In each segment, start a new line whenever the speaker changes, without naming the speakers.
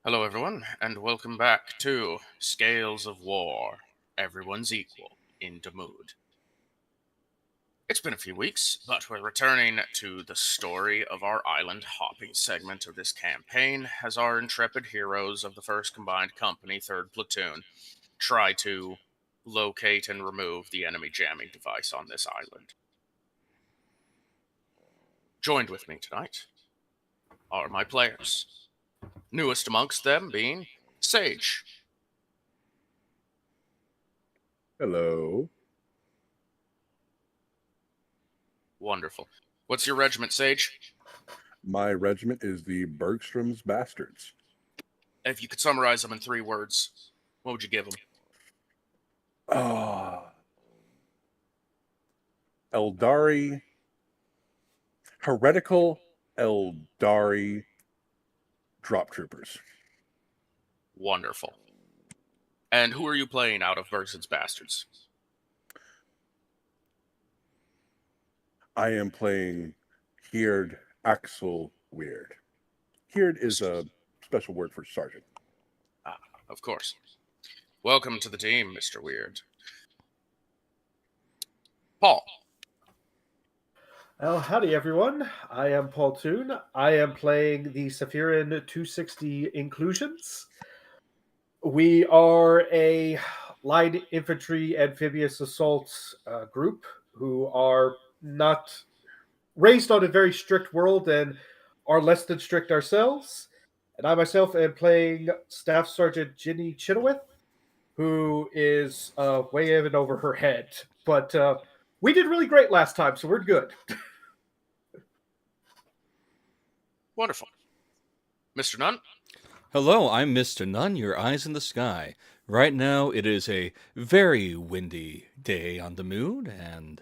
Hello, everyone, and welcome back to Scales of War. Everyone's equal in Damood. It's been a few weeks, but we're returning to the story of our island hopping segment of this campaign as our intrepid heroes of the 1st Combined Company, 3rd Platoon, try to locate and remove the enemy jamming device on this island. Joined with me tonight are my players, newest amongst them being Sage.
Hello.
Wonderful. What's your regiment, Sage?
My regiment is the Bergstrom's Bastards.
If you could summarize them in 3 words, what would you give them?
Ah, Eldari, heretical Eldari drop troopers.
Wonderful. And who are you playing out of Bergson's Bastards?
I am playing Heerd Axel Weird. Heerd is a special word for sergeant.
Ah, of course. Welcome to the team, Mr. Weird. Paul.
Oh, howdy everyone. I am Paul Toon. I am playing the Sephirin 260 Inclusions. We are a light infantry amphibious assault group who are not raised on a very strict world and are less than strict ourselves. And I myself am playing Staff Sergeant Ginny Chenoweth, who is way in over her head. But we did really great last time, so we're good.
Wonderful. Mr. Nunn.
Hello, I'm Mr. Nunn, your eyes in the sky. Right now, it is a very windy day on the moon, and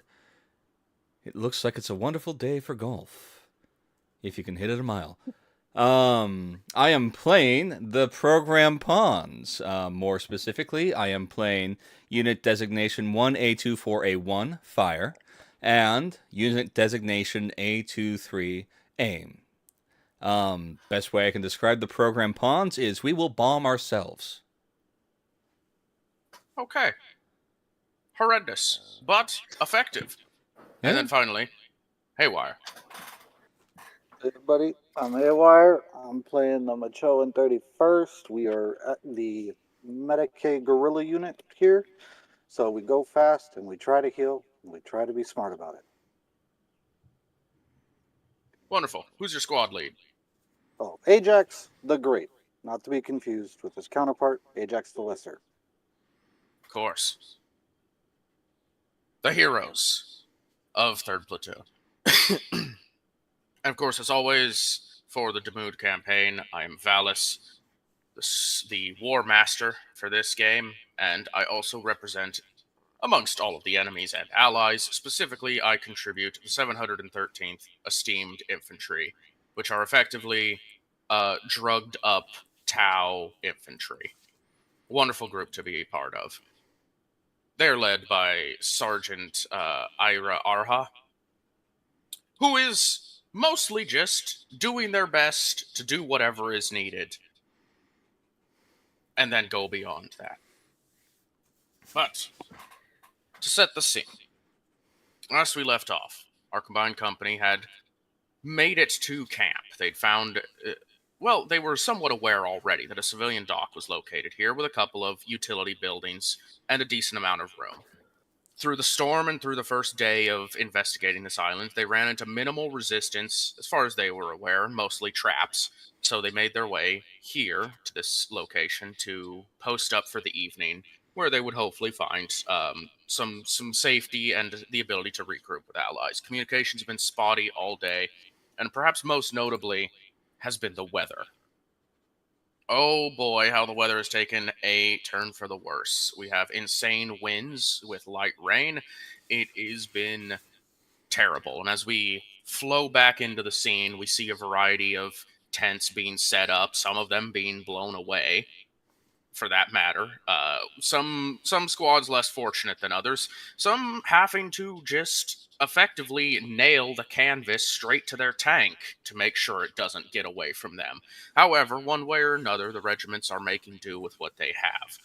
it looks like it's a wonderful day for golf. If you can hit it a mile. I am playing the program pawns. More specifically, I am playing unit designation 1A24A1, fire, and unit designation A23, aim. Best way I can describe the program pawns is we will bomb ourselves.
Okay. Horrendous, but effective.
Yeah.
And then finally, Haywire.
Hey everybody, I'm Haywire. I'm playing the Machoan 31st. We are at the Medicaid Guerrilla unit here. So we go fast and we try to heal and we try to be smart about it.
Wonderful. Who's your squad lead?
Oh, Ajax the Great, not to be confused with his counterpart, Ajax the Lesser.
Of course. The heroes of 3rd Platoon. And of course, as always, for the Damood campaign, I am Valis, the War Master for this game, and I also represent, amongst all of the enemies and allies, specifically I contribute the 713th Esteemed Infantry, which are effectively drugged up Tau infantry. Wonderful group to be a part of. They're led by Sergeant Ira Arha, who is mostly just doing their best to do whatever is needed, and then go beyond that. But, to set the scene, last we left off, our combined company had made it to camp. They'd found, they were somewhat aware already that a civilian dock was located here with a couple of utility buildings and a decent amount of room. Through the storm and through the first day of investigating this island, they ran into minimal resistance, as far as they were aware, mostly traps. So they made their way here to this location to post up for the evening, where they would hopefully find some safety and the ability to regroup with allies. Communication's been spotty all day, and perhaps most notably has been the weather. Oh boy, how the weather has taken a turn for the worse. We have insane winds with light rain. It has been terrible. And as we flow back into the scene, we see a variety of tents being set up, some of them being blown away. for that matter. Some squads less fortunate than others. Some having to just effectively nail the canvas straight to their tank to make sure it doesn't get away from them. However, one way or another, the regiments are making do with what they have.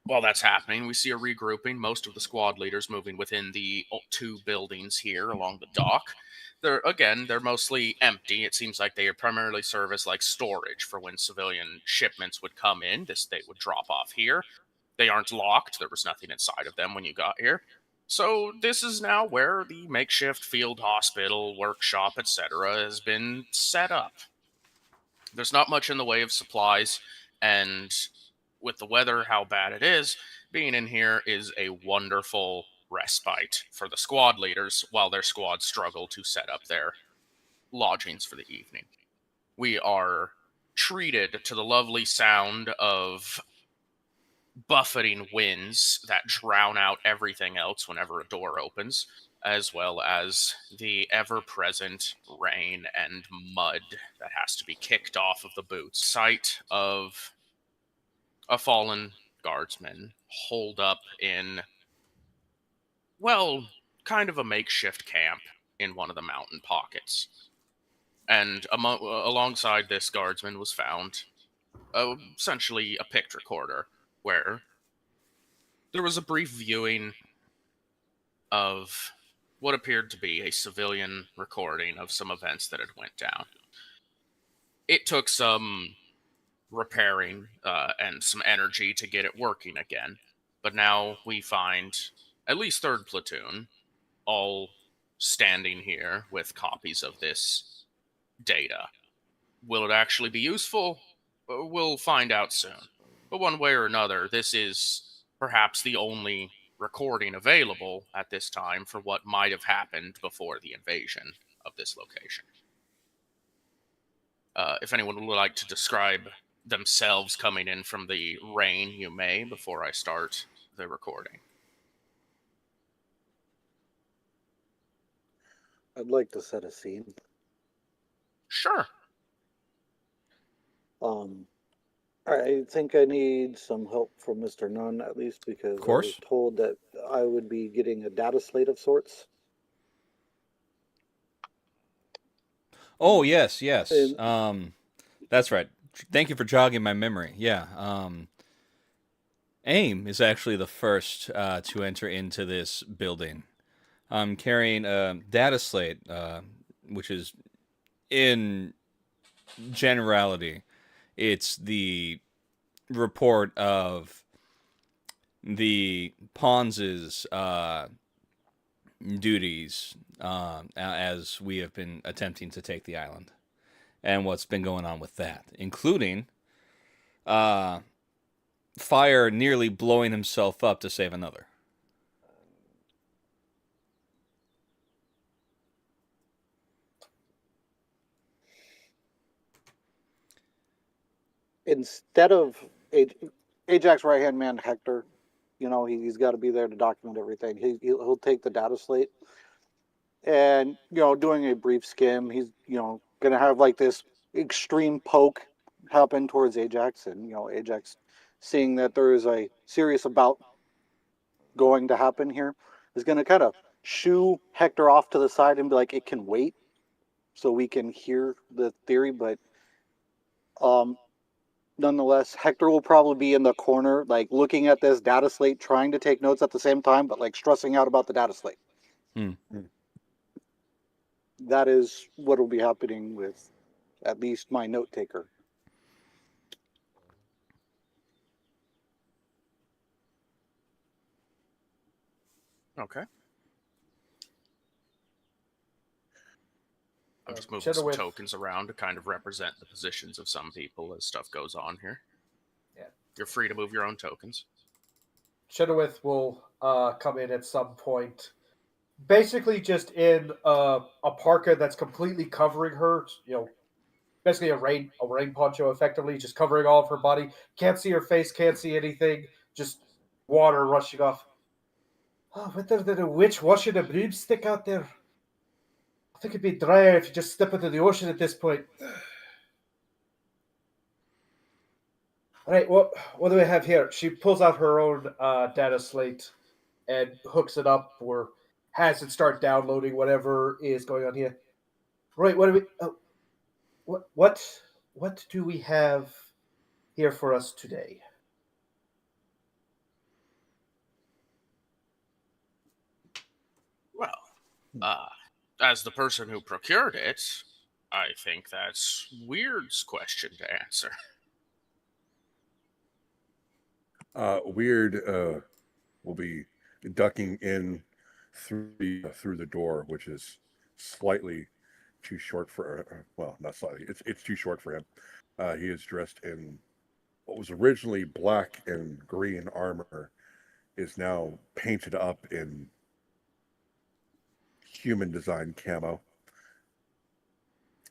While that's happening, we see a regrouping, most of the squad leaders moving within the 2 buildings here along the dock. They're mostly empty. It seems like they primarily serve as like storage for when civilian shipments would come in. They would drop off here. They aren't locked. There was nothing inside of them when you got here. So this is now where the makeshift field hospital, workshop, etc. has been set up. There's not much in the way of supplies, and with the weather, how bad it is, being in here is a wonderful respite for the squad leaders while their squads struggle to set up their lodgings for the evening. We are treated to the lovely sound of buffeting winds that drown out everything else whenever a door opens, as well as the ever-present rain and mud that has to be kicked off of the boots. Sight of a fallen guardsman holed up in, well, kind of a makeshift camp in one of the mountain pockets. And alongside this guardsman was found essentially a pict recorder, where there was a brief viewing of what appeared to be a civilian recording of some events that had went down. It took some repairing and some energy to get it working again, but now we find at least 3rd Platoon all standing here with copies of this data. Will it actually be useful? We'll find out soon. But one way or another, this is perhaps the only recording available at this time for what might have happened before the invasion of this location. If anyone would like to describe themselves coming in from the rain, you may, before I start the recording.
I'd like to set a scene.
Sure.
I think I need some help from Mr. Nunn, at least because I was told that I would be getting a data slate of sorts.
Oh, yes. That's right. Thank you for jogging my memory. Yeah. AIM is actually the first to enter into this building. I'm carrying a data slate, which is, in generality, it's the report of the Pawns' duties as we have been attempting to take the island, and what's been going on with that, including Fire nearly blowing himself up to save another.
Instead of Ajax right-hand man Hector, he's got to be there to document everything. He'll take the data slate and, doing a brief skim, he's, going to have like this extreme poke happen towards Ajax, and, Ajax, seeing that there is a serious bout going to happen here, is going to kind of shoo Hector off to the side and be like, it can wait so we can hear the theory, but nonetheless, Hector will probably be in the corner, like looking at this data slate, trying to take notes at the same time, but like stressing out about the data slate. That is what will be happening with at least my note taker.
Okay. I'm just moving some tokens around to kind of represent the positions of some people as stuff goes on here.
Yeah.
You're free to move your own tokens.
Chenoweth will come in at some point. Basically just in a parka that's completely covering her, basically a rain poncho, effectively, just covering all of her body. Can't see her face, can't see anything, just water rushing off. Oh, whether there's a witch washing a broomstick out there. I think it'd be drier if you just step into the ocean at this point. All right, what do we have here? She pulls out her own data slate and hooks it up, or has it start downloading whatever is going on here. Right, what do we? What do we have here for us today?
Well, as the person who procured it, I think that's Weird's question to answer.
Weird will be ducking in through the door, which is slightly too short for. Well, not slightly. It's too short for him. He is dressed in what was originally black and green armor, is now painted up in human design camo.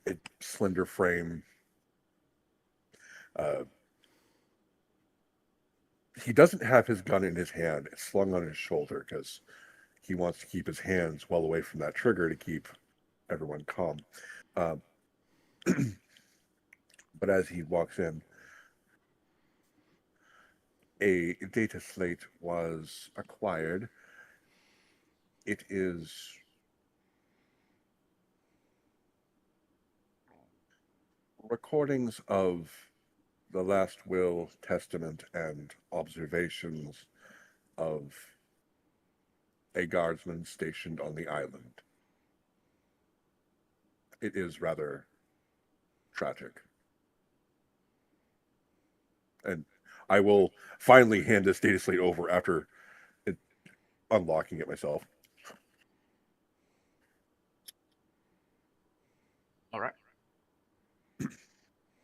A slender frame. He doesn't have his gun in his hand. It's slung on his shoulder because he wants to keep his hands well away from that trigger to keep everyone calm. But as he walks in, a data slate was acquired. It is recordings of the last will, testament, and observations of a guardsman stationed on the island. It is rather tragic. And I will finally hand this data slate over after unlocking it myself.
All right.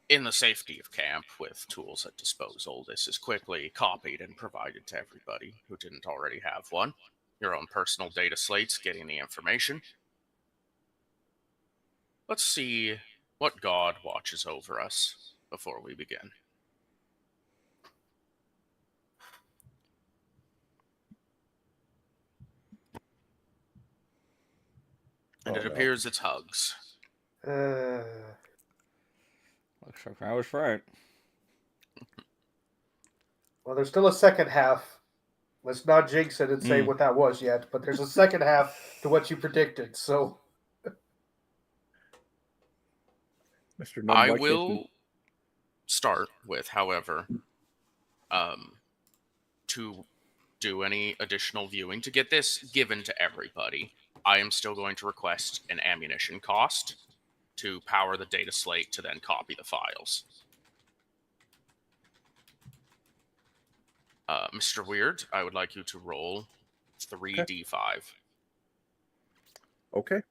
In the safety of camp, with tools at disposal, this is quickly copied and provided to everybody who didn't already have one. Your own personal data slates getting the information. Let's see what god watches over us before we begin. And
Oh,
it
no.
appears it's Hugs.
Looks like I was right.
Well, there's still a second half. Let's not jinx it and say what that was yet, but there's a second half to what you predicted. So
Mr. Nunn,
I
why can't you-
will start with, however, to do any additional viewing to get this given to everybody. I am still going to request an ammunition cost to power the data slate to then copy the files. Mr. Weird, I would like you to roll 3d5.
Okay.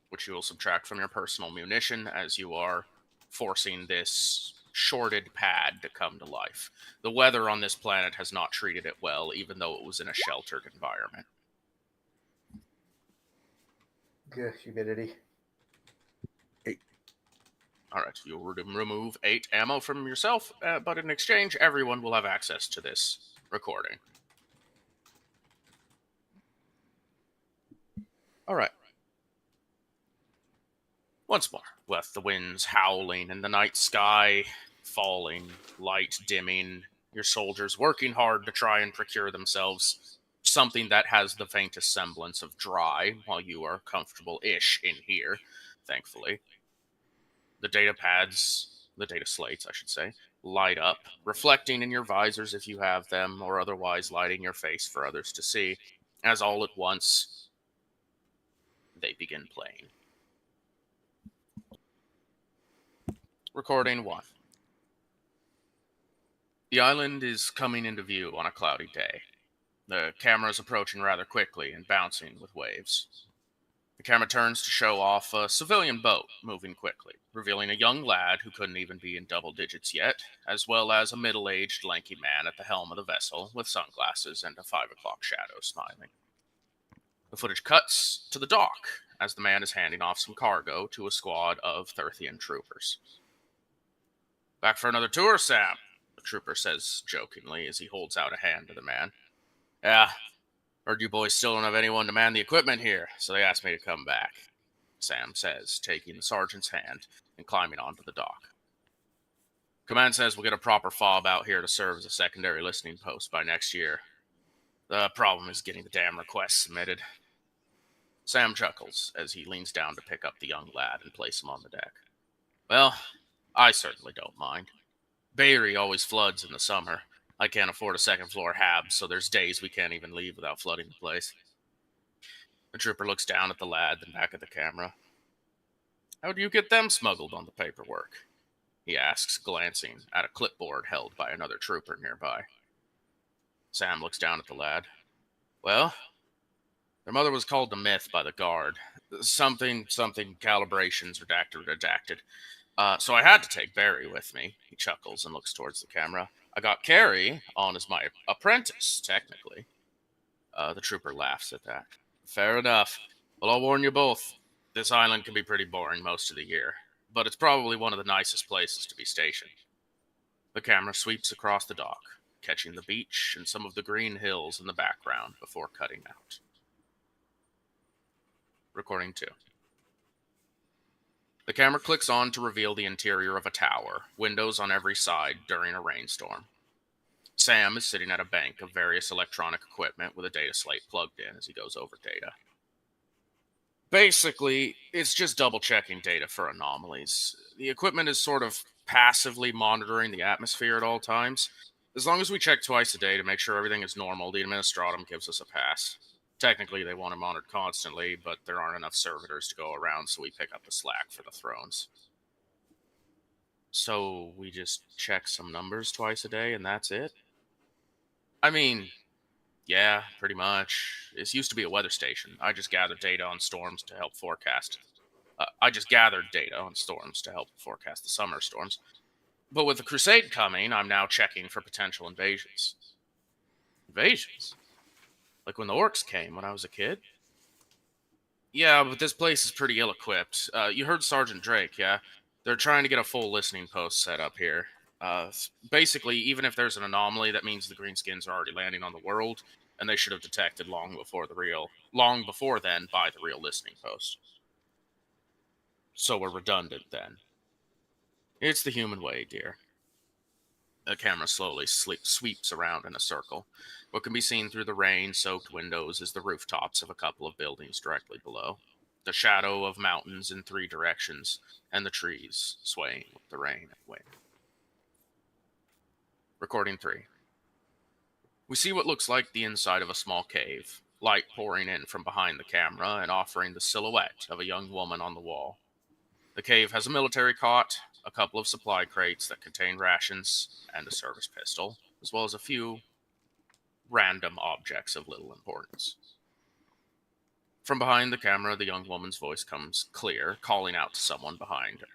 Which you will subtract from your personal munition as you are forcing this shorted pad to come to life. The weather on this planet has not treated it well, even though it was in a sheltered environment.
yeah, humidity.
All right, you'll remove 8 ammo from yourself, but in exchange, everyone will have access to this recording. All right. Once more, with the winds howling and the night sky falling, light dimming, your soldiers working hard to try and procure themselves something that has the faintest semblance of dry while you are comfortable-ish in here, thankfully. The data slates, I should say, light up, reflecting in your visors if you have them, or otherwise lighting your face for others to see, as all at once they begin playing. Recording 1. The island is coming into view on a cloudy day. The camera is approaching rather quickly and bouncing with waves. The camera turns to show off a civilian boat moving quickly, revealing a young lad who couldn't even be in double digits yet, as well as a middle-aged, lanky man at the helm of the vessel with sunglasses and a 5 o'clock shadow smiling. The footage cuts to the dock as the man is handing off some cargo to a squad of Thurthian troopers. "Back for another tour, Sam?" the trooper says jokingly as he holds out a hand to the man. "Yeah. Heard you boys still don't have anyone to man the equipment here, so they asked me to come back," Sam says, taking the sergeant's hand and climbing onto the dock. Command says we'll get a proper fob out here to serve as a secondary listening post by next year. The problem is getting the damn requests submitted. Sam chuckles as he leans down to pick up the young lad and place him on the deck. Well, I certainly don't mind. Barry always floods in the summer. I can't afford a second floor hab, so there's days we can't even leave without flooding the place. The trooper looks down at the lad, then back at the camera. How do you get them smuggled on the paperwork? He asks, glancing at a clipboard held by another trooper nearby. Sam looks down at the lad. Well, their mother was called the Myth by the guard. Something calibrations redacted. So I had to take Barry with me. He chuckles and looks towards the camera. I got Carrie on as my apprentice, technically. The trooper laughs at that. Fair enough. Well, I'll warn you both. This island can be pretty boring most of the year, but it's probably one of the nicest places to be stationed. The camera sweeps across the dock, catching the beach and some of the green hills in the background before cutting out. Recording 2. The camera clicks on to reveal the interior of a tower, windows on every side during a rainstorm. Sam is sitting at a bank of various electronic equipment with a data slate plugged in as he goes over data. Basically, it's just double-checking data for anomalies. The equipment is sort of passively monitoring the atmosphere at all times. As long as we check twice a day to make sure everything is normal, the Administratum gives us a pass. Technically, they want it monitored constantly, but there aren't enough servitors to go around, so we pick up the slack for the thrones. So we just check some numbers twice a day, and that's it? I mean, yeah, pretty much. This used to be a weather station. I just gathered data on storms to help forecast. The summer storms. But with the Crusade coming, I'm now checking for potential invasions. Invasions? Like when the orcs came when I was a kid? Yeah, but this place is pretty ill-equipped. You heard Sergeant Drake, yeah? They're trying to get a full listening post set up here. Basically, even if there's an anomaly, that means the Greenskins are already landing on the world, and they should have detected long before then by the real listening post. So we're redundant then. It's the human way, dear. The camera slowly sweeps around in a circle. What can be seen through the rain-soaked windows is the rooftops of a couple of buildings directly below, the shadow of mountains in 3 directions, and the trees swaying with the rain and wind. Recording 3. We see what looks like the inside of a small cave, light pouring in from behind the camera and offering the silhouette of a young woman on the wall. The cave has a military cot, a couple of supply crates that contain rations, and a service pistol, as well as a few random objects of little importance. From behind the camera, the young woman's voice comes clear, calling out to someone behind her.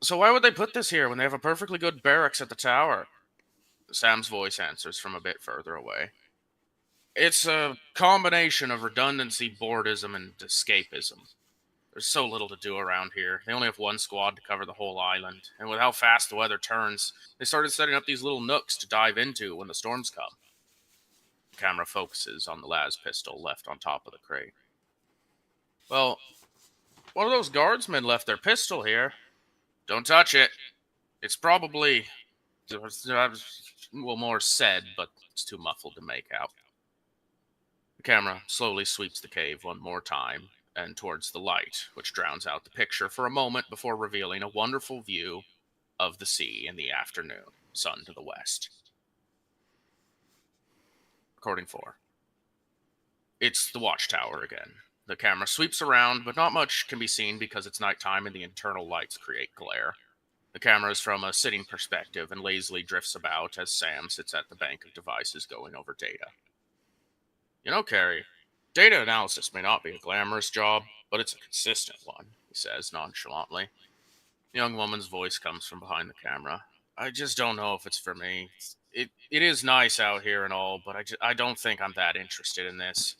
So why would they put this here when they have a perfectly good barracks at the tower? Sam's voice answers from a bit further away. It's a combination of redundancy, boredism, and escapism. There's so little to do around here. They only have 1 squad to cover the whole island, and with how fast the weather turns, they started setting up these little nooks to dive into when the storms come. The camera focuses on the las pistol left on top of the crate. Well, one of those guardsmen left their pistol here. Don't touch it. It's probably... well, more said, but it's too muffled to make out. The camera slowly sweeps the cave one more time, and towards the light, which drowns out the picture for a moment before revealing a wonderful view of the sea in the afternoon, sun to the west. Recording 4. It's the watchtower again. The camera sweeps around, but not much can be seen because it's nighttime and the internal lights create glare. The camera is from a sitting perspective and lazily drifts about as Sam sits at the bank of devices going over data. You know, Carrie, data analysis may not be a glamorous job, but it's a consistent one, he says nonchalantly. The young woman's voice comes from behind the camera. I just don't know if it's for me. It is nice out here and all, but I don't think I'm that interested in this.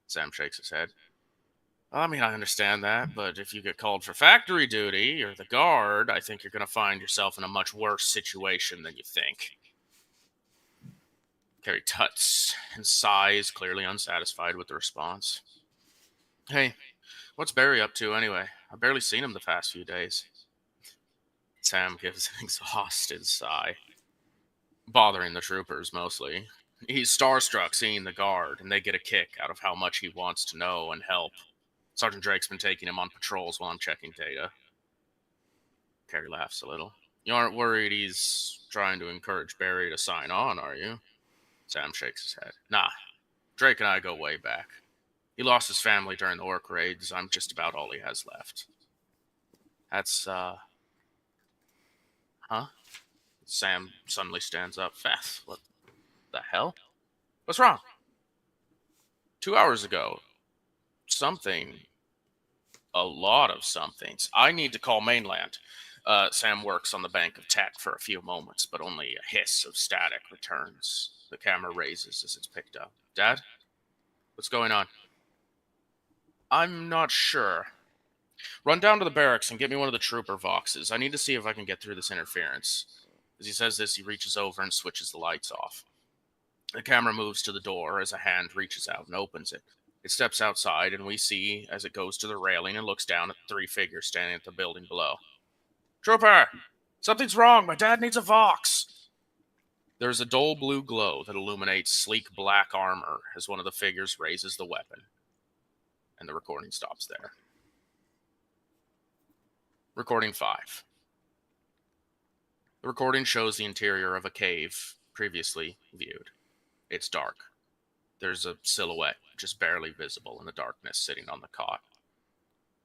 Sam shakes his head. I mean, I understand that, but if you get called for factory duty or the guard, I think you're going to find yourself in a much worse situation than you think. Carrie tuts and sighs, clearly unsatisfied with the response. Hey, what's Barry up to anyway? I've barely seen him the past few days. Sam gives an exhausted sigh, bothering the troopers mostly. He's starstruck seeing the guard, and they get a kick out of how much he wants to know and help. Sergeant Drake's been taking him on patrols while I'm checking data. Carrie laughs a little. You aren't worried he's trying to encourage Barry to sign on, are you? Sam shakes his head. Nah, Drake and I go way back. He lost his family during the orc raids. I'm just about all he has left. That's, Huh? Sam suddenly stands up. Fath, what the hell? What's wrong? 2 hours ago, a lot of somethings. I need to call mainland. Sam works on the bank of tech for a few moments, but only a hiss of static returns. The camera raises as it's picked up. Dad? What's going on? I'm not sure. Run down to the barracks and get me one of the trooper voxes. I need to see if I can get through this interference. As he says this, he reaches over and switches the lights off. The camera moves to the door as a hand reaches out and opens it. It steps outside, and we see as it goes to the railing and looks down at the 3 figures standing at the building below. Trooper! Something's wrong! My dad needs a vox! There's a dull blue glow that illuminates sleek black armor as one of the figures raises the weapon. And the recording stops there. Recording 5. The recording shows the interior of a cave previously viewed. It's dark. There's a silhouette just barely visible in the darkness sitting on the cot.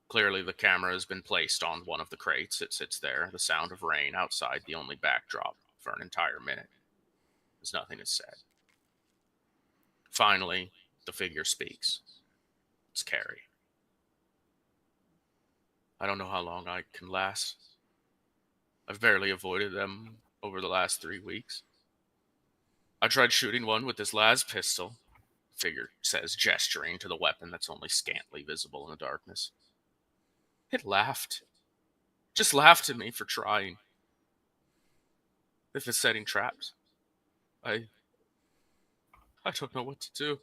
Clearly the camera has been placed on one of the crates. It sits there, the sound of rain outside the only backdrop for an entire minute, as nothing is said. Finally, the figure speaks. It's Carrie. I don't know how long I can last. I've barely avoided them over the last 3 weeks. I tried shooting one with this las pistol, the figure says, gesturing to the weapon that's only scantily visible in the darkness. It laughed. Just laughed at me for trying. If it's setting traps, I don't know what to do.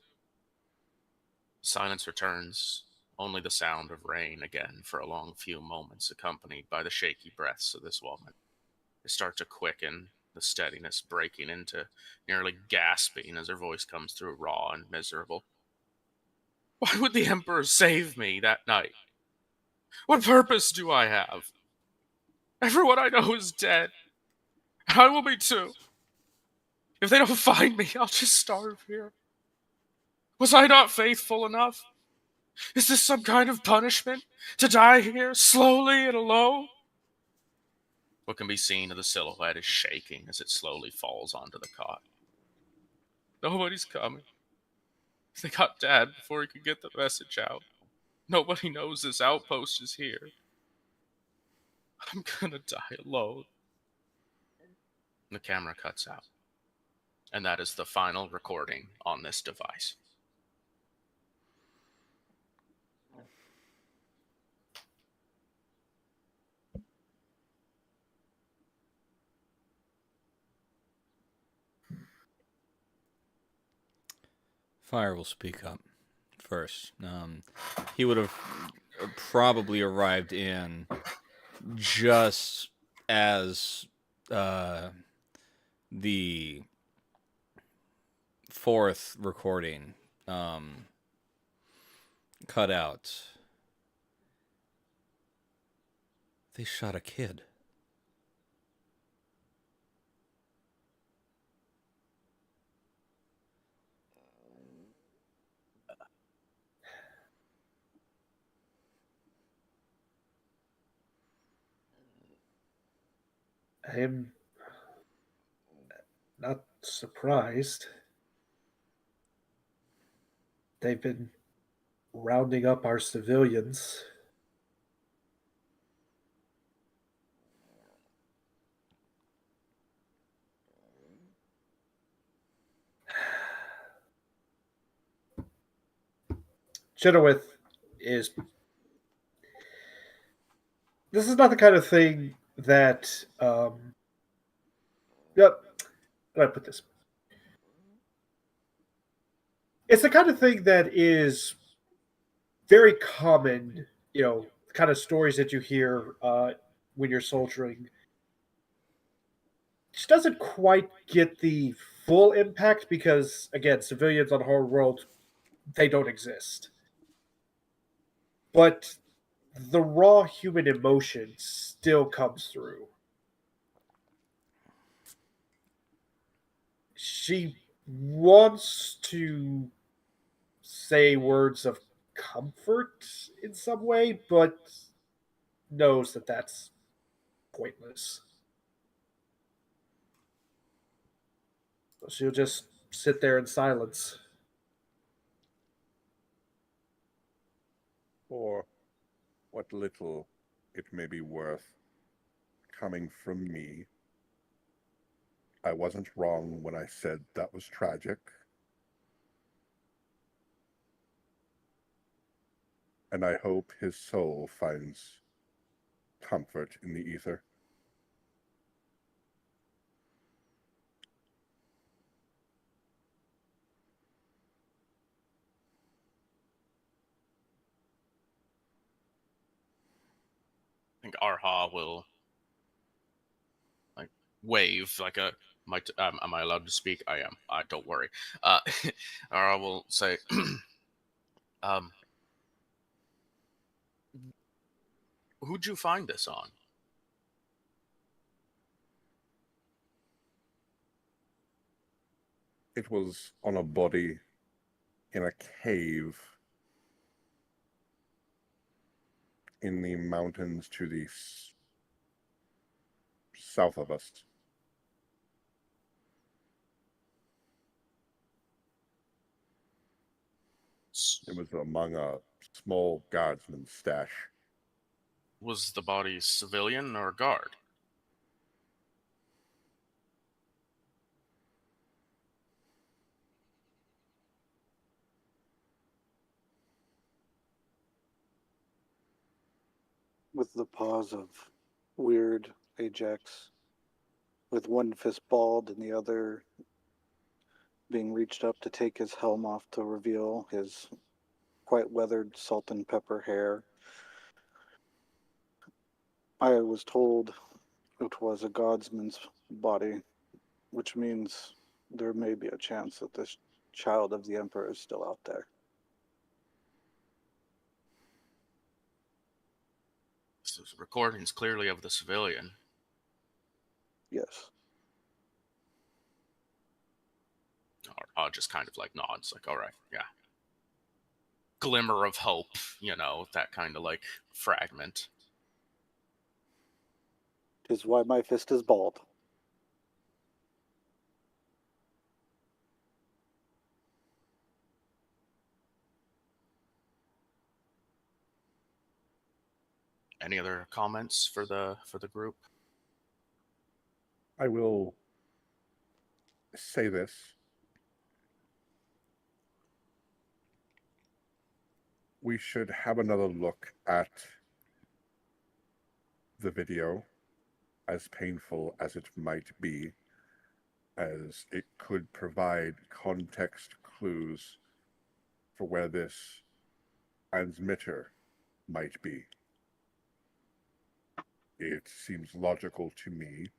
Silence returns, only the sound of rain again for a long few moments, accompanied by the shaky breaths of this woman. They start to quicken, the steadiness breaking into nearly gasping as her voice comes through raw and miserable. Why would the Emperor save me that night? What purpose do I have? Everyone I know is dead. I will be too. If they don't find me, I'll just starve here. Was I not faithful enough? Is this some kind of punishment? To die here, slowly and alone? What can be seen of the silhouette is shaking as it slowly falls onto the cot. Nobody's coming. They got Dad before he could get the message out. Nobody knows this outpost is here. I'm gonna die alone. The camera cuts out. And that is the final recording on this device.
Fire will speak up first. He would have probably arrived in just as the 4th recording cut out. They shot a kid.
I'm not surprised. They've been rounding up our civilians. Chenoweth is... This is not the kind of thing that... Yep. How do I put this? It's the kind of thing that is very common, kind of stories that you hear when you're soldiering She doesn't quite get the full impact because, again, civilians on Homeworld, they don't exist. But the raw human emotion still comes through. She wants to say words of comfort in some way, but knows that that's pointless. So she'll just sit there in silence.
For what little it may be worth coming from me, I wasn't wrong when I said that was tragic. And I hope his soul finds comfort in the ether.
I think Arha will like wave like a. Am I allowed to speak? I am. Don't worry. Arha will say, um, "Who'd you find this on?"
It was on a body in a cave in the mountains to the south of us. It was among a small guardsman's stash.
Was the body civilian or guard?
With the pause of weird Ajax, with one fist balled and the other being reached up to take his helm off to reveal his quite weathered salt and pepper hair. I was told it was a godsman's body, which means there may be a chance that this child of the Emperor is still out there.
This recording's clearly of the civilian.
Yes.
Arha just kind of like nods, like, "All right, yeah." Glimmer of hope, that kind of like fragment.
'Tis why my fist is bald.
Any other comments for the group?
I will say this. We should have another look at the video, as painful as it might be, as it could provide context clues for where this transmitter might be. It seems logical to me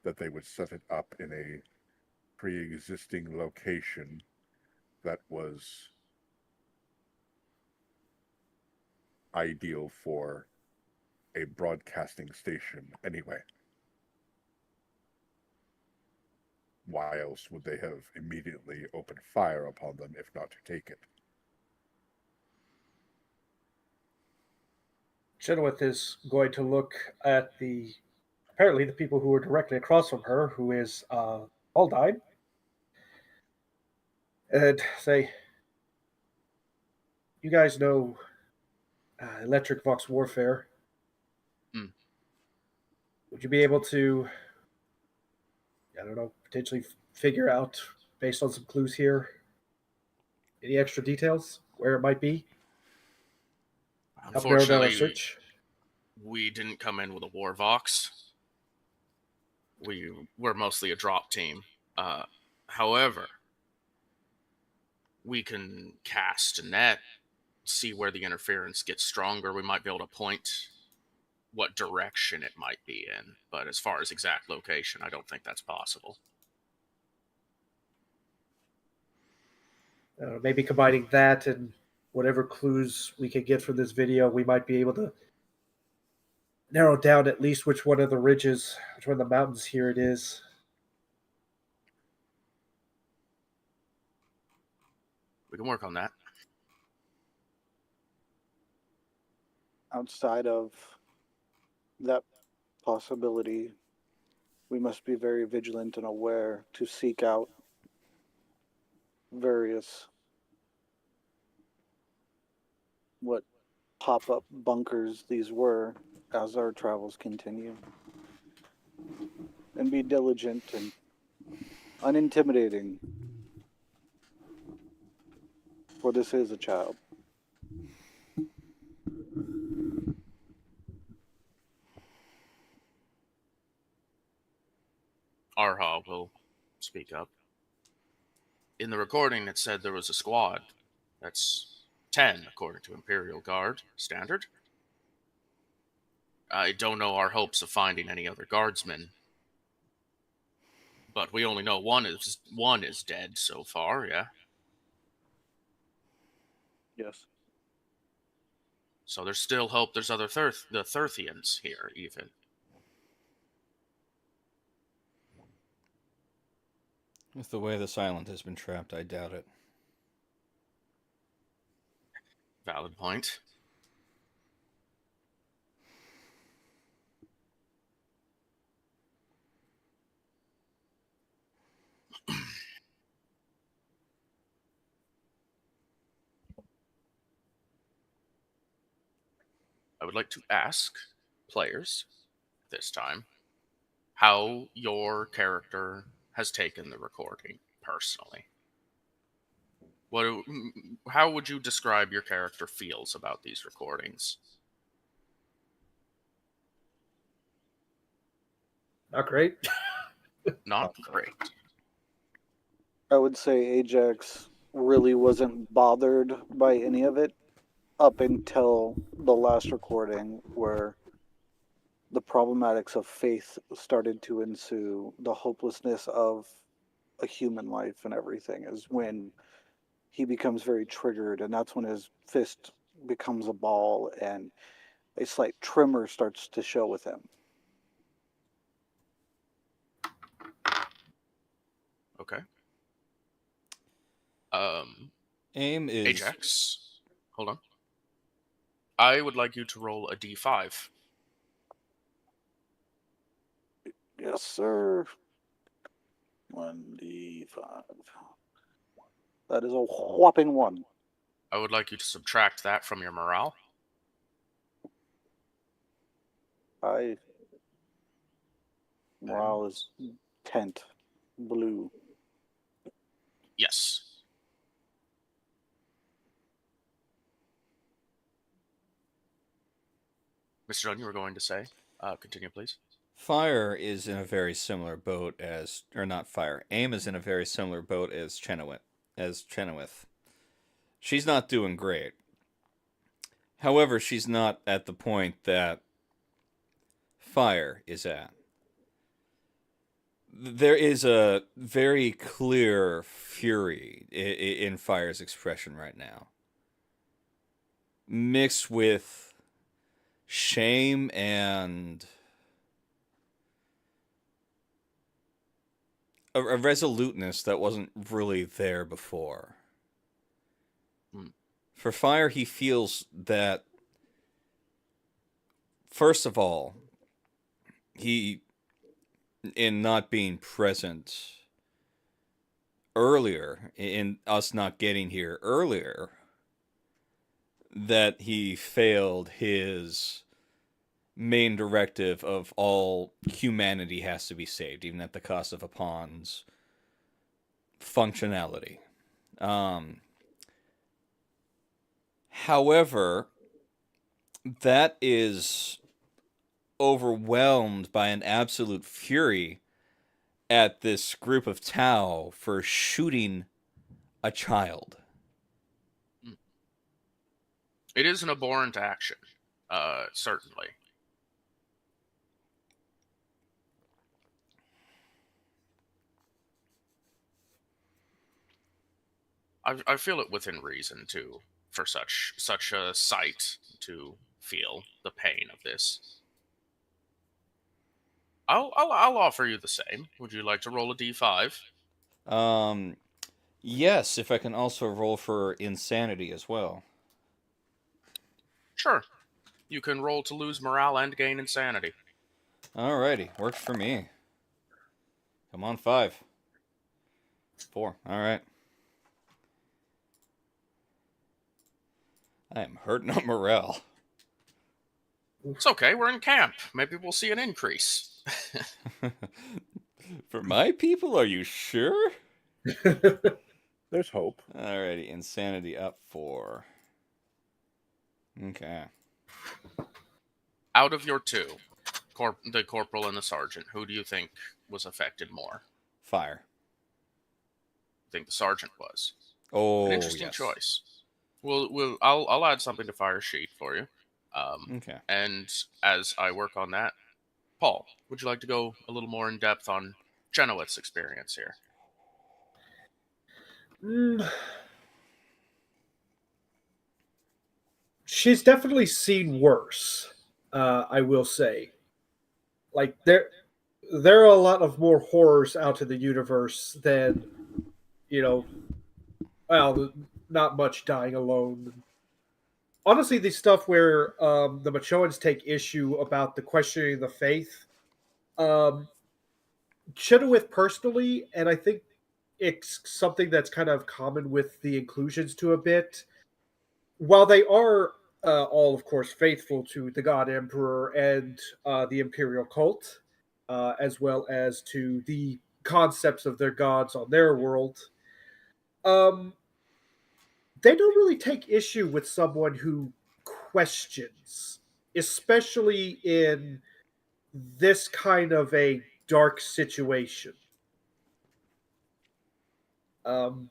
that they would set it up in a pre-existing location that was ideal for a broadcasting station anyway. Why else would they have immediately opened fire upon them if not to take it?
Chenoweth is going to look at apparently the people who are directly across from her, who is Aldine, and say, "You guys know electric vox warfare.
Hmm.
Would you be able to, I don't know, potentially figure out, based on some clues here, any extra details where it might be? Help narrow down our
Unfortunately,
search."
we didn't come in with a war vox. We were mostly a drop team. However, we can cast a net, see where the interference gets stronger. We might be able to point what direction it might be in. But as far as exact location, I don't think that's possible.
Maybe combining that and whatever clues we can get from this video, we might be able to narrow down at least which one of the ridges, which one of the mountains here it is.
We can work on that.
Outside of that possibility, we must be very vigilant and aware to seek out various what pop-up bunkers these were as our travels continue, and be diligent and unintimidating, for this is a child.
Arha will speak up. In the recording, it said there was a squad. That's 10, according to Imperial Guard standard. I don't know our hopes of finding any other guardsmen, but we only know one is dead so far. Yeah.
Yes.
So there's still hope. There's other the Thirthians here, even.
With the way this island has been trapped, I doubt it.
Valid point. I would like to ask players this time how your character has taken the recording personally. How would you describe your character feels about these recordings?
Not great.
Not great.
I would say Ajax really wasn't bothered by any of it up until the last recording, where the problematics of faith started to ensue, the hopelessness of a human life and everything, is when he becomes very triggered, and that's when his fist becomes a ball and a slight tremor starts to show with him.
Okay.
Aim is
Ajax, hold on. I would like you to roll a d5.
Yes, sir. 1d5. That is a whopping 1.
I would like you to subtract that from your morale.
Morale is tent blue.
Yes. Mr. Dunn, you were going to say? Continue, please.
Fire is in a very similar boat as, or not Fire. Aim is in a very similar boat as Chenoweth. She's not doing great. However, she's not at the point that Fire is at. There is a very clear fury in Fire's expression right now, mixed with shame and a resoluteness that wasn't really there before. For Fire, he feels that, first of all, he, in not being present earlier, in us not getting here earlier, that he failed his main directive of all humanity has to be saved, even at the cost of a pawn's functionality. However, that is overwhelmed by an absolute fury at this group of Tau for shooting a child.
It is an abhorrent action, certainly. I feel it within reason to for such a sight to feel the pain of this. I'll offer you the same. Would you like to roll a d5?
Um, yes, if I can also roll for insanity as well.
Sure. You can roll to lose morale and gain insanity.
Alrighty, works for me. Come on, 5. 4. All right. I am hurting on morale.
It's okay. We're in camp. Maybe we'll see an increase.
For my people, are you sure?
There's hope.
Alrighty, insanity up 4. Okay.
Out of your two, the corporal and the sergeant, who do you think was affected more?
Fire.
I think the sergeant was.
Oh,
An interesting
yes.
choice. I'll add something to fire sheet for you.
Okay.
And as I work on that, Paul, would you like to go a little more in depth on Chenoweth's experience here?
She's definitely seen worse. I will say, like there are a lot of more horrors out in the universe than, you know, well, not much dying alone. Honestly, the stuff where the Machoans take issue about the questioning the faith, um, Chenoweth personally, and I think it's something that's kind of common with the inclusions to a bit. While they are all, of course, faithful to the God Emperor and the Imperial cult, as well as to the concepts of their gods on their world, um, they don't really take issue with someone who questions, especially in this kind of a dark situation. Um,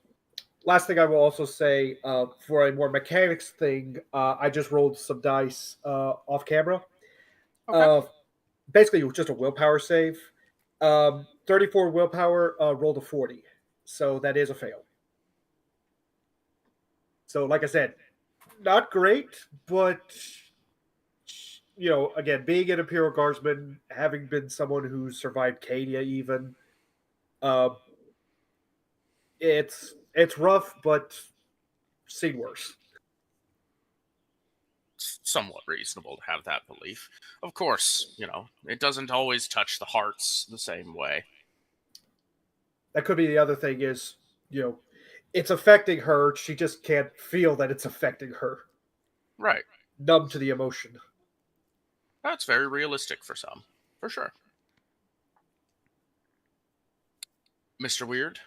Last thing I will also say, for a more mechanics thing, I just rolled some dice off camera.
Okay.
Uh, Basically, it was just a willpower save. 34 willpower, rolled a 40. So that is a fail. So, like I said, not great, but, again, being an Imperial Guardsman, having been someone who survived Cadia, even, uh, it's rough, but seen worse.
It's somewhat reasonable to have that belief. Of course, it doesn't always touch the hearts the same way.
That could be the other thing is, it's affecting her. She just can't feel that it's affecting her.
Right.
Numb to the emotion.
That's very realistic for some, for sure. Mr. Weird?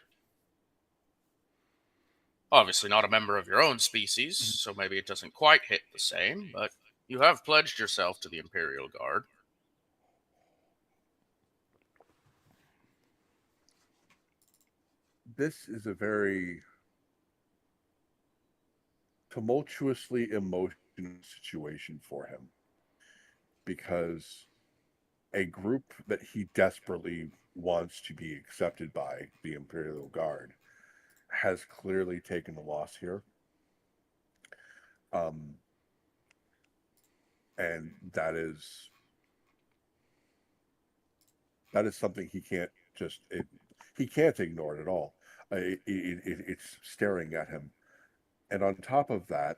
Obviously not a member of your own species, so maybe it doesn't quite hit the same, but you have pledged yourself to the Imperial Guard.
This is a very tumultuously emotional situation for him because a group that he desperately wants to be accepted by, the Imperial Guard, has clearly taken a loss here. And that is something he can't ignore it at all. It's staring at him. And on top of that,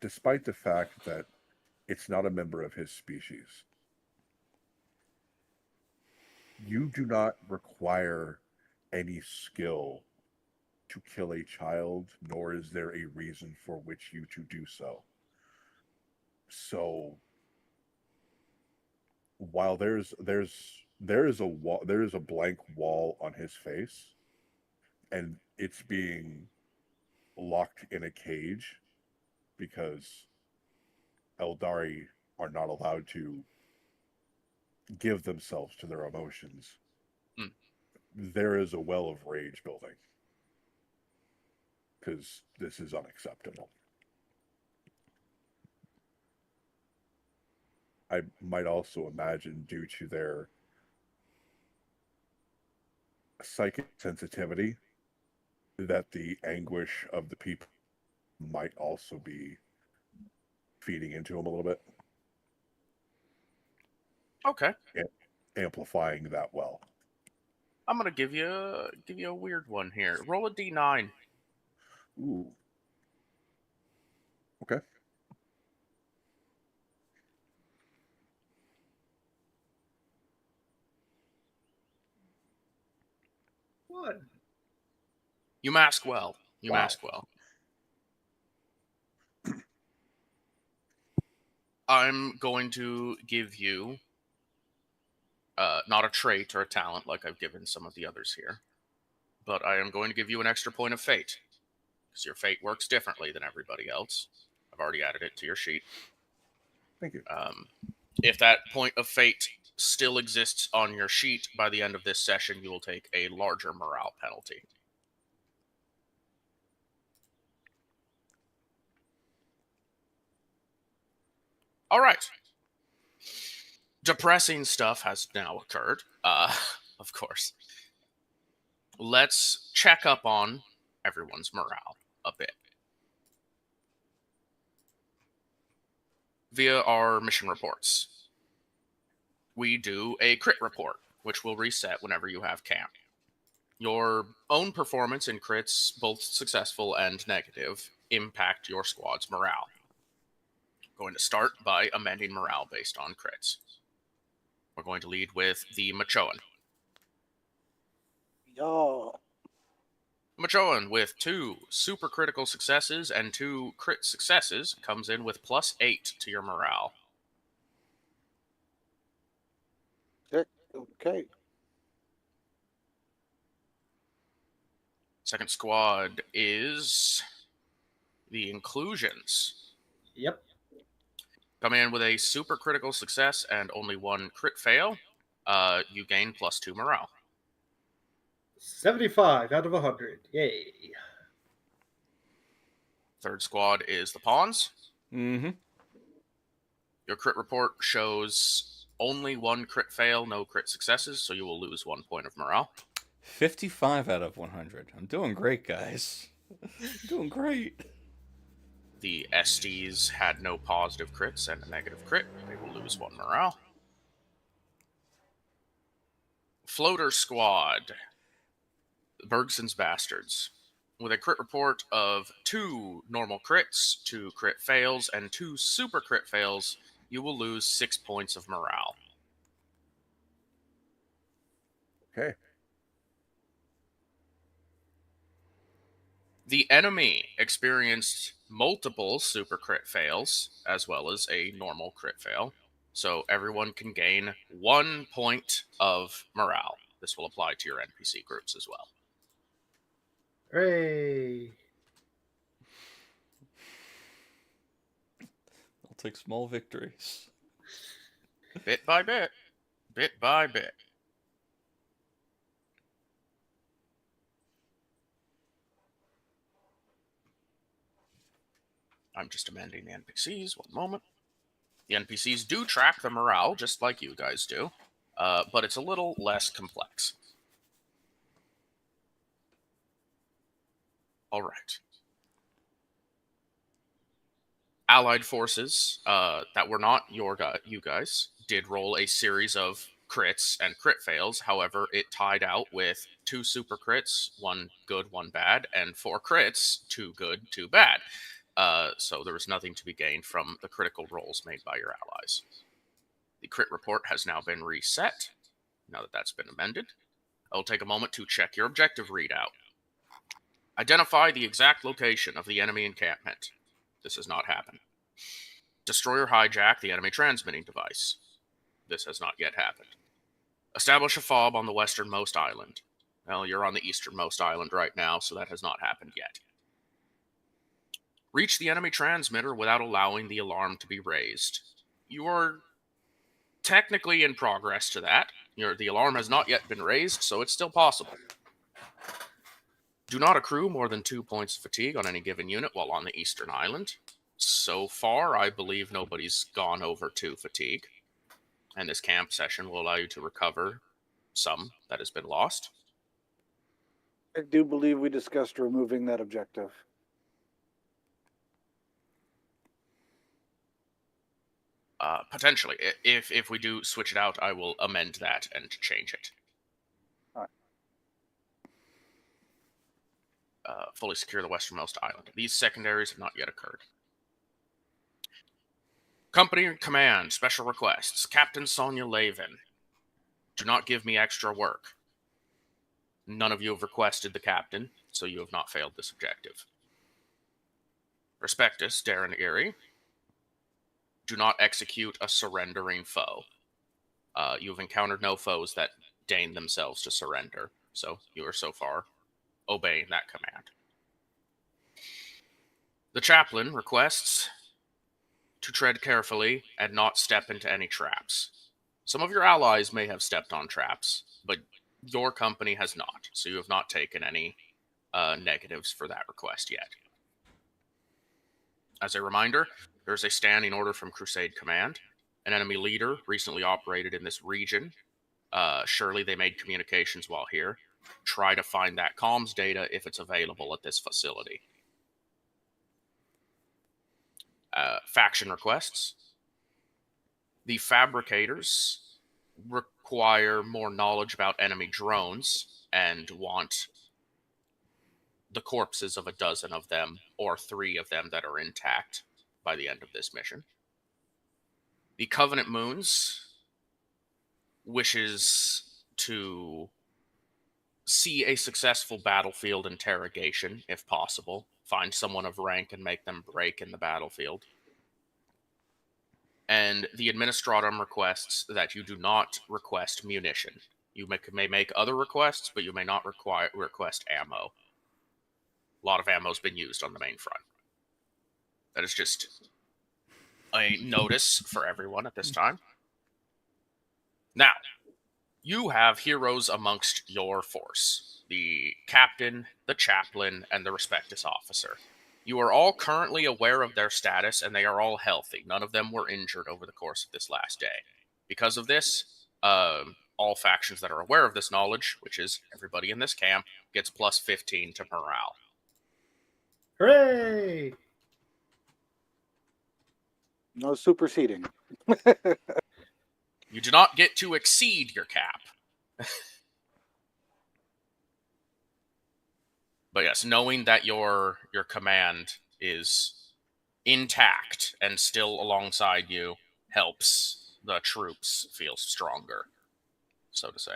despite the fact that it's not a member of his species, you do not require any skill to kill a child, nor is there a reason for which you to do so. So while there is a blank wall on his face, and it's being locked in a cage because Eldari are not allowed to give themselves to their emotions.
Mm.
There is a well of rage building because this is unacceptable. I might also imagine, due to their psychic sensitivity, that the anguish of the people might also be feeding into him a little bit,
Okay.
amplifying that well.
I'm gonna give you a weird one here. Roll a d9.
Ooh. Okay.
What?
You mask well. You
Wow.
mask well. I'm going to give you not a trait or a talent like I've given some of the others here, but I am going to give you an extra point of fate because your fate works differently than everybody else. I've already added it to your sheet.
Thank you.
If that point of fate still exists on your sheet by the end of this session, you will take a larger morale penalty. All right. Depressing stuff has now occurred, of course. Let's check up on everyone's morale a bit. Via our mission reports, we do a crit report, which will reset whenever you have camp. Your own performance in crits, both successful and negative, impact your squad's morale. Going to start by amending morale based on crits. We're going to lead with the Machoan.
Yo.
Machoan, with 2 super critical successes and 2 crit successes, comes in with +8 to your morale.
Okay.
Second squad is the Inclusions.
Yep.
Come in with a super critical success and only 1 crit fail. You gain +2 morale.
75 out of 100. Yay.
Third squad is the Pawns.
Mm-hmm.
Your crit report shows only 1 crit fail, no crit successes, so you will lose 1 point of morale.
55 out of 100. I'm doing great, guys. Doing great.
The Estes had no positive crits and a negative crit. They will lose 1 morale. Floater Squad. Bergson's Bastards. With a crit report of 2 normal crits, 2 crit fails, and 2 super crit fails, you will lose 6 points of morale.
Okay.
The enemy experienced multiple super crit fails, as well as a normal crit fail, so everyone can gain 1 point of morale. This will apply to your NPC groups as well.
Hooray.
I'll take small victories.
Bit by bit. Bit by bit. I'm just amending the NPCs. 1 moment. The NPCs do track the morale, just like you guys do, but it's a little less complex. All right. Allied forces that were not you guys did roll a series of crits and crit fails. However, it tied out with 2 super crits, 1 good, 1 bad, and 4 crits, 2 good, 2 bad. So there was nothing to be gained from the critical rolls made by your allies. The crit report has now been reset. Now that that's been amended, I'll take a moment to check your objective readout. Identify the exact location of the enemy encampment. This has not happened. Destroy or hijack the enemy transmitting device. This has not yet happened. Establish a fob on the westernmost island. Well, you're on the easternmost island right now, so that has not happened yet. Reach the enemy transmitter without allowing the alarm to be raised. You are technically in progress to that. The alarm has not yet been raised, so it's still possible. Do not accrue more than 2 points of fatigue on any given unit while on the eastern island. So far, I believe nobody's gone over 2 fatigue, and this camp session will allow you to recover some that has been lost.
I do believe we discussed removing that objective.
Potentially. If we do switch it out, I will amend that and change it.
Alright.
Fully secure the westernmost island. These secondaries have not yet occurred. Company command, special requests. Captain Sonia Lavin. Do not give me extra work. None of you have requested the captain, so you have not failed this objective. Prospectus, Darren Erie. Do not execute a surrendering foe. You have encountered no foes that deign themselves to surrender, so you are so far obeying that command. The chaplain requests to tread carefully and not step into any traps. Some of your allies may have stepped on traps, but your company has not, so you have not taken any negatives for that request yet. As a reminder, there is a standing order from Crusade Command. An enemy leader recently operated in this region. Surely they made communications while here. Try to find that comms data if it's available at this facility. Faction requests. The fabricators require more knowledge about enemy drones and want the corpses of a dozen of them or 3 of them that are intact by the end of this mission. The Covenant Moons wishes to see a successful battlefield interrogation, if possible. Find someone of rank and make them break in the battlefield. And the Administratum requests that you do not request munition. You may make other requests, but you may not request ammo. A lot of ammo has been used on the main front. That is just a notice for everyone at this time. Now, you have heroes amongst your force. The captain, the chaplain, and the Respectus officer. You are all currently aware of their status, and they are all healthy. None of them were injured over the course of this last day. Because of this, all factions that are aware of this knowledge, which is everybody in this camp, gets plus 15 to morale.
Hooray!
No superseding.
You do not get to exceed your cap. But yes, knowing that your command is intact and still alongside you helps the troops feel stronger, so to say.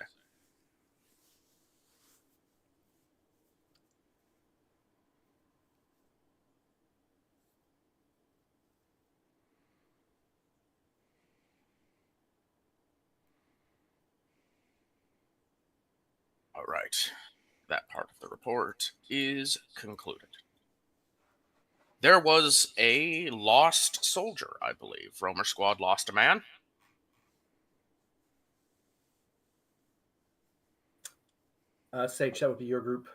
All right. That part of the report is concluded. There was a lost soldier, I believe. Romer squad lost a man.
Sage, that would be your group.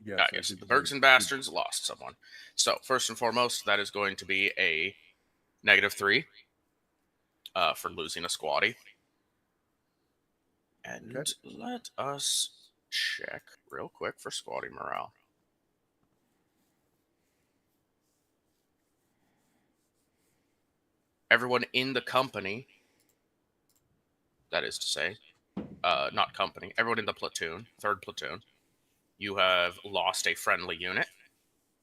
Yes, I
Yes,
did
the
see-
Bergs and Bastards lost someone. So, first and foremost, that is going to be a -3 for losing a squatty. And
Okay.
let us check real quick for squatty morale. Everyone in the company, that is to say, not company, everyone in the platoon, 3rd platoon, you have lost a friendly unit.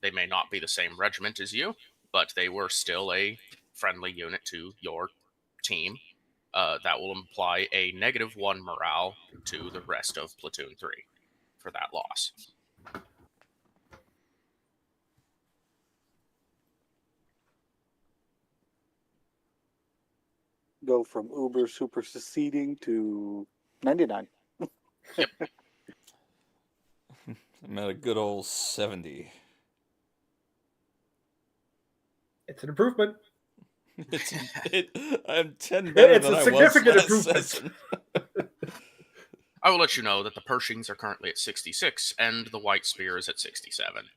They may not be the same regiment as you, but they were still a friendly unit to your team. That will imply a -1 morale to the rest of Platoon 3 for that loss.
Go from Uber super seceding to 99.
I'm at a good old 70.
It's an improvement.
I'm 10 better
It's
than
a
I was
significant
last
improvement.
session.
I will let you know that the Pershings are currently at 66, and the White Spear is at 67.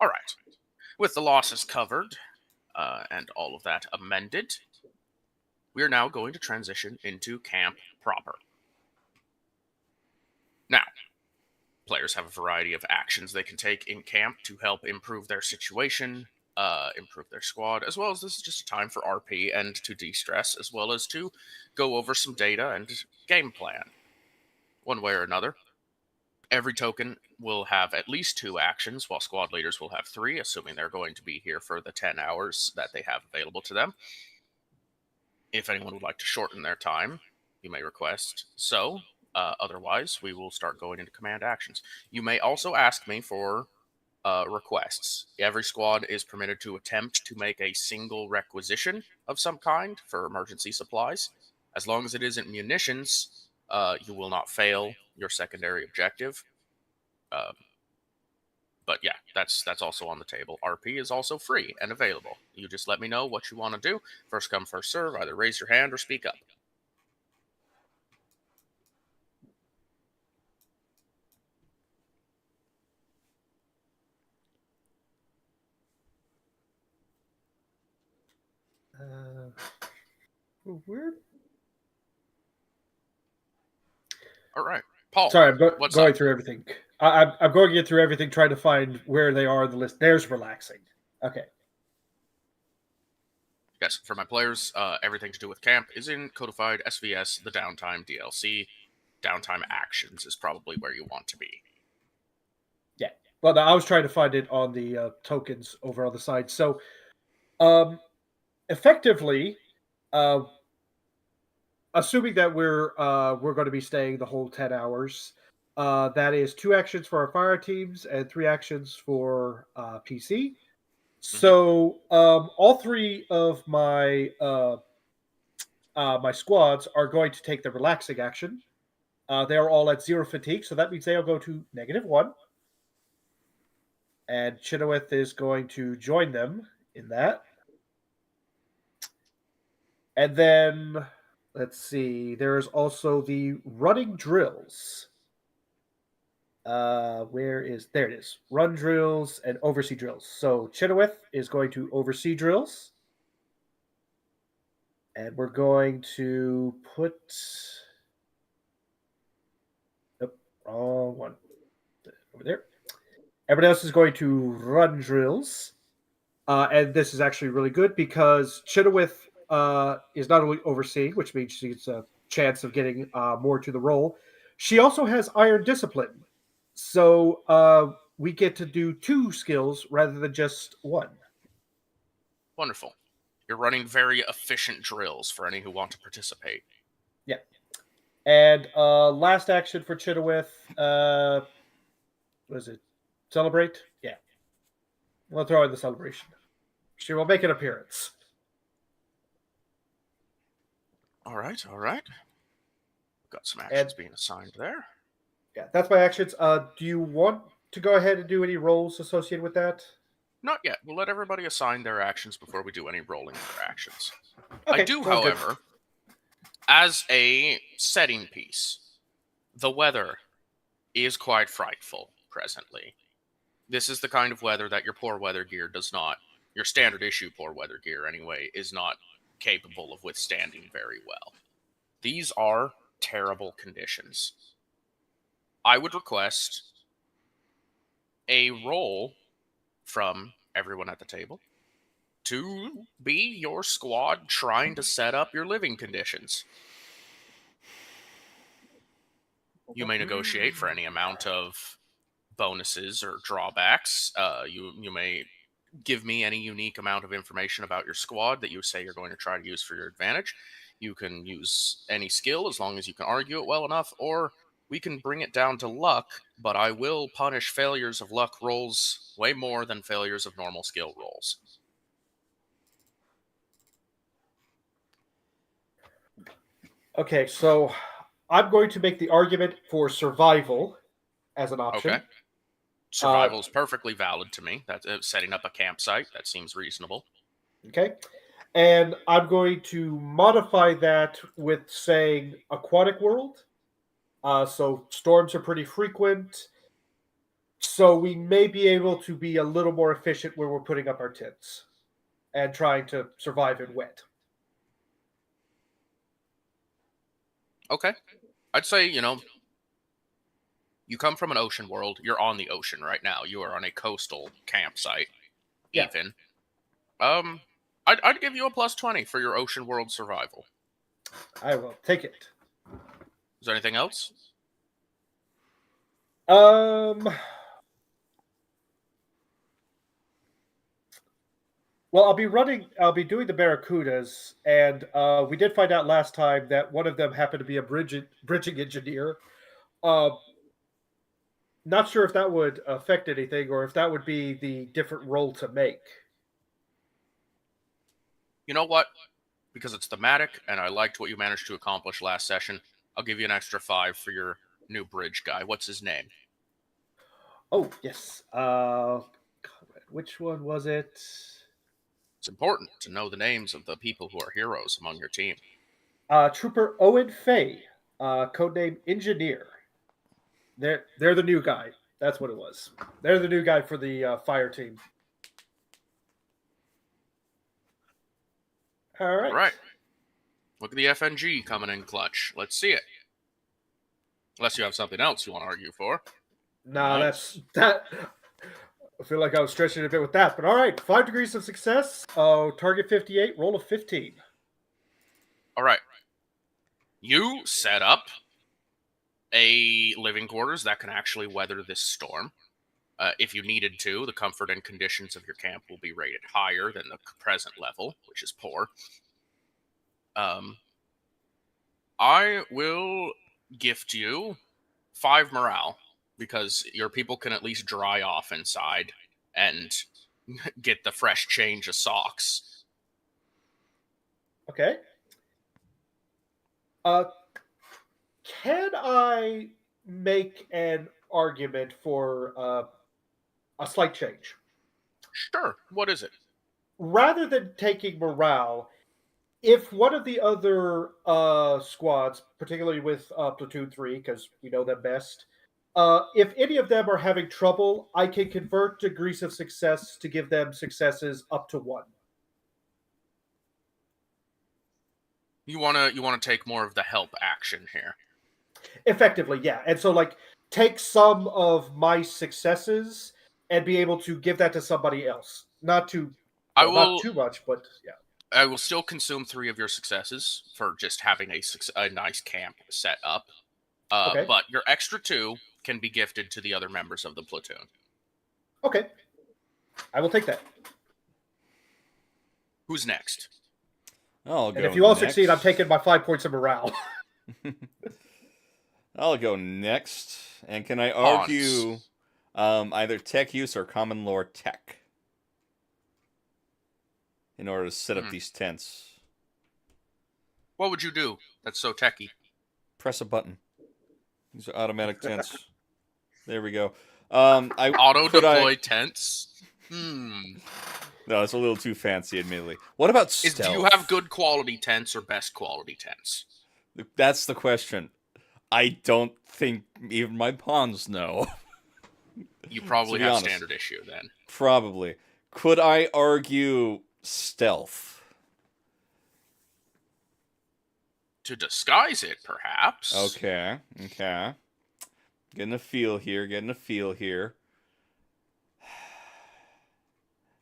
All right. With the losses covered, and all of that amended, we are now going to transition into camp proper. Now, players have a variety of actions they can take in camp to help improve their situation, improve their squad, as well as this is just a time for RP and to de-stress, as well as to go over some data and game plan. One way or another. Every token will have at least 2 actions, while squad leaders will have 3, assuming they're going to be here for the 10 hours that they have available to them. If anyone would like to shorten their time, you may request so. Otherwise, we will start going into command actions. You may also ask me for requests. Every squad is permitted to attempt to make a single requisition of some kind for emergency supplies. As long as it isn't munitions, you will not fail your secondary objective. But yeah, that's also on the table. RP is also free and available. You just let me know what you want to do. First come, first serve. Either raise your hand or speak up.
Weird.
All right, Paul.
Sorry, I'm
what's
going
up?
through everything. I'm going to get through everything, trying to find where they are on the list. There's relaxing. Okay.
Yes, for my players, everything to do with camp is in Codified SVS, the Downtime DLC. Downtime actions is probably where you want to be.
Yeah. Well, no, I was trying to find it on the tokens over on the side. So, effectively, assuming that we're going to be staying the whole 10 hours, that is 2 actions for our fire teams and 3 actions for PC. So all 3 of my my squads are going to take the relaxing action. They are all at 0 fatigue, so that means they'll go to -1. And Chenoweth is going to join them in that. And then, let's see, there's also the running drills. There it is. Run drills and oversee drills. So Chenoweth is going to oversee drills. And we're going to put... Nope, wrong one. Over there. Everybody else is going to run drills. And this is actually really good because Chenoweth is not only overseeing, which means she's a chance of getting more to the role. She also has Iron Discipline. So we get to do 2 skills rather than just 1.
Wonderful. You're running very efficient drills for any who want to participate.
Yeah. And last action for Chenoweth, what is it? Celebrate? Yeah. We'll throw in the celebration. She will make an appearance.
All right. Got some actions being assigned there.
Yeah, that's my actions. Do you want to go ahead and do any roles associated with that?
Not yet. We'll let everybody assign their actions before we do any rolling of their actions.
Okay,
I do,
well, good.
however, as a setting piece, the weather is quite frightful presently. This is the kind of weather that your poor weather gear does not, your standard issue poor weather gear anyway, is not capable of withstanding very well. These are terrible conditions. I would request a roll from everyone at the table to be your squad trying to set up your living conditions. You may negotiate for any amount of bonuses or drawbacks. You may give me any unique amount of information about your squad that you say you're going to try to use for your advantage. You can use any skill as long as you can argue it well enough, or we can bring it down to luck, but I will punish failures of luck rolls way more than failures of normal skill rolls.
Okay, so I'm going to make the argument for survival as an option.
Okay. Survival is perfectly valid to me. That's setting up a campsite. That seems reasonable.
Okay. And I'm going to modify that with saying aquatic world. So storms are pretty frequent. So we may be able to be a little more efficient where we're putting up our tents and trying to survive in wet.
Okay. I'd say, you come from an ocean world. You're on the ocean right now. You are on a coastal campsite,
Yeah.
even. I'd give you a plus 20 for your ocean world survival.
I will take it.
Is there anything else?
Well, I'll be doing the Barracudas, and we did find out last time that one of them happened to be a bridging engineer. Uh, Not sure if that would affect anything or if that would be the different role to make.
You know what? Because it's thematic, and I liked what you managed to accomplish last session, I'll give you an extra 5 for your new bridge guy. What's his name?
Oh, yes. Which one was it?
It's important to know the names of the people who are heroes among your team.
Trooper Owen Fay, codename Engineer. They're the new guy. That's what it was. They're the new guy for the fire team. All right.
All right. Look at the FNG coming in clutch. Let's see it. Unless you have something else you want to argue for.
Nah,
Nice.
that. I feel like I was stretching it a bit with that, but all right. 5 degrees of success. Target 58. Roll of 15.
All right. You set up a living quarters that can actually weather this storm. If you needed to, the comfort and conditions of your camp will be rated higher than the present level, which is poor. I will gift you 5 morale because your people can at least dry off inside and get the fresh change of socks.
Okay. Can I make an argument for a slight change?
Sure. What is it?
Rather than taking morale, if one of the other squads, particularly with Platoon 3, because we know them best, if any of them are having trouble, I can convert degrees of success to give them successes up to 1.
You wanna take more of the help action here.
Effectively, yeah. And so, like, take some of my successes and be able to give that to somebody else. Not too,
I
well, not
will
too much, but yeah.
I will still consume 3 of your successes for just having a nice camp set up.
Okay.
But your extra 2 can be gifted to the other members of the platoon.
Okay. I will take that.
Who's next?
I'll go
And if you all
next.
succeed, I'm taking my 5 points of morale.
I'll go next. And can I
Hans.
argue either tech use or common lore tech in order to set up these tents?
What would you do that's so techie?
Press a button. These are automatic tents. There we go.
Auto-deploy tents?
No, it's a little too fancy, admittedly. What about stealth?
Do you have good quality tents or best quality tents?
That's the question. I don't think even my pawns know.
You probably
To be
have
honest.
standard issue then.
Probably. Could I argue stealth?
To disguise it, perhaps.
Okay. Getting a feel here.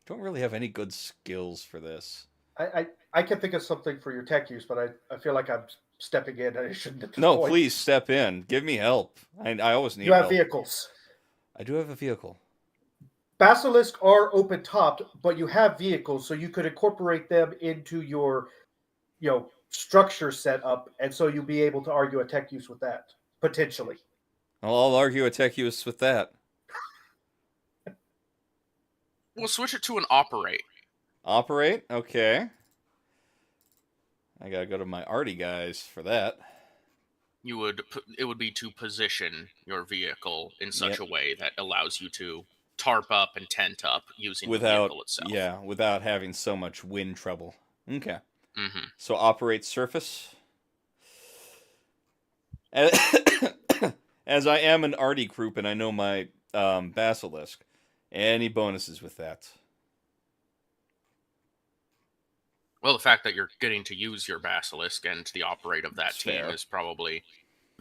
Don't really have any good skills for this.
I can think of something for your tech use, but I feel like I'm stepping in and I shouldn't at this
No,
point.
please step in. Give me help. I always need
You have
help.
vehicles.
I do have a vehicle.
Basilisk are open topped, but you have vehicles, so you could incorporate them into your, structure setup, and so you'll be able to argue a tech use with that potentially.
I'll argue a tech use with that.
We'll switch it to an operate.
Operate? Okay. I gotta go to my arty guys for that.
It would be to position your vehicle in such
Yep.
a way that allows you to tarp up and tent up using the
Without,
vehicle itself.
yeah, without having so much wind trouble. Okay.
Mm-hmm.
So operate surface. As I am an arty group and I know my basilisk, any bonuses with that?
Well, the fact that you're getting to use your basilisk and the operate of that
That's
team
fair.
is probably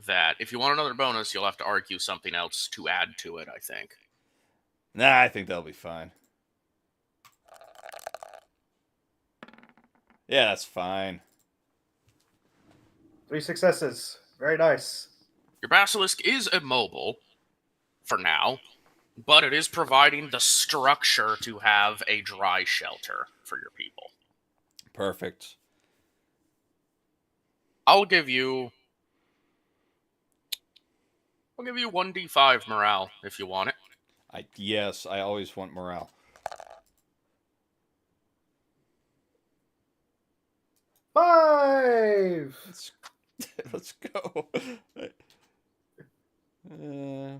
that. If you want another bonus, you'll have to argue something else to add to it, I think.
Nah, I think that'll be fine. Yeah, that's fine.
3 successes. Very nice.
Your basilisk is immobile for now, but it is providing the structure to have a dry shelter for your people.
Perfect.
I'll give you 1d5 morale if you want it.
Yes, I always want morale.
Five.
Let's go.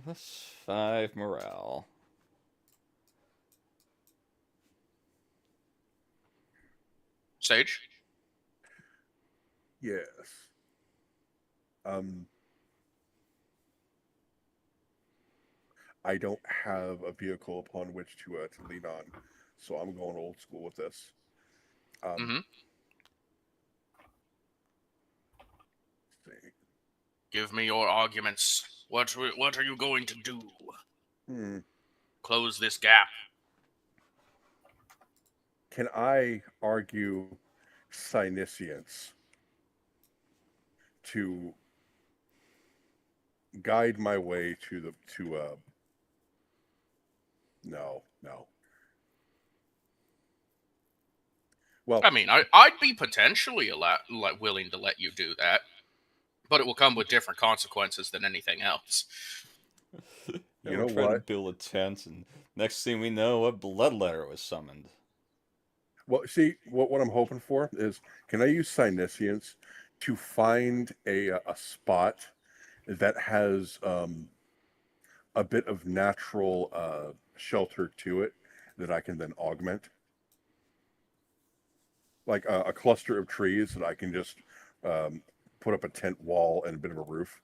Plus 5 morale.
Sage?
Yes. I don't have a vehicle upon which to lean on, so I'm going old school with this.
Mm-hmm.
See.
Give me your arguments. What are you going to do? Close this gap.
Can I argue Psyniscience to guide my way to no. Well,
I mean, I'd be potentially willing to let you do that, but it will come with different consequences than anything else.
You know
We're trying to
what?
build a tent, and next thing we know, a bloodletter was summoned.
Well, see, what I'm hoping for is, can I use Psyniscience to find a spot that has a bit of natural shelter to it that I can then augment? Like a cluster of trees that I can just put up a tent wall and a bit of a roof.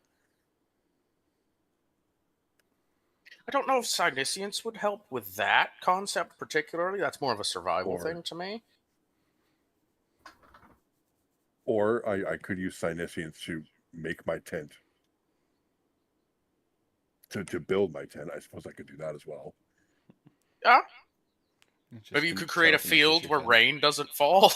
I don't know if Psyniscience would help with that concept particularly. That's more of a survival
Or-
thing to me.
Or I could use Psyniscience to make my tent. To build my tent. I suppose I could do that as well.
Yeah,
Just
maybe you
gonna
could create a
set up an
field where
tent.
rain doesn't fall.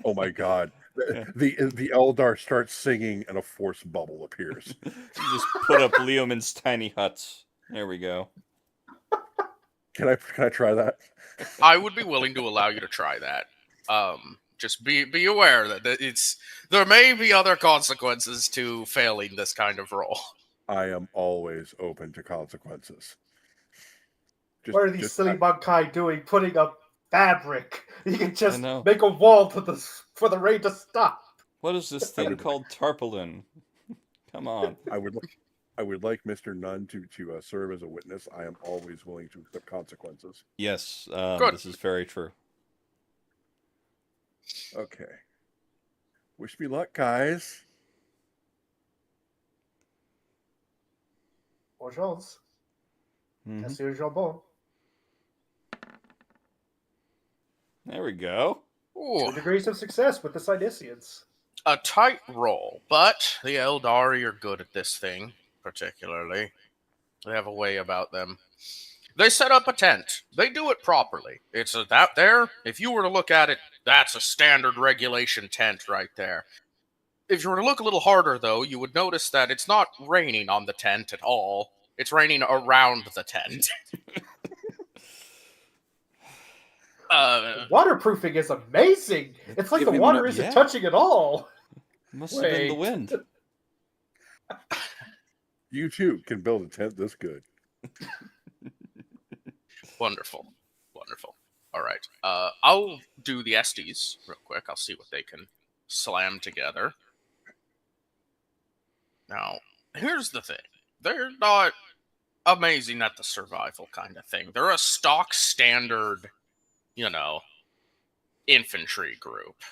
Oh my god.
Yeah.
The Eldar starts singing and a force bubble appears.
You just put up Leoman's tiny huts. There we go.
Can I try that?
I would be willing to allow you to try that. Just be aware that there may be other consequences to failing this kind of role.
I am always open to consequences.
What are these silly Bankai doing? Putting up fabric. You can just
know.
make a wall for the rain to stop.
What is this thing called tarpaulin? Come on.
I would like Mr. Nunn to serve as a witness. I am always willing to accept consequences.
Yes,
Good.
this is very true.
Okay. Wish me luck, guys.
Bonne chance.
Mhm.
Monsieur Jambon.
There we go.
2 degrees of success with the Psyniscience.
A tight roll, but the Eldari are good at this thing, particularly. They have a way about them. They set up a tent. They do it properly. It's that there. If you were to look at it, that's a standard regulation tent right there. If you were to look a little harder, though, you would notice that it's not raining on the tent at all. It's raining around the tent.
Waterproofing is amazing. It's like the
Giving
water
them-
isn't
yeah.
touching at all.
Must have been the
Wait.
wind.
You too can build a tent this good.
Wonderful. All right. I'll do the Estes real quick. I'll see what they can slam together. Now, here's the thing. They're not amazing at the survival kind of thing. They're a stock standard, infantry group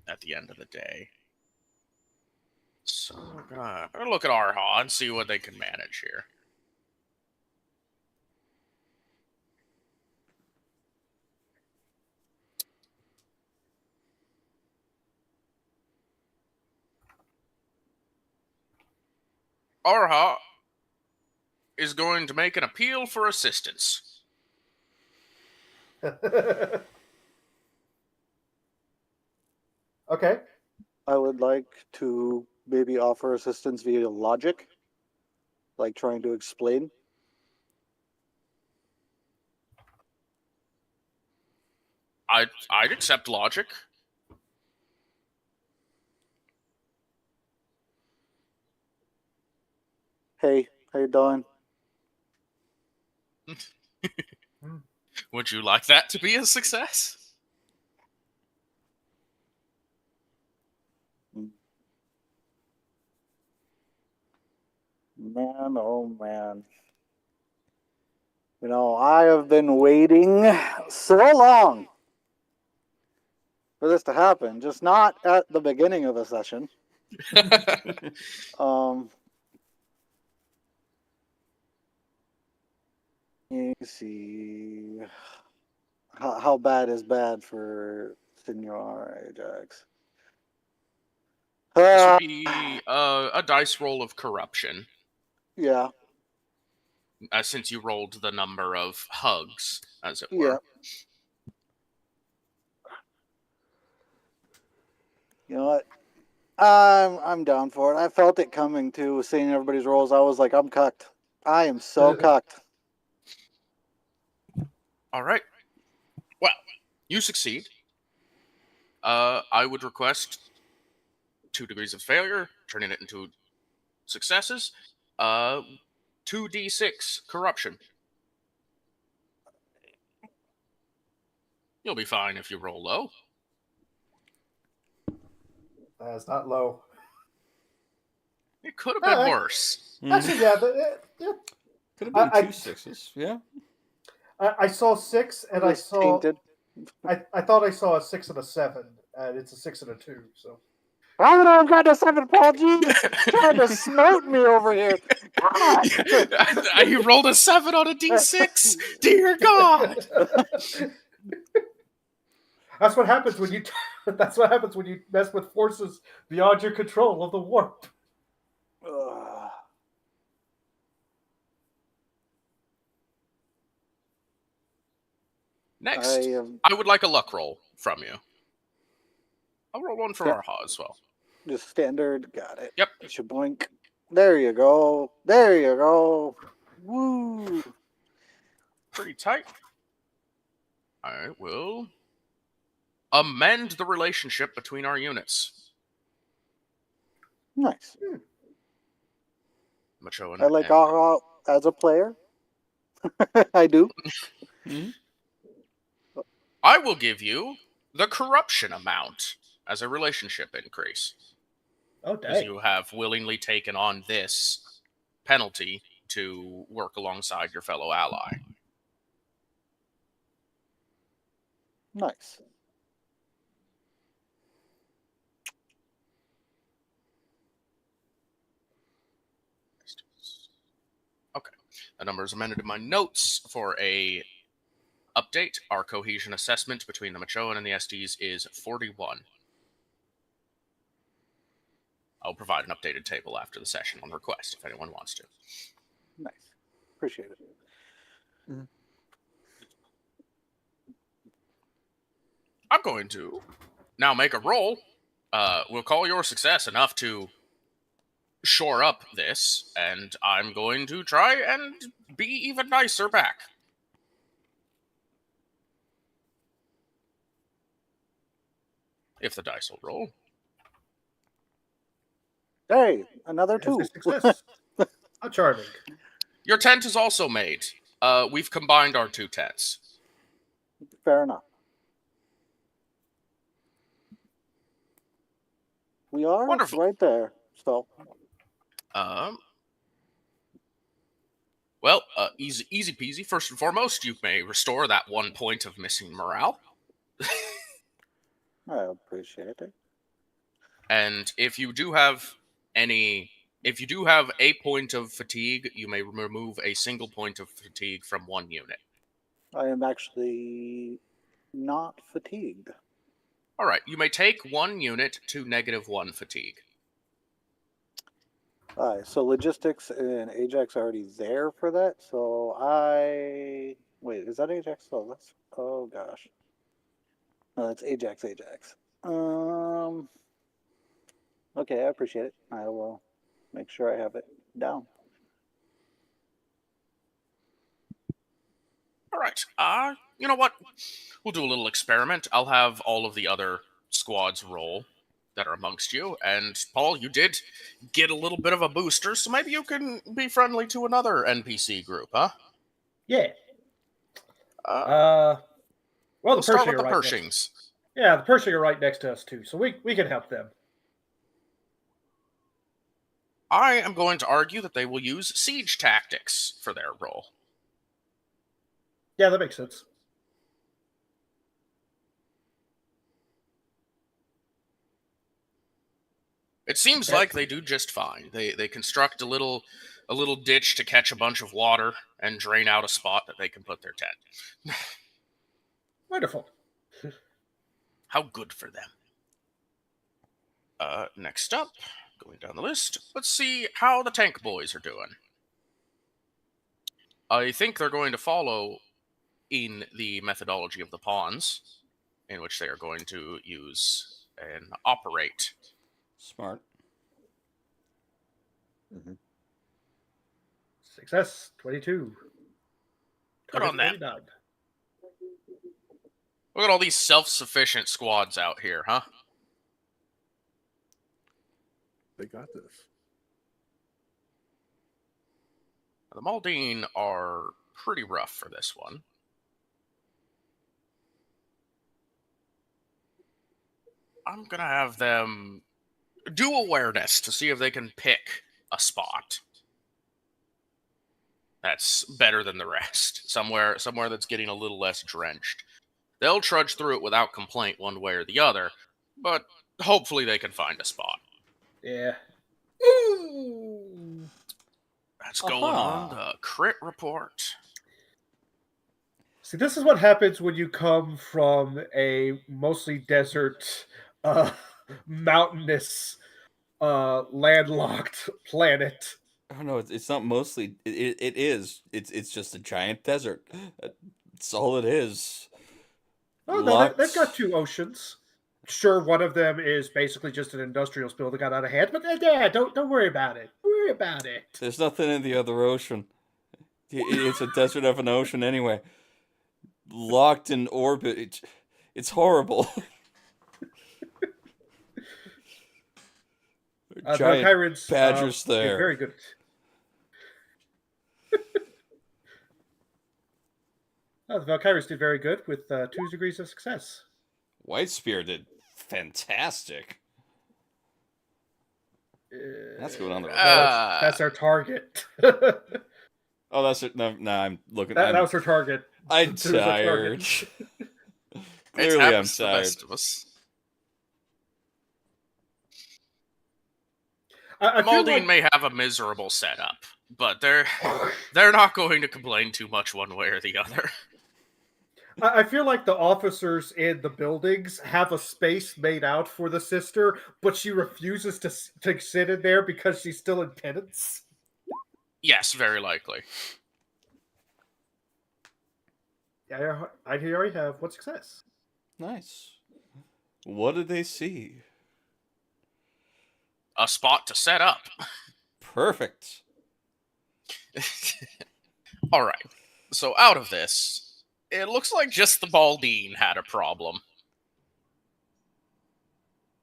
at the end of the day. So we're gonna look at Arha and see what they can manage here. Arha is going to make an appeal for assistance.
Okay.
I would like to maybe offer assistance via logic, like trying to explain.
I'd accept logic.
Hey, how you doing?
Would you like that to be a success?
Man, oh man. You know, I have been waiting so long for this to happen, just not at the beginning of a session. You see, how bad is bad for Senor Ajax?
This would be a dice roll of corruption,
Yeah,
since you rolled the number of hugs, as it
yeah.
were.
You know what? I'm down for it. I felt it coming too. Seeing everybody's rolls, I was like, I'm cucked. I am so cucked.
All right. Well, you succeed. I would request 2 degrees of failure, turning it into successes. 2d6 corruption. You'll be fine if you roll low.
That's not low.
It could have been
I-
worse.
Actually, yeah.
Could have been
I-
2 6s. Yeah.
I saw 6, and I
Just
saw.
tainted.
I thought I saw a 6 and a 7, and it's a 6 and a 2. So.
How did I have gotten a 7, Paul G? Trying to smote me over here. God.
You rolled a 7 on a d6? Dear God!
That's what happens when you. That's what happens when you mess with forces beyond your control of the warp.
Ugh.
Next,
I am
I would like a luck roll from you. I'll roll one for
Yeah.
Arha as well.
just standard. Got it.
Yep.
Shaboink. There you go. There you go. Woo.
Pretty tight. I will amend the relationship between our units.
Nice.
Machoan
I like
and-
Aha as a player. I do.
Mhm.
I will give you the corruption amount as a relationship increase,
Oh,
as
dang.
you have willingly taken on this penalty to work alongside your fellow ally.
Nice.
Okay. The number is amended in my notes for a update. Our cohesion assessment between the Machoan and the SDs is 41. I'll provide an updated table after the session on request if anyone wants to.
Nice. Appreciate it.
I'm going to now make a roll. We'll call your success enough to shore up this, and I'm going to try and be even nicer back. If the dice will roll.
Hey, another
That's a
2.
success. How charming.
Your tent is also made. We've combined our 2 tents.
Fair enough. We are
Wonderful.
right there. So
Well, easy peasy. First and foremost, you may restore that 1 point of missing morale.
I appreciate it.
And if you do have a point of fatigue, you may remove a single point of fatigue from 1 unit.
I am actually not fatigued.
All right, you may take 1 unit to -1 fatigue.
All right, so logistics and Ajax are already there for that. So wait, is that Ajax? Oh gosh, no, that's Ajax. Um, okay, I appreciate it. I will make sure I have it down.
All right. You know what? We'll do a little experiment. I'll have all of the other squads roll that are amongst you, and Paul, you did get a little bit of a booster, so maybe you can be friendly to another NPC group, huh?
Yeah.
Uh,
Well,
we'll
the
start
Pershing
with
are
the
right next.
Pershings.
Yeah, the Pershing are right next to us too, so we can help them.
I am going to argue that they will use siege tactics for their role.
Yeah, that makes sense.
It seems like they do just fine. They construct a little ditch to catch a bunch of water and drain out a spot that they can put their tent.
Wonderful.
How good for them. Next up, going down the list, let's see how the tank boys are doing. I think they're going to follow in the methodology of the pawns, in which they are going to use and operate.
Smart.
Success 22.
Good on them.
49.
Look at all these self-sufficient squads out here, huh?
They got this.
The Maldine are pretty rough for this one. I'm gonna have them do awareness to see if they can pick a spot that's better than the rest. Somewhere that's getting a little less drenched. They'll trudge through it without complaint one way or the other, but hopefully they can find a spot.
Yeah.
That's going on the crit report.
See, this is what happens when you come from a mostly desert, mountainous, landlocked planet.
Oh no, it's not mostly. It is. It's just a giant desert. That's all it is.
Oh no, they've got two oceans. Sure, one of them is basically just an industrial spill that got out of hand, but yeah, don't worry about it. Don't worry about it.
There's nothing in the other ocean. It's a desert of an ocean anyway. Locked in orbit. It's horrible. Giant
Valkyrians,
badgers there.
Very good. The Valkyries did very good with 2 degrees of success.
White Spear did fantastic. That's going on the.
That's our target.
Oh, that's it. No, I'm looking.
That was her target.
I'm tired. Clearly, I'm tired.
The rest of us. Maldine may have a miserable setup, but they're not going to complain too much one way or the other.
I feel like the officers in the buildings have a space made out for the sister, but she refuses to sit in there because she's still in penance.
Yes, very likely.
Yeah, I already have one success.
Nice. What did they see?
A spot to set up.
Perfect.
All right. So out of this, it looks like just the Maldine had a problem.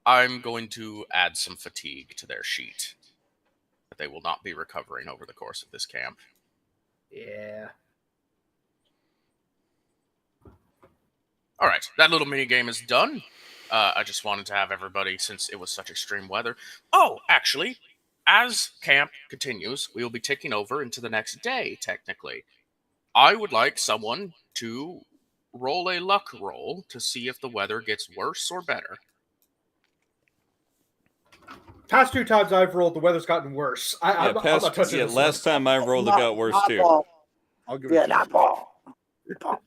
I'm going to add some fatigue to their sheet that they will not be recovering over the course of this camp.
Yeah.
All right, that little mini game is done. I just wanted to have everybody, since it was such extreme weather. Oh, actually, as camp continues, we will be ticking over into the next day, technically. I would like someone to roll a luck roll to see if the weather gets worse or better.
Past 2 times I've rolled, the weather's gotten worse. I'm not touching this
last
one.
time I rolled, it got worse too.
Paul.
I'll give it
Yeah,
to
not
you.
Paul.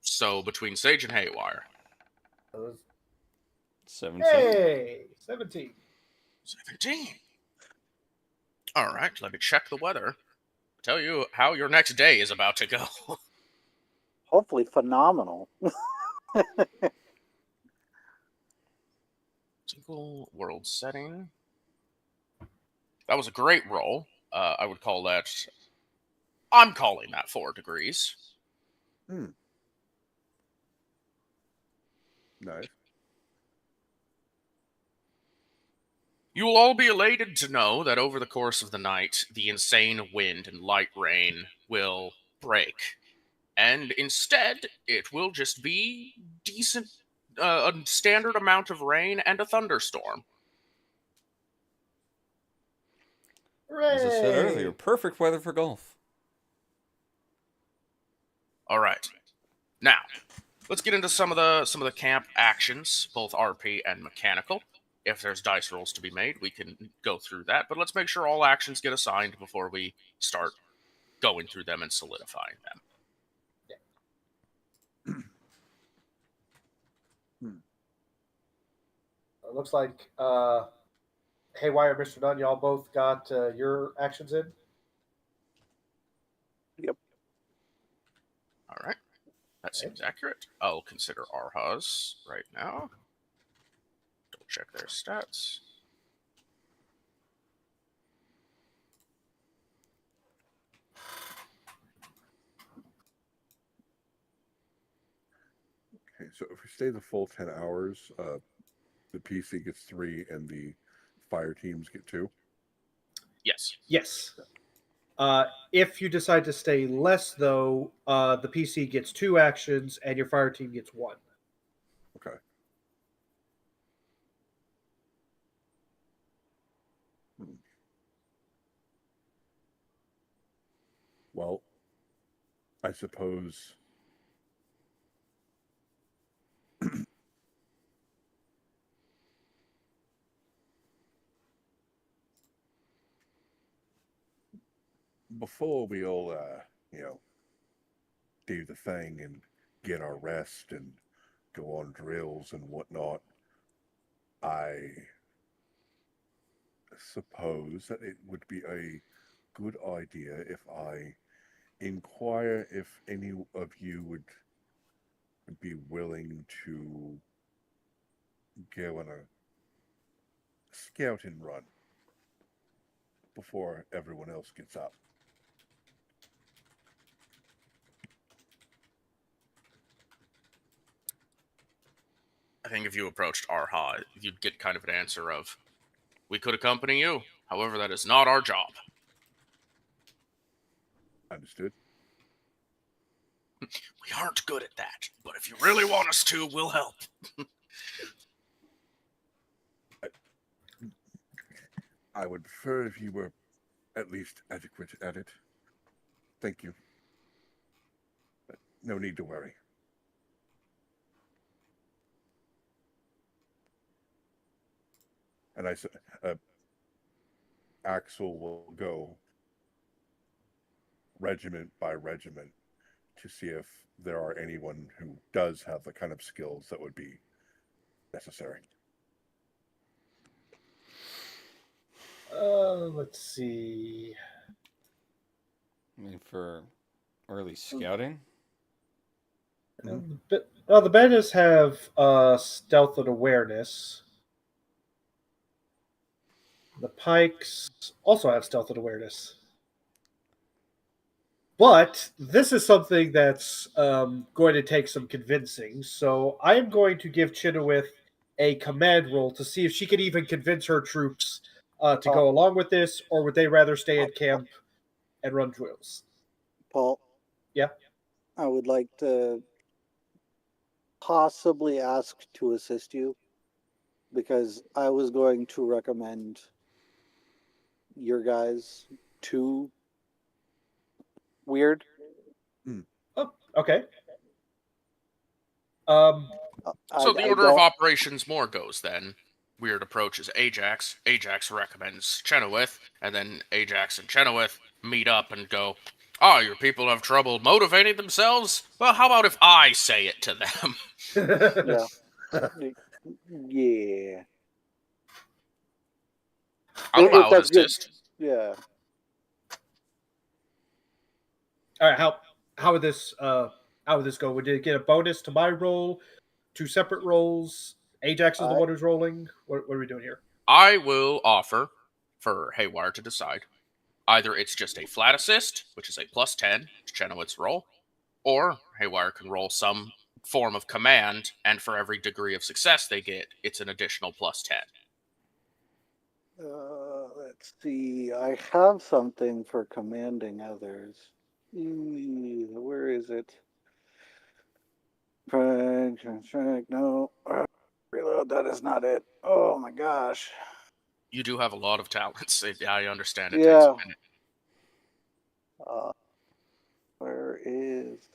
So between Sage and Haywire.
17.
Hey, 17.
17. All right, let me check the weather. Tell you how your next day is about to go.
Hopefully phenomenal.
Single world setting. That was a great roll. I would call that. I'm calling that 4 degrees.
Nice.
You will all be elated to know that over the course of the night, the insane wind and light rain will break. And instead, it will just be decent, a standard amount of rain and a thunderstorm.
As I said
Hooray!
earlier, perfect weather for golf.
All right. Now, let's get into some of the camp actions, both RP and mechanical. If there's dice rolls to be made, we can go through that. But let's make sure all actions get assigned before we start going through them and solidifying them.
It looks like Haywire, Mr. Dunn, y'all both got your actions in.
All right. That seems accurate. I'll consider Arhaz right now. Double check their stats.
Okay, so if we stay the full 10 hours, the PC gets 3 and the fire teams get 2.
Yes.
Yes. If you decide to stay less, though, the PC gets 2 actions and your fire team gets 1.
Okay. Well, I suppose before we all, do the thing and get our rest and go on drills and whatnot, I suppose that it would be a good idea if I inquire if any of you would be willing to go on a scouting run before everyone else gets up.
I think if you approached Arha, you'd get kind of an answer of, we could accompany you. However, that is not our job.
Understood?
We aren't good at that, but if you really want us to, we'll help.
I would prefer if you were at least adequate at it. Thank you. But no need to worry. And I said, Axel will go regiment by regiment to see if there are anyone who does have the kind of skills that would be necessary.
Let's see.
I mean, for early scouting?
The bandits have stealth and awareness. The pikes also have stealth and awareness. But this is something that's going to take some convincing. So I am going to give Chenoweth a command roll to see if she can even convince her troops to go along with this, or would they rather stay at camp and run drills?
Paul?
Yeah?
I would like to possibly ask to assist you, because I was going to recommend your guys to Weird.
Oh, okay.
So the order of operations more goes then. Weird approaches Ajax. Ajax recommends Chenoweth, and then Ajax and Chenoweth meet up and go, your people have trouble motivating themselves? Well, how about if I say it to them?
Yeah. Yeah.
I'll
If
allow an
that's good.
assist.
Yeah.
All right, how would this go? Would it get a bonus to my roll? Two separate rolls? Ajax is the
I-
one who's rolling. What are we doing here?
I will offer for Haywire to decide. Either it's just a flat assist, which is a plus 10 to Chenoweth's roll, or Haywire can roll some form of command, and for every degree of success they get, it's an additional plus 10.
Let's see. I have something for commanding others. Where is it? No. Reload. That is not it. Oh my gosh.
You do have a lot of talents. I understand it takes
Yeah.
a minute.
Where is?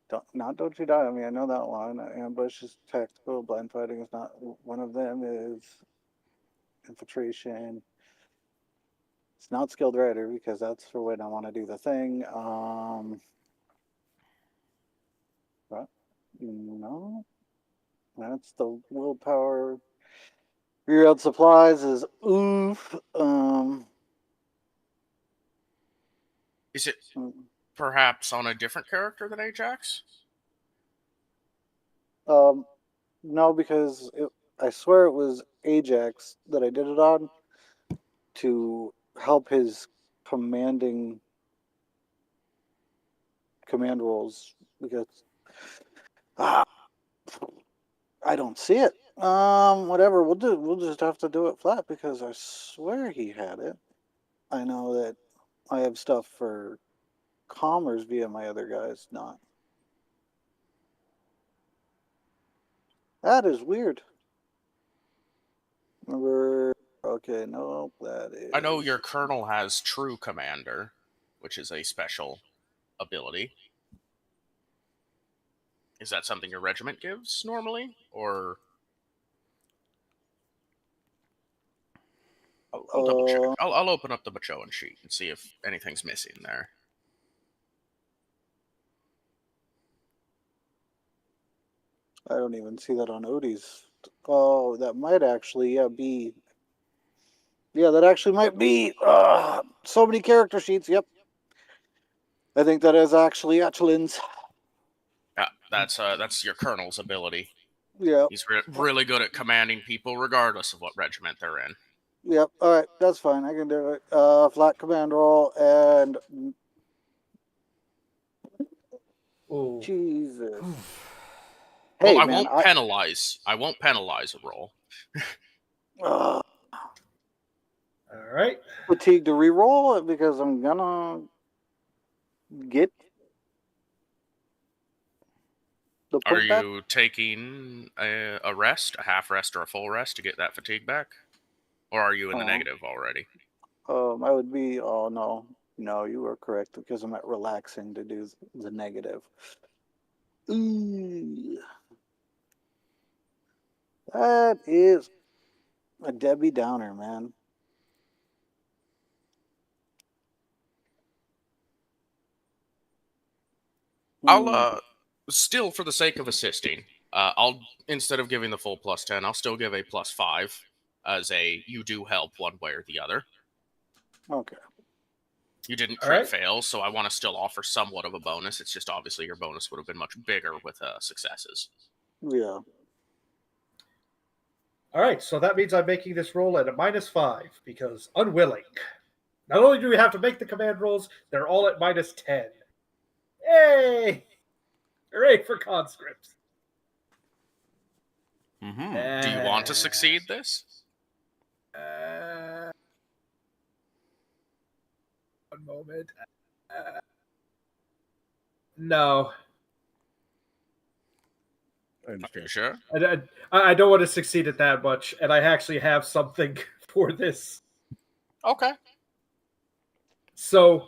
Don't you die on me. I know that one. Ambush is tactical. Blind fighting is not one of them. Is infiltration. It's not skilled rider because that's for when I want to do the thing. What? No, that's the willpower. Reroute supplies is oof.
Is it perhaps on a different character than Ajax?
No, because I swear it was Ajax that I did it on to help his command rolls because I don't see it. Whatever we'll do. We'll just have to do it flat because I swear he had it. I know that I have stuff for commerce via my other guys, not. That is weird. Remember? Okay, no, that is.
I know your colonel has True Commander, which is a special ability. Is that something your regiment gives normally, or I'll double check. I'll open up the Machoan sheet and see if anything's missing there.
I don't even see that on Odie's. Oh, that might actually be. Yeah, that actually might be. So many character sheets. Yep. I think that is actually Echelin's.
That's your colonel's ability.
Yep.
He's really good at commanding people, regardless of what regiment they're in.
Yep. All right, that's fine. I can do it. Flat command roll and.
Ooh.
Jesus.
Well,
Hey,
I
man,
won't penalize. I won't penalize a roll.
All right.
Fatigue to reroll it because I'm gonna get the
Are
putback.
you taking a rest, a half rest, or a full rest to get that fatigue back? Or are you in the negative already?
I would be. Oh no, you are correct because I'm at relaxing to do the negative. Ooh. That is a Debbie Downer, man.
I'll still, for the sake of assisting, I'll, instead of giving the full plus 10, I'll still give a plus 5 as a you do help one way or the other.
Okay.
You didn't
All
crit
right.
fail, so I want to still offer somewhat of a bonus. It's just obviously your bonus would have been much bigger with successes.
Yeah.
All right, so that means I'm making this roll at a -5 because unwilling. Not only do we have to make the command rolls, they're all at -10. Yay! Hooray for conscripts.
Mm-hmm.
Do you want to succeed this?
One moment. No.
I
Are
understand.
you sure?
I don't want to succeed at that much, and I actually have something for this.
Okay.
So,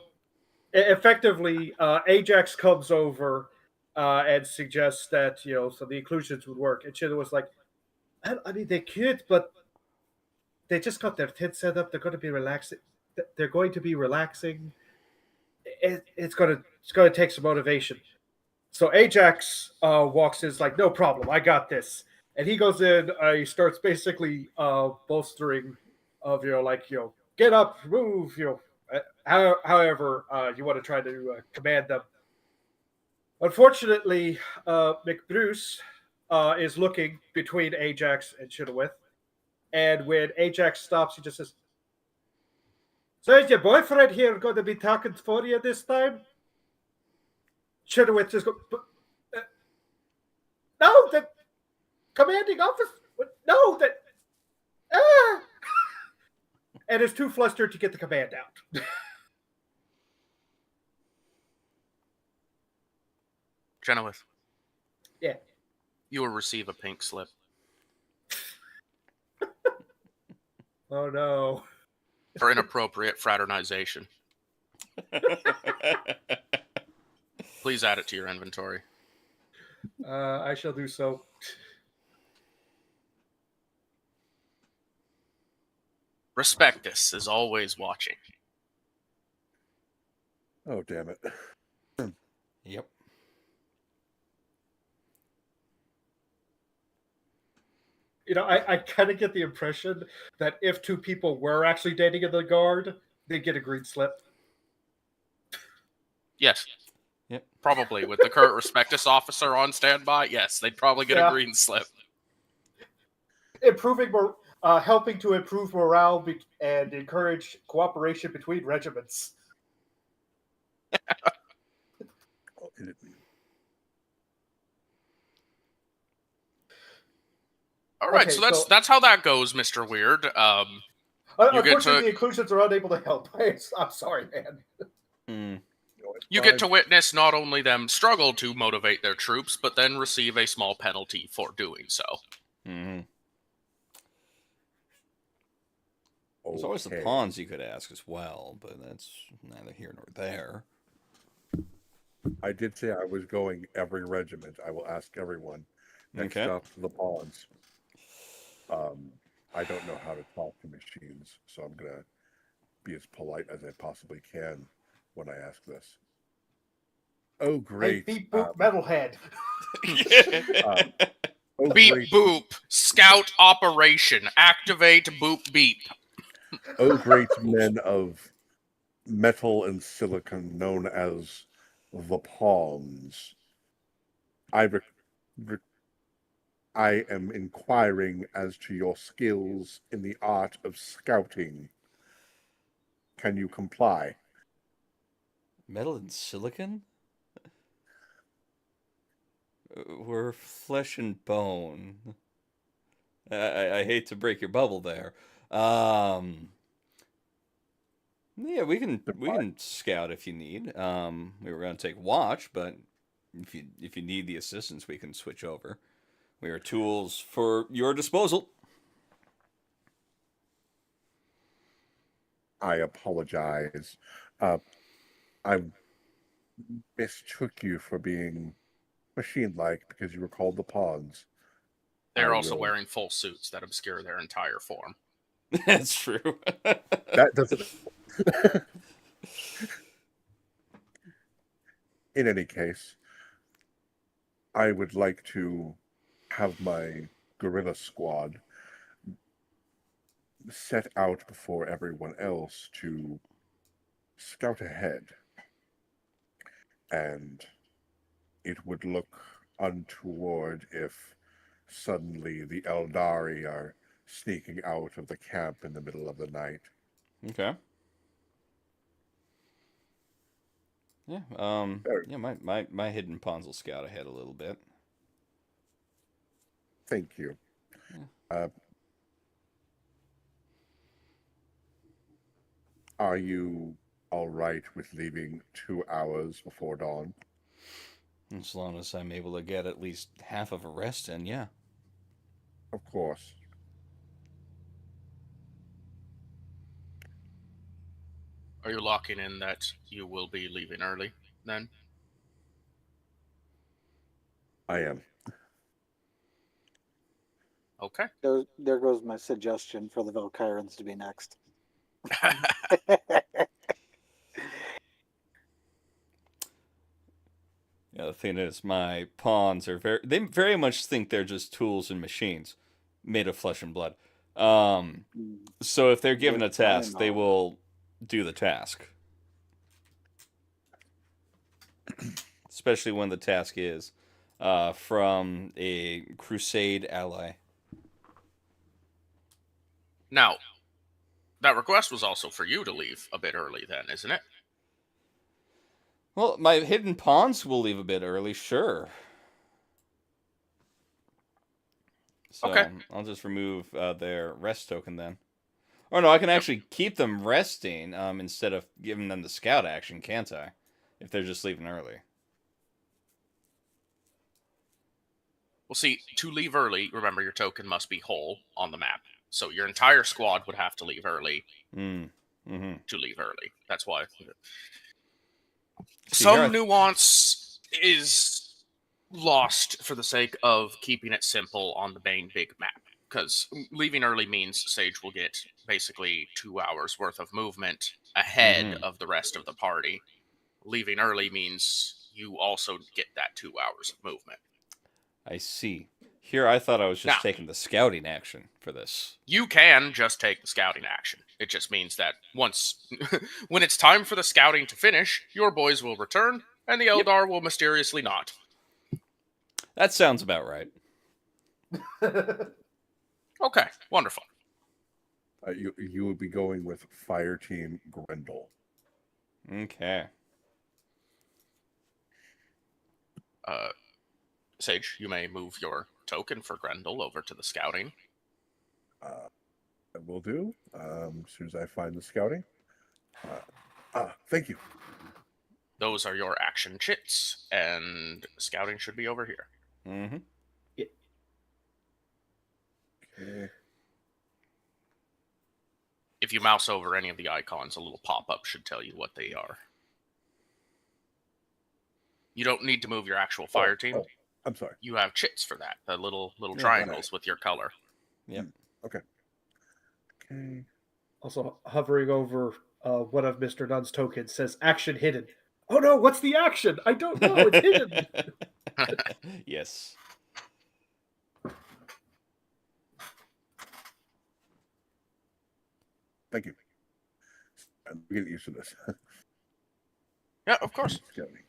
effectively, Ajax comes over and suggests that, so the inclusions would work. And Chither was like, I mean, they could, but they just got their tent set up. They're going to be relaxing. They're going to be relaxing. It's going to take some motivation. So Ajax walks in, is like, no problem, I got this. And he goes in, he starts basically bolstering of, get up, move, however you want to try to command them. Unfortunately, McBruce is looking between Ajax and Chenoweth. And when Ajax stops, he just says, so is your boyfriend here going to be talking for you this time? Chenoweth just goes, no, the commanding officer, no, that, ah. And is too flustered to get the command out.
Chenoweth,
Yeah.
you will receive a pink slip.
Oh, no.
For inappropriate fraternization. Please add it to your inventory.
I shall do so.
Respectus is always watching.
Oh, damn it.
Yep.
I kind of get the impression that if two people were actually dating in the guard, they'd get a green slip.
Yes.
Yep.
Probably. With the current Respectus officer on standby, yes, they'd probably get a green slip.
Helping to improve morale and encourage cooperation between regiments.
All right,
Okay,
so that's how that goes, Mr. Weird.
Unfortunately, the inclusions are unable to help. I'm sorry, man.
You get to witness not only them struggle to motivate their troops, but then receive a small penalty for doing so.
Mm-hmm. There's always the
Okay.
pawns you could ask as well, but that's neither here nor there.
I did say I was going every regiment. I will ask everyone. Next
Okay.
up, the pawns. I don't know how to talk to machines, so I'm going to be as polite as I possibly can when I ask this. Oh, great.
Hey, beep boop metalhead.
Oh,
Beep
great.
boop. Scout operation. Activate boop beep.
Oh, great men of metal and silicon known as the pawns. I am inquiring as to your skills in the art of scouting. Can you comply?
Metal and silicon? We're flesh and bone. I hate to break your bubble there. Yeah, we can scout if you need. We were going to take watch, but if you need the assistance, we can switch over. We are tools for your disposal.
I apologize. I mistook you for being machine-like because you were called the pawns.
They're
I
also
will-
wearing full suits that obscure their entire form.
That's true.
That doesn't. In any case, I would like to have my guerrilla squad set out before everyone else to scout ahead. And it would look untoward if suddenly the Eldari are sneaking out of the camp in the middle of the night.
Okay. Yeah. Yeah. My hidden pawns will scout ahead a little bit.
Thank you.
Yeah.
Are you all right with leaving 2 hours before dawn?
As long as I'm able to get at least half of a rest in, yeah.
Of course.
Are you locking in that you will be leaving early, then?
I am.
Okay.
There goes my suggestion for the Valkyrans to be next.
Yeah, the thing is, my pawns are they very much think they're just tools and machines made of flesh and blood. So if they're given a
With my
task, they
knowledge.
will do the task. Especially when the task is from a crusade ally.
Now, that request was also for you to leave a bit early, then, isn't it?
Well, my hidden pawns will leave a bit early, sure. So
Okay.
I'll just remove their rest token then. Or no, I can actually keep them resting instead of giving them the scout action, can't I? If they're just leaving early.
Well, see, to leave early, remember your token must be whole on the map. So your entire squad would have to leave early
Mm-hmm.
to leave early. That's why.
See, here
Some nuance is lost for the sake of keeping it simple on the main big map. Because leaving early means Sage will get basically 2 hours worth of movement ahead
Mhm.
of the rest of the party. Leaving early means you also get that 2 hours of movement.
I see. Here I thought I was just
Now-
taking the scouting action for this.
You can just take the scouting action. It just means that once, when it's time for the scouting to finish, your boys will return, and the Eldar will mysteriously not.
That sounds about right.
Okay, wonderful.
You would be going with Fire Team Grendel.
Okay.
Sage, you may move your token for Grendel over to the scouting.
I will do as soon as I find the scouting. Thank you.
Those are your action chits, and scouting should be over here.
Mm-hmm.
Okay.
If you mouse over any of the icons, a little pop-up should tell you what they are. You don't need to move your actual fire team.
Oh, I'm sorry.
You have chits for that, the little
Yeah,
triangles with your color.
Yep.
Okay.
Also, hovering over one of Mr. Nunn's tokens says action hidden. Oh no, what's the action? I don't know, it's hidden.
Yes.
Thank you. I'm getting used to this.
Yeah, of course.
Scouting.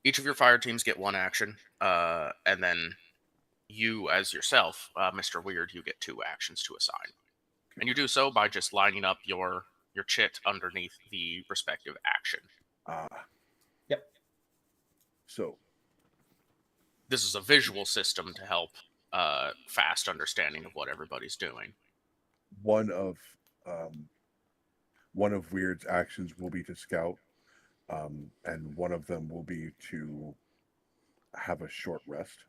Each of your fire teams get one action, and then you, as yourself, Mr. Weird, you get 2 actions to assign. And you do so by just lining up your chit underneath the respective action.
Yep.
So,
This is a visual system to help fast understanding of what everybody's doing.
one of Weird's actions will be to scout, and one of them will be to have a short rest,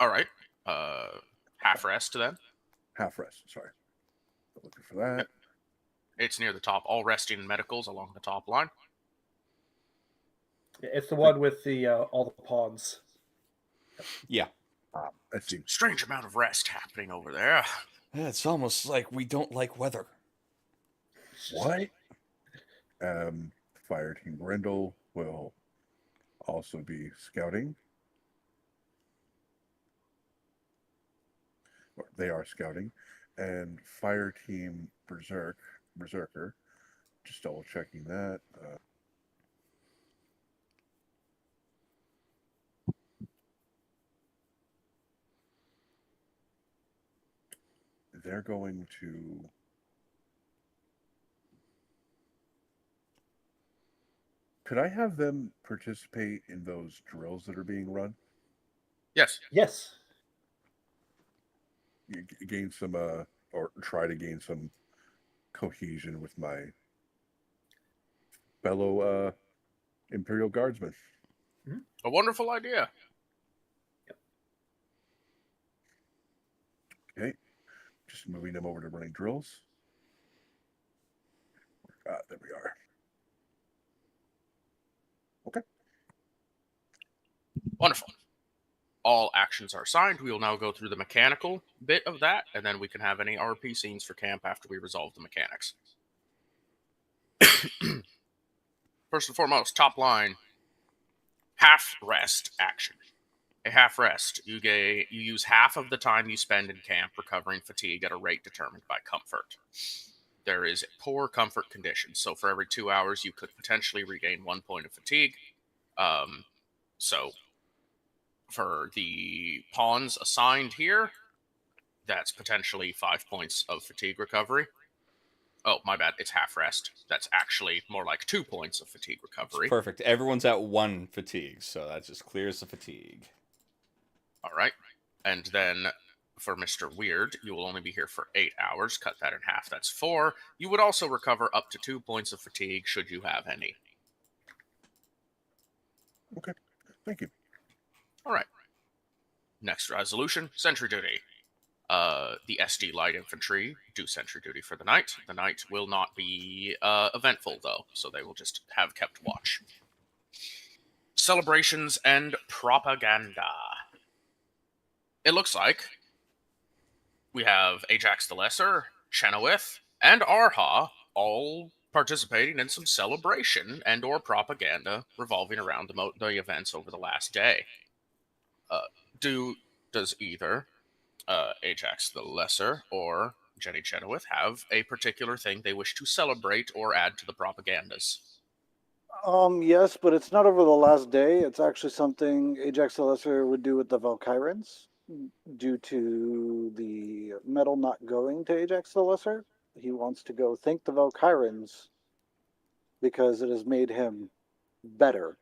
All right. Half rest then.
half rest. Sorry, looking for that.
It's near the top. All resting medicals along the top line.
It's the one with the all the pawns.
Yeah.
I see.
Strange amount of rest happening over there.
It's almost like we don't like weather.
What? Fire Team Grendel will also be scouting. Or they are scouting. And Fire Team Berserker, just double checking that. They're going to Could I have them participate in those drills that are being run?
Yes.
Yes.
Gain some or try to gain some cohesion with my fellow Imperial Guardsmen.
A wonderful idea.
Okay. Just moving them over to running drills. There we are. Okay.
Wonderful. All actions are assigned. We will now go through the mechanical bit of that, and then we can have any RP scenes for camp after we resolve the mechanics. First and foremost, top line. half rest action. A half rest. You use half of the time you spend in camp recovering fatigue at a rate determined by comfort. There is poor comfort conditions, so for every 2 hours you could potentially regain 1 point of fatigue. So for the pawns assigned here, that's potentially 5 points of fatigue recovery. Oh, my bad. It's half rest. That's actually more like 2 points of fatigue recovery.
Perfect. Everyone's at 1 fatigue, so that just clears the fatigue.
All right. And then for Mr. Weird, you will only be here for 8 hours. Cut that in half. That's 4. You would also recover up to 2 points of fatigue should you have any.
Okay. Thank you.
All right. Next resolution, sentry duty. The SD Light Infantry do sentry duty for the night. The night will not be eventful, though, so they will just have kept watch. Celebrations and propaganda. It looks like we have Ajax the Lesser, Chenoweth, and Arha all participating in some celebration and or propaganda revolving around the events over the last day. Does either Ajax the Lesser or Jenny Chenoweth have a particular thing they wish to celebrate or add to the propagandas?
Yes, but it's not over the last day. It's actually something Ajax the Lesser would do with the Valkyrans. Due to the medal not going to Ajax the Lesser, he wants to go thank the Valkyrans because it has made him better.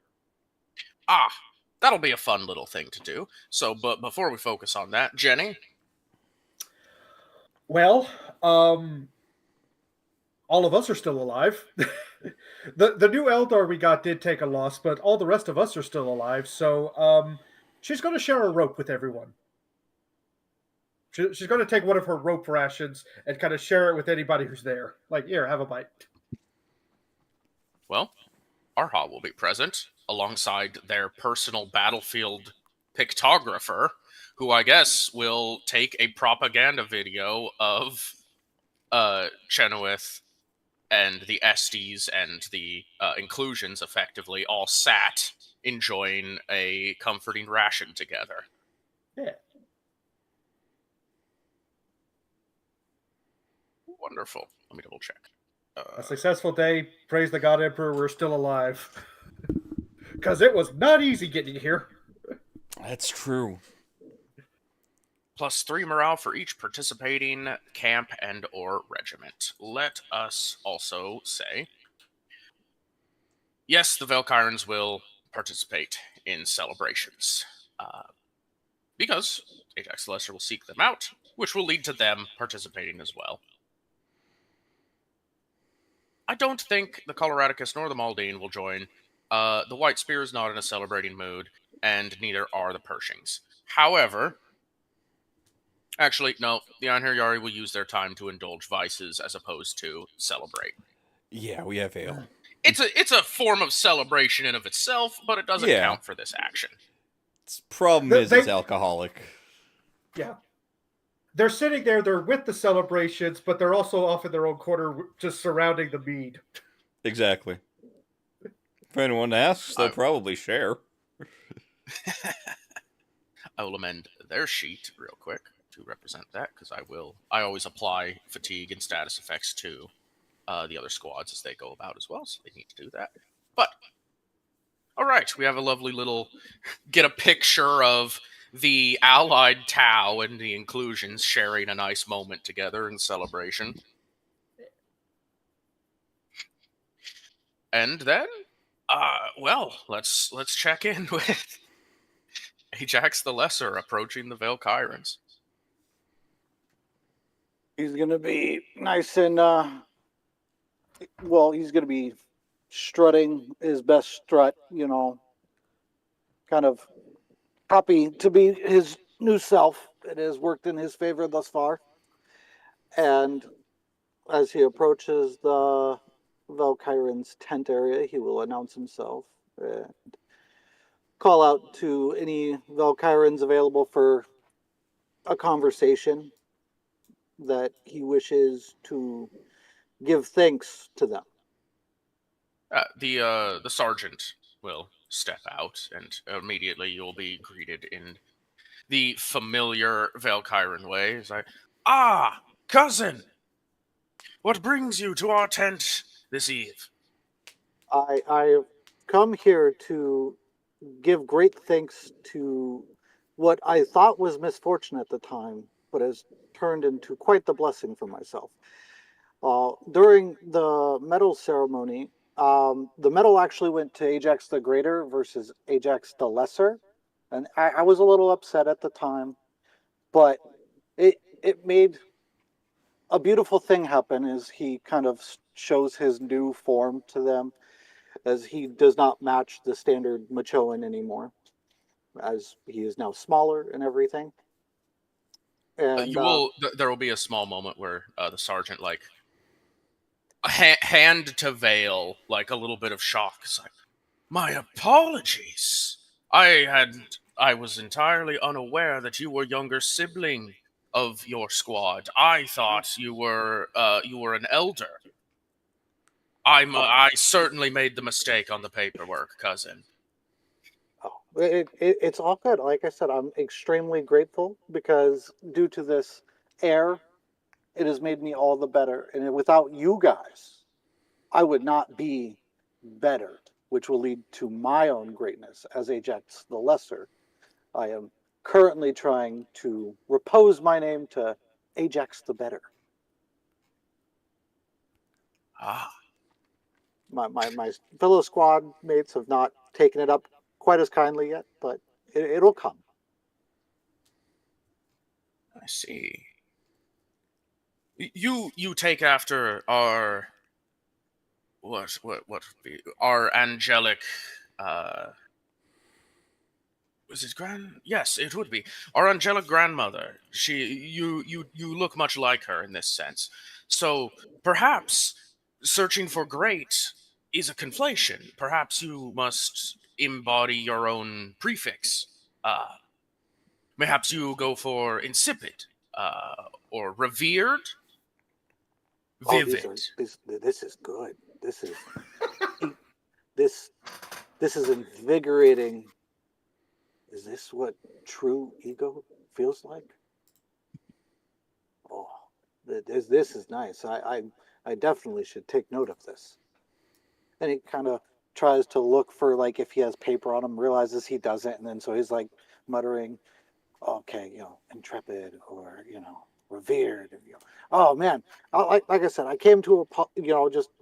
Ah, that'll be a fun little thing to do. So, but before we focus on that, Jenny?
Well, all of us are still alive. The new Eldar we got did take a loss, but all the rest of us are still alive. So she's going to share a rope with everyone. She's going to take one of her rope rations and kind of share it with anybody who's there. Like, here, have a bite.
Well, Arha will be present alongside their personal battlefield pictographer, who I guess will take a propaganda video of Chenoweth and the Estes and the inclusions effectively all sat enjoying a comforting ration together.
Yeah.
Wonderful. Let me double check.
A successful day. Praise the God Emperor, we're still alive. Because it was not easy getting here.
That's true.
+3 morale for each participating camp and or regiment. Let us also say, yes, the Valkyrans will participate in celebrations. Because Ajax the Lesser will seek them out, which will lead to them participating as well. I don't think the Coloradicus nor the Maldine will join. The White Spear is not in a celebrating mood, and neither are the Pershings. However, actually, no, the Einherjar Yari will use their time to indulge vices as opposed to celebrate.
Yeah, we have ale.
It's a form of celebration in of itself, but it doesn't count for this action.
Problem is, it's alcoholic.
Yeah. They're sitting there, they're with the celebrations, but they're also off in their own corner just surrounding the mead.
Exactly. If anyone asks, they'll probably share.
I will amend their sheet real quick to represent that, because I always apply fatigue and status effects to the other squads as they go about as well, so they need to do that. But, alright, we have a lovely little, get a picture of the allied Tau and the inclusions sharing a nice moment together in celebration. And then, well, let's check in with Ajax the Lesser approaching the Valkyrans.
He's going to be nice and, well, he's going to be strutting his best strut, you know, kind of happy to be his new self. It has worked in his favor thus far. And as he approaches the Valkyran's tent area, he will announce himself and call out to any Valkyrans available for a conversation that he wishes to give thanks to them.
The sergeant will step out, and immediately you'll be greeted in the familiar Valkyran way. It's like, "Ah, cousin! What brings you to our tent this eve?"
I come here to give great thanks to what I thought was misfortune at the time, but has turned into quite the blessing for myself. During the medal ceremony, the medal actually went to Ajax the Greater versus Ajax the Lesser, and I was a little upset at the time, but it made a beautiful thing happen as he kind of shows his new form to them, as he does not match the standard Machoan anymore, as he is now smaller and everything. And
There will be a small moment where the sergeant, like, hand to Vale, like a little bit of shock. It's like, "My apologies. I was entirely unaware that you were younger sibling of your squad. I thought you were an elder. I certainly made the mistake on the paperwork, cousin."
it's all good. Like I said, I'm extremely grateful because due to this air, it has made me all the better. And without you guys, I would not be better, which will lead to my own greatness as Ajax the Lesser. I am currently trying to repose my name to Ajax the Better.
Ah,
My fellow squad mates have not taken it up quite as kindly yet, but it'll come.
I see. You take after our what would be our angelic was it grand? Yes, it would be our angelic grandmother. You look much like her in this sense. So perhaps searching for great is a conflation. Perhaps you must embody your own prefix. Perhaps you go for insipid, or revered,
Oh,
vivid.
this is good. This this is invigorating. Is this what true ego feels like? Oh, this is nice. I definitely should take note of this. And he kind of tries to look for like if he has paper on him, realizes he doesn't, and then so he's like muttering, "Okay, intrepid or revered." Oh man, like I said, I came to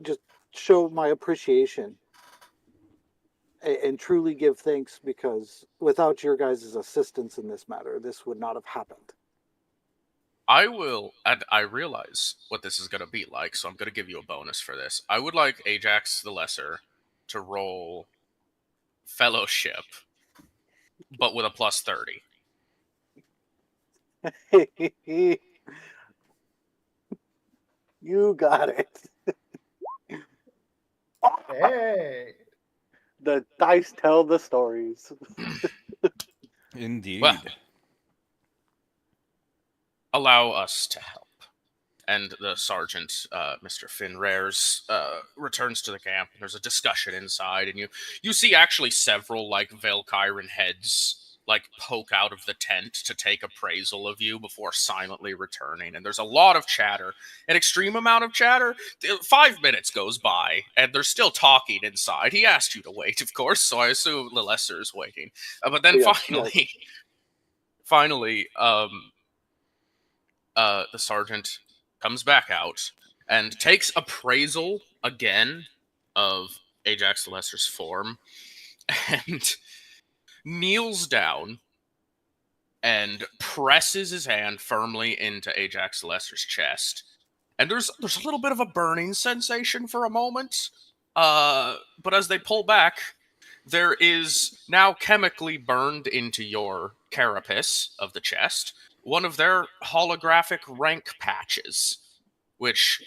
just show my appreciation and truly give thanks because without your guys' assistance in this matter, this would not have happened.
And I realize what this is going to be like, so I'm going to give you a bonus for this. I would like Ajax the Lesser to roll Fellowship, but with a plus 30.
You got it.
Hey.
The dice tell the stories.
Indeed.
Well, allow us to help. And the sergeant, Mr. Finrares, returns to the camp. There's a discussion inside, and you see actually several like Valkyran heads like poke out of the tent to take appraisal of you before silently returning. And there's a lot of chatter, an extreme amount of chatter. 5 minutes goes by, and they're still talking inside. He asked you to wait, of course, so I assume the Lesser is waiting. But then
Yes.
finally, the sergeant comes back out and takes appraisal again of Ajax the Lesser's form and kneels down and presses his hand firmly into Ajax the Lesser's chest. And there's a little bit of a burning sensation for a moment, but as they pull back, there is now chemically burned into your carapace of the chest one of their holographic rank patches, which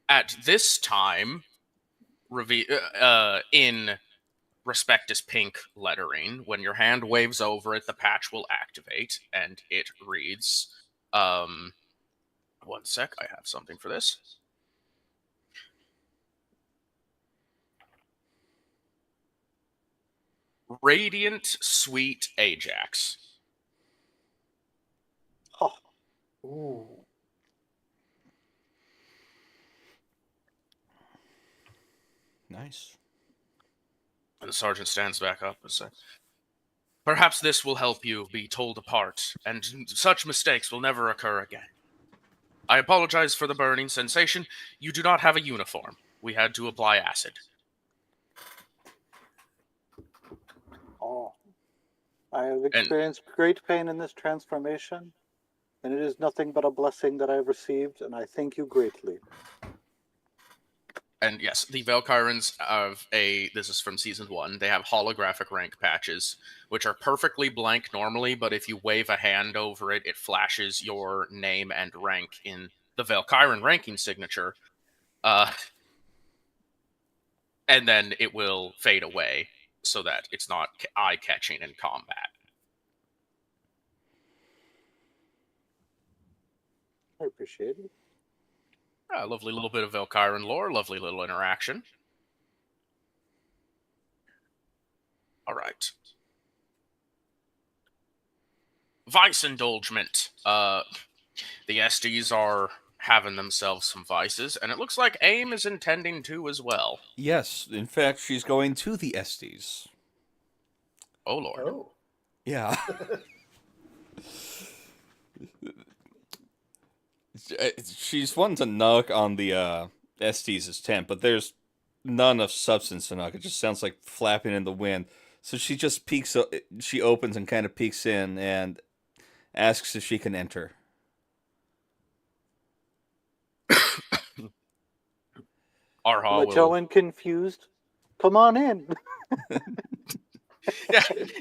at this time, in Respectus pink lettering, when your hand waves over it, the patch will activate, and it reads, one sec, I have something for this. Radiant Sweet Ajax.
Oh,
Ooh.
Nice.
And the sergeant stands back up and says, "Perhaps this will help you be told apart, and such mistakes will never occur again. I apologize for the burning sensation. You do not have a uniform. We had to apply acid."
oh. I have experienced great pain in this transformation, and it is nothing but a blessing that I've received, and I thank you greatly.
And yes, the Valkyrans this is from Season 1, they have holographic rank patches, which are perfectly blank normally, but if you wave a hand over it, it flashes your name and rank in the Valkyran ranking signature, and then it will fade away, so that it's not eye-catching in combat.
I appreciate it.
A lovely little bit of Valkyran lore, lovely little interaction. All right. Vice indulgement. The Estes are having themselves some vices, and it looks like AIM is intending to as well.
Yes, in fact, she's going to the Estes.
Oh, Lord.
Oh.
Yeah. She's wanting to knock on the Estes' tent, but there's none of substance to knock. It just sounds like flapping in the wind. So she just peeks. She opens and kind of peeks in and asks if she can enter.
Arha will...
Magellan confused. Come on in.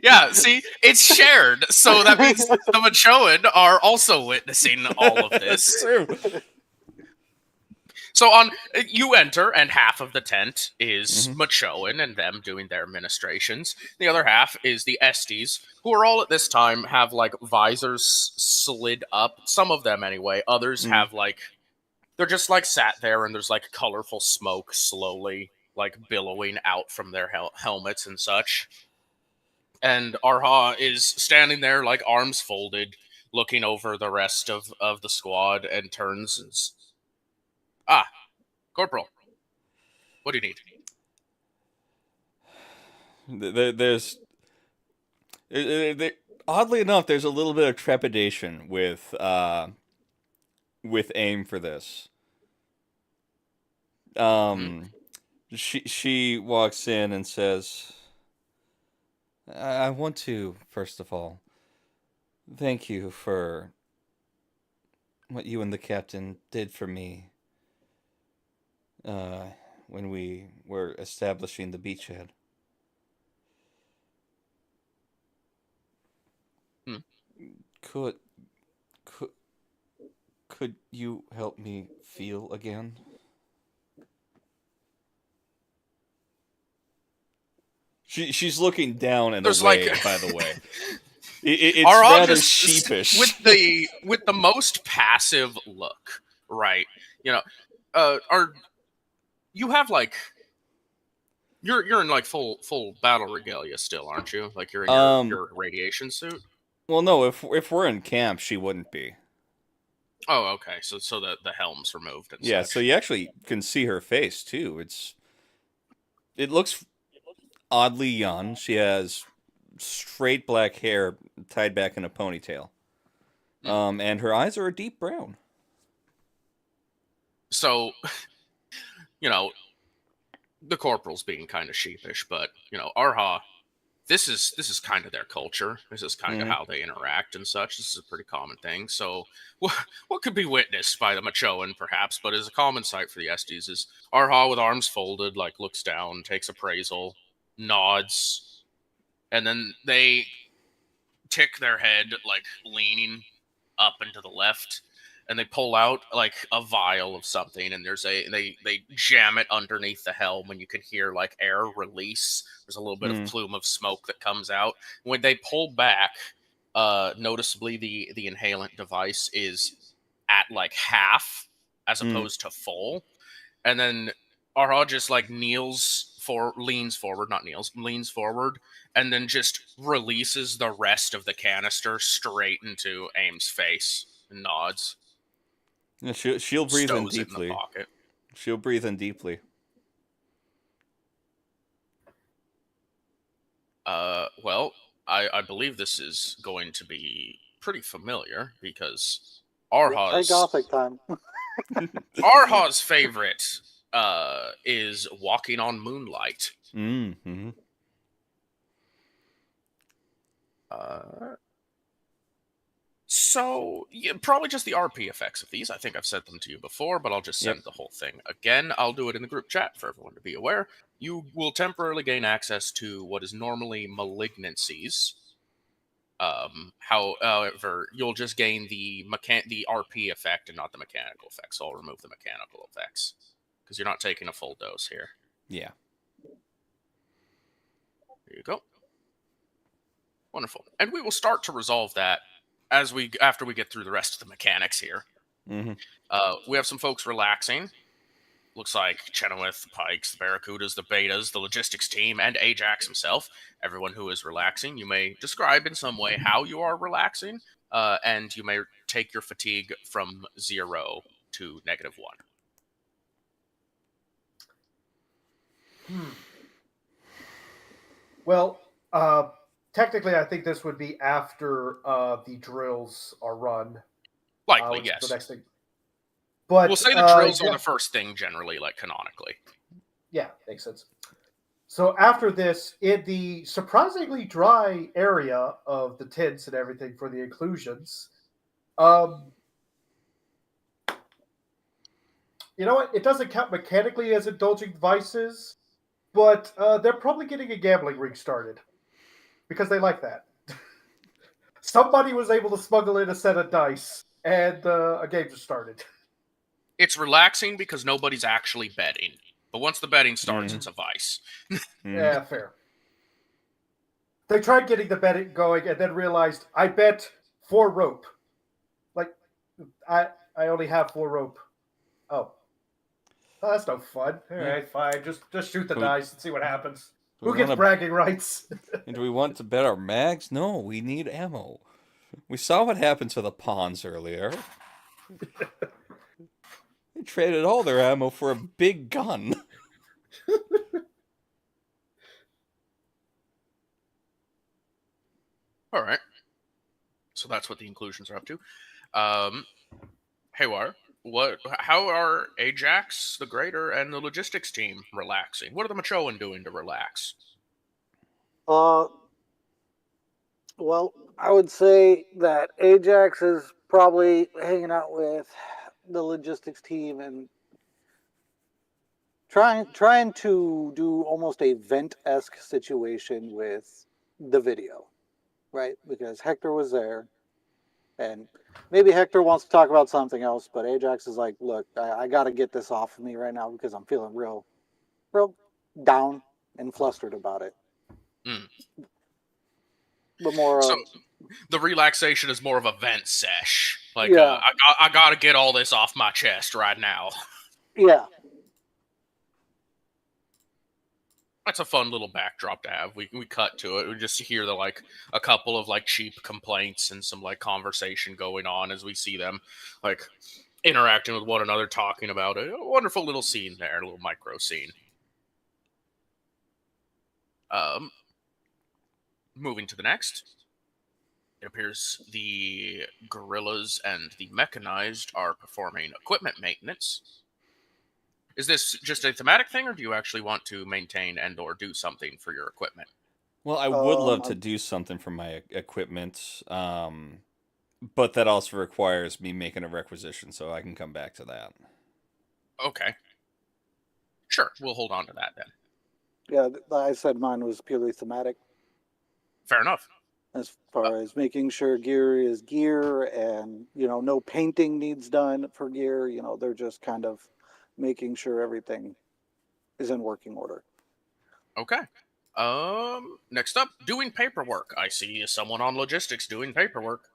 Yeah, see, it's shared, so that means the Machoan are also witnessing all of this.
True.
So you enter, and half of the tent is Machoan and them doing their ministrations. The other half is the Estes, who are all at this time have like visors slid up. Some of them anyway. Others have like, they're just like sat there, and there's like colorful smoke slowly like billowing out from their helmets and such. And Arha is standing there like arms folded, looking over the rest of the squad, and turns and Corporal, what do you need?
There's oddly enough, there's a little bit of trepidation with AIM for this. She walks in and says, "I want to, first of all, thank you for what you and the captain did for me when we were establishing the beachhead. Could you help me feel again?" She's looking down and
There's
away,
like...
by the way. It's
Arha
rather
just
sheepish.
with the most passive look, right? You know, you have like you're in like full battle regalia still, aren't you? Like you're in your radiation suit.
Well, no, if we're in camp, she wouldn't be.
Oh, okay. So the helm's removed. And
Yeah,
such.
so you actually can see her face too. It looks oddly young. She has straight black hair tied back in a ponytail. And her eyes are a deep brown.
So, you know, the corporal's being kind of sheepish, but you know, Arha, this is kind of their culture. This is kind of how they interact and such. This is a pretty common thing. So, what could be witnessed by the Machoan, perhaps, but is a common sight for the Estes, is Arha with arms folded, like looks down, takes appraisal, nods, and then they tick their head, like leaning up and to the left, and they pull out like a vial of something, and they jam it underneath the helm, and you can hear like air release. There's a little bit of plume of smoke that comes out. When they pull back, noticeably the inhalant device is at like half as opposed to full, and then Arha just like kneels leans forward, not kneels, leans forward, and then just releases the rest of the canister straight into Aim's face and nods.
Yeah, she'll breathe in
Stows it in the
deeply.
pocket.
She'll breathe in deeply.
Well, I believe this is going to be pretty familiar because Arha's
Gothic time.
Arha's favorite is Walking on Moonlight.
Mm-hmm.
So, yeah, probably just the RP effects of these. I think I've said them to you before, but I'll just send the whole thing again. I'll do it in the group chat for everyone to be aware. You will temporarily gain access to what is normally malignancies. However, you'll just gain the RP effect and not the mechanical effects. So I'll remove the mechanical effects because you're not taking a full dose here.
Yeah.
There you go. Wonderful. And we will start to resolve that after we get through the rest of the mechanics here.
Mm-hmm.
We have some folks relaxing. Looks like Chenoweth, the Pikes, the Barracudas, the Betas, the logistics team, and Ajax himself. Everyone who is relaxing, you may describe in some way how you are relaxing, and you may take your fatigue from 0 to -1.
Well, technically, I think this would be after the drills are run.
Likely,
which is
yes.
The next thing. But
We'll say the drills are the first thing, generally, like canonically.
Yeah, makes sense. So after this, in the surprisingly dry area of the tents and everything for the inclusions, you know what? It doesn't count mechanically as indulging vices, but they're probably getting a gambling ring started because they like that. Somebody was able to smuggle in a set of dice, and a game just started.
It's relaxing because nobody's actually betting. But once the betting starts, it's a vice.
Yeah, fair. They tried getting the betting going and then realized, I bet 4 rope. Like, I only have 4 rope. Oh, that's no fun. All right, fine. Just shoot the dice and see what happens. Who gets bragging rights?
Do we want to bet our mags? No, we need ammo. We saw what happened to the pawns earlier. They traded all their ammo for a big gun.
All right. So that's what the inclusions are up to. Haywire, how are Ajax, the Greater, and the logistics team relaxing? What are the Machoan doing to relax?
Well, I would say that Ajax is probably hanging out with the logistics team and trying to do almost a vent-esque situation with the video, right? Because Hector was there, and maybe Hector wants to talk about something else, but Ajax is like, look, I got to get this off of me right now because I'm feeling real down and flustered about it. But more
so the relaxation is more of a vent sesh. Like,
yeah.
I got to get all this off my chest right now.
Yeah.
That's a fun little backdrop to have. We cut to it. We just hear a couple of cheap complaints and some conversation going on as we see them interacting with one another, talking about it. A wonderful little scene there, a little micro scene. Moving to the next. It appears the guerrillas and the mechanized are performing equipment maintenance. Is this just a thematic thing, or do you actually want to maintain and or do something for your equipment?
Well, I would love to do something for my equipment, but that also requires me making a requisition, so I can come back to that.
Okay. Sure, we'll hold on to that then.
Yeah, I said mine was purely thematic.
Fair enough.
As far as making sure gear is gear and, no painting needs done for gear, they're just kind of making sure everything is in working order.
Okay. Next up, doing paperwork. I see someone on logistics doing paperwork.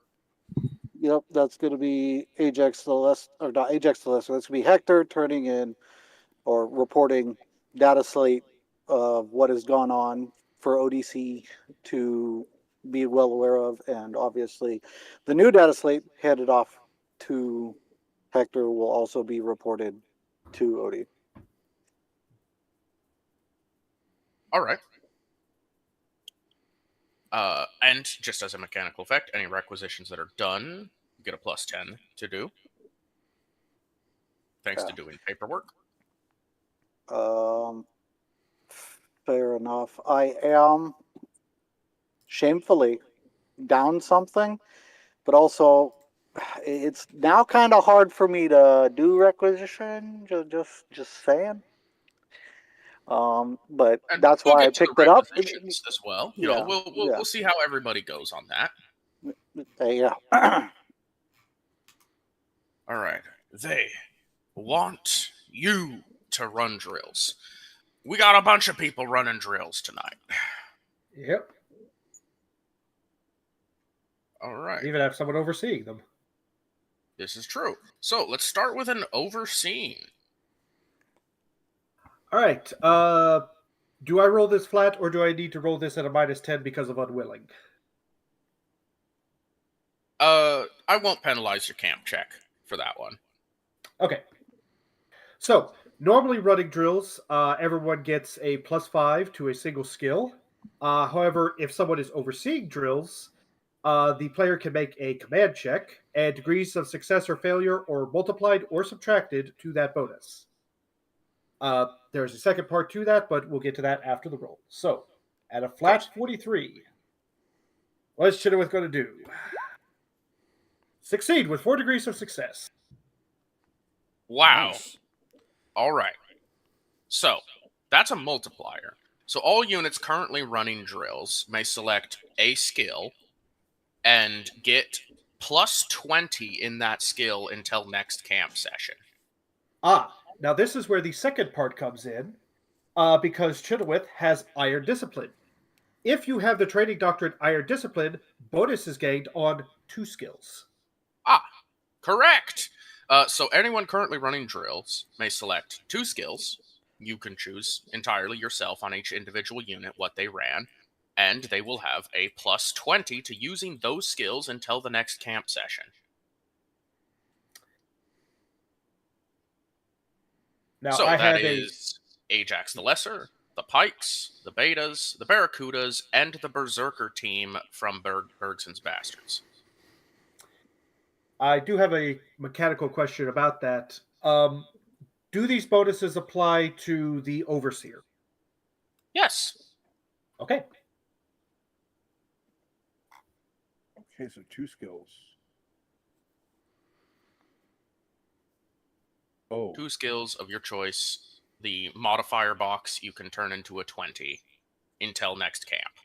Yep, that's going to be Ajax Celeste, or not Ajax Celeste. That's going to be Hector turning in or reporting data slate of what has gone on for ODC to be well aware of, and obviously the new data slate handed off to Hector will also be reported to Odie.
All right. And just as a mechanical effect, any requisitions that are done get a +10 to do. Thanks to
Yeah.
doing paperwork.
Fair enough. I am shamefully down something, but also it's now kind of hard for me to do requisition. Just saying. But
And
that's
we'll
why I
get to the
picked it up.
requisitions as well. You know,
Yeah,
we'll see how everybody goes on that.
yeah.
All right. They want you to run drills. We got a bunch of people running drills tonight.
Yep.
All right.
Even have someone overseeing them.
This is true. So let's start with an overseeing.
All right. Do I roll this flat, or do I need to roll this at a -10 because of unwilling?
I won't penalize your camp check for that one.
Okay. So normally running drills, everyone gets a +5 to a single skill. However, if someone is overseeing drills, the player can make a command check, and degrees of success or failure are multiplied or subtracted to that bonus. There's a second part to that, but we'll get to that after the roll. So, at a flat 43, what's Chitterwith going to do? Succeed with 4 degrees of success.
Wow.
Nice.
All right. So that's a multiplier. So all units currently running drills may select a skill and get +20 in that skill until next camp session.
Now this is where the second part comes in, because Chitterwith has Iron Discipline. If you have the training doctrine Iron Discipline, bonus is gained on 2 skills.
Correct. So anyone currently running drills may select 2 skills. You can choose entirely yourself on each individual unit what they ran, and they will have a +20 to using those skills until the next camp session.
Now
So
I
that
have
is Ajax the Lesser, the Pikes, the Betas, the Barracudas, and the Berserker team from Bergson's Bastards.
I do have a mechanical question about that. Do these bonuses apply to the Overseer?
Yes.
Okay.
Okay, so 2 skills. Oh,
2 skills of your choice. The modifier box you can turn into a 20 until next camp.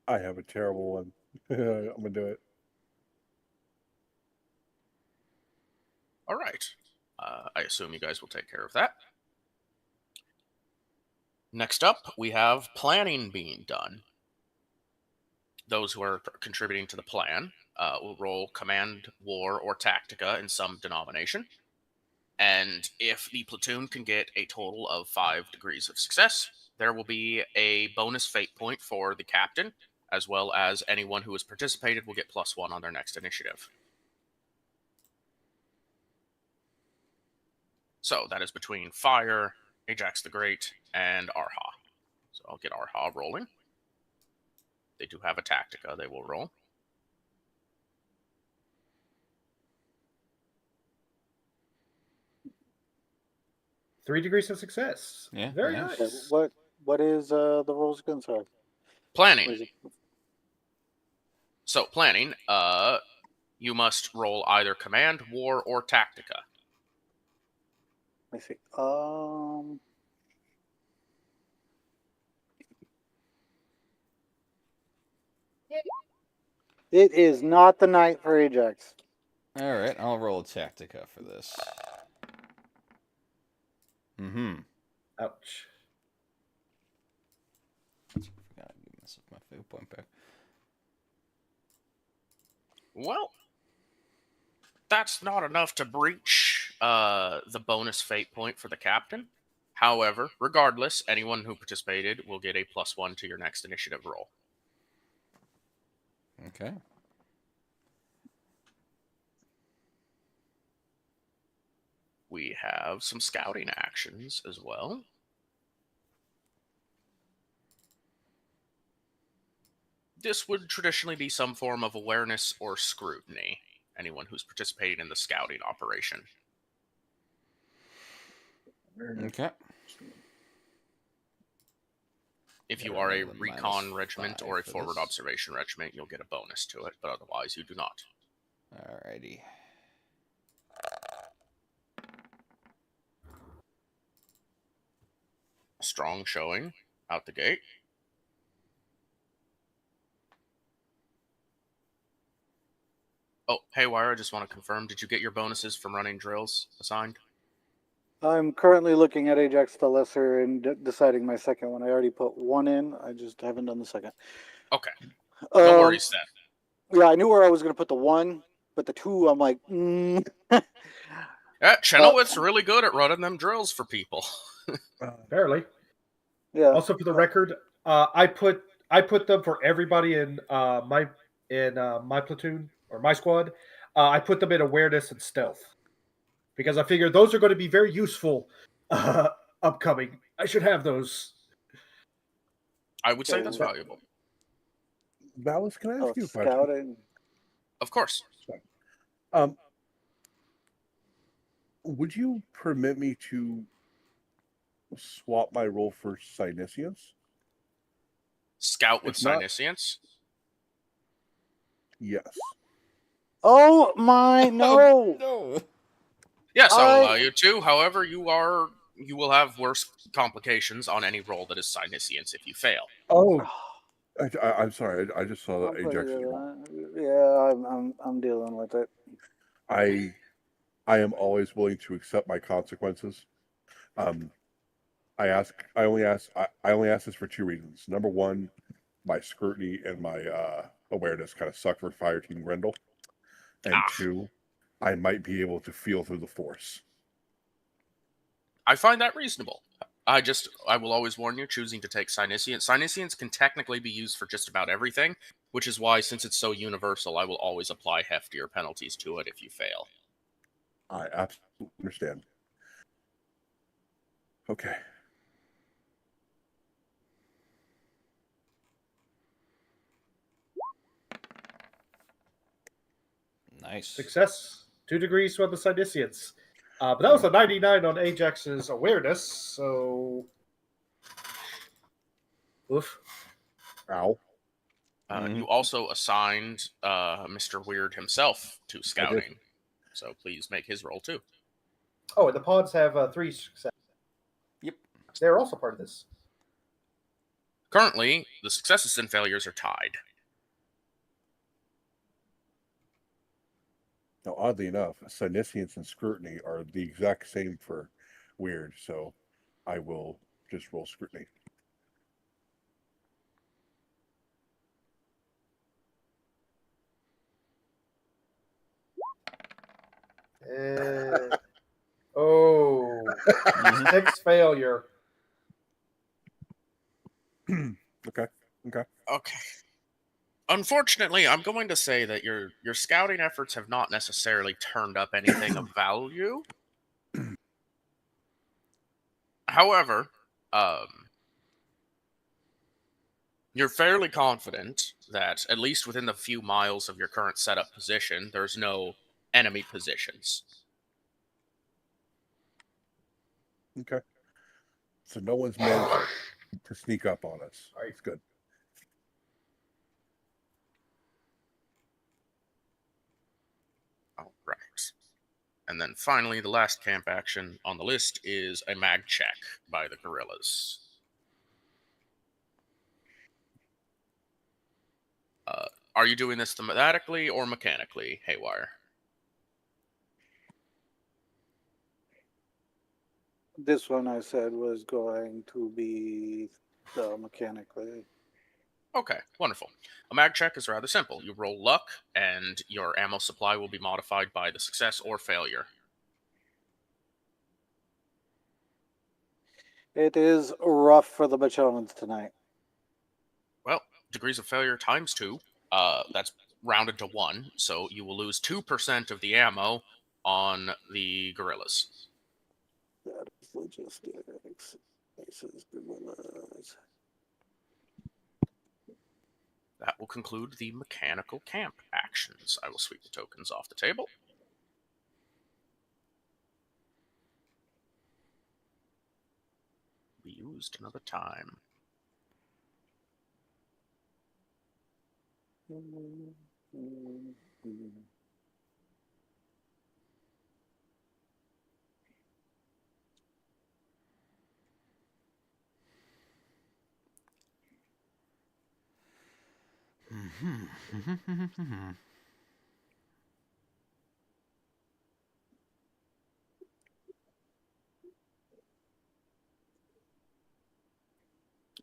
I have a terrible one. I'm gonna do it.
All right. I assume you guys will take care of that. Next up, we have planning being done. Those who are contributing to the plan will roll Command, War, or Tactica in some denomination. And if the platoon can get a total of 5 degrees of success, there will be a bonus fate point for the captain, as well as anyone who has participated will get +1 on their next initiative. So that is between Fire, Ajax the Great, and Arha. So I'll get Arha rolling. They do have a Tactica they will roll.
Three degrees of success.
Yeah,
Very
nice.
nice.
What is the rules again? Sorry.
Planning.
What is it?
So planning, you must roll either Command, War, or Tactica.
Let me see. It is not the night for Ajax.
All right, I'll roll a Tactica for this. Mm-hmm.
Ouch.
God, this is my favorite point back.
Well, that's not enough to breach the bonus fate point for the captain. However, regardless, anyone who participated will get a +1 to your next initiative roll.
Okay.
We have some scouting actions as well. This would traditionally be some form of awareness or scrutiny. Anyone who's participating in the scouting operation.
Okay.
If you
Gotta
are a
roll a
recon
-5
regiment or a
for
forward
this.
observation regiment, you'll get a bonus to it, but otherwise you do not.
Alrighty.
Strong showing out the gate. Oh, Haywire, I just want to confirm, did you get your bonuses from running drills assigned?
I'm currently looking at Ajax the Lesser and deciding my second one. I already put one in. I just haven't done the second.
Okay, no
Um,
worries then.
Yeah, I knew where I was going to put the one, but the two, I'm like,
Yeah, Chenoweth's really good at running them drills for people.
Barely.
yeah.
Also, for the record, I put them for everybody in my platoon or my squad. I put them in awareness and stealth because I figured those are going to be very useful upcoming. I should have those.
I would say
Okay,
that's
well-
valuable.
Valis, can I ask
Oh,
you a question?
scouting.
Of course.
Would you permit me to swap my role for Synesians?
Scout with
If not-
Synesians.
Yes.
Oh my no!
No.
Yes, I'll
I-
allow you to. However, you will have worse complications on any roll that is Synesians if you fail.
Oh, I'm sorry. I just saw
I'm
the
pretty
Ajax.
good. Yeah, I'm dealing with it.
I am always willing to accept my consequences. I only ask this for two reasons. Number one, my scrutiny and my awareness kind of suck for Fire Team Grendel, and two, I might be able to feel through the Force.
I find that reasonable. I will always warn you, choosing to take Synesians can technically be used for just about everything, which is why, since it's so universal, I will always apply heftier penalties to it if you fail.
I absolutely understand. Okay.
Nice.
Success. 2 degrees for the Synesians. But that was a 99 on Ajax's awareness, so. Oof.
Ow.
You also assigned Mr. Weird himself to scouting, so please make his roll too.
Oh, and the pods have 3 success.
Yep.
They're also part of this.
Currently, the successes and failures are tied.
Now, oddly enough, Synesians and Scrutiny are the exact same for Weird, so I will just roll Scrutiny.
Oh. 6 failure.
Okay.
Okay. Unfortunately, I'm going to say that your scouting efforts have not necessarily turned up anything of value. However, you're fairly confident that, at least within the few miles of your current setup position, there's no enemy positions.
Okay. So no one's managed to sneak up on us.
All right.
It's good.
All right. And then finally, the last camp action on the list is a mag check by the guerrillas. Are you doing this thematically or mechanically, Haywire?
This one I said was going to be mechanically.
Okay, wonderful. A mag check is rather simple. You roll luck, and your ammo supply will be modified by the success or failure.
It is rough for the Machonans tonight.
Well, degrees of failure times 2. That's rounded to 1, so you will lose 2% of the ammo on the gorillas.
That is logistics. Faces gorillas.
That will conclude the mechanical camp actions. I will sweep the tokens off the table. Be used another time.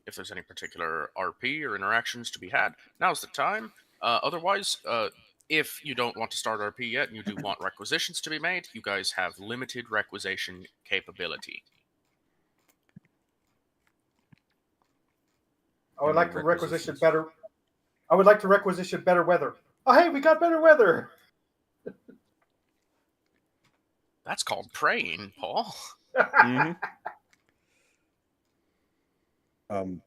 If there's any particular RP or interactions to be had, now's the time. Otherwise, if you don't want to start RP yet and you do want requisitions to be made, you guys have limited requisition capability.
I would like to
Requisitions.
requisition better weather. Oh, hey, we got better weather.
That's called praying, Paul.
Mm-hmm. All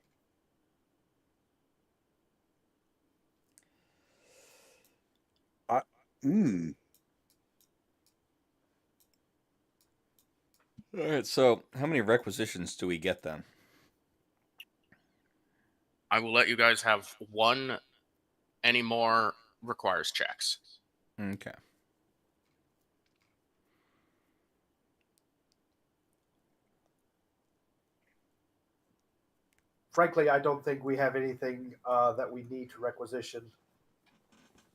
right, so how many requisitions do we get then?
I will let you guys have 1. Any more requires checks.
Okay.
Frankly, I don't think we have anything that we need to requisition.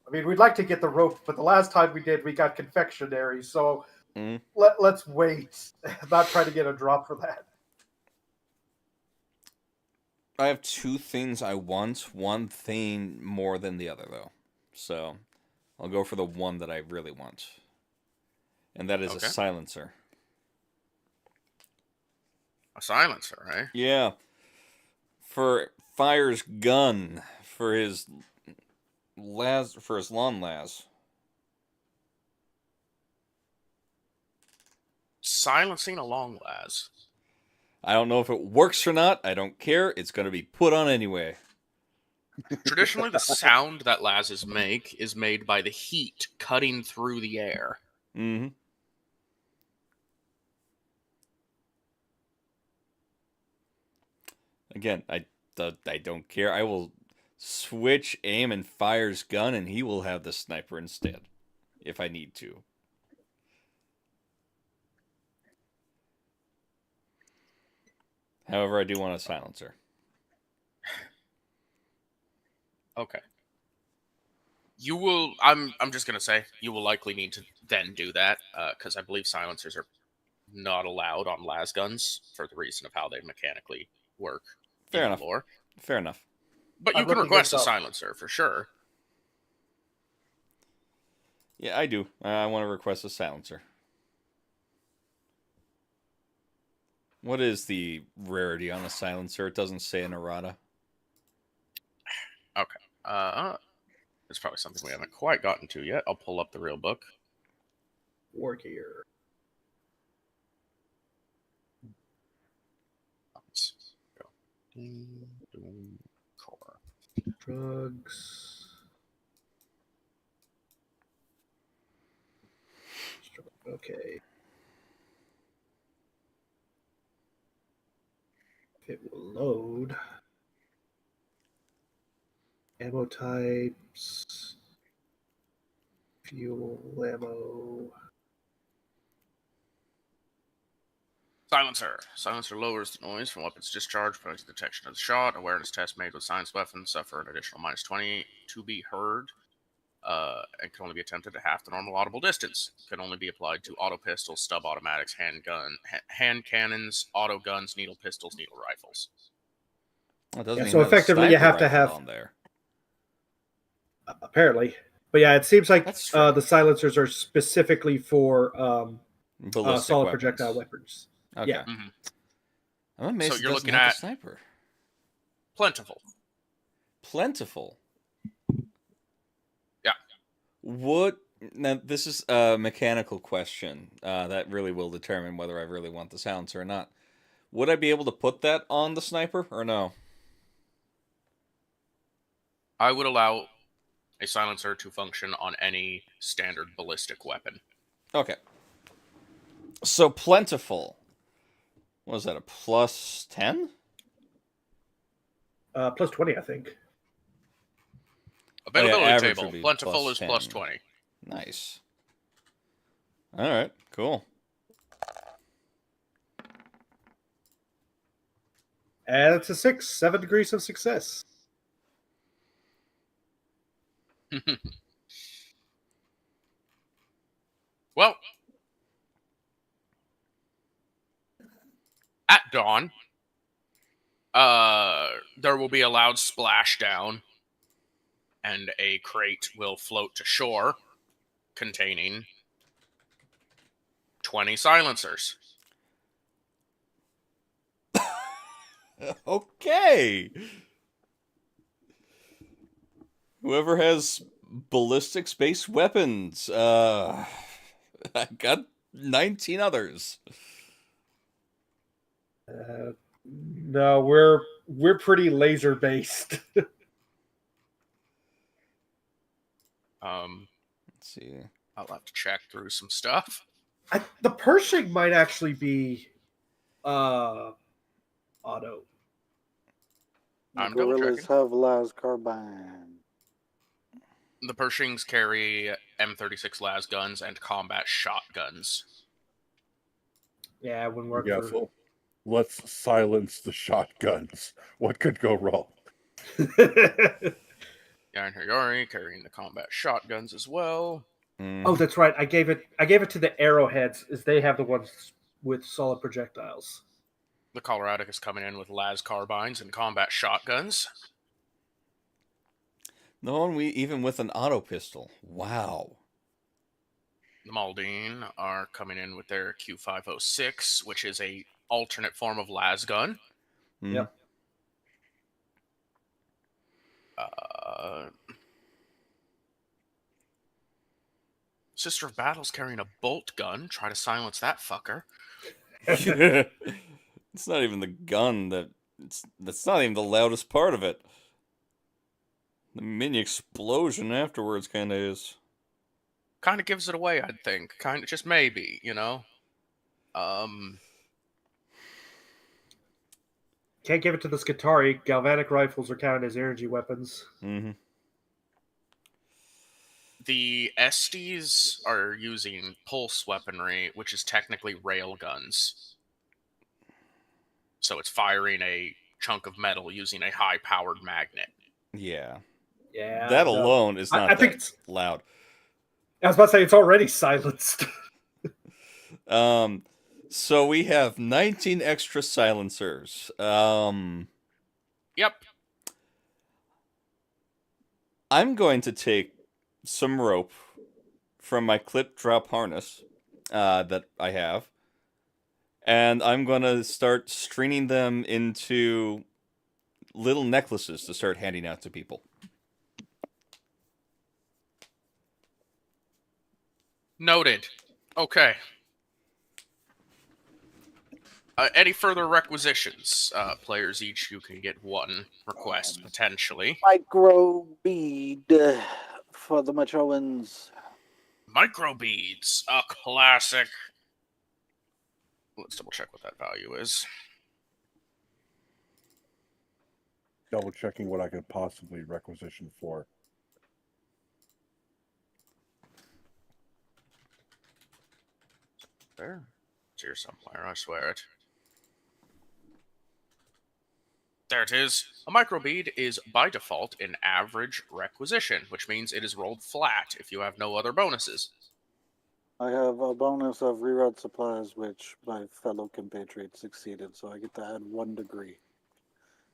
I mean, we'd like to get the rope, but the last time we did, we got confectionery. So let's wait. Not try to get a drop for that.
I have 2 things I want. One thing more than the other, though. So I'll go for the one that I really want. And that is
Okay.
a silencer.
A silencer, eh?
Yeah. For Fire's gun. For his lawn las.
Silencing a long las.
I don't know if it works or not. I don't care. It's going to be put on anyway.
Traditionally, the sound that lases make is made by the heat cutting through the air.
Mm-hmm. Again, I don't care. I will switch aim and Fire's gun, and he will have the sniper instead, if I need to. However, I do want a silencer.
Okay. You will. I'm just gonna say you will likely need to then do that because I believe silencers are not allowed on las guns for the reason of how they mechanically work.
Fair
in
enough.
the lore.
Fair enough.
But you
I'm
can
looking
request a
this up.
silencer for sure.
Yeah, I do. I want to request a silencer. What is the rarity on a silencer? It doesn't say an errata.
Okay. It's probably something we haven't quite gotten to yet. I'll pull up the real book.
War gear.
Let's go. Core.
Drugs. Okay. It will load. Ammo types. Fuel ammo.
Silencer. Silencer lowers the noise from weapons discharge, prevents detection of the shot. Awareness test made with silenced weapons suffer an additional -20 to be heard. And can only be attempted at half the normal audible distance. Can only be applied to auto pistols, stub automatics, hand cannons, auto guns, needle pistols, needle rifles.
It doesn't
Yeah,
even
so
have a
effectively you
sniper
have to
rifle
have-
on there.
Apparently. But yeah, it seems like
That's strange.
the silencers are specifically for
Ballistic
solid
weapons.
projectile weapons.
Okay.
Yeah.
Mhm.
I'm amazed
So
it
you're
doesn't
looking
have
at
the sniper.
plentiful.
Plentiful.
Yeah.
What? Now, this is a mechanical question that really will determine whether I really want the silencer or not. Would I be able to put that on the sniper or no?
I would allow a silencer to function on any standard ballistic weapon.
Okay. So plentiful. What was that, a plus 10?
Plus 20, I think.
Availability
average
table.
would be
Plentiful
plus
is plus
10.
20.
Nice. All right, cool.
And it's a 6. 7 degrees of success.
Well, at dawn, there will be a loud splashdown, and a crate will float to shore containing 20 silencers.
Okay. Whoever has ballistics-based weapons, I got 19 others.
No, we're pretty laser based.
Let's see.
I'll have to check through some stuff.
The Pershing might actually be auto.
I'm double
Gorillas
checking.
have las carbine.
The Pershings carry M36 las guns and combat shotguns.
Yeah, it wouldn't work
Yeah,
for.
so let's silence the shotguns. What could go wrong?
Yarin Hayari carrying the combat shotguns as well.
Oh, that's right. I gave it to the arrowheads, as they have the ones with solid projectiles.
The Coloradic is coming in with las carbines and combat shotguns.
No one even with an auto pistol. Wow.
The Maldine are coming in with their Q506, which is a alternate form of las gun.
Yep.
Sister of Battle's carrying a bolt gun. Try to silence that fucker.
It's not even the gun that's not even the loudest part of it. The mini explosion afterwards kind of is.
Kind of gives it away, I'd think. Kind of, just maybe, you know?
Can't give it to the Skitarii. Galvanic rifles are counted as energy weapons.
Mm-hmm.
The Estes are using pulse weaponry, which is technically rail guns. So it's firing a chunk of metal using a high-powered magnet.
Yeah.
Yeah.
That
no.
alone is not
I think
that
it's.
loud.
I was about to say it's already silenced.
So we have 19 extra silencers.
Yep.
I'm going to take some rope from my clip drop harness that I have, and I'm going to start stringing them into little necklaces to start handing out to people.
Noted. Okay. Any further requisitions? Players each, you can get one request, potentially.
Micro bead for the Machoans.
Microbeads, a classic. Let's double check what that value is.
Double checking what I could possibly requisition for.
There. It's here somewhere, I swear it. There it is. A microbead is by default an average requisition, which means it is rolled flat if you have no other bonuses.
I have a bonus of reroute supplies, which my fellow compatriot succeeded, so I get to add 1 degree.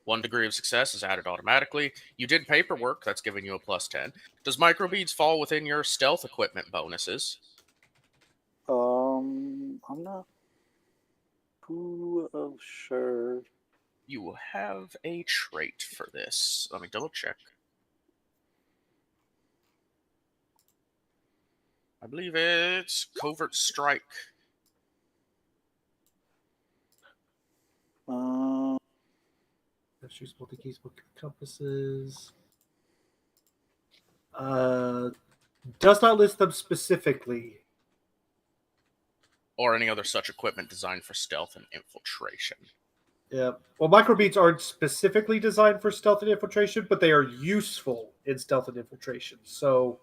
1 degree of success is added automatically. You did paperwork, that's giving you a plus 10. Does microbeads fall within your stealth equipment bonuses?
I'm not 2 of sure.
You will have a trait for this. Let me double check. I believe it's Covert Strike.
Let's use multi-keys, compasses. Does not list them specifically.
Or any other such equipment designed for stealth and infiltration.
Yeah. Well, microbeads aren't specifically designed for stealth and infiltration, but they are useful in stealth and infiltration. So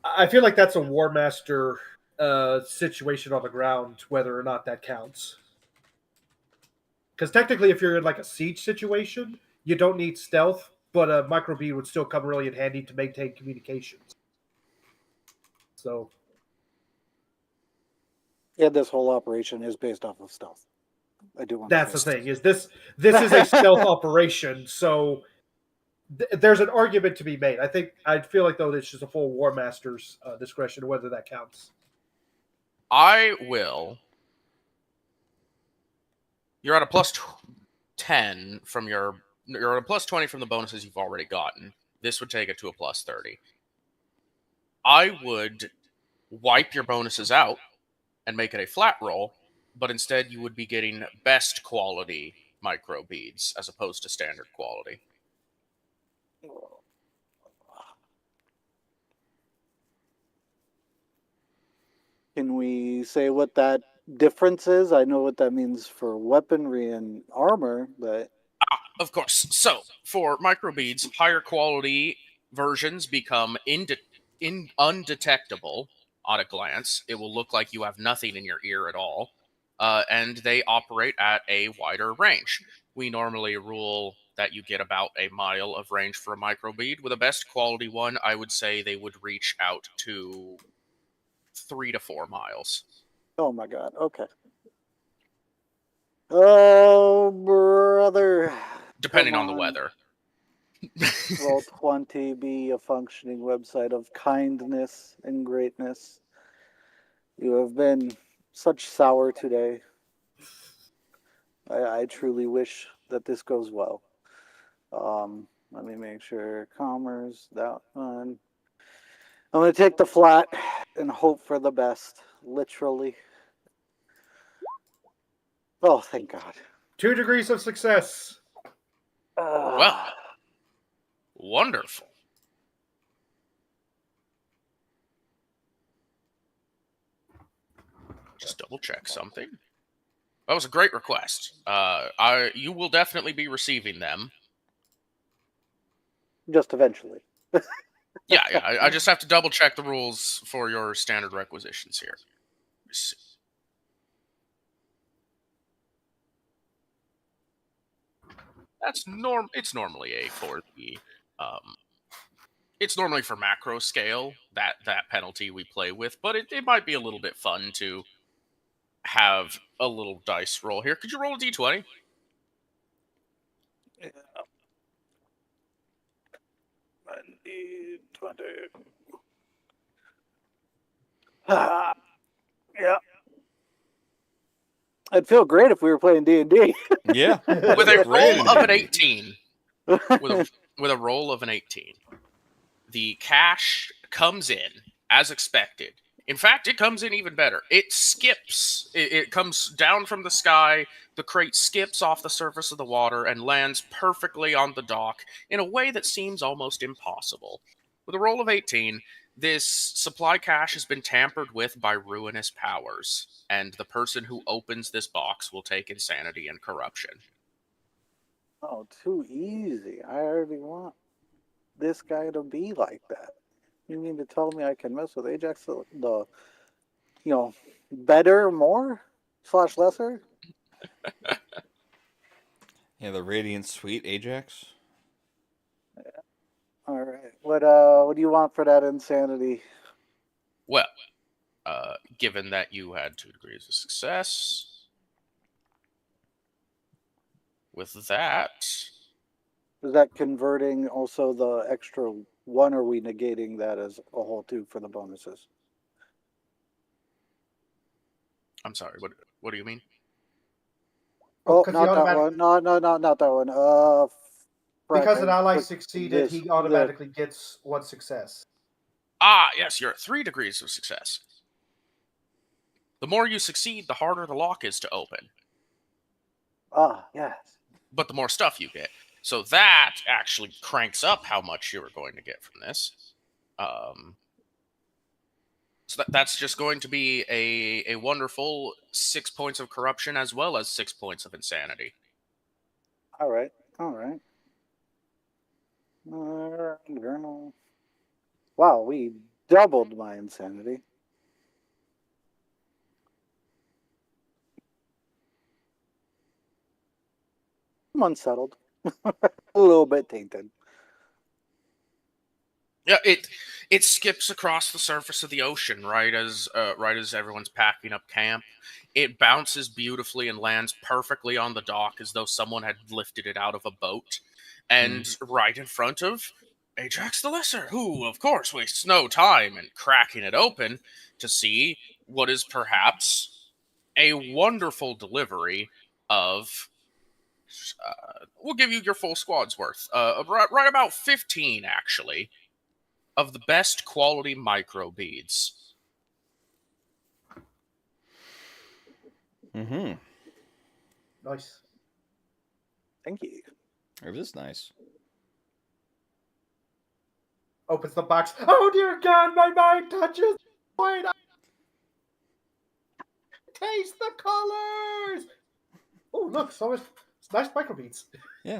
I feel like that's a War Master situation on the ground, whether or not that counts. Because technically, if you're in like a siege situation, you don't need stealth, but a microbead would still come really in handy to maintain communications. So
Yeah, this whole operation is based off of stealth. I do want
that's
to
the
say
thing: is this is a stealth operation, so there's an argument to be made. I feel like though it's just a full War Master's discretion whether that counts.
I will. You're at a plus 10 from your. You're at a plus 20 from the bonuses you've already gotten. This would take it to a plus 30. I would wipe your bonuses out and make it a flat roll, but instead you would be getting best quality micro beads as opposed to standard quality.
Can we say what that difference is? I know what that means for weaponry and armor, but
Of course. So, for microbeads, higher quality versions become undetectable at a glance. It will look like you have nothing in your ear at all. And they operate at a wider range. We normally rule that you get about a mile of range for a microbead. With a best quality one, I would say they would reach out to 3 to 4 miles.
oh my god, okay. Oh, brother.
Depending
Come
on the weather.
Roll20 be a functioning website of kindness and greatness. You have been such sour today. I truly wish that this goes well. Let me make sure. Commerce, that one. I'm going to take the flat and hope for the best. Literally. Oh, thank God.
2 degrees of success.
Well, wonderful. Just double check something. That was a great request. You will definitely be receiving them.
Just eventually.
Yeah. I just have to double check the rules for your standard requisitions here. It's normally a for the it's normally for macro scale that penalty we play with, but it might be a little bit fun to have a little dice roll here. Could you roll a d20?
Yeah. 20. Yeah. I'd feel great if we were playing D&D.
Yeah.
With a
Great
roll of an
idea.
18. With a roll of an 18. The cash comes in as expected. In fact, it comes in even better. It skips. It comes down from the sky. The crate skips off the surface of the water and lands perfectly on the dock in a way that seems almost impossible. With a roll of 18, this supply cache has been tampered with by ruinous powers, and the person who opens this box will take insanity and corruption.
Oh, too easy. I already want this guy to be like that. You mean to tell me I can mess with Ajax the better, more, / lesser?
Yeah, the Radiant Suite Ajax.
All right. What do you want for that insanity?
Well, given that you had 2 degrees of success, with that,
Is that converting also the extra 1, or are we negating that as a whole 2 for the bonuses?
I'm sorry. What do you mean?
Oh,
Oh,
'cause
not
he
that
automatic-
one. No, not that one.
Because
Frank,
an
I
ally
put
succeeded,
this-
he
the-
automatically gets 1 success.
Ah, yes, you're at 3 degrees of success. The more you succeed, the harder the lock is to open,
yes.
but the more stuff you get. So that actually cranks up how much you are going to get from this. So that's just going to be a wonderful 6 points of corruption as well as 6 points of insanity.
All right. Journal. Wow, we doubled my insanity. I'm unsettled. A little bit tainted.
Yeah, it skips across the surface of the ocean right as everyone's packing up camp. It bounces beautifully and lands perfectly on the dock as though someone had lifted it out of a boat, and right in front of Ajax the Lesser, who, of course, wastes no time in cracking it open to see what is perhaps a wonderful delivery of. We'll give you your full squad's worth. Right about 15, actually, of the best quality micro beads.
Mm-hmm.
Nice.
Thank you.
It is nice.
Opens the box. Oh dear God, my mind touches void. Taste the colors. Oh look, so it's nice microbeads.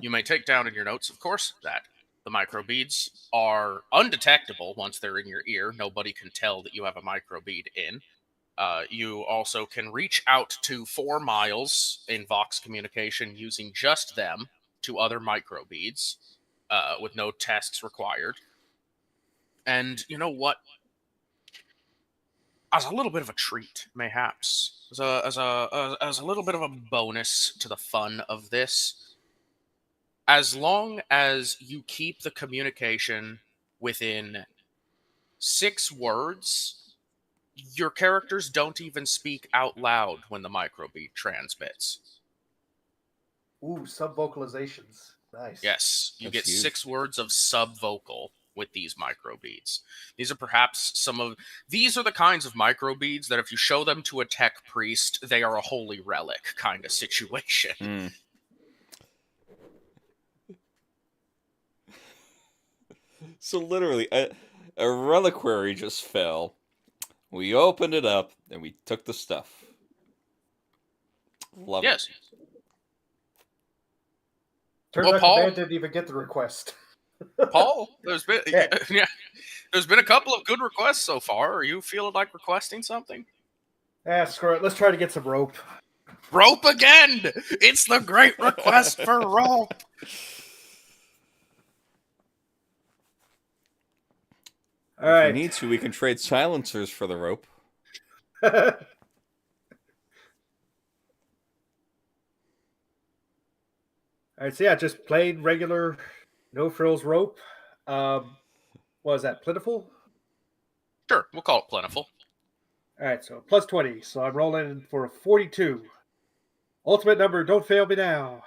You may take down in your notes, of course, that the micro beads are undetectable once they're in your ear. Nobody can tell that you have a micro bead in. You also can reach out to 4 miles in Vox communication using just them to other micro beads with no tests required. And you know what? As a little bit of a treat, mayhaps, as a little bit of a bonus to the fun of this, as long as you keep the communication within 6 words, your characters don't even speak out loud when the microbeat transmits.
Ooh, sub vocalizations. Nice.
Yes, you
That's
get
huge.
6 words of sub-vocal with these microbeads. These are perhaps these are the kinds of microbeads that if you show them to a tech priest, they are a holy relic kind of situation.
Mm. So literally, a reliquary just fell. We opened it up and we took the stuff. Love
Yes.
Turns
Well,
out
Paul-
the man didn't even get the request.
Paul, there's been
Yeah.
there's been a couple of good requests so far. Are you feeling like requesting something?
Screw it. Let's try to get some rope.
Rope again! It's the great request for rope.
All
If
right.
we need to, we can trade silencers for the rope.
All right, so yeah, just plain regular, no frills rope. What is that? Plentiful.
Sure, we'll call it plentiful.
All right, so plus 20. So I'm rolling for a 42. Ultimate number. Don't fail me now.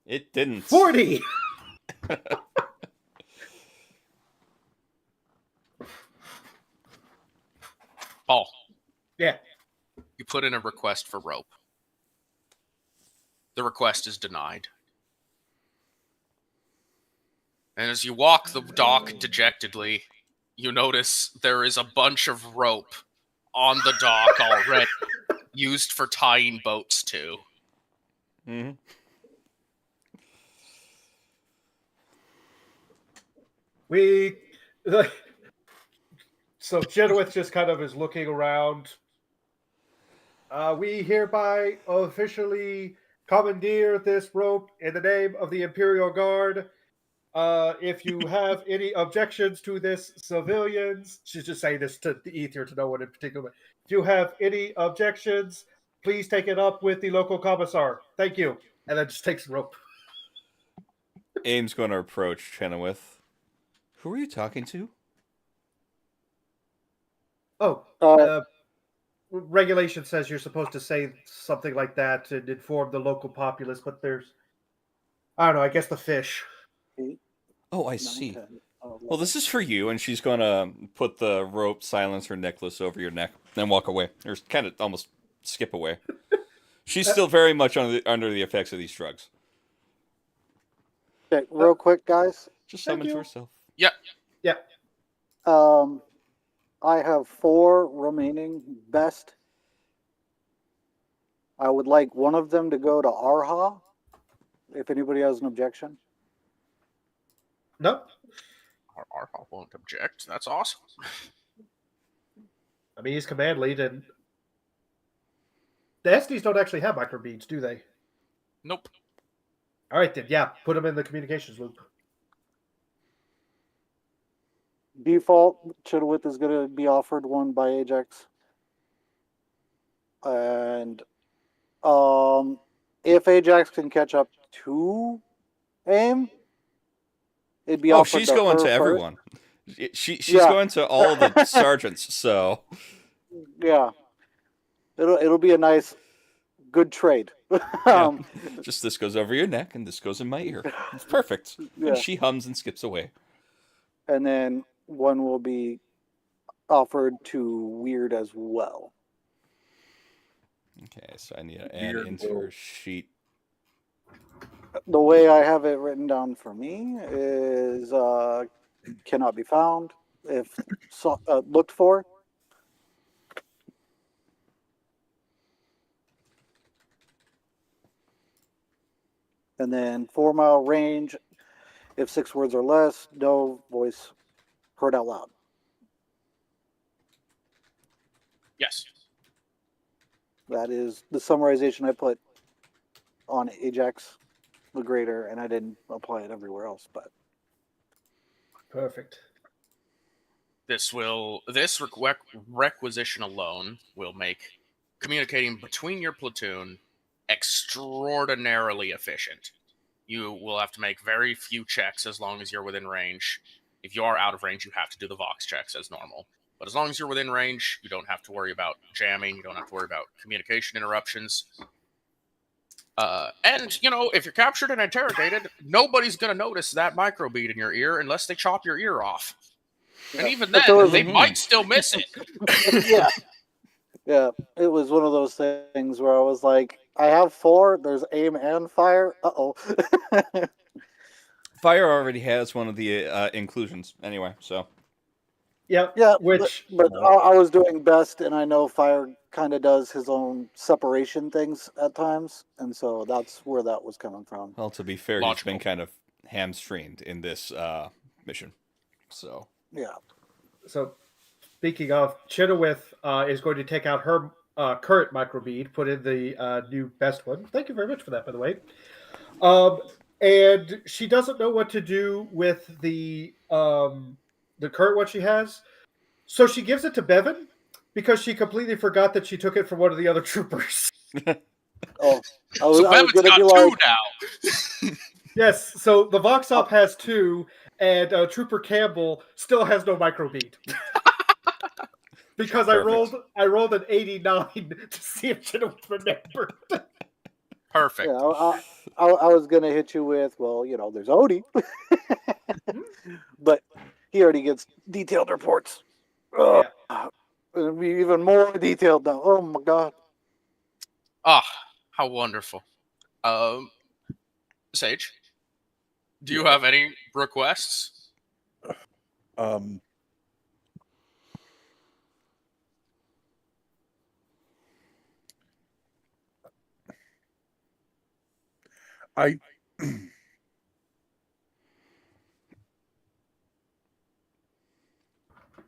It didn't.
40.
Paul,
Yeah.
you put in a request for rope. The request is denied. And as you walk the dock dejectedly, you notice there is a bunch of rope on the dock already, used for tying boats to.
Mm-hmm.
So Chenoweth just kind of is looking around. We hereby officially commandeer this rope in the name of the Imperial Guard. If you have any objections to this, civilians, she's just saying this to the ether to no one in particular. If you have any objections, please take it up with the local commissar. Thank you. And then just takes the rope.
Aim's going to approach Chenoweth. Who are you talking to?
Oh, regulation says you're supposed to say something like that and inform the local populace, but there's, I don't know, I guess the fish.
8,
Oh, I
9,
see.
10, 11.
Well, this is for you, and she's gonna put the rope silencer necklace over your neck and walk away, or kind of almost skip away. She's still very much under the effects of these drugs.
Okay, real quick, guys.
Just
Thank
summon to
you.
herself.
Yeah.
Yeah.
I have 4 remaining best. I would like one of them to go to Arha, if anybody has an objection.
No,
Our won't object. That's awesome.
I mean he's command lead, and the SDs don't actually have microbeads, do they?
Nope.
All right, then. Yeah, put them in the communications loop.
Default, Chidowith is going to be offered one by Ajax. And if Ajax can catch up to AIM, it'd be
Oh,
offered
she's
to
going
her
to
first.
everyone. She's
Yeah.
going to all the sergeants. So
Yeah, it'll be a nice, good trade.
yeah. Just this goes over your neck, and this goes in my ear. It's perfect.
Yeah.
And she hums and skips away.
And then one will be offered to Weird as well.
Okay, so I need to add
Weird
into
will-
her sheet.
The way I have it written down for me is cannot be found if looked for. And then 4-mile range, if 6 words or less, no voice heard out loud.
Yes.
That is the summarization I put on Ajax the Greater, and I didn't apply it everywhere else. But
Perfect.
This requisition alone will make communicating between your platoon extraordinarily efficient. You will have to make very few checks as long as you're within range. If you are out of range, you have to do the Vox checks as normal. But as long as you're within range, you don't have to worry about jamming. You don't have to worry about communication interruptions. And, if you're captured and interrogated, nobody's going to notice that microbead in your ear unless they chop your ear off. And even then,
So
they might still miss it.
yeah, it was one of those things where I was like, I have 4. There's aim and fire. Uh-oh.
Fire already has one of the inclusions anyway, so.
Yep.
Yeah,
Which
but I was doing best, and I know Fire kind of does his own separation things at times, and so that's where that was coming from.
Well, to be fair,
Logical.
he's been kind of hamstringed in this mission. So.
Yeah.
So, speaking of, Chidowith is going to take out her current microbead, put in the new best one. Thank you very much for that, by the way. And she doesn't know what to do with the current one she has, so she gives it to Bevan because she completely forgot that she took it from one of the other troopers.
Oh,
So
I was
Bevan's got
gonna be
2
like,
now.
Yes, so the Vox Op has 2, and Trooper Campbell still has no microbead. Because
Perfect.
I rolled an 89 to see if Chidowith remembered.
Perfect.
yeah, I was gonna hit you with, well, there's Odie, but he already gets detailed reports. Ugh. It'll be even more detailed now. Oh my god.
Ah, how wonderful. Sage, do you have any requests?
I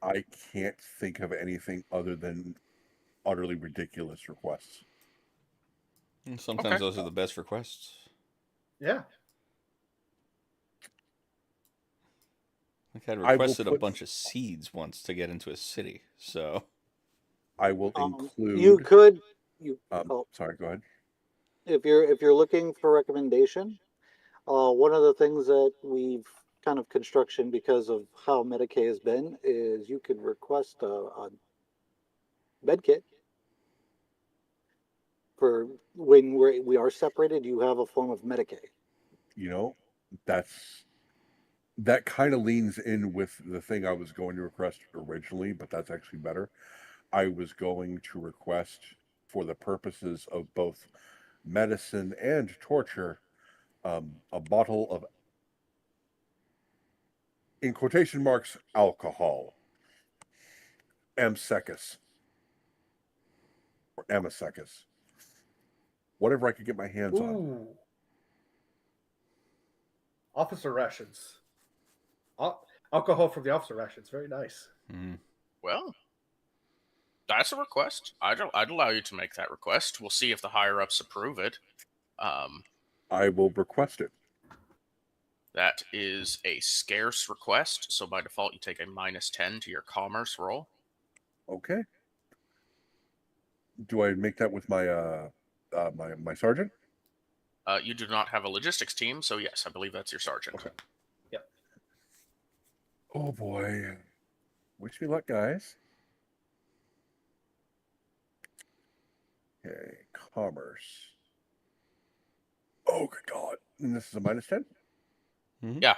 I can't think of anything other than utterly ridiculous requests.
And sometimes
Okay.
those are the best requests.
Yeah.
Like I
I will
requested a
put-
bunch of seeds once to get into a city, so.
I will include.
You could.
Sorry, go ahead.
If you're looking for recommendation, one of the things that we've kind of construction because of how Medicaid has been is you could request a med kit for when we are separated, you have a form of Medicaid.
You know, that kind of leans in with the thing I was going to request originally, but that's actually better. I was going to request, for the purposes of both medicine and torture, a bottle of, in quotation marks, alcohol. Amsecus. Or Amosecus. Whatever I could get my hands on.
Ooh. Officer rations. Alcohol from the officer rations. Very nice.
Mm.
Well, that's a request. I'd allow you to make that request. We'll see if the higher ups approve it.
I will request it.
That is a scarce request, so by default you take a -10 to your commerce roll.
Okay. Do I make that with my my sergeant?
You do not have a logistics team, so yes, I believe that's your sergeant.
Okay. Oh boy. Wish me luck, guys. Okay, commerce. Oh, good God. And this is a -10?
Mhm.
Yeah.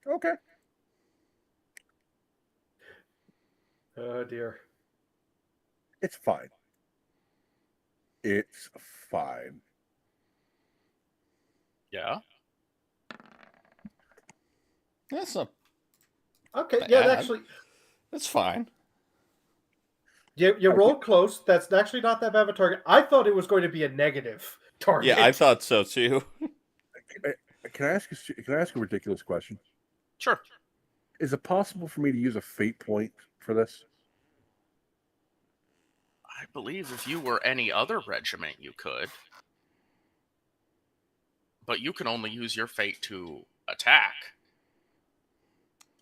Okay.
Oh dear.
It's fine. It's fine.
Yeah.
That's not.
Okay,
Bad.
yeah, actually,
That's fine.
you rolled close. That's actually not that bad of a target. I thought it was going to be a negative target.
Yeah, I thought so too.
Can I ask a ridiculous question?
Sure.
Is it possible for me to use a fate point for this?
I believe if you were any other regiment, you could. But you can only use your fate to attack.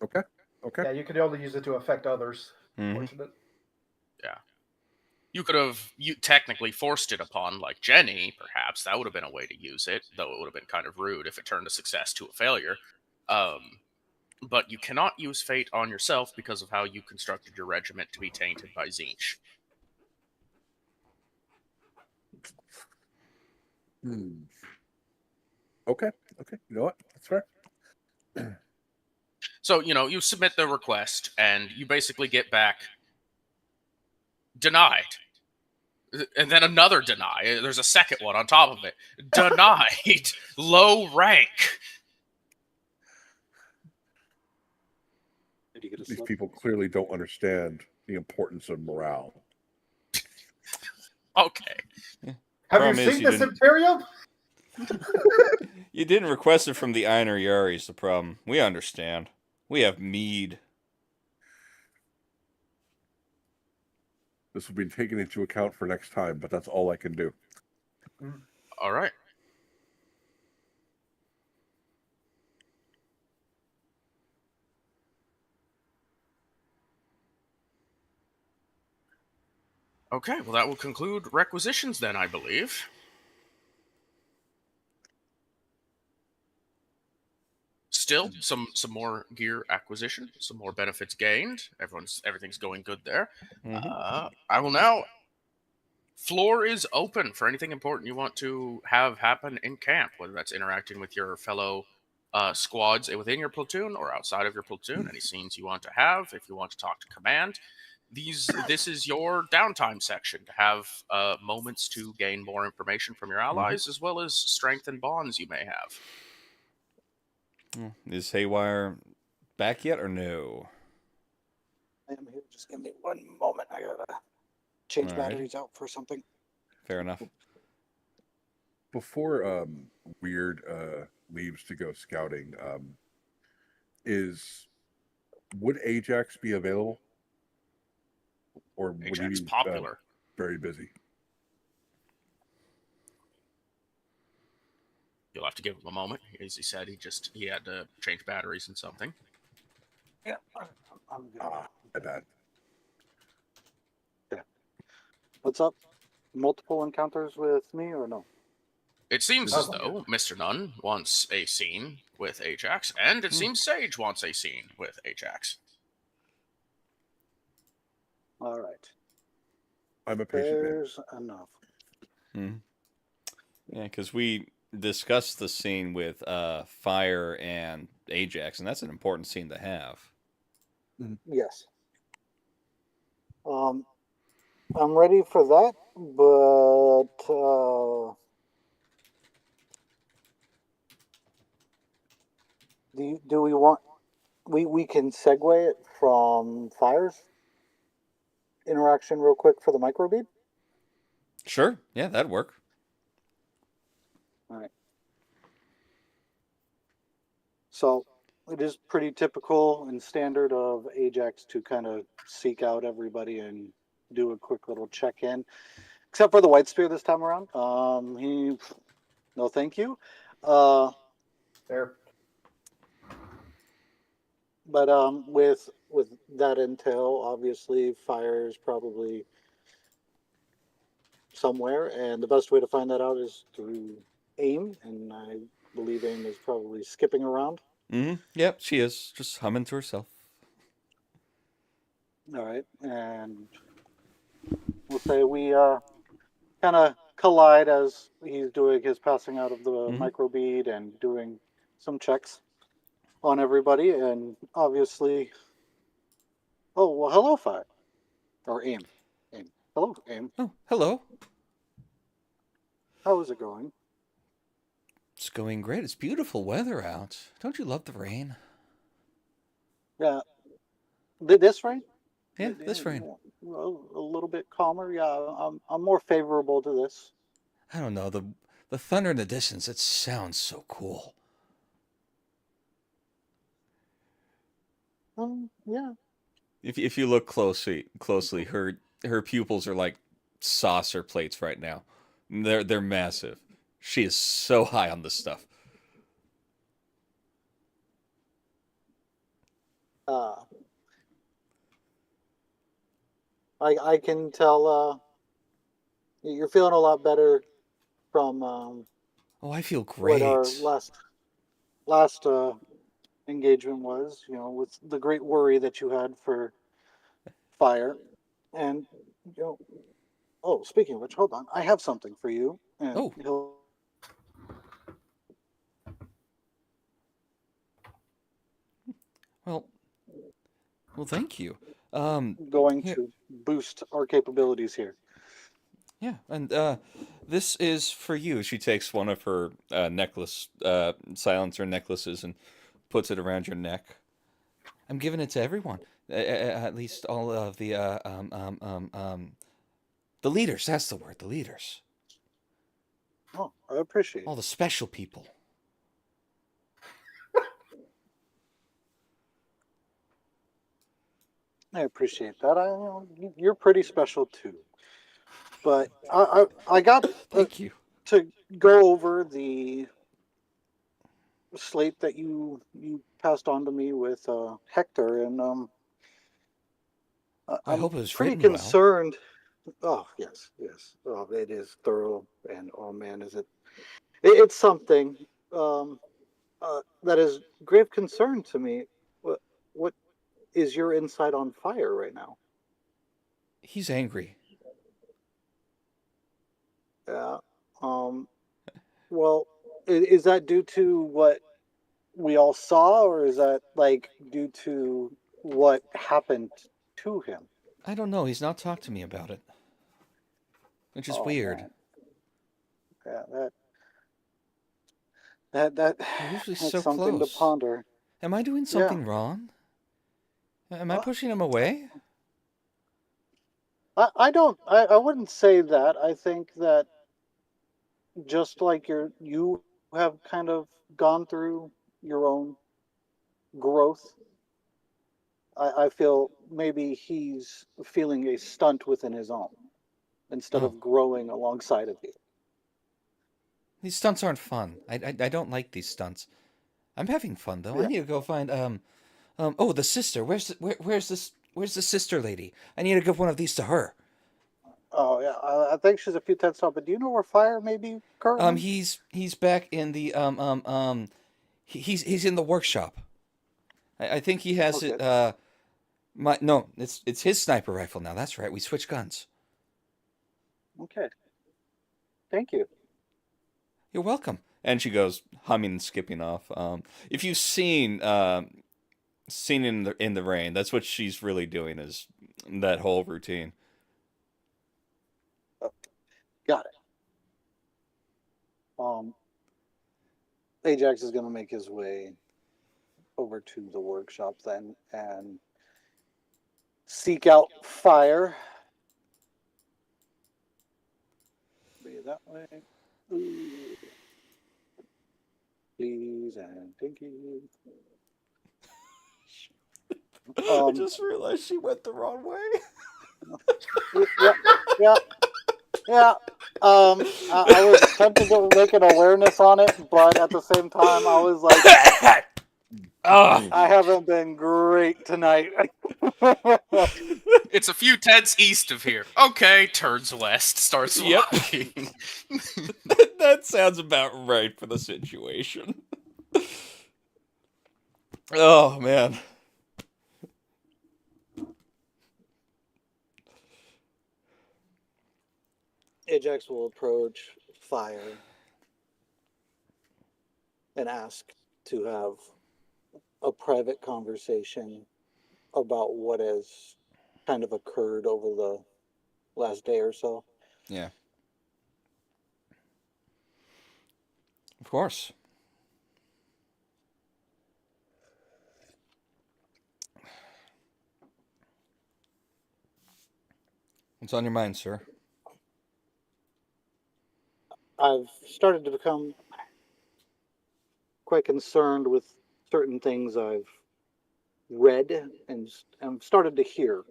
Okay. Okay.
Yeah, you could only use it to affect others.
Mhm.
Fortunate.
You could have technically forced it upon, like Jenny, perhaps. That would have been a way to use it, though it would have been kind of rude if it turned a success to a failure. But you cannot use fate on yourself because of how you constructed your regiment to be tainted by Zinch.
Okay. Okay. You know what? That's fair.
So, you submit the request, and you basically get back denied. And then another deny. There's a second one on top of it. Denied. Low rank.
Did you get a
These
slip?
people clearly don't understand the importance of morale.
Okay.
Have
Problem
you
is
seen
you
this
didn't-
Imperium?
You didn't request it from the Einar Yari's the problem. We understand. We have mead.
This will be taken into account for next time, but that's all I can do.
All right. Okay, well, that will conclude requisitions then, I believe. Still, some more gear acquisition, some more benefits gained. Everything's going good there.
Mhm.
I will now. Floor is open for anything important you want to have happen in camp, whether that's interacting with your fellow squads within your platoon or outside of your platoon. Any scenes you want to have, if you want to talk to command. This is your downtime section to have moments to gain more information from your allies, as well as strengthen bonds you may have.
Is Haywire back yet or no?
I am here. Just give me one moment. I gotta change
Alrighty.
batteries out for something.
Fair enough.
Before Weird leaves to go scouting, would Ajax be available? Or would
Ajax
he be
popular.
very busy?
You'll have to give him a moment. As he said, he had to change batteries and something.
Yeah, I'm good.
My bad.
What's up? Multiple encounters with me or no?
It seems as
Oh.
though Mr. Nunn wants a scene with Ajax, and it seems Sage wants a scene with Ajax.
All right.
I'm a patient man.
There's enough.
Hmm. Yeah, because we discussed the scene with Fire and Ajax, and that's an important scene to have.
Yes. I'm ready for that, but do we want we can segue it from Fire's interaction real quick for the microbead?
Sure, yeah, that'd work.
All right. So it is pretty typical and standard of Ajax to kind of seek out everybody and do a quick little check-in, except for the White Spear this time around. He, no, thank you.
There.
But with that entail, obviously, Fire is probably somewhere, and the best way to find that out is through AIM, and I believe AIM is probably skipping around.
Mm-hmm. Yep, she is just humming to herself.
All right, and we'll say we kind of collide as he's doing his passing out of the microbead and doing some checks on everybody, and obviously, oh well, hello, Fire, or AIM. Hello, AIM.
Oh, hello.
How is it going?
It's going great. It's beautiful weather out. Don't you love the rain?
Yeah, this rain?
Yeah, this rain.
A little bit calmer. Yeah, I'm more favorable to this.
I don't know, the thunder in the distance, it sounds so cool.
Yeah.
If you look closely, her pupils are like saucer plates right now. They're massive. She is so high on this stuff.
I can tell you're feeling a lot better from
Oh, I feel
what
great.
our last engagement was. You know, with the great worry that you had for Fire, and you know. Oh, speaking of which, hold on. I have something for you. And
Oh.
he'll
Well, thank you.
going
here-
to boost our capabilities here.
Yeah, and this is for you. She takes one of her silencer necklaces and puts it around your neck. I'm giving it to everyone. At least all of the leaders. That's the word. The leaders.
Oh, I appreciate
All
it.
the special people.
I appreciate that. You're pretty special too. But I got
Thank you.
to go over the slate that you passed on to me with Hector, and
I
I'm
hope it was
pretty
written well.
concerned. Oh yes, yes. Oh, it is thorough, and oh man, is it? It's something that is grave concern to me. What is your insight on Fire right now?
He's angry.
Yeah. Well, is that due to what we all saw, or is that like due to what happened to him?
I don't know. He's not talked to me about it, which is weird.
Man. Yeah, that
We're usually
that's
so
something
close.
to ponder.
Am I doing something wrong? Am I pushing him away?
I don't. I wouldn't say that. I think that just like you have kind of gone through your own growth. I feel maybe he's feeling a stunt within his own instead
Oh.
of growing alongside of you.
These stunts aren't fun. I don't like these stunts. I'm having fun though. I
Yeah.
need to go find oh, the sister. Where's the sister lady? I need to give one of these to her.
Oh yeah, I think she's a few tenths off. But do you know where Fire may be currently?
He's back in the he's in the workshop. I think he has
Okay.
it no, it's his sniper rifle now. That's right. We switched guns.
Okay. Thank you.
You're welcome. And she goes humming and skipping off. If you've seen in the rain, that's what she's really doing is that whole routine.
Got it. Ajax is going to make his way over to the workshop then and seek out fire. Be that way. Ooh. Please and thank you.
I just realized she went the wrong way.
Yeah. Yeah. I was tempted to make an awareness on it, but at the same time, I was like, I haven't been great tonight.
It's a few tents east of here. Okay, turns west, starts
Yep.
walking.
That sounds about right for the situation. Oh, man.
Ajax will approach fire and ask to have a private conversation about what has kind of occurred over the last day or so.
Yeah. Of course. What's on your mind, sir?
I've started to become quite concerned with certain things I've read and started to hear.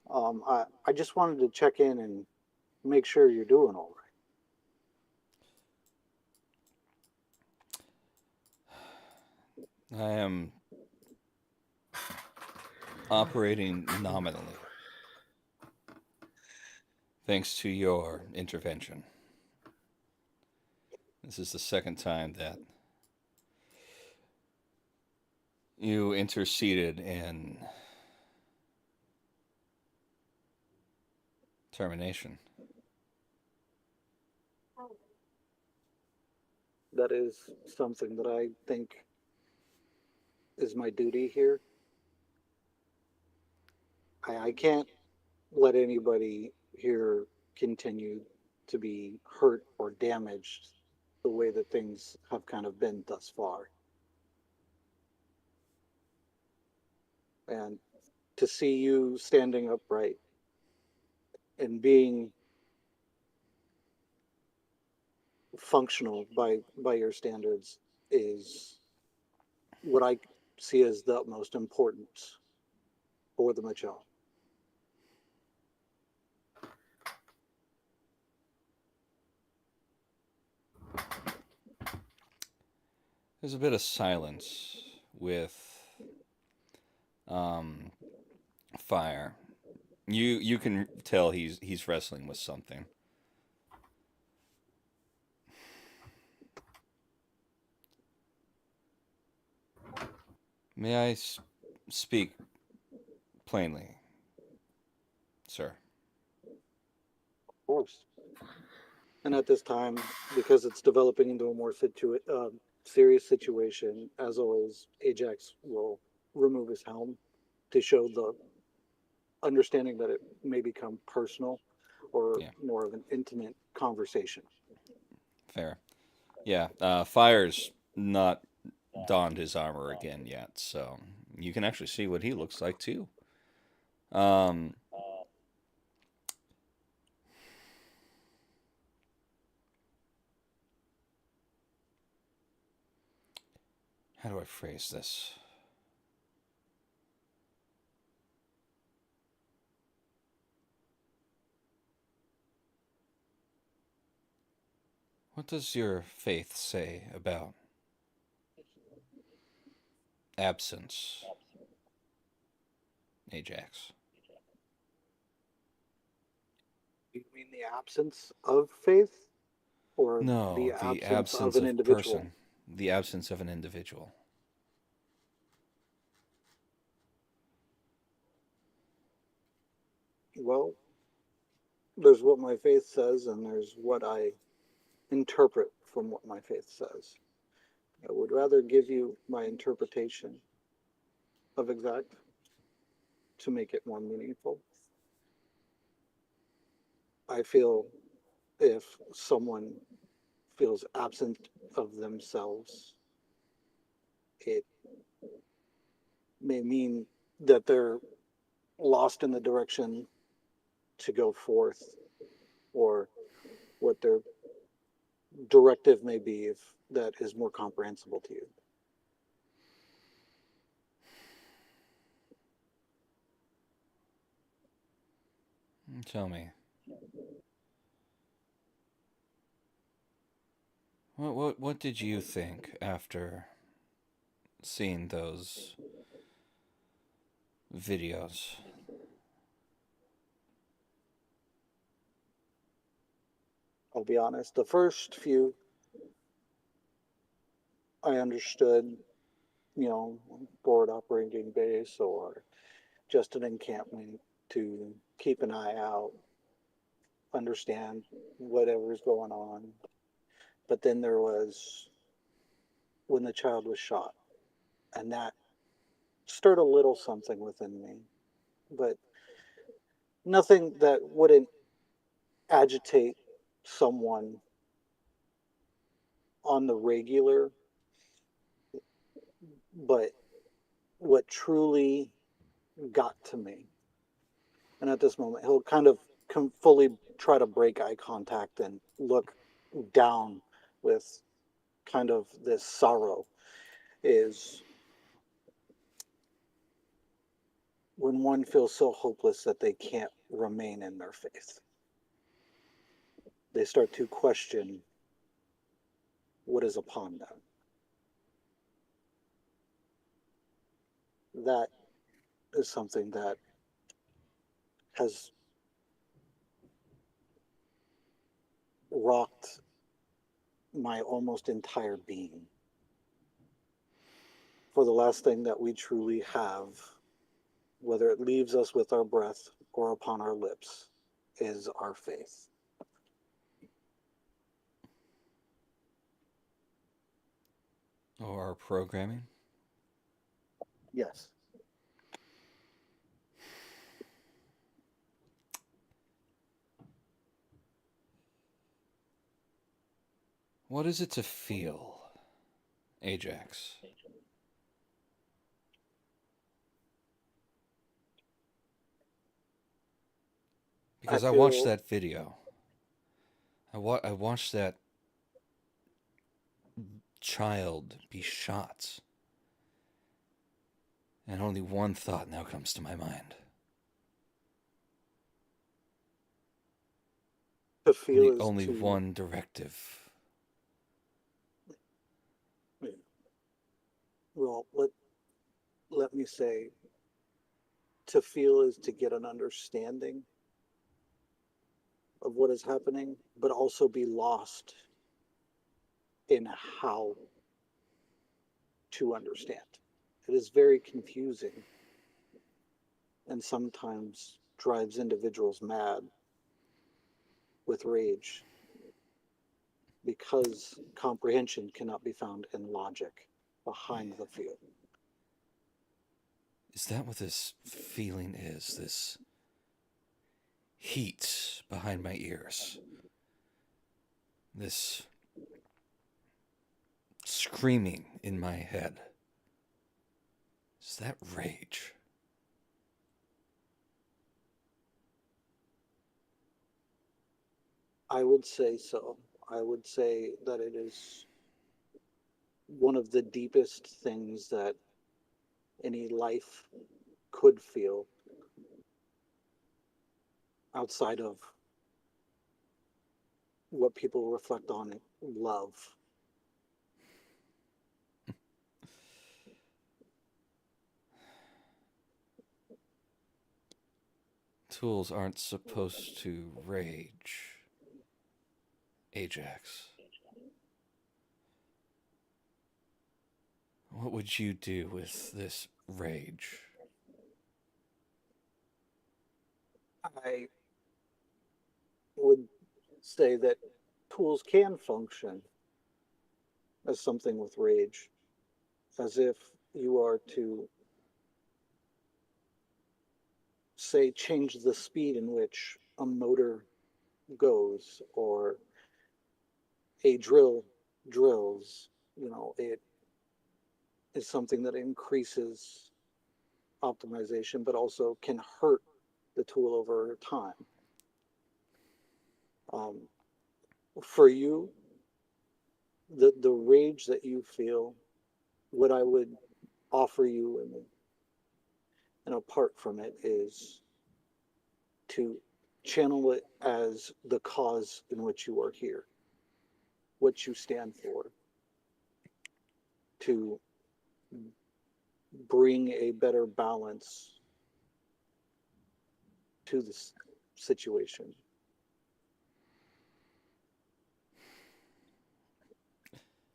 I just wanted to check in and make sure you're doing all
I am operating nominally. Thanks to your intervention. This is the second time that you interceded in termination.
That is something that I think is my duty here. I can't let anybody here continue to be hurt or damaged the way that things have kind of been thus far. And to see you standing upright and being functional by your standards is what I see as the utmost importance for the Michelle.
There's a bit of silence with fire. You can tell he's wrestling with something. May I speak plainly, sir?
Of course. And at this time, because it's developing into a more serious situation, as always, Ajax will remove his helm to show the understanding that it may become personal or more of an intimate conversation.
Fair. Yeah, Fire's not donned his armor again yet, so you can actually see what he looks like too. How do I phrase this? What does your faith say about absence, Ajax?
You mean the absence of faith or
No,
the
the
absence of
absence
an
of
individual?
person. The absence of an individual.
Well, there's what my faith says, and there's what I interpret from what my faith says. I would rather give you my interpretation of exact to make it more meaningful. I feel if someone feels absent of themselves, it may mean that they're lost in the direction to go forth, or what their directive may be, if that is more comprehensible to you.
Tell me, what did you think after seeing those videos?
I'll be honest, the first few I understood, board operating base or just an encampment to keep an eye out, understand whatever's going on. But then there was when the child was shot, and that stirred a little something within me, but nothing that wouldn't agitate someone on the regular. But what truly got to me, and at this moment, he'll kind of fully try to break eye contact and look down with kind of this sorrow, is when one feels so hopeless that they can't remain in their faith. They start to question what is upon them. That is something that has rocked my almost entire being. For the last thing that we truly have, whether it leaves us with our breath or upon our lips, is our faith.
Or our programming?
Yes.
What is it to feel, Ajax? Because I watched
feel
that video. I watched that child be shot. And only one thought now comes to my mind.
to feel is
Only
to
one directive.
well, let me say, to feel is to get an understanding of what is happening, but also be lost in how to understand. It is very confusing and sometimes drives individuals mad with rage, because comprehension cannot be found in logic behind the feel.
Is that what this feeling is? This heat behind my ears? This screaming in my head? Is that rage?
I would say so. I would say that it is one of the deepest things that any life could feel, outside of what people reflect on it, love.
Tools aren't supposed to rage, Ajax. What would you do with this rage?
I say that tools can function as something with rage, as if you are to, say, change the speed in which a motor goes, or a drill drills. It is something that increases optimization, but also can hurt the tool over time. For you, the rage that you feel, what I would offer you, and apart from it, is to channel it as the cause in which you are here, what you stand for, to bring a better balance to this situation.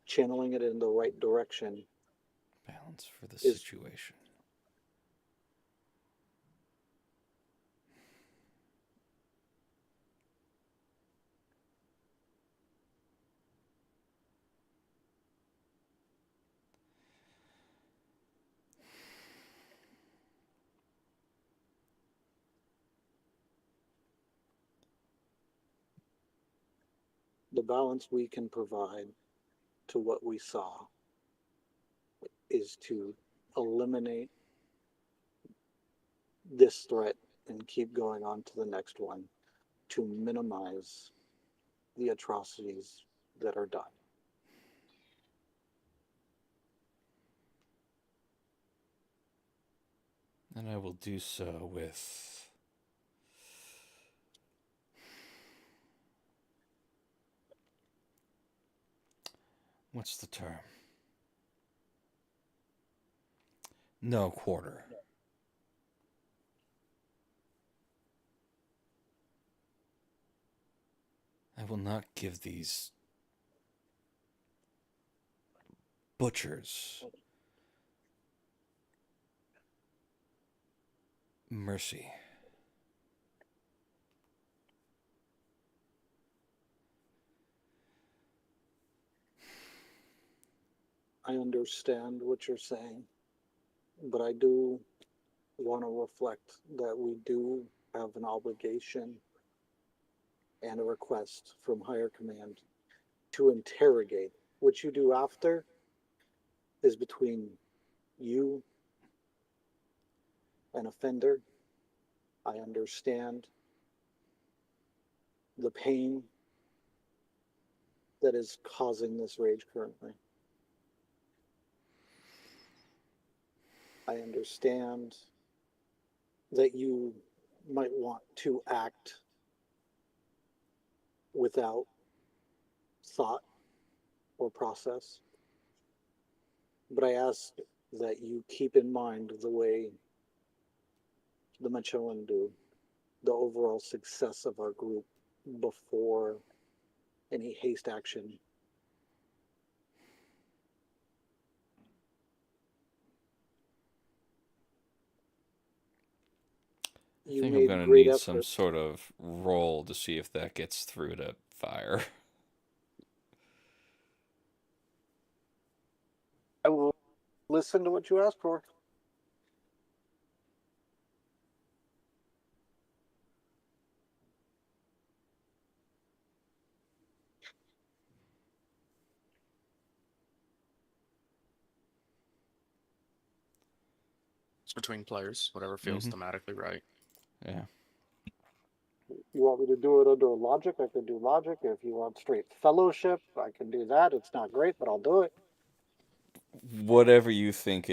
Channeling it in the right direction.
Balance for the
Is-
situation.
The balance we can provide to what we saw is to eliminate this threat and keep going on to the next one, to minimize the atrocities that are done.
And I will do so with what's the term? No quarter. I will not give these butchers mercy.
I understand what you're saying, but I do want to reflect that we do have an obligation and a request from higher command to interrogate. What you do after is between you and offender. I understand the pain that is causing this rage currently. I understand that you might want to act without thought or process. But I ask that you keep in mind the way the Machoan do, the overall success of our group before any haste action.
I
You
think I'm
made
going to
great
need some
effort.
sort of roll to see if that gets through to fire.
I will listen to what you ask for.
It's between players, whatever feels
Mhm.
thematically right.
Yeah.
You want me to do it under logic? I can do logic. If you want straight fellowship, I can do that. It's not great, but I'll do it.
Whatever you think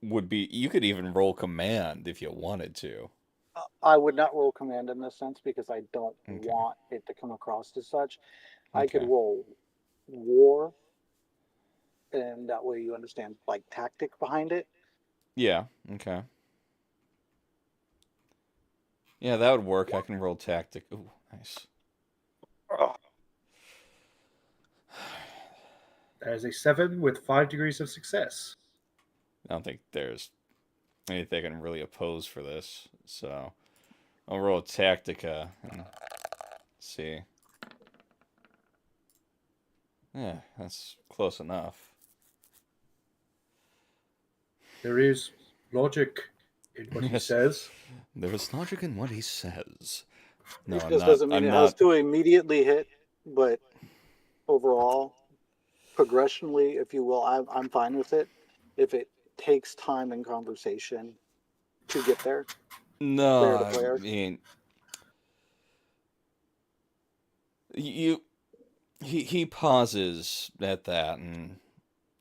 would be, you could even roll command if you wanted to.
I would not roll command in this sense because I don't
Okay.
want it to come across as such. I could
Okay.
roll war, and that way you understand like tactic behind it.
Yeah. Okay. Yeah, that would work. I can roll tactic. Ooh, nice.
Ugh.
That is a 7 with 5 degrees of success.
I don't think there's anything I can really oppose for this. So I'll roll Tactica and see. Yeah, that's close enough.
There is logic in what he
Yes.
says.
There is logic in what he says. No,
It
I'm
just
not.
doesn't mean
I'm
it has
not.
to immediately hit, but overall, progressionally, if you will, I'm fine with it. If it takes time and conversation to get there,
No,
player to
I
player.
mean, you. He pauses at that, and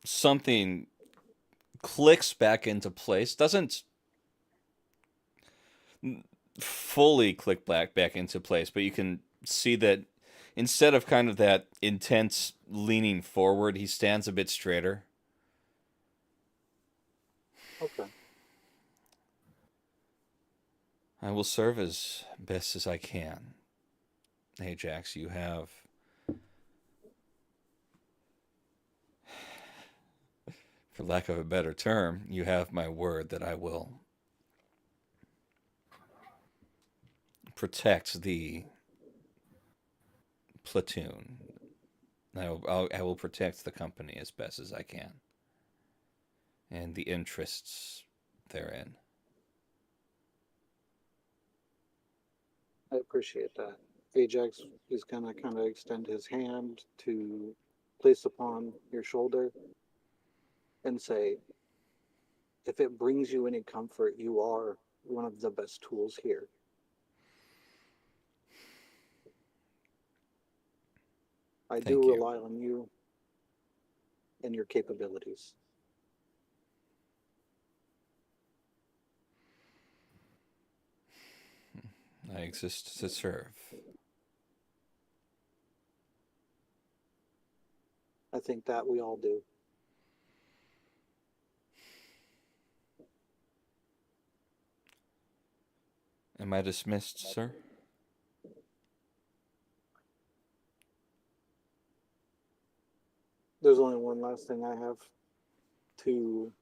something clicks back into place. Doesn't fully click back into place, but you can see that instead of kind of that intense leaning forward, he stands a bit straighter.
Okay.
I will serve as best as I can. Ajax, you have, for lack of a better term, you have my word that I will protect the platoon. I will protect the company as best as I can and the interests therein.
I appreciate that. Ajax is gonna kind of extend his hand to place upon your shoulder and say, if it brings you any comfort, you are one of the best tools here. I
Thank
do
you.
rely on you and your capabilities.
I exist to serve.
I think that we all do.
Am I dismissed, sir?
There's only one last thing I have to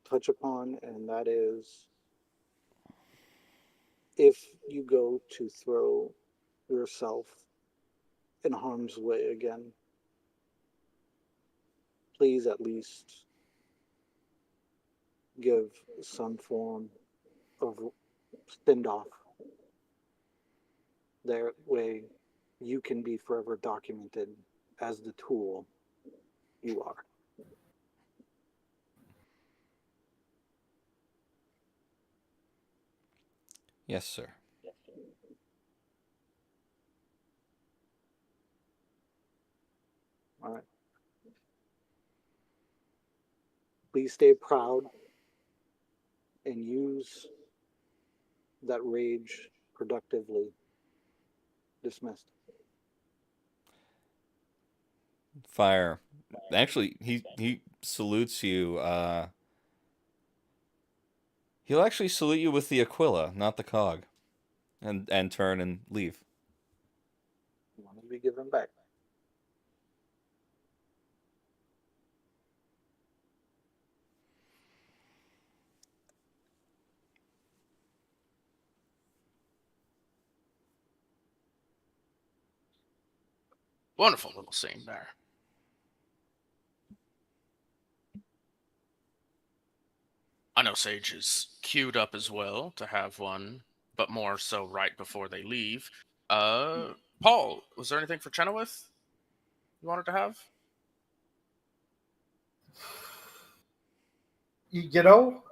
touch upon, and that is if you go to throw yourself in harm's way again, please at least give some form of send off. That way you can be forever documented as the tool you are.
Yes, sir.
All right. Please stay proud and use that rage productively. Dismissed.
Fire. Actually, he salutes you. He'll actually salute you with the Aquila, not the cog, and turn and leave.
Want to be given back.
Wonderful little scene there. I know Sage is queued up as well to have one, but more so right before they leave. Paul, was there anything for Chenoweth you wanted to have?
You know,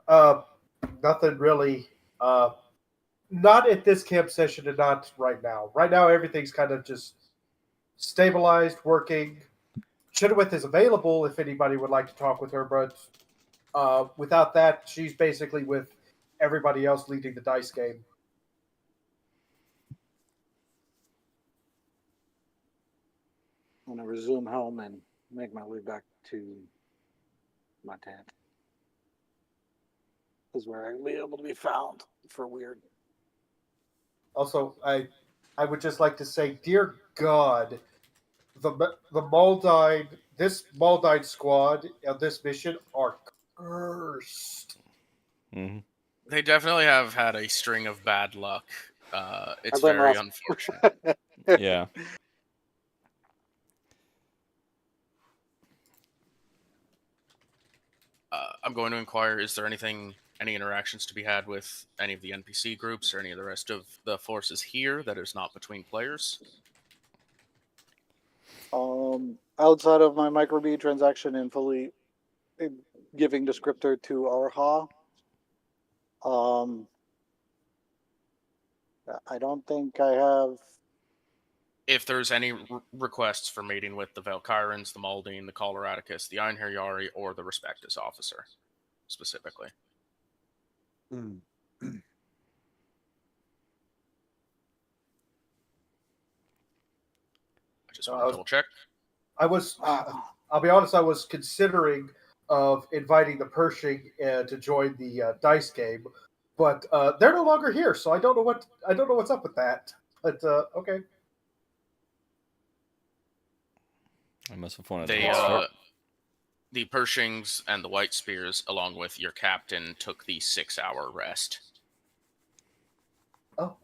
nothing really. Not at this camp session and not right now. Right now, everything's kind of just stabilized, working. Chenoweth is available if anybody would like to talk with her, but without that, she's basically with everybody else leading the dice game.
I'm going to resume home and make my way back to my tent. Is where I'll be able to be found for weird.
Also, I would just like to say, dear God, the Maldine, this Maldine squad on this mission are cursed.
Mm-hmm.
They definitely have had a string of bad luck. It's
I blame
very
Ross.
unfortunate.
Yeah.
I'm going to inquire, is there any interactions to be had with any of the NPC groups or any of the rest of the forces here that is not between players?
Outside of my microB transaction and fully giving descriptor to Arha, I don't think I have.
If there's any requests for meeting with the Valkyrans, the Maldine, the Coloradicus, the Einherjari, or the Respectus officer, specifically.
Mm.
I just want to double check.
I was, I'll be honest, I was considering of inviting the Pershing to join the dice game, but they're no longer here, so I don't know what's up with that. But okay.
I must have wanted
They,
to start.
the Pershings and the White Spears, along with your captain, took the 6-hour rest.
Oh,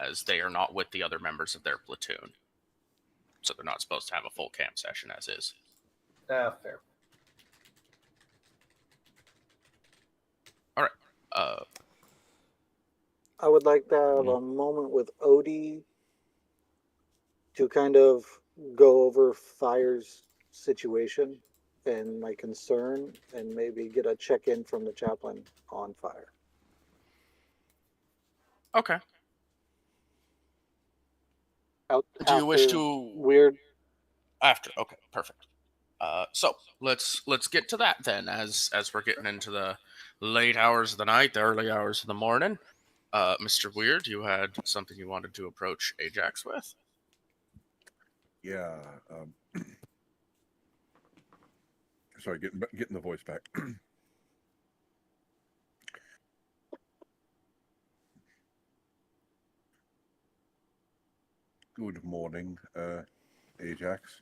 As they are not with the other members of their platoon. So they're not supposed to have a full camp session as is.
fair.
Alright.
I would like to have a moment with Odie to kind of go over Fire's situation and my concern, and maybe get a check-in from the chaplain on Fire.
Okay.
Do
you wish to
Weird.
After? Okay, perfect. So let's get to that then, as we're getting into the late hours of the night, the early hours of the morning. Mr. Weird, you had something you wanted to approach Ajax with?
Yeah. Sorry, getting the voice back. Good morning, Ajax.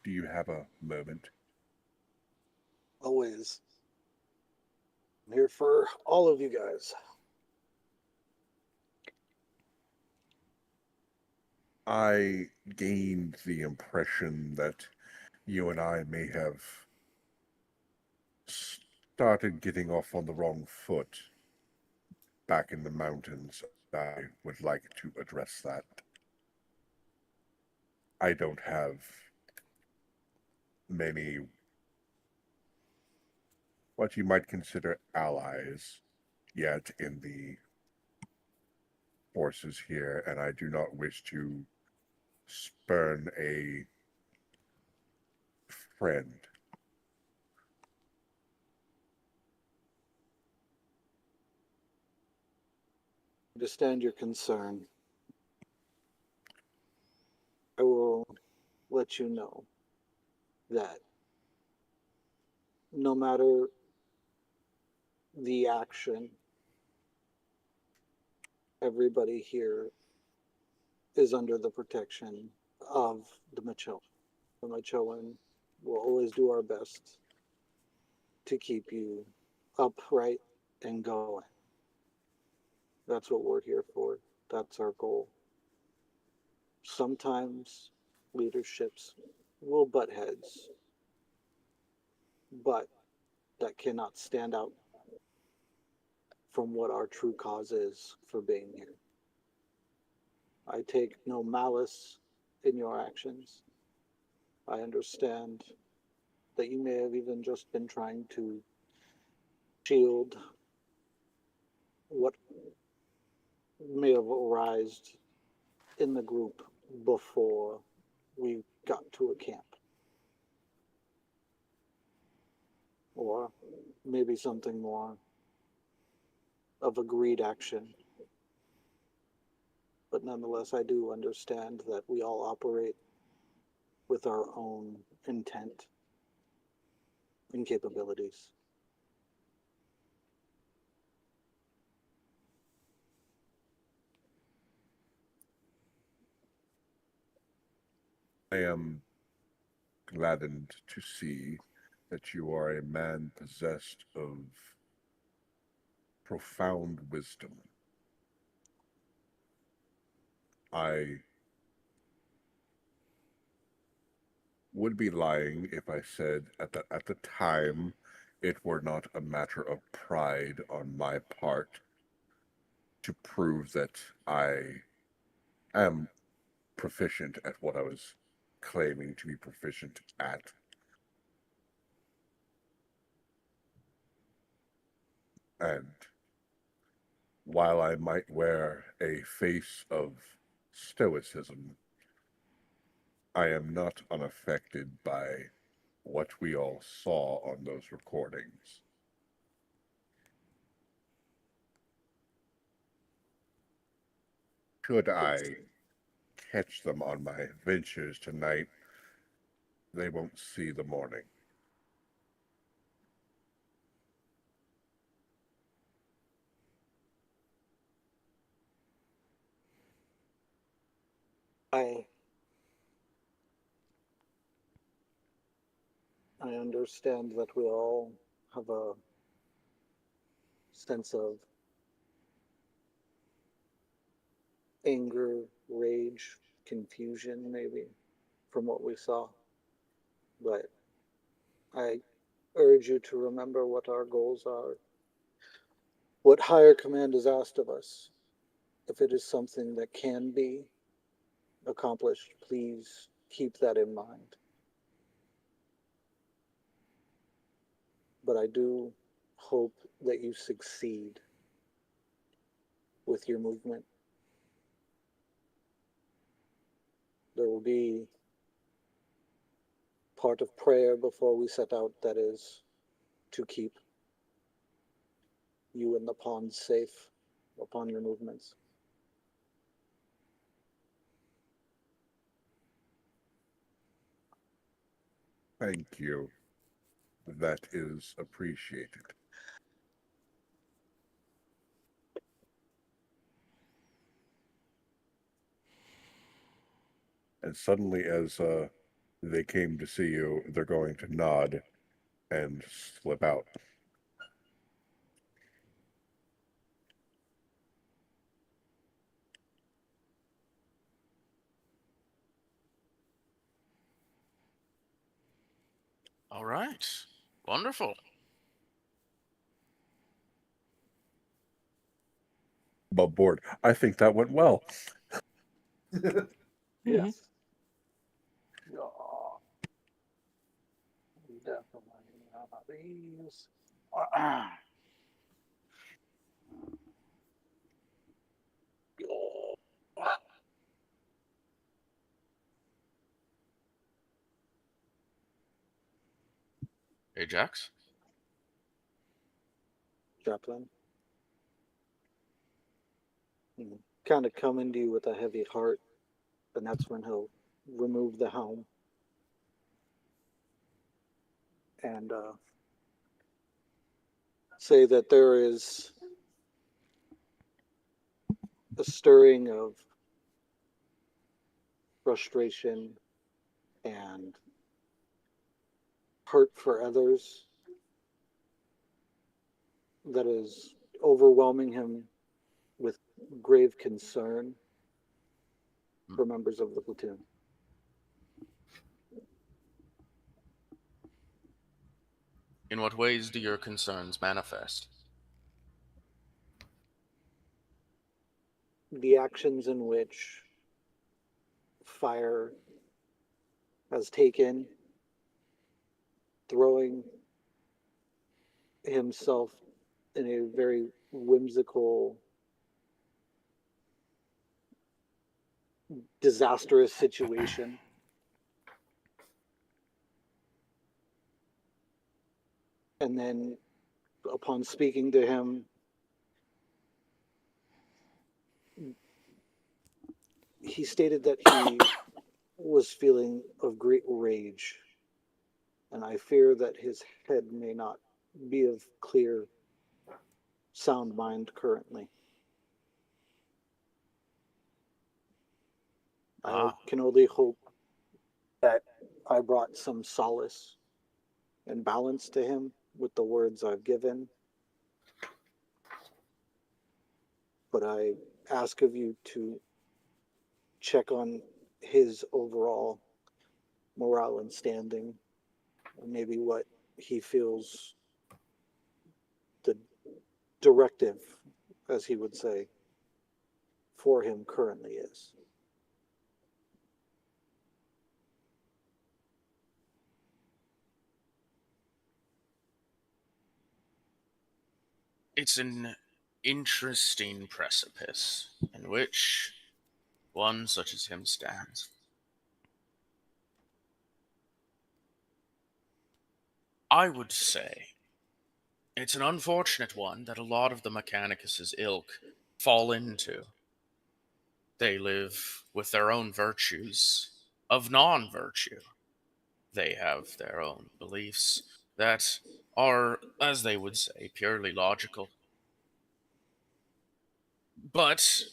Do you have a moment?
Always. I'm here for all of you guys.
I gained the impression that you and I may have started getting off on the wrong foot back in the mountains. I would like to address that. I don't have many what you might consider allies yet in the forces here, and I do not wish to spurn a friend.
Understand your concern. I will let you know that no matter the action, everybody here is under the protection of the Machoan. The Machoan will always do our best to keep you upright and going. That's what we're here for. That's our goal. Sometimes leaderships will butt heads, but that cannot stand out from what our true cause is for being here. I take no malice in your actions. I understand that you may have even just been trying to shield what may have arisen in the group before we got to a camp. Or maybe something more of agreed action. But nonetheless, I do understand that we all operate with our own intent and capabilities.
I am gladdened to see that you are a man possessed of profound wisdom. I would be lying if I said at the time it were not a matter of pride on my part to prove that I am proficient at what I was claiming to be proficient at. And while I might wear a face of stoicism, I am not unaffected by what we all saw on those recordings. Should I catch them on my ventures tonight, they won't see the morning.
I understand that we all have a sense of anger, rage, confusion, maybe, from what we saw. But I urge you to remember what our goals are, what higher command has asked of us. If it is something that can be accomplished, please keep that in mind. But I do hope that you succeed with your movement. There will be part of prayer before we set out, that is to keep you and the pawns safe upon your movements.
Thank you. That is appreciated. And suddenly, as they came to see you, they're going to nod and slip out.
All right. Wonderful.
Above board. I think that went well.
Yes. Yeah. Definitely none of these.
Ajax?
Chaplain. Kind of coming to you with a heavy heart, and that's when he'll remove the helm and say that there is a stirring of frustration and hurt for others that is overwhelming him with grave concern for members of the platoon.
In what ways do your concerns manifest?
The actions in which Fire has taken, throwing himself in a very whimsical, disastrous situation. And then, upon speaking to him, he stated that he was feeling of great rage. And I fear that his head may not be of clear, sound mind currently. I can only hope that I brought some solace and balance to him with the words I've given. But I ask of you to check on his overall morale and standing, or maybe what he feels the directive, as he would say, for him currently is.
It's an interesting precipice in which one such as him stands. I would say it's an unfortunate one that a lot of the Mechanicus's ilk fall into. They live with their own virtues of non-virtue. They have their own beliefs that are, as they would say, purely logical. But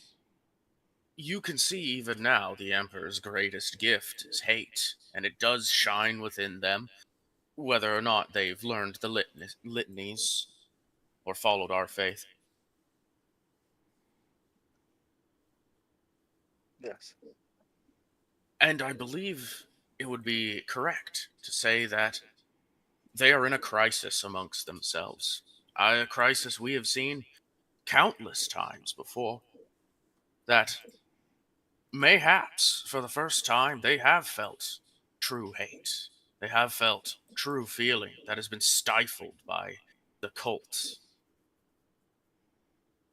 you can see even now the Emperor's greatest gift is hate, and it does shine within them, whether or not they've learned the litanies or followed our faith.
Yes.
And I believe it would be correct to say that they are in a crisis amongst themselves. A crisis we have seen countless times before. That mayhaps, for the first time, they have felt true hate. They have felt true feeling that has been stifled by the cults.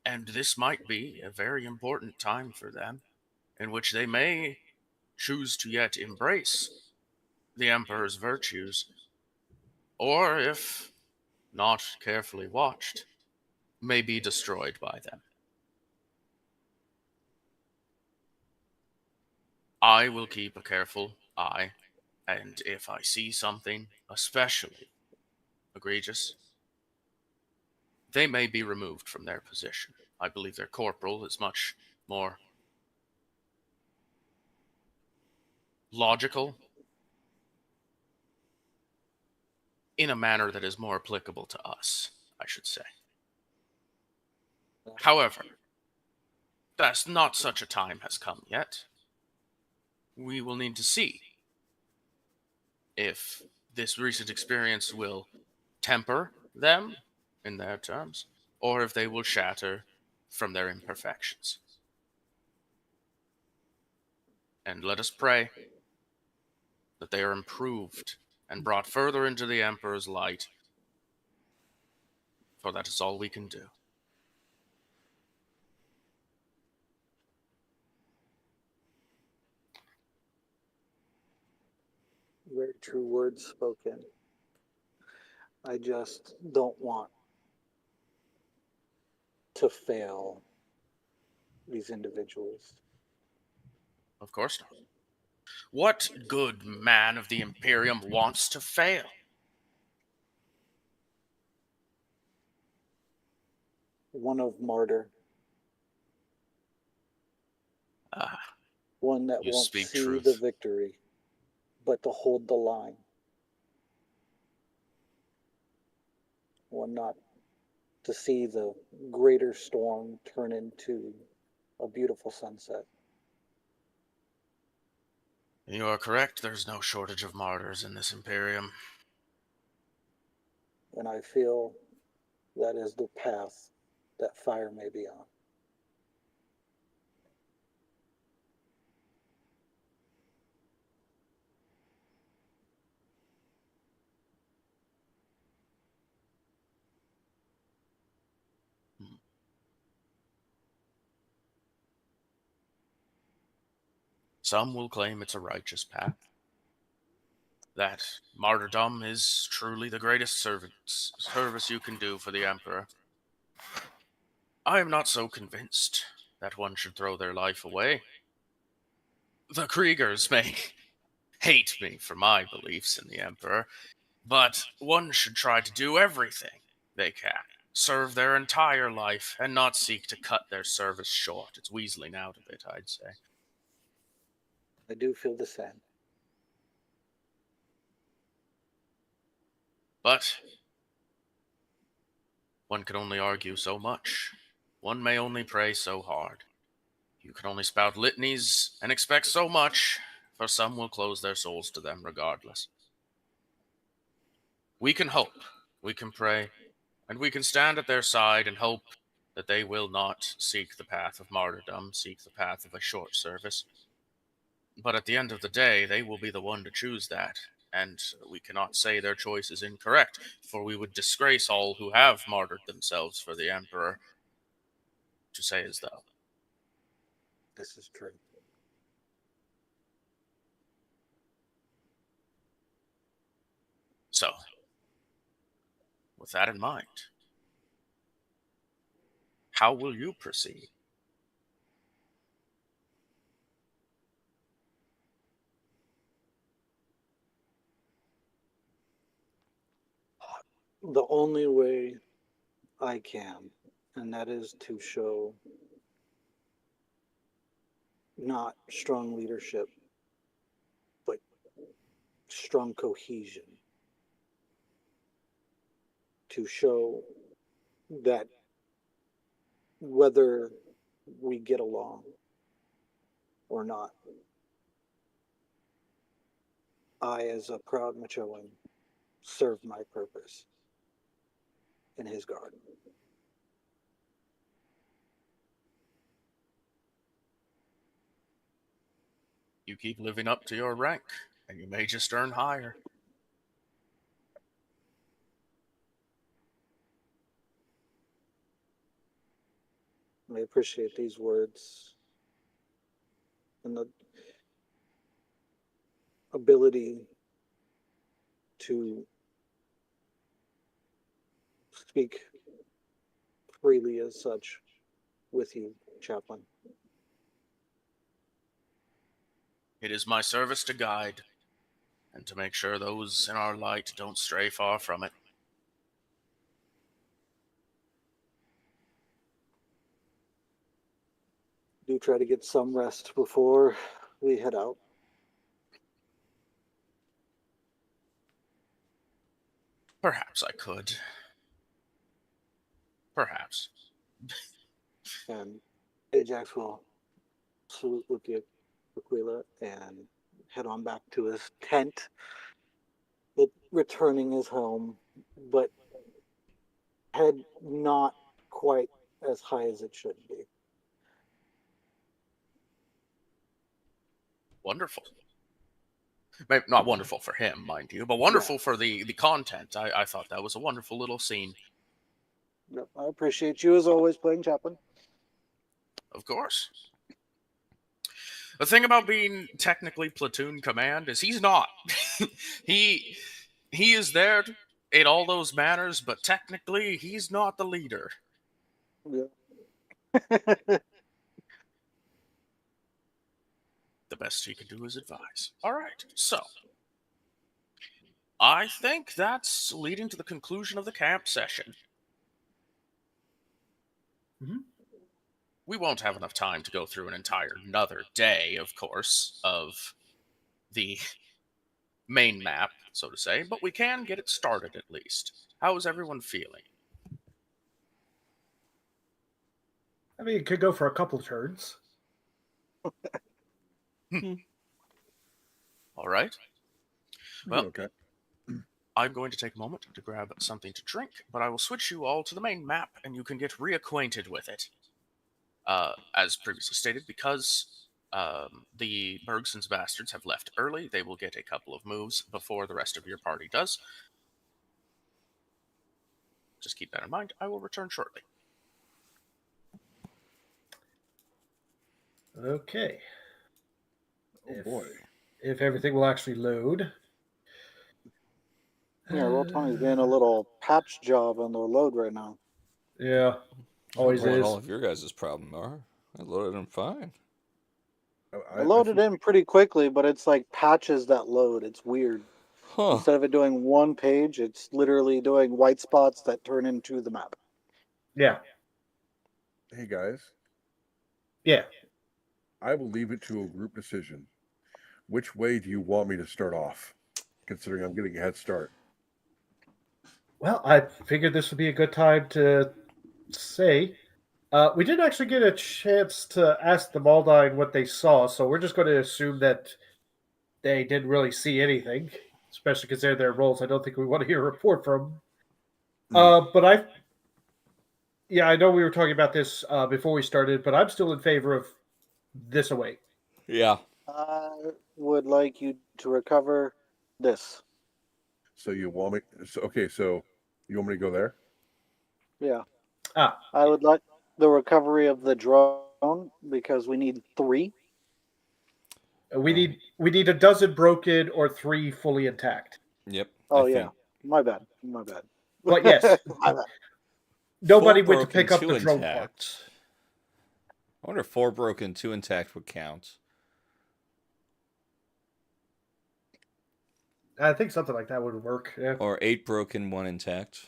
And this might be a very important time for them, in which they may choose to yet embrace the Emperor's virtues, or if not carefully watched, may be destroyed by them. I will keep a careful eye, and if I see something especially egregious, they may be removed from their position. I believe their corporal is much more logical in a manner that is more applicable to us, I should say. However, that's not such a time has come yet. We will need to see if this recent experience will temper them in their terms, or if they will shatter from their imperfections. And let us pray that they are improved and brought further into the Emperor's light, for that is all we can do.
Very true words spoken. I just don't want to fail these individuals.
Of course not. What good man of the Imperium wants to fail?
One of martyr,
Ah,
one that
You
won't
speak
see
truth.
the victory, but to hold the line. One not to see the greater storm turn into a beautiful sunset.
you are correct. There's no shortage of martyrs in this Imperium.
And I feel that is the path that fire may be on.
Some will claim it's a righteous path. That martyrdom is truly the greatest service you can do for the Emperor. I am not so convinced that one should throw their life away. The Kriegers may hate me for my beliefs in the Emperor, but one should try to do everything they can. Serve their entire life and not seek to cut their service short. It's weaseling out of it, I'd say.
I do feel the same.
But one can only argue so much. One may only pray so hard. You can only spout litanies and expect so much for some will close their souls to them regardless. We can hope, we can pray, and we can stand at their side and hope that they will not seek the path of martyrdom, seek the path of a short service. But at the end of the day, they will be the one to choose that, and we cannot say their choice is incorrect, for we would disgrace all who have martyred themselves for the Emperor to say as though.
This is true.
So, with that in mind, how will you proceed?
The only way I can, and that is to show not strong leadership, but strong cohesion. To show that whether we get along or not, I, as a proud Machoan, serve my purpose in his garden.
You keep living up to your rank, and you may just earn higher.
I appreciate these words and the ability to speak freely as such with you, Chaplain.
It is my service to guide, and to make sure those in our light don't stray far from it.
Do try to get some rest before we head out.
Perhaps I could. Perhaps.
And Ajax will salute Lucia Aquila and head on back to his tent, returning his helm, but head not quite as high as it should be.
Wonderful. Maybe not wonderful for him, mind you, but wonderful for the content. I thought that was a wonderful little scene.
Yep, I appreciate you as always playing Chaplain.
Of course. The thing about being technically platoon command is he's not. he is there in all those manners, but technically he's not the leader.
Yeah.
The best he can do is advise. All right, so I think that's leading to the conclusion of the camp session.
Mhm.
We won't have enough time to go through an entire another day, of course, of the main map, so to say, but we can get it started at least. How is everyone feeling?
I mean, it could go for a couple turns.
All right. Well,
Okay.
I'm going to take a moment to grab something to drink, but I will switch you all to the main map, and you can get reacquainted with it. As previously stated, because the Bergson's bastards have left early, they will get a couple of moves before the rest of your party does. Just keep that in mind. I will return shortly.
Okay.
Oh boy.
If everything will actually load.
Yeah, Roll20's doing a little patch job on the load right now.
Yeah. Always
I don't know
is.
what all of your guys' problem are. I loaded them fine.
I loaded in pretty quickly, but it's like patches that load. It's weird.
Huh.
Instead of it doing one page, it's literally doing white spots that turn into the map.
Yeah.
Hey guys,
Yeah.
I will leave it to a group decision. Which way do you want me to start off? Considering I'm getting a head start.
Well, I figured this would be a good time to say. We didn't actually get a chance to ask the Maldine what they saw, so we're just going to assume that they didn't really see anything, especially because they're their roles. I don't think we want to hear a report from. But I know we were talking about this before we started, but I'm still in favor of this away.
Yeah.
I would like you to recover this.
So you want me? So you want me to go there?
Yeah.
Ah,
I would like the recovery of the drone because we need 3.
we need a dozen broken or 3 fully intact.
Yep.
Oh
I
yeah,
think
my bad.
But yes,
My bad.
nobody
4
went to
broken,
pick up
2
the drone
intact.
parts.
I wonder if 4 broken, 2 intact would count.
I think something like that would work. Yeah.
Or 8 broken, 1 intact.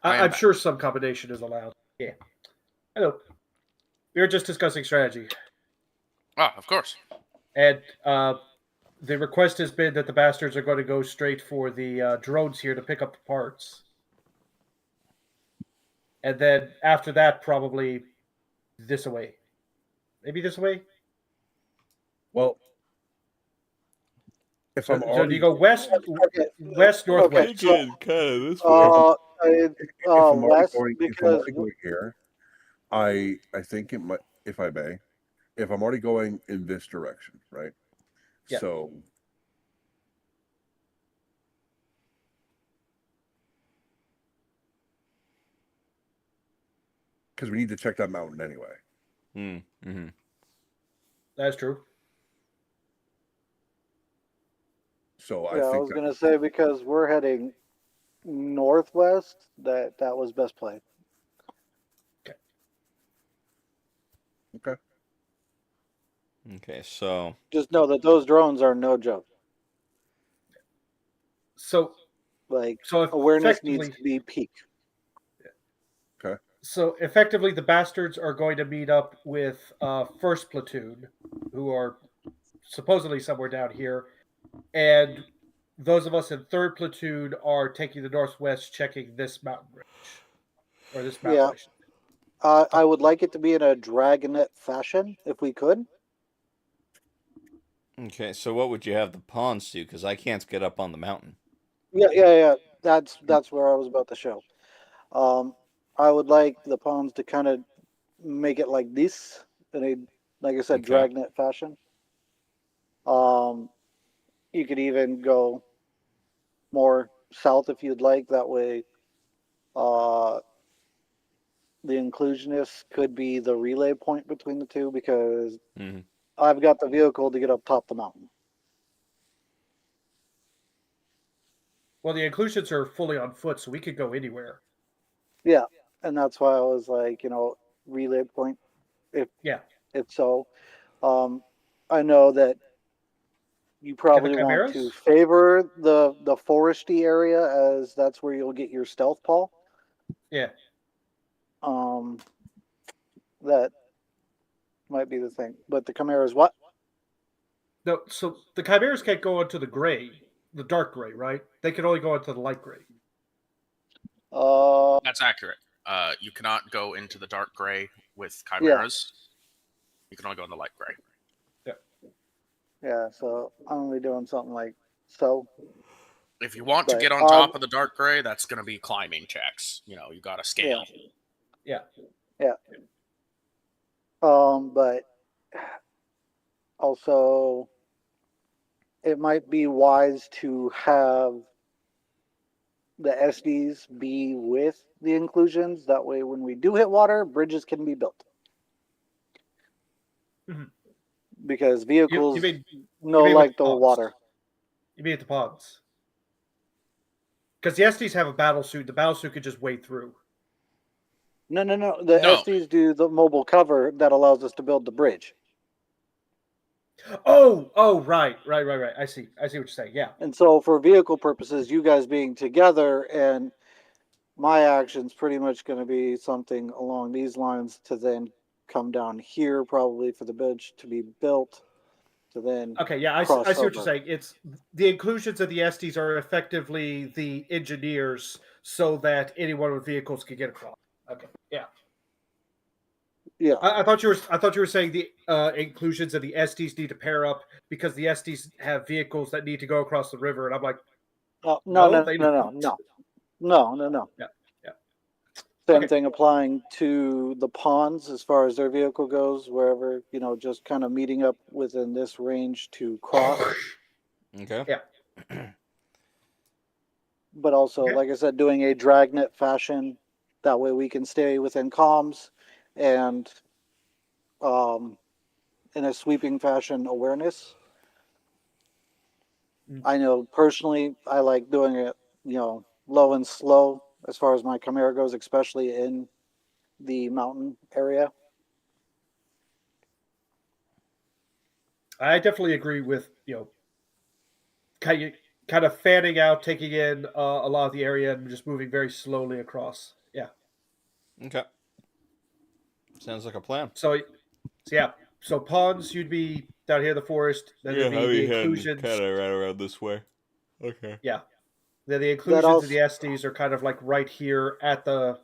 I am
I'm
back.
sure some combination is allowed. Yeah. Hello. We were just discussing strategy.
Ah, of course.
And the request has been that the bastards are going to go straight for the drones here to pick up the parts. And then after that, probably this away. Maybe this away?
Well, if
So,
I'm
so
already
do you go west,
Okay.
west, northwest?
Okay, so,
kind of this
if I'm already
west
going,
because
here, I think it might, if I may, if I'm already going in this direction, right?
Yeah.
So because we need to check that mountain anyway.
Mm-hmm.
That's true.
So
yeah, I was gonna say because we're heading northwest, that was best play.
Okay.
Okay, so
Just know that those drones are no joke.
So
Like
so
awareness needs
effectively,
to be peak.
so effectively, the bastards are going to meet up with first platoon, who are supposedly somewhere down here, and those of us in third platoon are taking the northwest, checking this mountain ridge or this mountain.
Yeah.
I should say.
I would like it to be in a dragonet fashion if we could.
okay, so what would you have the pawns do? Because I can't get up on the mountain.
Yeah. That's where I was about to show. I would like the pawns to kind of make it like this in a, like I said,
Okay.
dragnet fashion. You could even go more south if you'd like. That way, the inclusionist could be the relay point between the two because
Mm-hmm.
I've got the vehicle to get up top the mountain.
Well, the inclusions are fully on foot, so we could go anywhere.
Yeah, and that's why I was like, relay point. If so, I know that you probably want to
chimeras?
favor the foresty area as that's where you'll get your stealth Paul.
Yeah.
That might be the thing. But the Chimeras, what?
No, so the chimeras can't go into the gray, the dark gray, right? They can only go into the light gray.
That's accurate. You cannot go into the dark gray with chimeras. You can only go in the light gray.
Yeah, so I'm only doing something like so.
If you want to
But,
get on top of the dark gray, that's going to be climbing checks. You got to scale.
Yeah.
But also, it might be wise to have the SDs be with the inclusions. That way, when we do hit water, bridges can be built.
Mhm.
Because vehicles
You mean
like
with
the
pumps?
water.
You mean at the ponds? Because the SDs have a battle suit. The battle suit could just wade through.
No. The
No.
SDs do the mobile cover that allows us to build the bridge.
Oh, right. I see what you're saying. Yeah.
And so, for vehicle purposes, you guys being together and my action's pretty much going to be something along these lines to then come down here, probably for the bridge to be built, to then
Okay. Yeah, I see what you're
crossover.
saying. It's the inclusions of the SDs are effectively the engineers, so that anyone with vehicles can get across. Okay. Yeah.
Yeah.
I thought you were saying the inclusions and the SDs need to pair up because the SDs have vehicles that need to go across the river, and I'm like,
No,
no, they don't.
no.
Yeah, yeah.
Same
Okay.
thing applying to the pawns as far as their vehicle goes, wherever, just kind of meeting up within this range to cross.
Okay.
Yeah.
But also,
Okay.
like I said, doing a dragnet fashion. That way we can stay within comms and in a sweeping fashion awareness.
Mm.
I know personally I like doing it, low and slow as far as my Chimera goes, especially in the mountain area.
I definitely agree with kind of fanning out, taking in a lot of the area, and just moving very slowly across. Yeah.
Okay. Sounds like a plan.
So yeah. So pawns, you'd be down here in the forest. Then there'd be the inclusions.
right around this way. Okay.
Yeah. Then the
That
inclusions of the
also
SDs are kind of like right here at the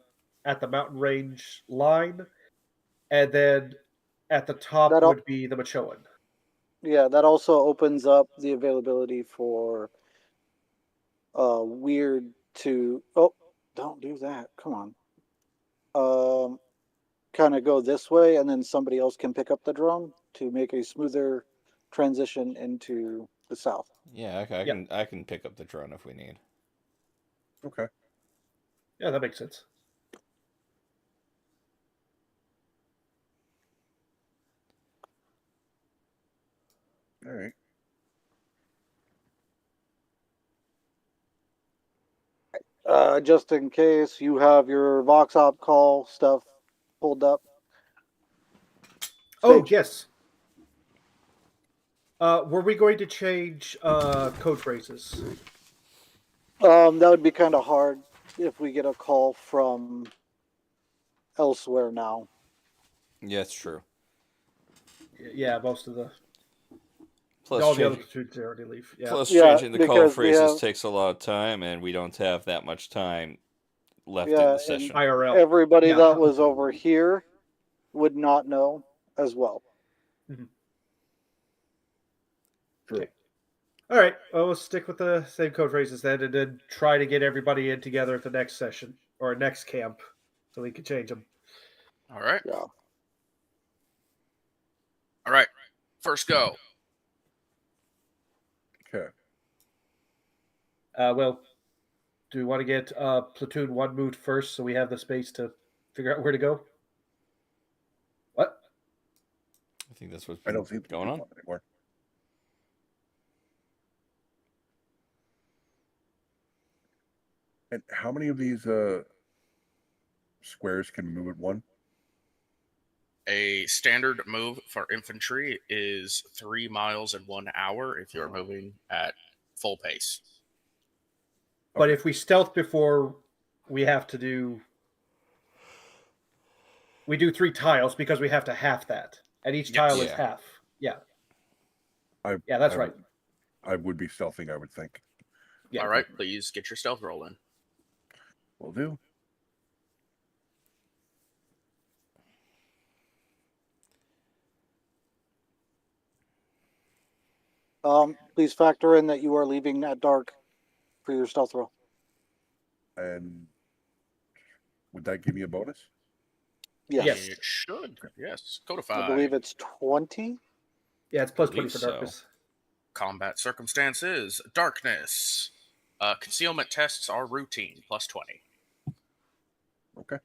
mountain range line, and then at the top
that al-
would be the Machoan.
yeah, that also opens up the availability for weird to don't do that. Come on. Kind of go this way and then somebody else can pick up the drone to make a smoother transition into the south.
Yeah, okay.
Yeah.
I can pick up the drone if we need.
Okay.
Yeah, that makes sense.
All right.
Just in case you have your Vox Op call stuff pulled up.
Oh
Sage?
yes. Were we going to change code phrases?
That would be kind of hard if we get a call from elsewhere now.
Yeah, it's true.
Yeah, most of the
Plus,
all the other
changing,
platoons already leave. Yeah.
plus
Yeah,
changing the call
because we
phrases
have-
takes a lot of time, and we don't have that much time left in
Yeah,
the
and
session.
IRL.
Everybody
Yeah.
that was over here would not know as well.
True.
Okay. All right. Well, we'll stick with the same code phrases then, and then try to get everybody in together at the next session or next camp, so we can change them.
All right.
Yeah.
All right. First go.
Okay.
Well, do we want to get platoon 1 moved first so we have the space to figure out where to go? What?
I think that's what's
I don't see
going on.
anymore. And how many of these squares can move at one?
A standard move for infantry is 3 miles in 1 hour if you're moving at full pace.
But if we stealth before, we have to do. We do 3 tiles because we have to half that, and each
Yes.
tile is
Yeah.
half. Yeah.
I,
Yeah, that's
I
right.
would- I would be stealthing, I would think.
Yeah.
All right, please get your stealth roll in.
Will do.
Please factor in that you are leaving at dark for your stealth roll.
And would that give me a bonus?
Yes.
Yes.
It should. Yes.
I
Codify.
believe it's 20.
Yeah, it's plus 20
Believe
for
so.
darkness.
Combat circumstances. Darkness. Concealment tests are routine. Plus 20.
Okay.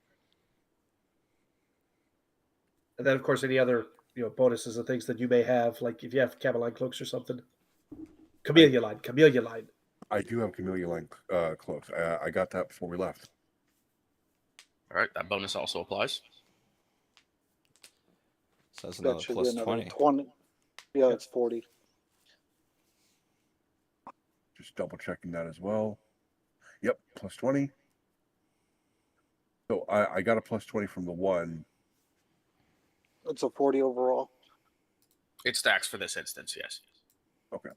And then, of course, any other bonuses and things that you may have, like if you have Cameline cloaks or something. Camellia line.
I do have Camellia Line cloaks. I got that before we left.
All right, that bonus also applies.
So that's
That
another
should
plus
be another
20.
20. Yeah, it's 40.
Just double checking that as well. Yep, plus 20. So I got a plus 20 from the one.
It's a 40 overall.
It stacks for this instance, yes.
Okay.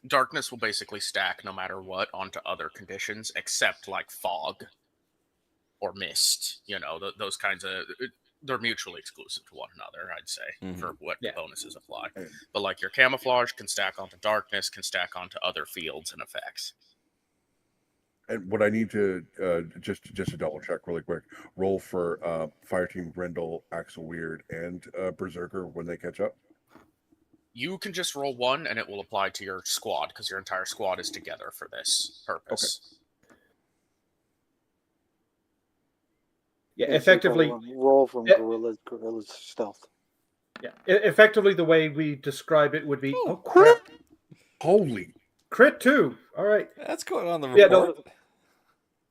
Darkness will basically stack no matter what onto other conditions, except like fog or mist. Those kinds of. They're mutually exclusive to one another, I'd say, for what
Yeah.
bonuses apply.
And-
But like your camouflage can stack onto darkness, can stack onto other fields and effects.
And what I need to just to double check really quick, roll for Fireteam Grendel, Axel Weird, and Berserker when they catch up.
You can just roll one, and it will apply to your squad because your entire squad is together for this purpose.
Yeah,
Yeah,
effectively.
roll from
Yeah.
Gorilla's stealth.
Yeah, effectively, the way we describe it would be,
Oh,
oh crap,
Holy!
crit 2. All right.
That's going on the
Yeah, no,
report.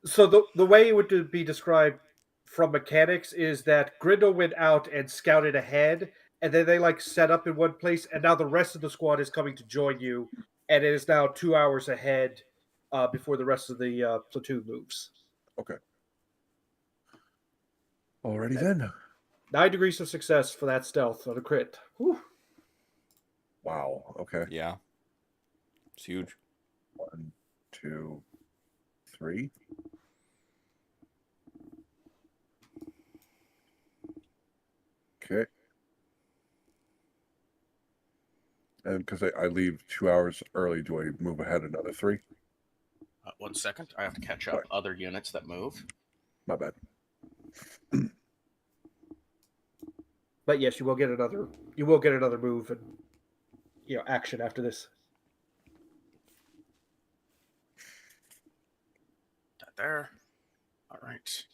So the way it would be described from mechanics is that Grindel went out and scouted ahead, and then they set up in one place, and now the rest of the squad is coming to join you, and it is now 2 hours ahead before the rest of the platoon moves.
Okay. Alrighty then.
9 degrees of success for that stealth on a crit. Whew.
Wow. Okay.
Yeah. It's huge.
1, 2, 3. Okay. And because I leave 2 hours early, do I move ahead another 3?
1 second. I have to catch up
Right.
other units that move.
My bad.
But yes, you will get another move and action after this.
That there. All right.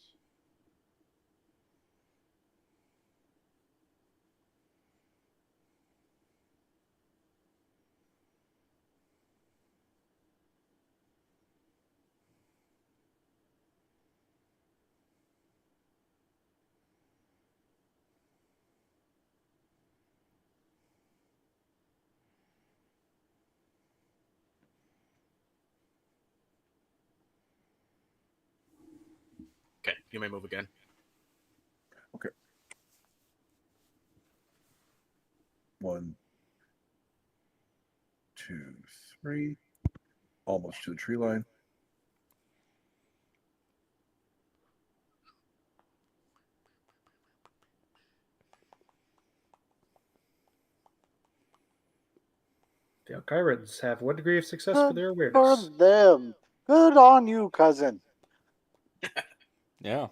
Okay, you may move again.
Okay. 1, 2, 3. Almost to the tree line.
The Alkyrans have 1 degree of success for their
For
awareness.
them. Good on you, cousin.
Yeah.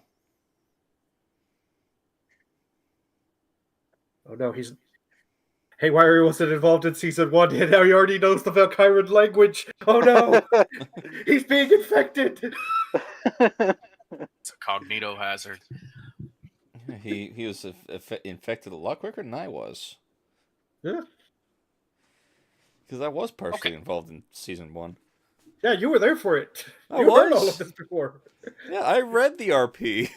Oh no, he's. Haywire wasn't involved in season 1, and now he already knows the Valkyran language. Oh no, he's being infected.
It's a cognito hazard.
He was infected a lot quicker than I was.
Yeah,
Because I was partially
Okay.
involved in season 1.
yeah, you were there for it.
I
You heard all
was.
of this before.
Yeah, I read the RP.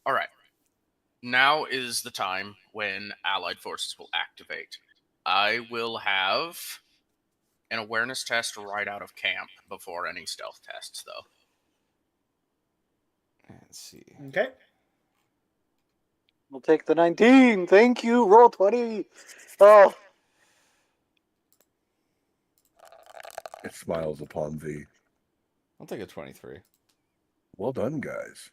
All right. Now is the time when allied forces will activate. I will have an awareness test right out of camp before any stealth tests, though.
Let's see.
Okay.
We'll take the 19. Thank you. Roll 20. Oh,
It smiles upon thee.
I'll take a 23.
Well done, guys.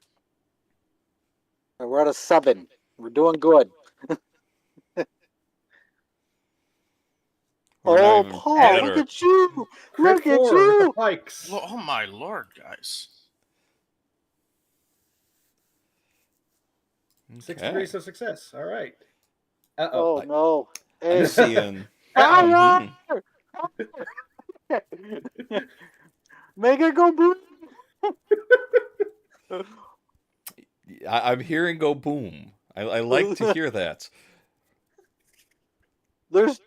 we're at a 7. We're doing good.
We're not
Oh,
even
Paul,
better.
look at you.
Crit
Look at
4 with the
you.
pikes.
Oh my lord, guys.
6
Okay.
degrees of success. All right. Uh-oh.
Oh, no.
I'm
Hey.
seeing.
Fire! Make it go boom.
I'm hearing go boom. I like to hear that.
There's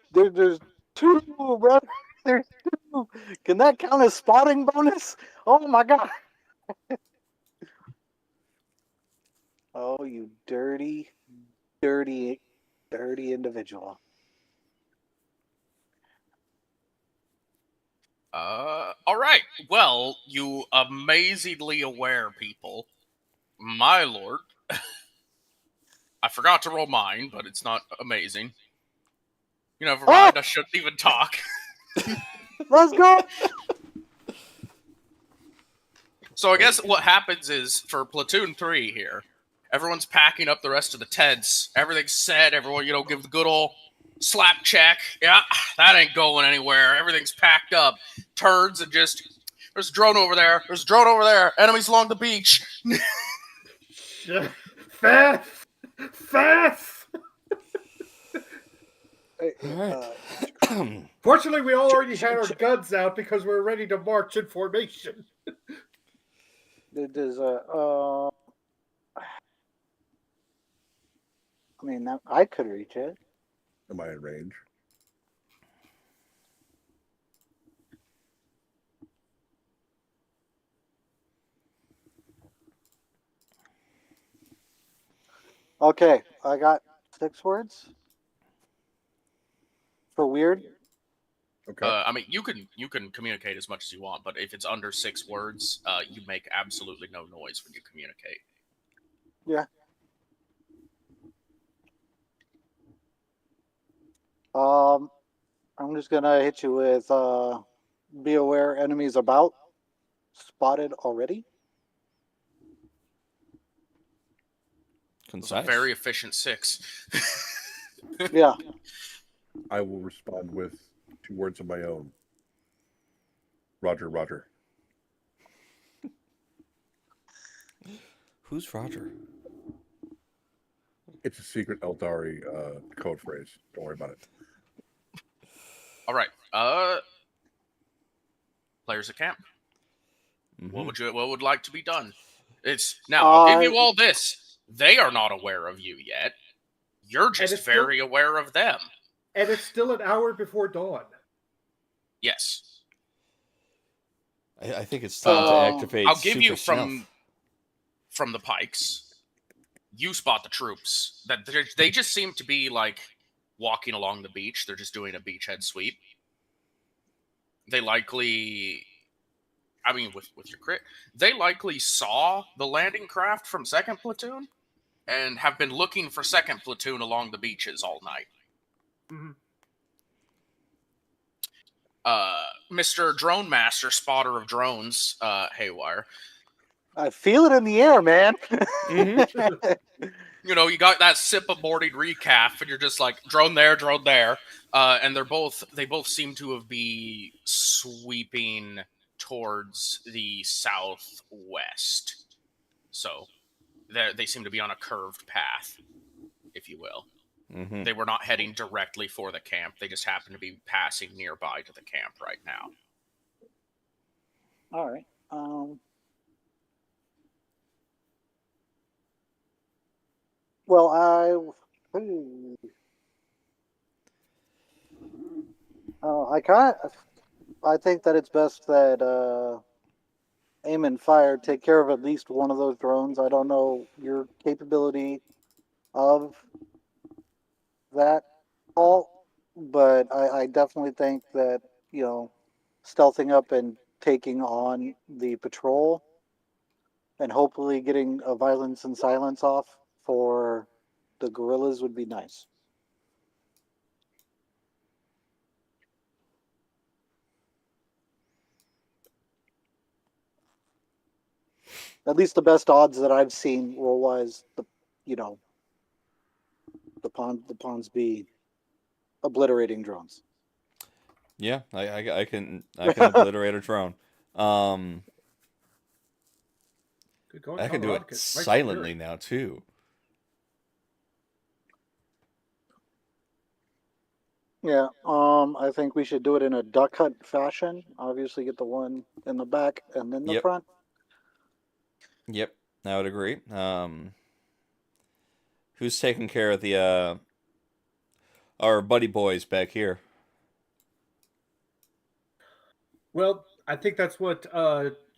2, brother. There's 2. Can that count as spotting bonus? Oh my god. Oh, you dirty, dirty, dirty individual.
All right. Well, you amazingly aware people. My lord. I forgot to roll mine, but it's not amazing. You never mind. I shouldn't even talk.
Let's go.
So I guess what happens is for Platoon 3 here, everyone's packing up the rest of the tents. Everything's set. Everyone, give the good old slap check. Yeah, that ain't going anywhere. Everything's packed up. Turns and just, there's a drone over there. There's a drone over there. Enemies along the beach.
Fast! Fast!
All right.
Fortunately, we all already had our guns out because we were ready to march in formation.
There's I mean, I could reach it.
Am I in range?
Okay, I got 6 words for weird.
Okay.
I mean, you can communicate as much as you want, but if it's under 6 words, you make absolutely no noise when you communicate.
Yeah. I'm just gonna hit you with be aware enemies about. Spotted already.
It's a
Concise.
very efficient 6.
Yeah.
I will respond with 2 words of my own. Roger, Roger.
Who's Roger?
It's a secret Eldari code phrase. Don't worry about it.
All right. Players at camp.
Mhm.
What would like to be done? It's now. I'll give you
Uh,
all this. They are not aware of you yet. You're just
it's
very aware of them.
And it's still an hour before dawn.
Yes.
I think it's time to
Um,
activate.
I'll give you
Super Stealth.
from the pikes. You spot the troops. That they just seem to be like walking along the beach. They're just doing a beachhead sweep. They likely, I mean, with your crit, they likely saw the landing craft from 2nd Platoon and have been looking for 2nd Platoon along the beaches all night.
Mhm.
Mr. Drone Master, spotter of drones, Haywire.
I feel it in the air, man.
You got that sip of morning recap, and you're just like drone there, and they both seem to be sweeping towards the southwest. So they seem to be on a curved path, if you will.
Mhm.
They were not heading directly for the camp. They just happen to be passing nearby to the camp right now.
All right. Well, I think that it's best that aim and fire take care of at least one of those drones. I don't know your capability of that, Paul, but I definitely think that stealthing up and taking on the patrol and hopefully getting a violence and silence off for the guerrillas would be nice. At least the best odds that I've seen roll wise, the pawns be obliterating drones.
Yeah, I can obliterate a drone.
Good going,
I can do
Colorado.
it
Nice
silently
spirit.
now too.
Yeah, I think we should do it in a duck hunt fashion. Obviously, get the one in the back and then the
Yep.
front.
Yep, I would agree. Who's taking care of the our buddy boys back here?
Well, I think that's what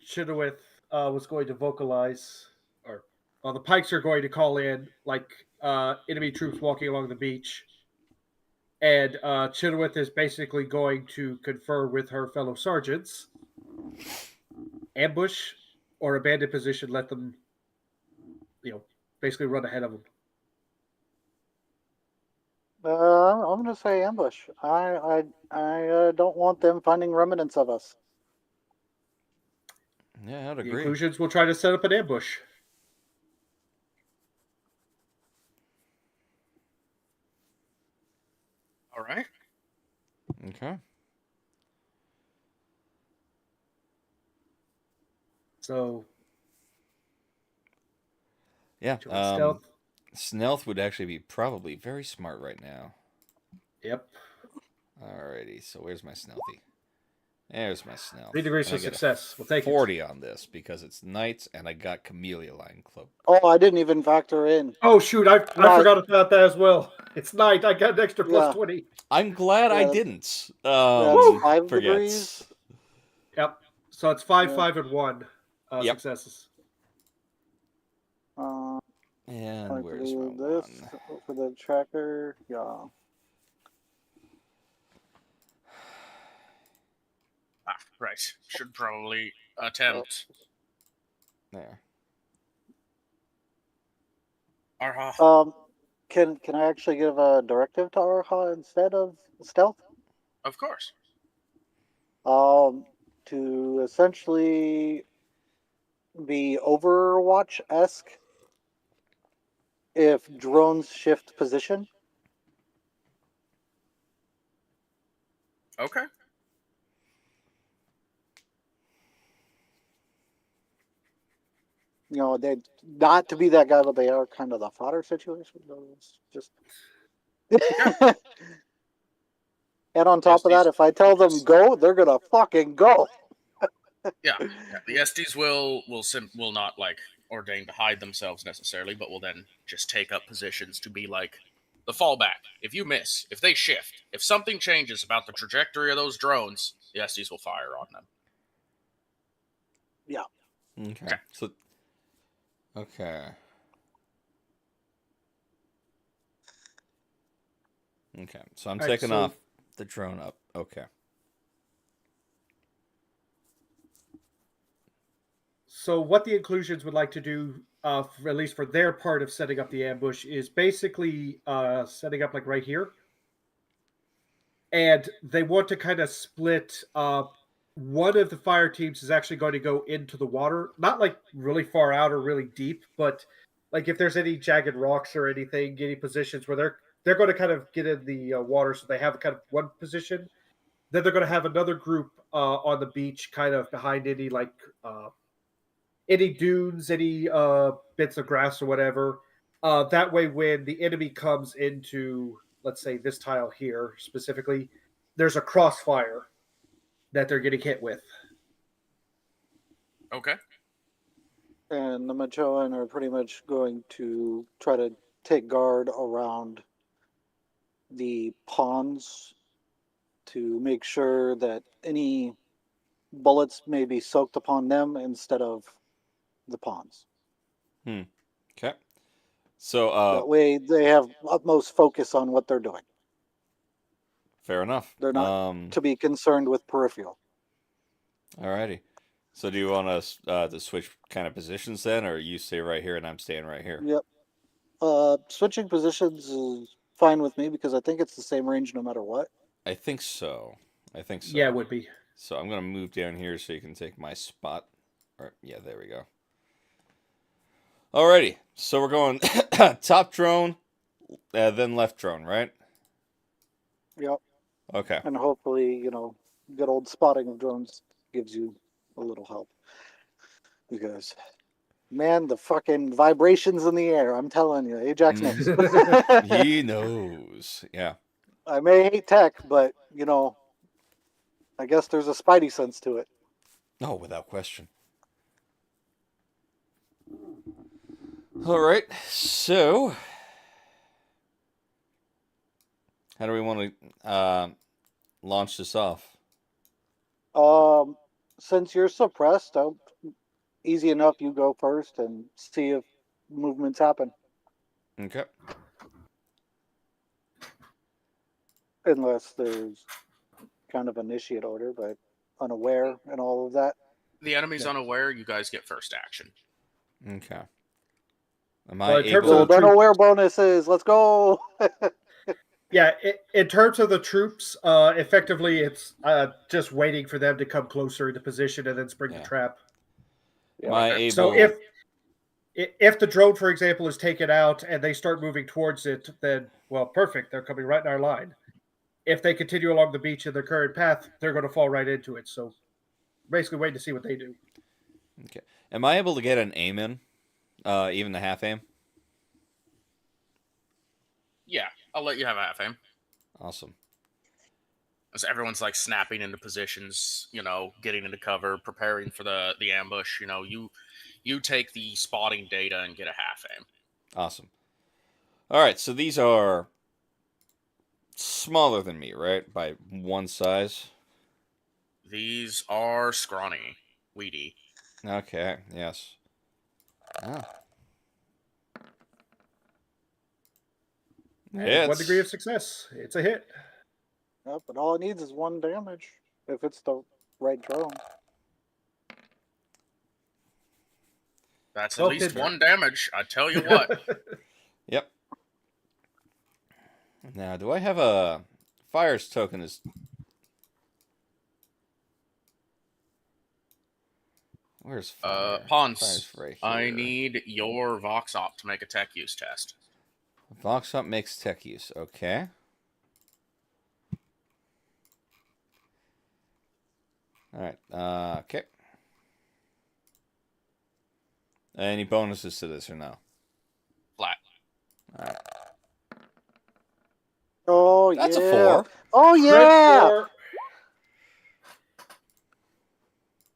Chidowith was going to vocalize, or the Pikes are going to call in, like enemy troops walking along the beach. And Chidowith is basically going to confer with her fellow sergeants. Ambush or abandon position, let them, basically run ahead of them.
I'm gonna say ambush. I don't want them finding remnants of us.
Yeah, I'd
The
agree.
inclusions will try to set up an ambush.
All right.
Okay.
So,
Yeah.
do you want stealth?
Stealth would actually be probably very smart right now.
Yep.
Alrighty, so where's my stealthy? There's my stealth.
3 degrees
And I
of
get a
success. We'll take
40 on this because it's knights and I got Camellia Line Club.
Oh, I didn't even factor in.
it. Oh shoot! I
Right.
forgot about that as well. It's night. I got an extra plus
Yeah.
20.
I'm glad I
Yeah,
didn't.
That's 5
forget.
degrees.
Yep. So it's 5,
Yeah.
5, and 1
Yep.
successes.
And
I
where's
do
my
this
one?
for the tracker. Yeah.
Ah, right. Should probably attempt.
There.
Arha.
Can I actually give a directive to Arha instead of stealth?
Of course.
To essentially be Overwatch-esque if drones shift position.
Okay.
You know, they not to be that guy, but they are kind of the fodder situation. It's just. And on top
Yes,
of that,
these-
if I tell them go, they're gonna fucking go.
Yeah. The SDs will not like ordain to hide themselves necessarily, but will then just take up positions to be like the fallback. If you miss, if they shift, if something changes about the trajectory of those drones, the SDs will fire on them.
Okay.
Okay.
So. Okay. Okay. So I'm
Alright,
taking
so-
off the drone up. Okay.
So what the inclusions would like to do, at least for their part of setting up the ambush, is basically setting up like right here, and they want to kind of split. One of the fire teams is actually going to go into the water, not like really far out or really deep, but like if there's any jagged rocks or anything, any positions where they're going to kind of get in the water, so they have kind of one position. Then they're going to have another group on the beach, kind of behind any like. Any dunes, any bits of grass or whatever. That way, when the enemy comes into, let's say, this tile here specifically, there's a crossfire that they're getting hit with.
Okay.
And the Machoan are pretty much going to try to take guard around the ponds to make sure that any bullets may be soaked upon them instead of the ponds.
Okay. So,
That way they have utmost focus on what they're doing.
fair enough.
They're not to be concerned with peripheral.
Alrighty. So, do you want us to switch kind of positions then, or you stay right here and I'm staying right here?
Yep. Switching positions is fine with me because I think it's the same range no matter what.
I think so.
Yeah, it would be.
So I'm gonna move down here so you can take my spot. Or yeah, there we go. Alrighty. So we're going top drone, then left drone, right?
Yep.
Okay.
And hopefully, good old spotting of drones gives you a little help. Because, man, the fucking vibrations in the air, I'm telling you, Ajax knows.
He knows. Yeah.
I may hate tech, but, I guess there's a spidey sense to it.
Oh, without question. All right. So, how do we want to launch this off?
Since you're suppressed, easy enough, you go first and see if movements happen.
Okay.
Unless there's kind of initiate order, but unaware and all of that.
The enemy's unaware, you guys get first action.
Okay. Am
Well,
I
in terms
able?
of
So unaware bonuses, let's go.
Yeah, in terms of the troops, effectively, it's just waiting for them to come closer into position and then spring the
Yeah.
trap.
Am I
Okay.
able?
So if the drone, for example, is taken out and they start moving towards it, then well, perfect. They're coming right in our line. If they continue along the beach in their current path, they're going to fall right into it. So basically, wait to see what they do.
Okay. Am I able to get an aim in? Even the half aim?
Yeah, I'll let you have a half aim.
Awesome.
As everyone's like snapping into positions, getting into cover, preparing for the ambush. You take the spotting data and get a half aim.
Awesome. All right, so these are smaller than me, right? By one size.
These are scrawny, weedy.
Okay, yes. Ah.
And 1 degree of
Hits.
success. It's a hit.
Yep, but all it needs is 1 damage if it's the right drone.
That's at
Well,
least
Tinder.
1 damage. I tell you what.
Yep. Now, do I have a Fire's token? Where's Fire? Fire's
Pawns,
right
I
here.
need your Vox Op to make a tech use test.
Vox Up makes tech use. Okay. All right. Okay. Any bonuses to this or no?
Flat.
All right.
Oh,
That's
yeah.
a 4.
Oh, yeah.
Crit 4.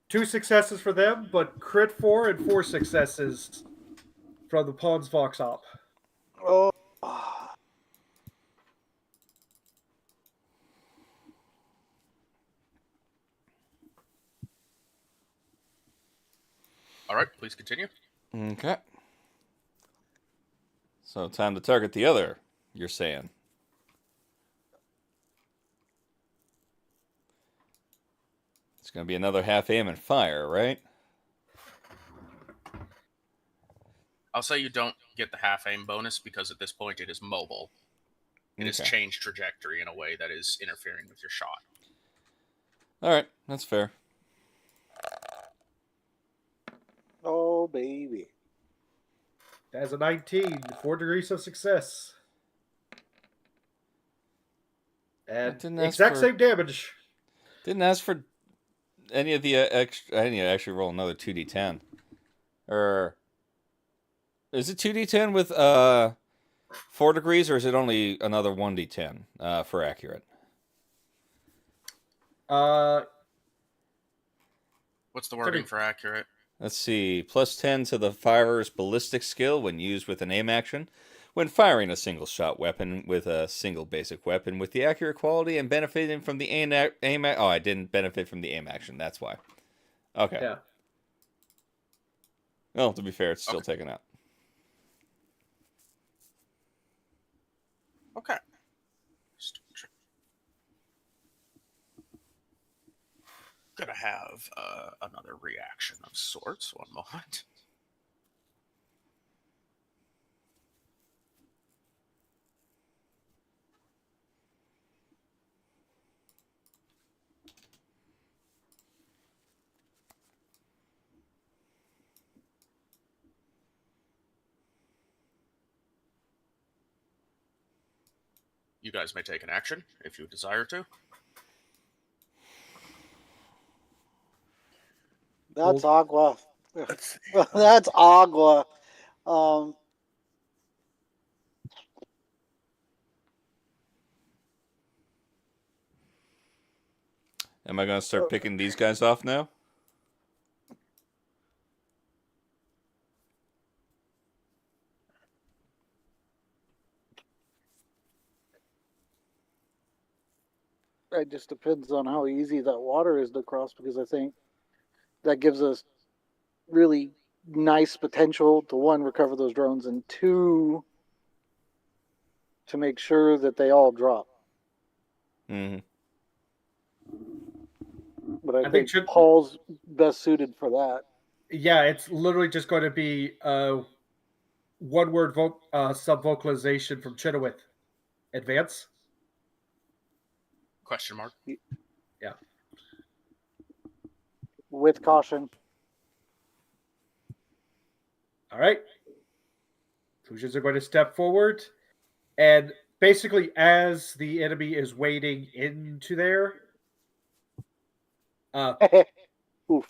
2 successes for them, but crit 4 and 4 successes from the Pawns Vox Op.
Oh.
All right, please continue.
Okay. So time to target the other, you're saying. It's going to be another half aim and fire, right?
I'll say you don't get the half aim bonus because at this point it is mobile. It has
Okay.
changed trajectory in a way that is interfering with your shot.
All right, that's fair.
Oh, baby.
That's a 19. 4 degrees of success. And
didn't ask
exact
for-
same damage.
Didn't ask for any of the extra. I need to actually roll another 2d10. Or is it 2d10 with 4 degrees, or is it only another 1d10 for accurate?
What's the wording for accurate?
Let's see. Plus 10 to the firer's ballistic skill when used with an aim action. When firing a single shot weapon with a single basic weapon with the accurate quality and benefiting from the aim oh, I didn't benefit from the aim action. That's why. Okay.
Yeah.
Well, to be fair, it's still taken out.
Okay. Gonna have another reaction of sorts. One moment. You guys may take an action if you desire to.
That's Agua. That's Agua.
Am I going to start picking these guys off now?
It just depends on how easy that water is to cross, because I think that gives us really nice potential to, 1, recover those drones, and 2, to make sure that they all drop.
Mm-hmm.
But I think
think
Paul's best suited for that.
Yeah, it's literally just going to be one word sub-vocalization from Chenoweth. Advance?
Question mark.
Yeah.
With caution.
All right. Inclusions are going to step forward, and basically, as the enemy is wading into there,
Oof.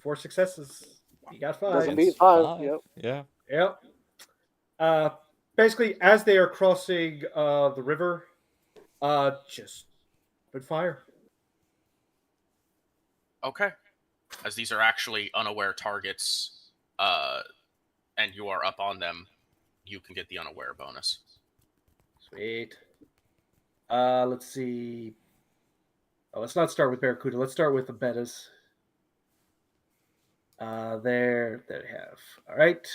4 successes. You got 5.
Doesn't
That's
beat 5.
five.
Yep.
Yeah.
Yep. Basically, as they are crossing the river, just open fire.
Okay. As these are actually unaware targets, and you are up on them, you can get the unaware bonus.
Sweet. Let's see. Oh, let's not start with Barracuda. Let's start with the Bettas. There they have. All right.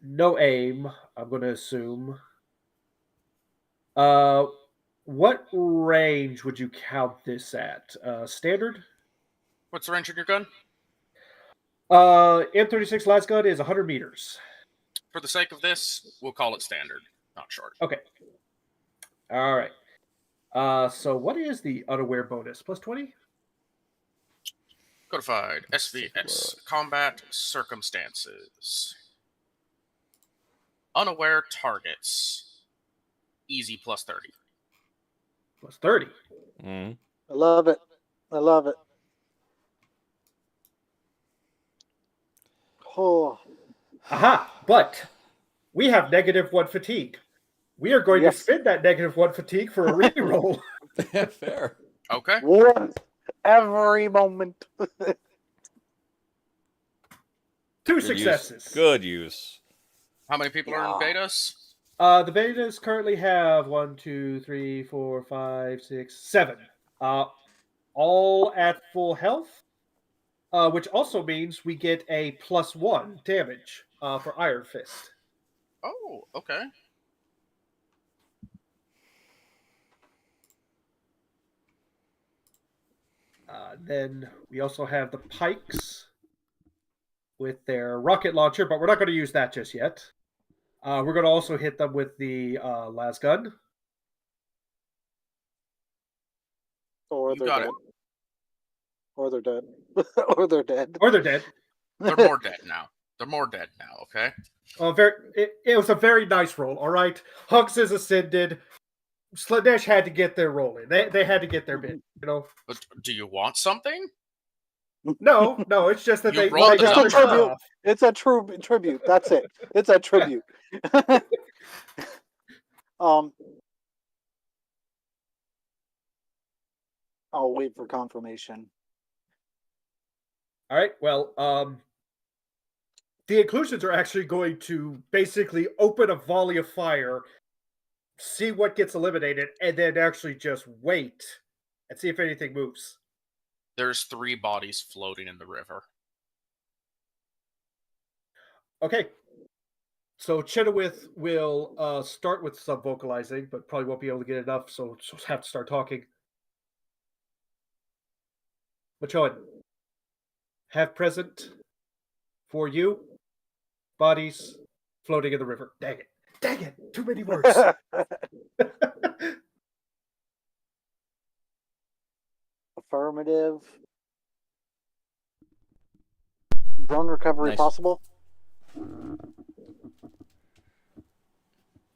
No aim, I'm going to assume. What range would you count this at? Standard?
What's the range on your gun?
M36 last gun is 100 meters.
For the sake of this, we'll call it standard, not short.
Okay. All right. So what is the unaware bonus? Plus 20?
Codified SVS combat circumstances. Unaware targets. Easy plus 30.
Plus 30.
Mm.
I love it. I love it. Oh,
Aha! But we have -1 fatigue. We are going
Yes.
to spend that -1 fatigue for a reroll.
Yeah, fair.
Okay.
what? Every moment.
2
Good
successes.
Use. Good use.
How many people are in
Yeah.
betas?
The betas currently have 1, 2, 3, 4, 5, 6, 7. All at full health, which also means we get a +1 damage for Iron Fist.
Oh, okay.
Then we also have the Pikes with their rocket launcher, but we're not going to use that just yet. We're going to also hit them with the las gun.
Or
You
they're
got
dead.
it.
Or they're dead. Or they're dead.
Or they're dead.
They're more dead now. They're more dead now, okay?
It was a very nice roll, all right? Hugs is ascended. Slanesh had to get their roll in. They had to get their bit, you know?
But do you want something?
No, it's just that
You
they
rolled
they
the
got
number.
their stuff.
It's a true tribute. That's it. It's a tribute. I'll wait for confirmation.
All right. Well, the inclusions are actually going to basically open a volley of fire, see what gets eliminated, and then actually just wait and see if anything moves.
There's 3 bodies floating in the river.
Okay. So Chenoweth will start with some vocalizing, but probably won't be able to get enough, so she'll have to start talking. Machoan, have present for you bodies floating in the river. Dang it. Dang it. Too many words.
Affirmative. Drone recovery
Nice.
possible?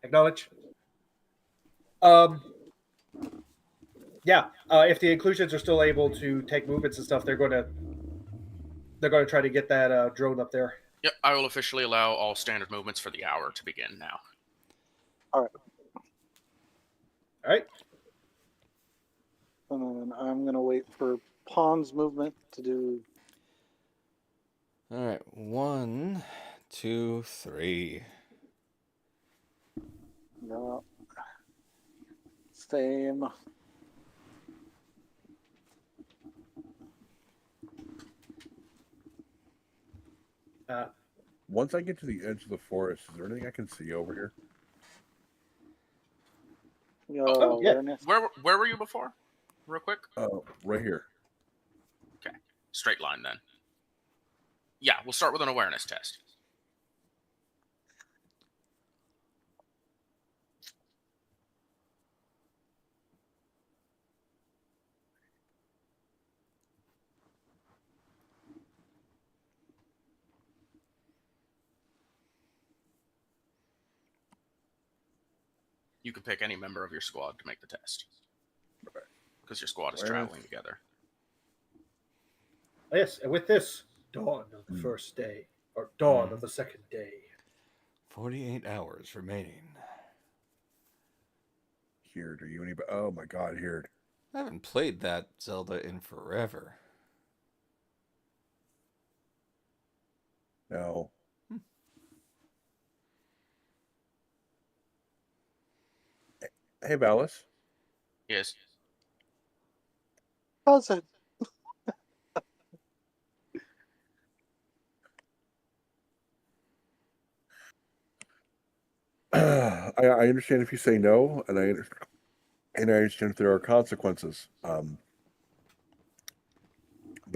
Acknowledge. Yeah. If the inclusions are still able to take movements and stuff, they're going to try to get that drone up there.
Yep, I will officially allow all standard movements for the hour to begin now.
All right.
And then I'm going to wait for Pawn's movement to do.
All right. 1, 2, 3.
Yeah. Same.
Once I get to the edge of the forest, is there anything I can see over here?
Oh, yeah.
Awareness.
Where were you before? Real quick.
Right here.
Straight line then. Yeah, we'll start with an awareness test. You can pick any member of your squad to make the test. Because your squad is
Where-
traveling together.
Yes, and with this, dawn of the first day, or dawn of the second day.
48 hours remaining.
Here, do you anybody? Oh my God, here.
I haven't played that Zelda in forever.
No. Hey, Valis.
Yes.
Cousin.
I understand if you say no, and I understand if there are consequences. But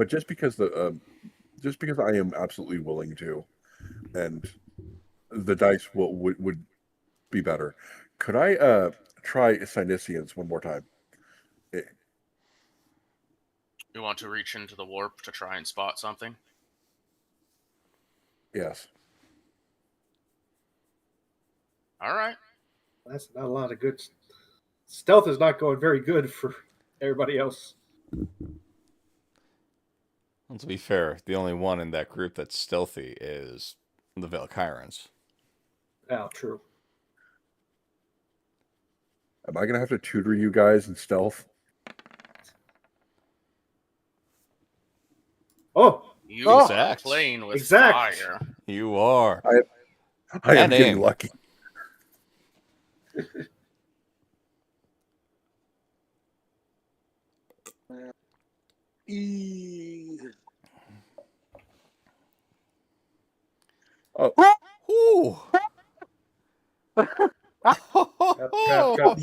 just because I am absolutely willing to, and the dice would be better. Could I try Sinisians one more time?
You want to reach into the warp to try and spot something?
Yes.
All right.
That's not a lot of good. Stealth is not going very good for everybody else.
Well, to be fair, the only one in that group that's stealthy is the Valkyrans.
Oh, true.
Am I gonna have to tutor you guys in stealth?
Oh,
You
Oh!
are
Exact.
playing with
Exact.
fire.
You are.
I am
And
getting
aim.
lucky. Oh,
Ooh.
trap, trap,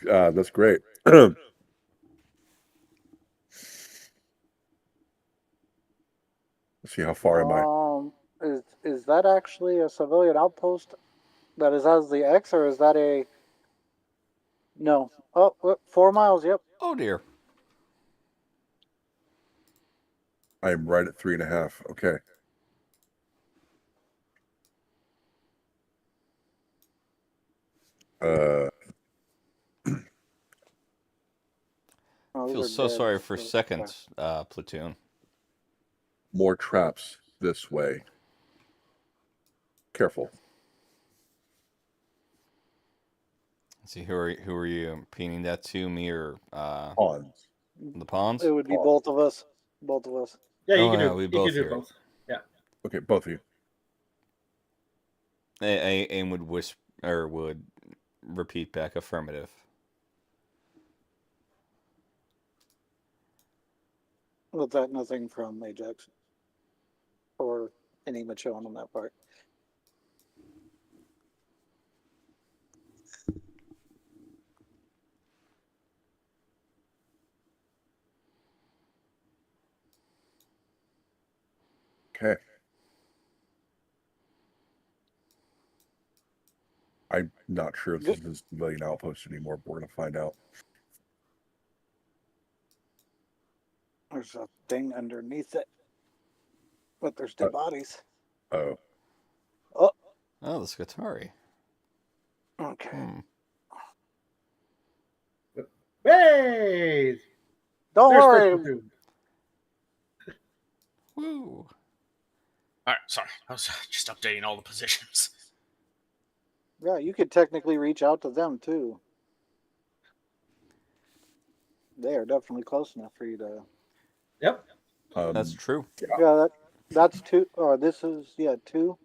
trap.
that's great. Let's see, how far am I?
Is that actually a civilian outpost that has the X, or is that a? No. Oh, 4 miles. Yep.
Oh dear.
I am right at 3.5. Okay.
Oh,
I
those
feel
are
so
dead.
sorry for
So-
second, platoon.
More traps this way. Careful.
Let's see, who are you painting that to? Me or
Pawns.
the pawns?
It would be both of us. Both of us.
Yeah, you
Oh,
can
yeah,
do.
we
You
both
can do
hear it.
both. Yeah.
Okay, both of you.
Aim would whisper or would repeat back affirmative.
With that, nothing from Ajax or any Michonne on that part.
Okay. I'm not sure if this is a civilian outpost anymore, but we're gonna find out.
There's a thing underneath it, but there's dead bodies.
Oh.
Oh,
Oh, the Skatari.
okay.
Hmm.
Hey,
Don't
there's
worry.
first platoon.
Woo.
All right, sorry. I was just updating all the positions.
Yeah, you could technically reach out to them too. They are definitely close enough for you to.
Yep.
That's true.
Yeah, that's two. Or this is 2.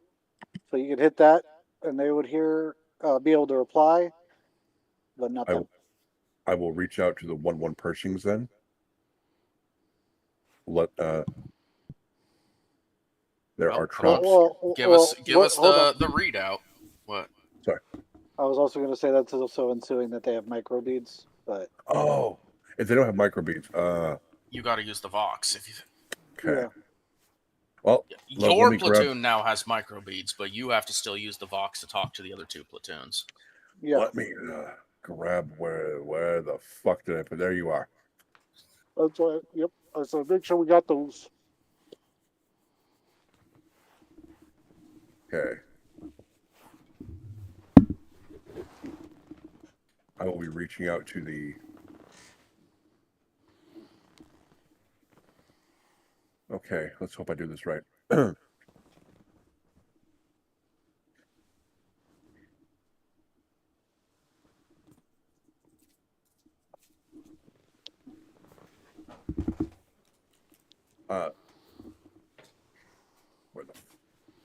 So you could hit that, and they would be able to reply, but not them.
I will reach out to the 1-1 Pershings then. There
Well,
are
come on.
traps.
Give us
hold on.
the readout. What?
I was also going to say that's also ensuing that they have micro beads, but
Oh, if they don't have microbeads,
You got to use the Vox. If you,
okay.
Yeah.
Well, let
your
me grab-
platoon now has microbeads, but you have to still use the Vox to talk to the other 2 platoons.
yeah,
let me grab where the fuck did I put? There you are.
that's why. Yep. So make sure we got those.
Okay. I will be reaching out to the. Okay, let's hope I do this right. Where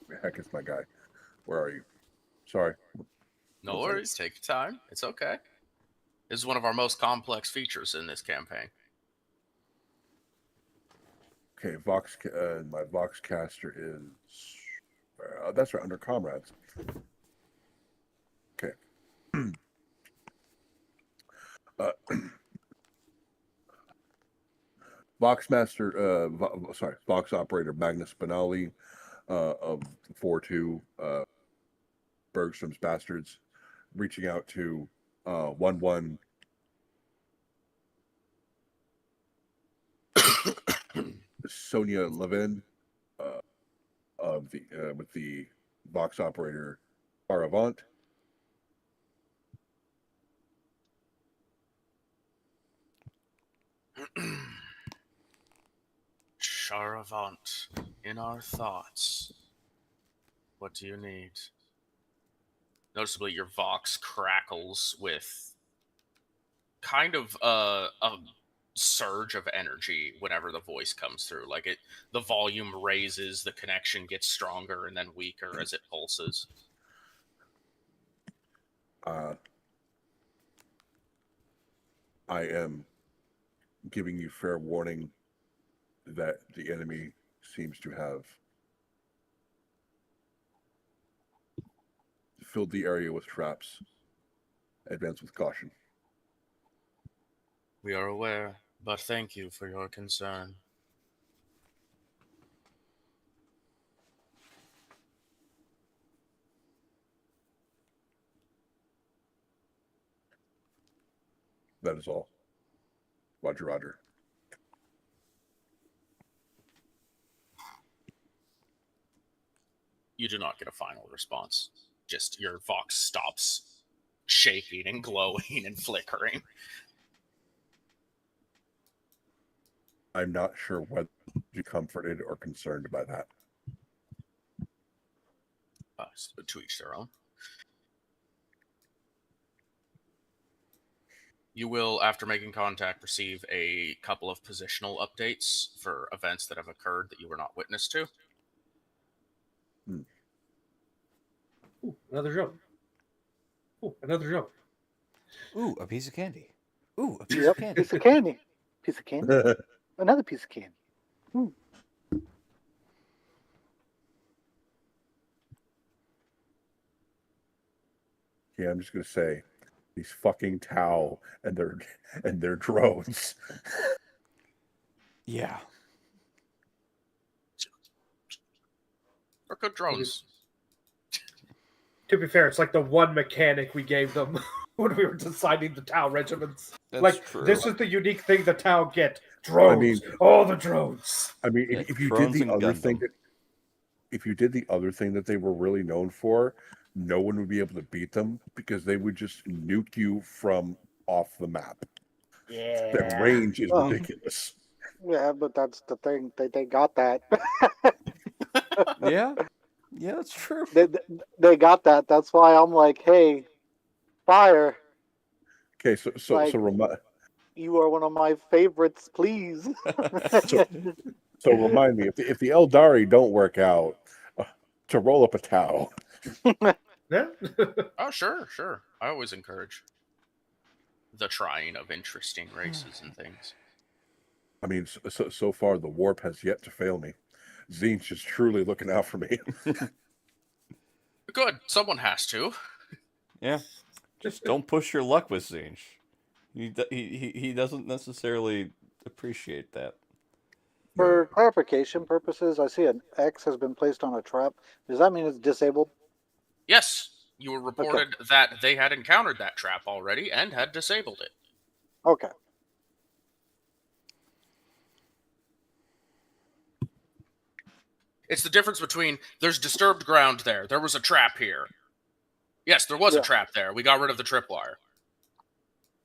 the heck is my guy? Where are you? Sorry.
No
One second.
worries. Take your time. It's okay. This is one of our most complex features in this campaign.
Okay, my Vox caster is. That's right, under comrades. Okay. Vox Master, Vox Operator Magnus Benali of 4-2 Bergstrom's Bastards, reaching out to 1-1 Sonia Levin of the with the Vox Operator Paravant.
Charavant, in our thoughts. What do you need? Noticeably, your Vox crackles with kind of a surge of energy whenever the voice comes through. Like the volume raises, the connection gets stronger and then weaker as it pulses.
I am giving you fair warning that the enemy seems to have filled the area with traps. Advance with caution.
We are aware, but thank you for your concern.
That is all. Roger, Roger.
You do not get a final response. Just your Vox stops shaking and glowing and flickering.
I'm not sure whether you're comforted or concerned by that.
To each their own. You will, after making contact, receive a couple of positional updates for events that have occurred that you were not witness to.
Ooh, another joke. Ooh, another joke.
Ooh, a piece of candy. Ooh, a piece
Yep,
of candy.
piece of candy. Piece of candy. Another piece of candy.
Yeah, I'm just gonna say these fucking Tau and their drones.
Yeah.
Or good drones.
To be fair, it's like the one mechanic we gave them when we were designing the Tau regiments.
That's
like,
true.
this is the unique thing the Tau get. Drones. All the drones.
I mean,
Yeah,
if you did
drones
the
and
other
Gundam.
thing if you did the other thing that they were really known for, no one would be able to beat them because they would just nuke you from off the map.
Yeah.
Their range is ridiculous.
Yeah, but that's the thing. They got that.
Yeah. Yeah, that's true.
They got that. That's why I'm like, hey, fire.
Okay, so
Like-
remind
You are one of my favorites, please.
so remind me if the Eldari don't work out, to roll up a Tau.
Yeah.
Oh, sure. I always encourage the trying of interesting races and things.
I mean, so far the warp has yet to fail me. Zine's just truly looking out for me.
Good. Someone has to.
Yeah. Just don't push your luck with Zinch. He doesn't necessarily appreciate that.
For clarification purposes, I see an X has been placed on a trap. Does that mean it's disabled?
Yes, you were reported that they had encountered that trap already and had disabled it.
Okay.
It's the difference between there's disturbed ground there. There was a trap here. Yes, there was a trap there. We got rid of the tripwire.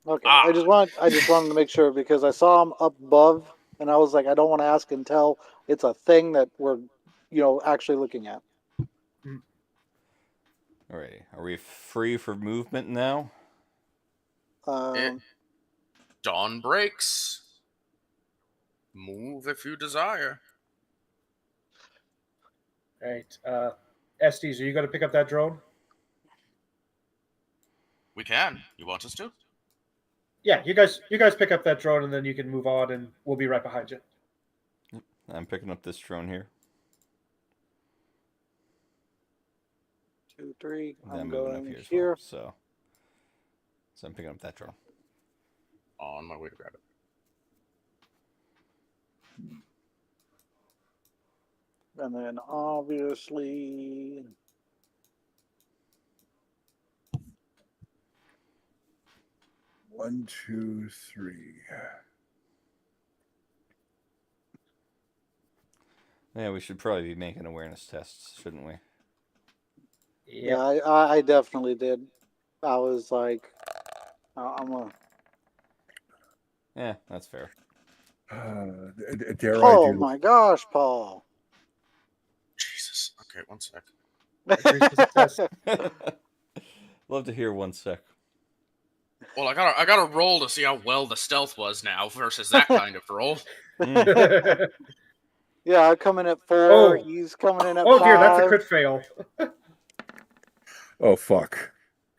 Okay,
Ah.
I just wanted to make sure because I saw him up above, and I was like, I don't want to ask until it's a thing that we're, actually looking at.
Alrighty. Are we free for movement now?
Dawn breaks. Move if you desire.
All right. Estes, are you going to pick up that drone?
We can. You want us to?
Yeah, you guys pick up that drone, and then you can move on, and we'll be right behind you.
I'm picking up this drone here.
2, 3.
Then
I'm
moving up
going
here as
here.
well. So I'm picking up that drone.
On my way to grab it.
And then obviously,
One, two, three.
Yeah, we should probably be making awareness tests, shouldn't we?
yeah, I definitely did. I was like, I'm a.
Yeah, that's fair.
Dare I
Oh
do?
my gosh, Paul!
Jesus. Okay, one sec.
Agrees to success.
Love to hear 1 sec.
Well, I gotta roll to see how well the stealth was now versus that kind of roll.
Yeah, I come in at 4.
Oh.
He's coming in at
Oh
5.
dear, that's a crit fail.
Oh fuck!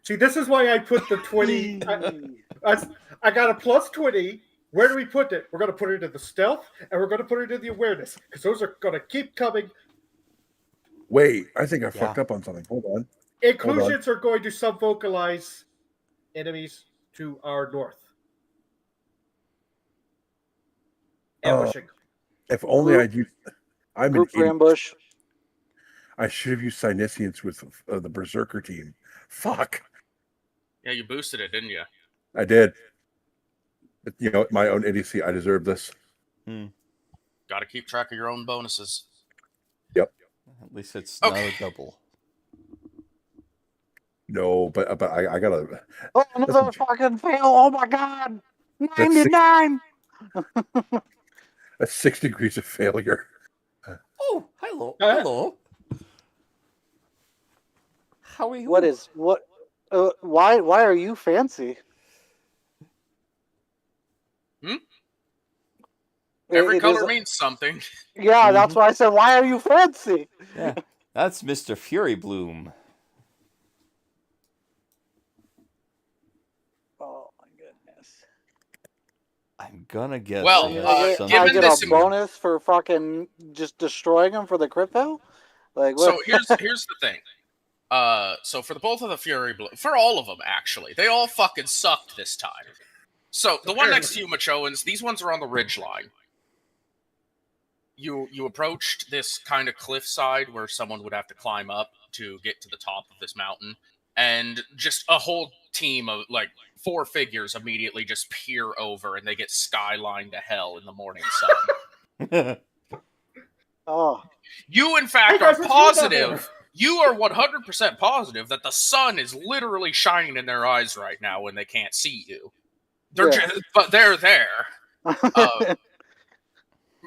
See, this is why I put the 20. I got a plus 20. Where do we put it? We're going to put it in the stealth, and we're going to put it in the awareness, because those are going to keep coming.
Wait, I think I fucked up on something. Hold on.
Inclusions are going to sub-vocalize enemies to our north. Ambushing.
If only
Group-
I'd used. I'm an
Group
idiot.
ambush.
I should have used Synesians with the Berserker team. Fuck.
Yeah, you boosted it, didn't you?
I did. My own idiocy. I deserve this.
Gotta keep track of your own bonuses.
Yep.
At least it's
Okay.
not a double.
No, but I gotta.
Oh, another fucking fail! Oh my god!
That's
99.
That's 6 degrees of failure.
Oh, hello. How are you?
What? Why are you fancy?
Every
It
color
is-
means something.
Yeah, that's why I said, why are you fancy?
Yeah, that's Mr. Fury Bloom.
Oh my goodness!
I'm gonna get.
Well,
I
given
get
this
a bonus for fucking just destroying him for the crit fail. Like,
So
what?
here's the thing. So for both of the Fury Bloom, for all of them actually, they all fucking sucked this time. So the one next to you, Machoans, these ones are on the ridge line. You approached this kind of cliffside where someone would have to climb up to get to the top of this mountain, and just a whole team of like 4 figures immediately just peer over, and they get skylined to hell in the morning sun.
Oh,
You, in fact,
Hey, guys,
are
let's move that
positive. You are 100% positive that the sun is literally shining in their eyes right now when they can't see you. They're
Yeah.
but they're there.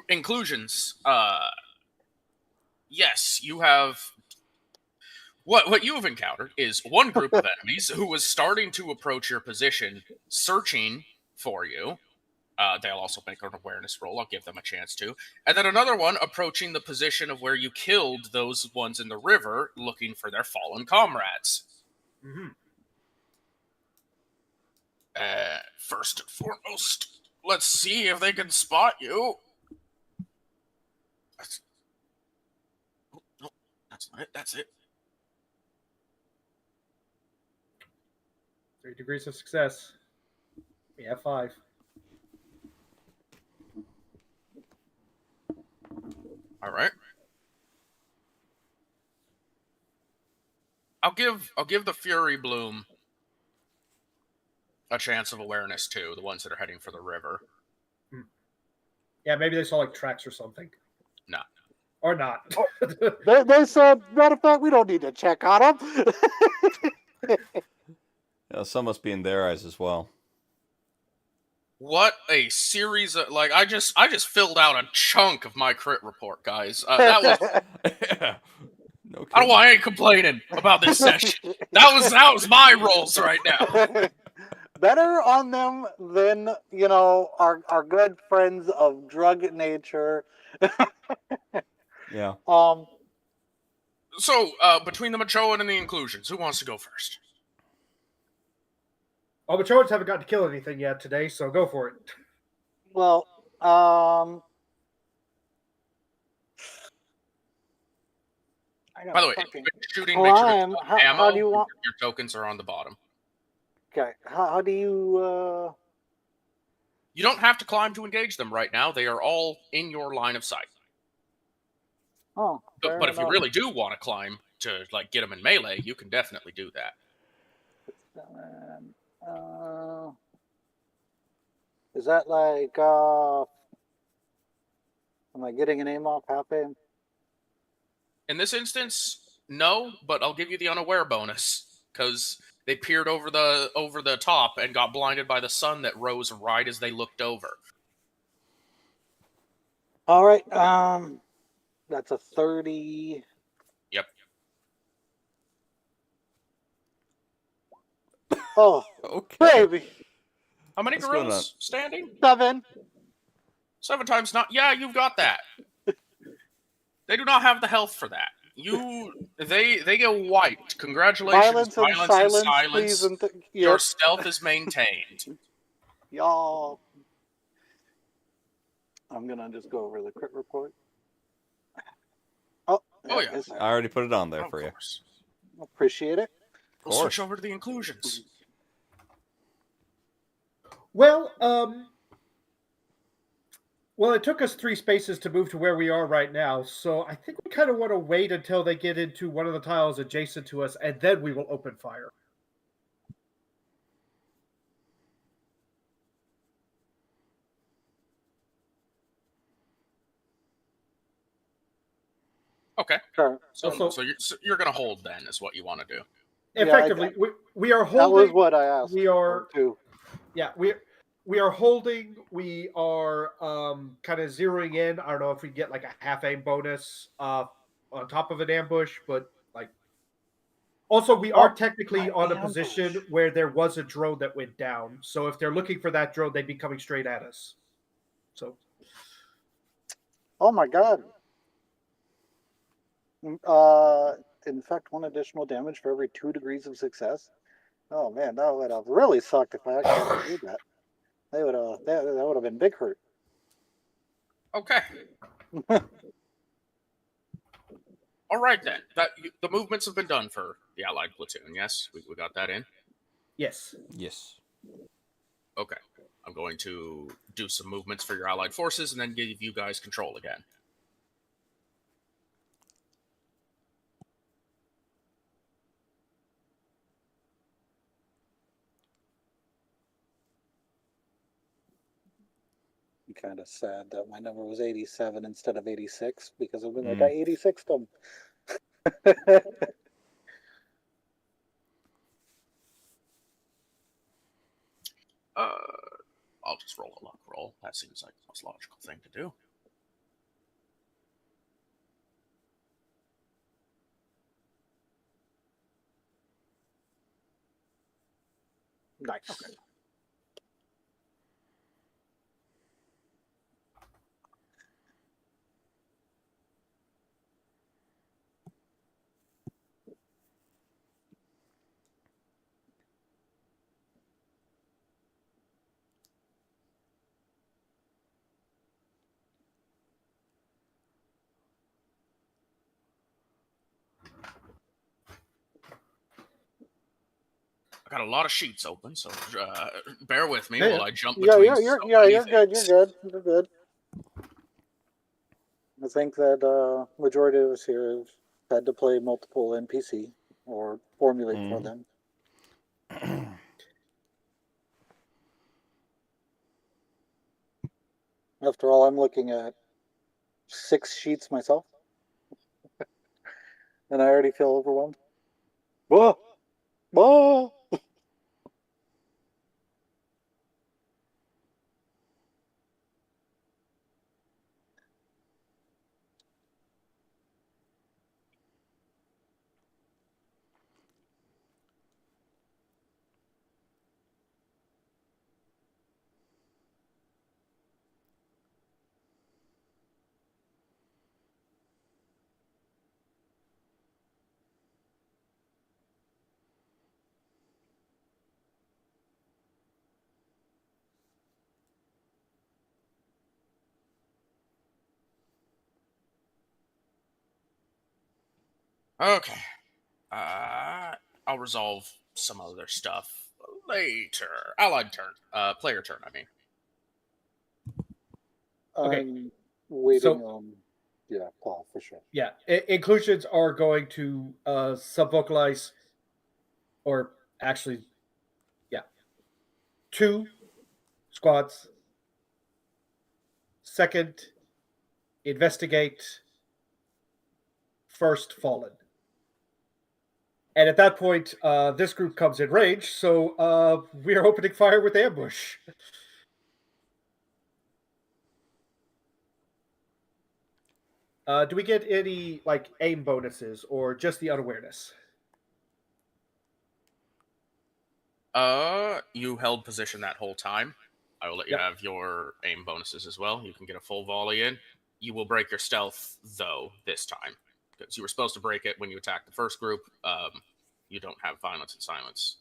Inclusions. Yes, you have. What you have encountered is one group of enemies who was starting to approach your position, searching for you. They'll also make an awareness roll. I'll give them a chance to. And then another one approaching the position of where you killed those ones in the river, looking for their fallen comrades.
Mm-hmm.
First and foremost, let's see if they can spot you. No, that's not it. That's it.
3 degrees of success. We have 5.
All right. I'll give the Fury Bloom a chance of awareness too. The ones that are heading for the river.
Yeah, maybe they saw like tracks or something.
No.
Or not.
they said, matter of fact, we don't need to check on them.
Yeah, some must be in their eyes as well.
What a series of I just filled out a chunk of my crit report, guys. That was
No
I don't
kidding.
want I ain't complaining about this session. That was my rolls right now.
Better on them than, our good friends of Drug Nature.
Yeah.
So, between the Machoan and the inclusions, who wants to go first?
All the Choans haven't gotten to kill anything yet today, so go for it.
Well, I
By the
gotta
way, if
fucking
you've been shooting, make sure to
climb.
collect ammo.
How do you want?
Your tokens are on the bottom.
Okay, how do you?
You don't have to climb to engage them right now. They are all in your line of sight.
Oh, fair
But if you
enough.
really do want to climb to get them in melee, you can definitely do that.
Is that like? Am I getting an aim off half aim?
In this instance, no, but I'll give you the unaware bonus because they peered over the top and got blinded by the sun that rose right as they looked over.
All right. That's a 30.
Yep.
Oh,
Okay.
baby.
How many
What's going
gorillas standing?
7.
7 times not. Yeah, you've got that. They do not have the health for that. They get wiped. Congratulations,
Violence and silence, please. And
Your
yep.
stealth is maintained.
Y'all. I'm gonna just go over the crit report. Oh,
Oh, yeah.
it's-
I already put it on there
Of
for you.
course.
Appreciate it.
We'll switch over to the inclusions.
Well, it took us 3 spaces to move to where we are right now, so I think we kind of want to wait until they get into one of the tiles adjacent to us, and then we will open fire.
Okay.
Sure.
So you're going to hold then, is what you want to do.
Yeah,
Effectively, we are
That
holding.
was what I asked.
We are.
Too.
Yeah, we are holding. We are kind of zeroing in. I don't know if we get like a half aim bonus on top of an ambush, but like also we are technically
my
on a
ambush.
position where there was a drone that went down. So if they're looking for that drone, they'd be coming straight at us. So
Oh my god. Infect 1 additional damage for every 2 degrees of success. Oh man, that would have really sucked if I actually did that. That would have been big hurt.
Okay. All right then. The movements have been done for the allied platoon. Yes, we got that in.
yes,
Yes.
Okay. I'm going to do some movements for your allied forces and then give you guys control again.
I'm kind of sad that my number was 87 instead of 86 because I've been like, I 86'd them.
I'll just roll a luck roll. That seems like the most logical thing to do.
Nice.
Okay. I got a lot of sheets open, so bear with me while I jump between.
You're good. You're good. I think that majority of us here have had to play multiple NPC or formulate for them. After all, I'm looking at 6 sheets myself, and I already feel overwhelmed. Whoa! Whoa!
Okay. I'll resolve some other stuff later. Allied turn. Player turn, I mean.
Okay.
I'm waiting
So-
on, yeah, Paul, for sure.
Yeah, inclusions are going to sub-vocalize, or actually, yeah, 2 squads. Second, investigate. First, fallen. And at that point, this group comes in range, so we are opening fire with ambush. Do we get any like aim bonuses or just the unawareness?
You held position that whole time. I will let you
Yep.
have your aim bonuses as well. You can get a full volley in. You will break your stealth, though, this time. Because you were supposed to break it when you attacked the first group. You don't have violence and silence.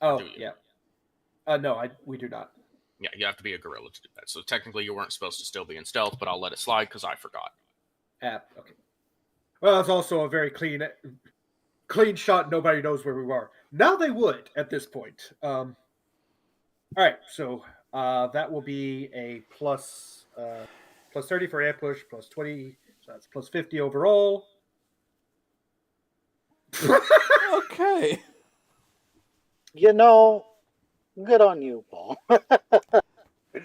Oh,
do you?
yeah. No, we do not.
Yeah, you have to be a gorilla to do that. So technically you weren't supposed to still be in stealth, but I'll let it slide because I forgot.
Okay. Well, it's also a very clean shot. Nobody knows where we are. Now they would at this point. All right, so that will be a plus 30 for ambush, plus 20. So that's plus 50 overall.
Okay.
You know, good on you, Paul.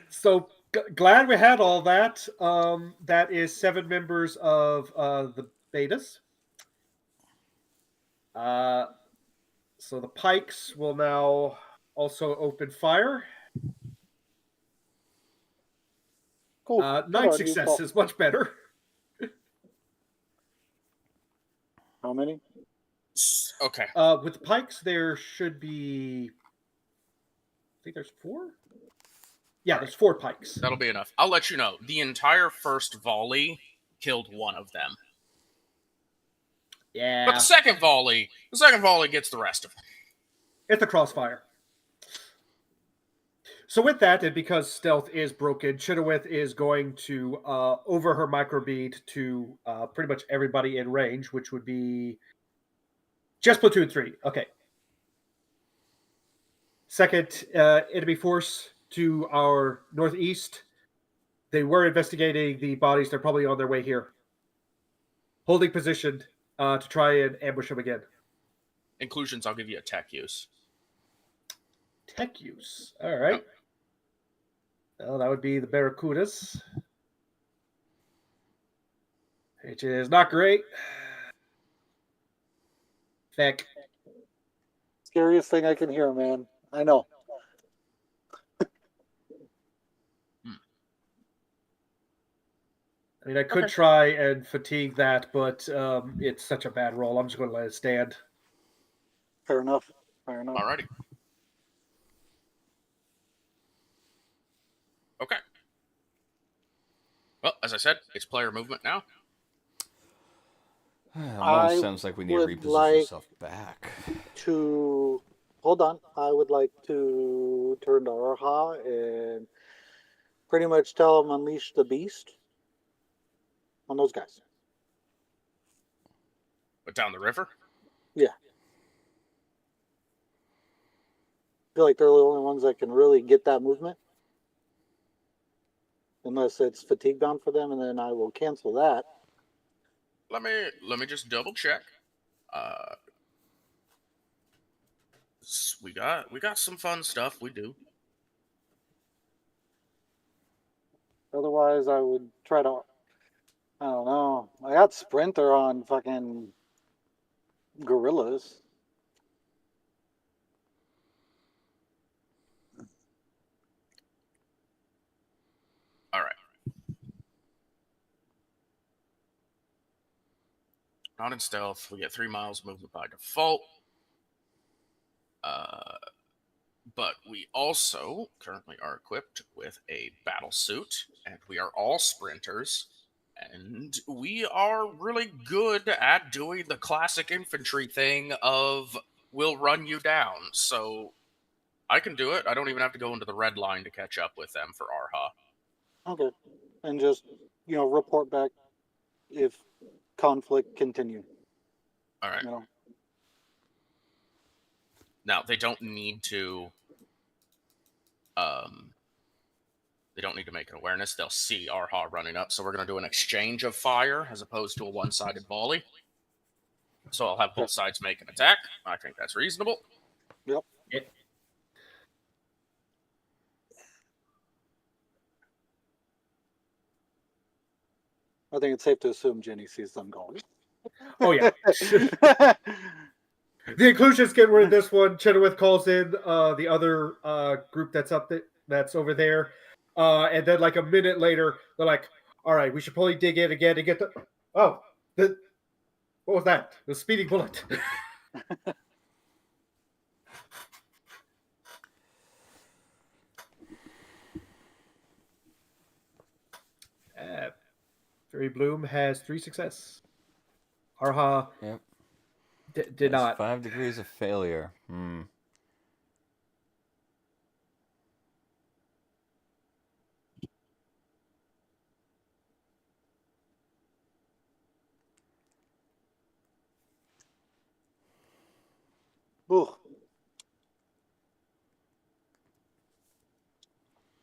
So glad we had all that. That is 7 members of the betas. So the pikes will now also open fire.
Cool.
9
Good on you,
successes, much better.
Paul. How many?
Okay.
With the pikes, there should be. I think there's 4. Yeah, there's 4 pikes.
That'll be enough. I'll let you know. The entire first volley killed one of them.
Yeah,
But the second volley gets the rest of them.
it's a crossfire. So with that, and because stealth is broken, Chitowith is going to over her microbead to pretty much everybody in range, which would be just platoon 3. Okay. Second, enemy force to our northeast. They were investigating the bodies. They're probably on their way here. Holding position to try and ambush them again.
Inclusions, I'll give you a tech use.
Tech use. All right. Well, that would be the Barracudas, which is not great. Feck.
Scariest thing I can hear, man. I know.
I mean, I could
Okay.
try and fatigue that, but it's such a bad roll. I'm just going to let it stand.
Fair enough. Fair enough.
Alrighty. Okay. Well, as I said, it's player movement now.
I
Sounds like we need to
would
reposition
like-
ourselves back.
To hold on, I would like to turn to Arha and pretty much tell them unleash the beast on those guys.
But down the river?
I feel like they're the only ones that can really get that movement. Unless it's fatigue bound for them, and then I will cancel that.
Let me just double check. We got some fun stuff. We do.
Otherwise, I would try to. I don't know. I got Sprinter on fucking gorillas.
All right. Not in stealth. We get 3 miles movement by default. But we also currently are equipped with a battle suit, and we are all sprinters, and we are really good at doing the classic infantry thing of we'll run you down. So I can do it. I don't even have to go into the red line to catch up with them for Arha.
Okay. And just, report back if conflict continue.
All right.
You know,
Now they don't need to. They don't need to make an awareness. They'll see Arha running up. So we're going to do an exchange of fire as opposed to a one-sided volley. So I'll have both sides make an attack. I think that's reasonable.
Yep. I think it's safe to assume Jenny sees them going.
Oh yeah. The inclusions get rid of this one. Chenoweth calls in the other group that's over there, and then like a minute later, they're like, "All right, we should probably dig in again to get the." Oh, what was that? The speeding bullet. Fairy Bloom has 3 success. Arha
Yep.
did
That's
not.
5 degrees of failure.
Ooh.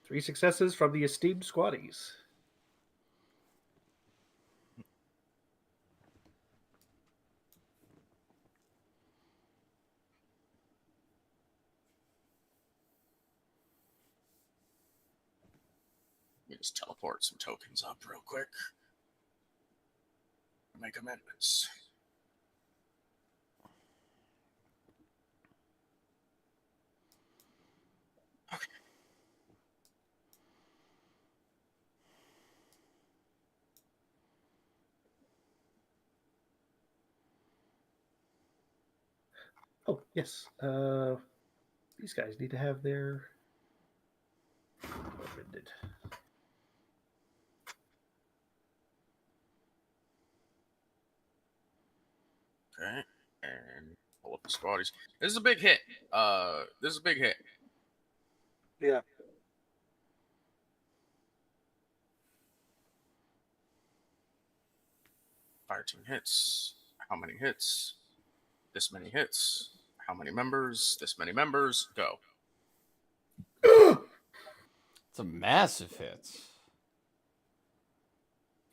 3 successes from the esteemed squaddies.
Let me just teleport some tokens up real quick. Make amendments. Okay.
Oh yes. These guys need to have their amended.
Okay. And pull up the squaddies. This is a big hit. This is a big hit.
Yeah.
Fire team hits. How many hits? This many hits. How many members? This many members. Go.
It's a massive hit.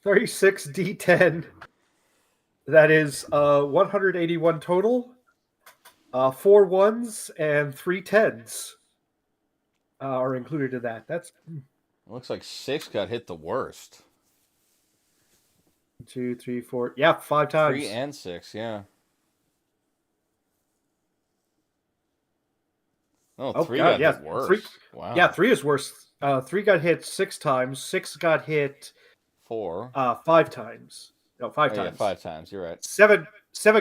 36 D10. That is 181 total. 4 1s and 3 10s are included in that. That's
It looks like 6 got hit the worst.
2, 3, 4. Yeah, 5 times.
3 and 6, yeah. Oh, 3 got hit worse.
3,
wow.
Yeah, 3 is worse. 3 got hit 6 times. 6 got hit
4.
5 times. No, 5
Oh,
times.
yeah, 5 times. You're right.
7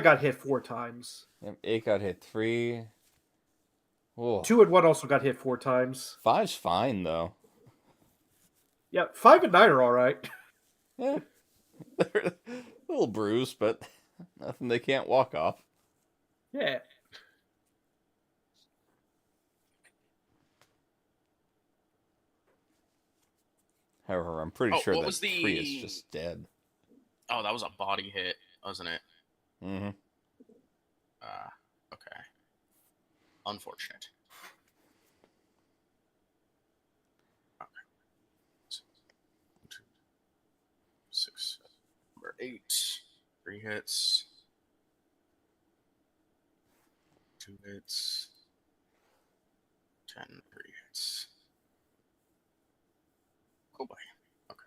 got hit 4 times.
Yep, 8 got hit 3. Whoa.
2 and 1 also got hit 4 times.
5's fine, though.
Yeah, 5 and 9 are all right.
Yeah. They're a little bruised, but nothing they can't walk off.
Yeah.
However, I'm pretty
Oh,
sure
what
that
was
3 is
the-
just dead.
Oh, that was a body hit, wasn't it?
Mm-hmm.
Okay. Unfortunate. Okay. 2, 6, number 8. 3 hits. 2 hits. 10, 3 hits. Cool boy. Okay.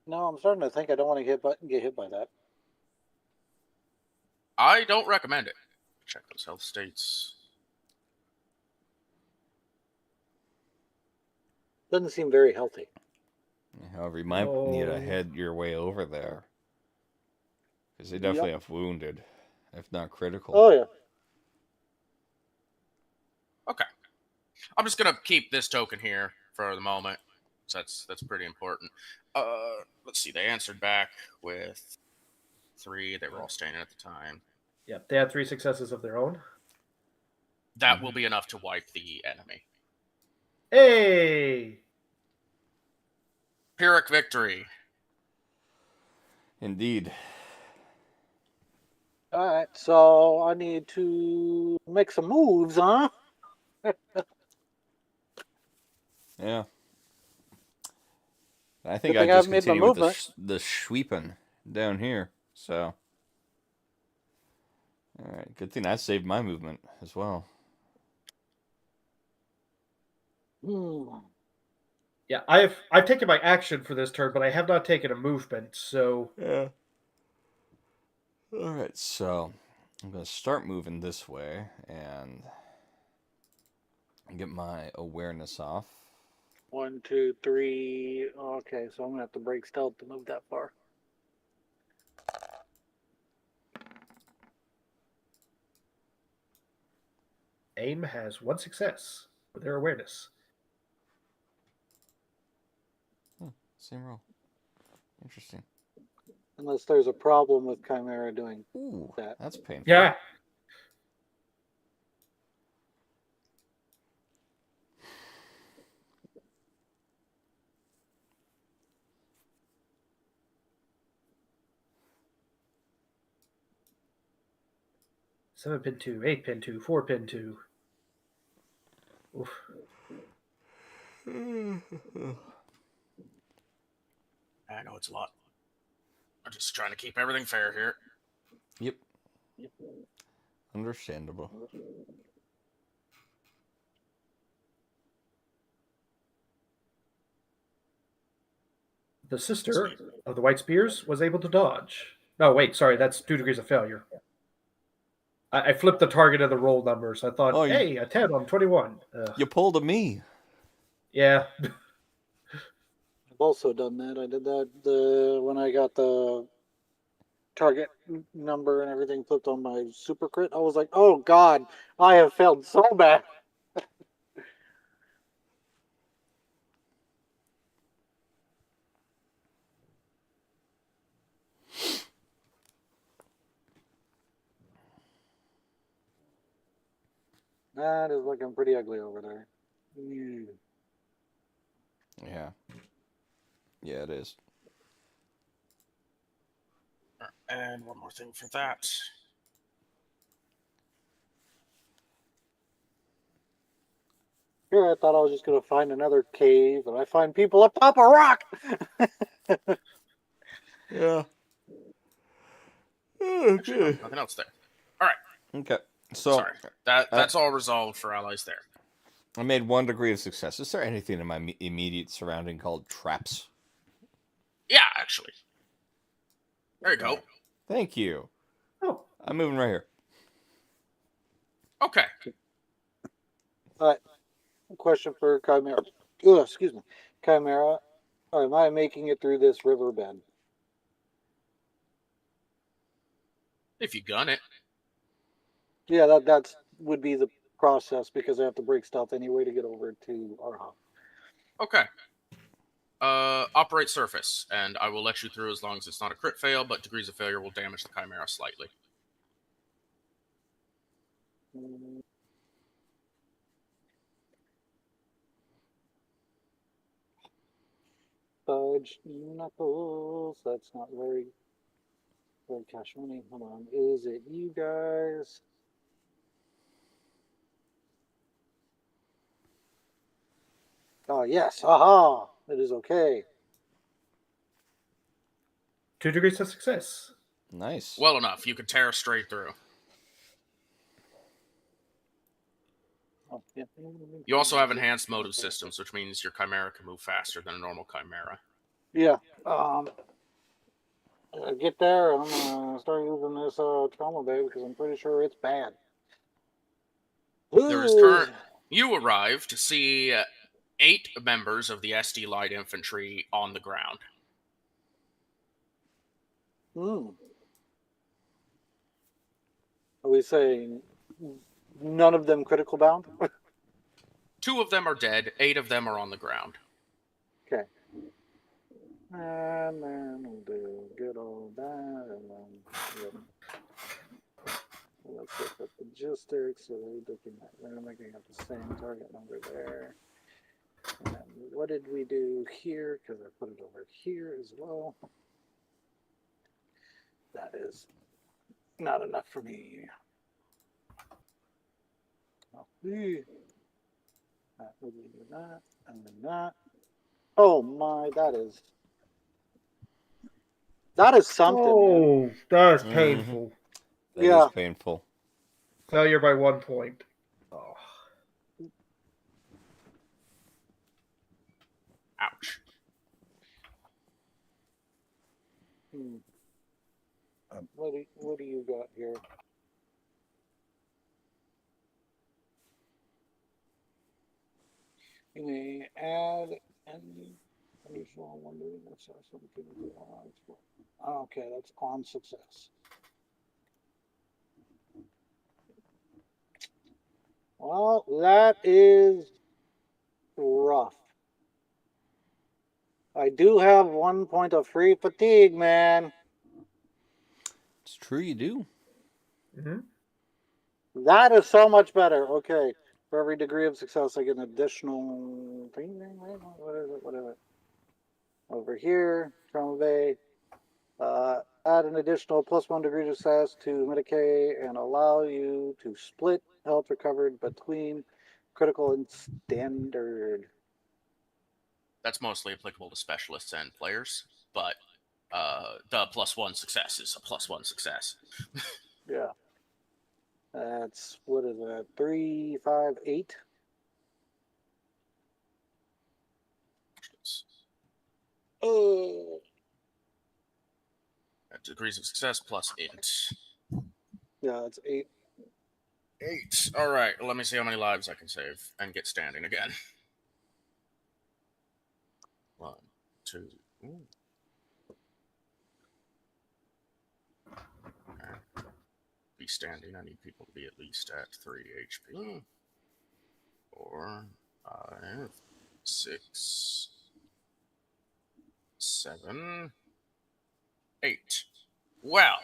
No, I'm starting to think I don't want to get hit by that.
I don't recommend it. Check those health states.
Doesn't seem very healthy.
However, you might need to
Oh.
head your way over there. Because they definitely have wounded, if not critical.
Oh yeah.
Okay. I'm just gonna keep this token here for the moment. So that's pretty important. Let's see. They answered back with 3. They were all standing at the time.
Yeah, they had 3 successes of their own.
That will be enough to wipe the enemy.
Hey!
Pyrrhic victory.
Indeed.
All right, so I need to make some moves, huh?
Yeah. I think
Good
I
thing
just
I've made my
continue with
movement.
the sweeping down here. So, all right. Good thing I saved my movement as well.
Yeah, I've taken my action for this turn, but I have not taken a movement, so
Yeah. All right. So, I'm gonna start moving this way and get my awareness off.
1, 2, 3. Okay, so I'm gonna have to break stealth to move that far.
AIM has 1 success for their awareness.
Same roll. Interesting.
Unless there's a problem with Chimera doing
Ooh,
that.
that's painful.
Yeah. Seven pin 2, 8 pin 2, 4 pin 2. Oof.
I know it's a lot. I'm just trying to keep everything fair here.
Yep. Understandable.
The sister of the White Spears was able to dodge. No, wait, sorry, that's 2 degrees of failure. I flipped the target of the roll numbers. I thought,
Oh,
hey, a 10 on 21.
You pulled a me.
Yeah.
I've also done that. I did that when I got the target number and everything flipped on my super crit. I was like, oh god, I have failed so bad. That is looking pretty ugly over there.
Yeah. Yeah, it is.
And one more thing for that.
Here, I thought I was just gonna find another cave, and I find people up top a rock.
Yeah.
Actually, no, nothing else there. All right.
Okay. So
Sorry. That's all resolved for allies there.
I made 1 degree of success. Is there anything in my immediate surrounding called traps?
Yeah, actually. There you go.
Thank you.
Oh,
I'm moving right here.
Okay.
All right. Question for Chimera. Oh, excuse me, Chimera. Am I making it through this riverbed?
If you gun it.
Yeah, that's would be the process because I have to break stealth anyway to get over to Arha.
Okay. Operate surface, and I will let you through as long as it's not a crit fail, but degrees of failure will damage the Chimera slightly.
Fudge knuckles. That's not very cash money. Hold on. Is it you guys? Oh yes. Aha! It is okay.
2 degrees of success.
Nice.
Well enough. You can tear straight through.
Oh, yeah.
You also have enhanced motive systems, which means your Chimera can move faster than a normal Chimera.
Yeah. Get there. I'm gonna start using this trauma bay because I'm pretty sure it's bad.
There is current. You arrive to see 8 members of the SD Light Infantry on the ground.
Are we saying none of them critical bound?
2 of them are dead. 8 of them are on the ground.
Okay. And then we'll do good old that, and then let's look at the logistics, so they're looking at they're making up the same target number there. And then what did we do here? Because I put it over here as well. That is not enough for me. That would be that, and then that. Oh my, that is something. Man.
Oh, that's
Mhm.
painful.
That is
Yeah.
painful.
Failure by 1 point. Oh.
Ouch.
What do you got here? You may add any additional one doing this or something. Okay, that's on success. Well, that is rough. I do have 1 point of free fatigue, man.
It's true, you do.
Mm-hmm.
That is so much better. Okay. For every degree of success, I get an additional thing. What is it? What is it? Over here, Trauma Bay. Add an additional +1 degree of success to Medicaid and allow you to split health recovered between critical and standard.
That's mostly applicable to specialists and players, but the +1 success is a +1 success.
Yeah. That's, what is that? 3, 5, 8? Oh.
Degrees of success +8.
Yeah, it's 8.
8. All right, let me see how many lives I can save and get standing again. 1, 2. Ooh. Okay. Be standing. I need people to be at least at 3 HP. 4, 5, 6, 7, 8. Well,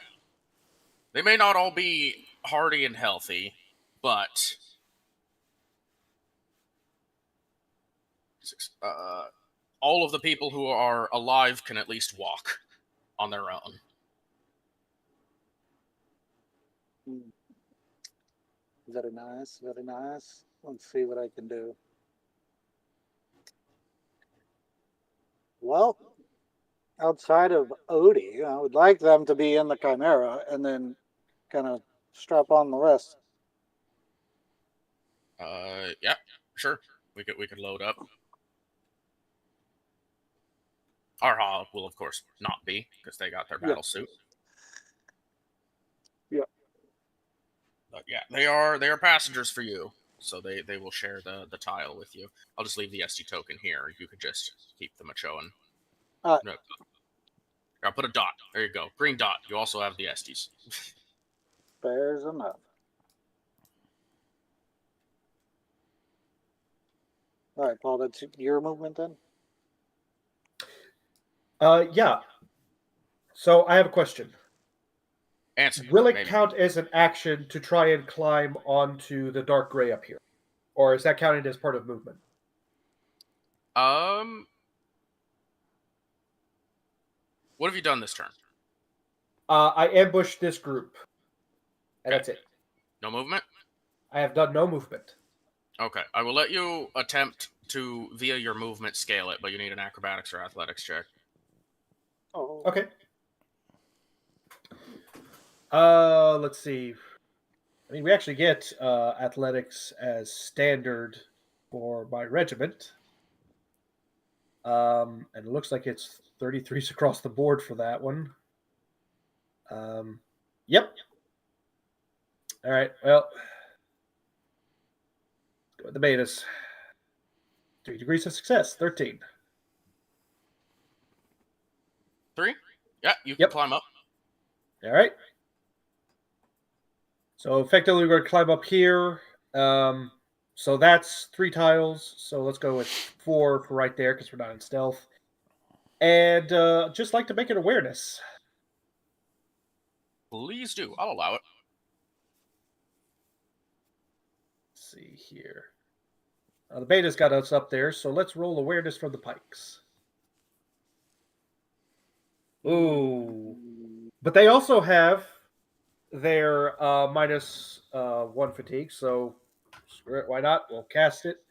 they may not all be hardy and healthy, but all of the people who are alive can at least walk on their own.
Very nice, very nice. Let's see what I can do. Well, outside of Odie, I would like them to be in the Chimera and then kind of strap on the rest.
Yeah, sure. We could load up. Arha will of course not be because they got their battle suit.
Yeah.
But yeah, they are passengers for you, so they will share the tile with you. I'll just leave the SD token here. You could just keep the Machoan. No, I'll put a dot. There you go, green dot. You also have the SDs.
Fair's enough. All right, Paul, that's your movement then?
Yeah. So I have a question.
Answer.
Will it
maybe.
count as an action to try and climb onto the dark gray up here? Or is that counted as part of movement?
What have you done this turn?
I ambushed this group. And
Okay.
that's it.
No movement?
I have done no movement.
Okay. I will let you attempt to, via your movement, scale it, but you need an acrobatics or athletics check.
Oh.
Okay. Let's see. I mean, we actually get athletics as standard for my regiment. And it looks like it's 33s across the board for that one. Yep. All right. Well, go with the betas. 3 degrees of success. 13.
3? Yeah, you can
Yep.
climb up.
All right. So effectively, we're going to climb up here. So that's 3 tiles. So let's go with 4 for right there because we're not in stealth. And just like to make an awareness.
Please do. I'll allow it.
see here. The beta's got us up there, so let's roll awareness from the pikes. Ooh. But they also have their minus 1 fatigue, so screw it, why not? We'll cast it.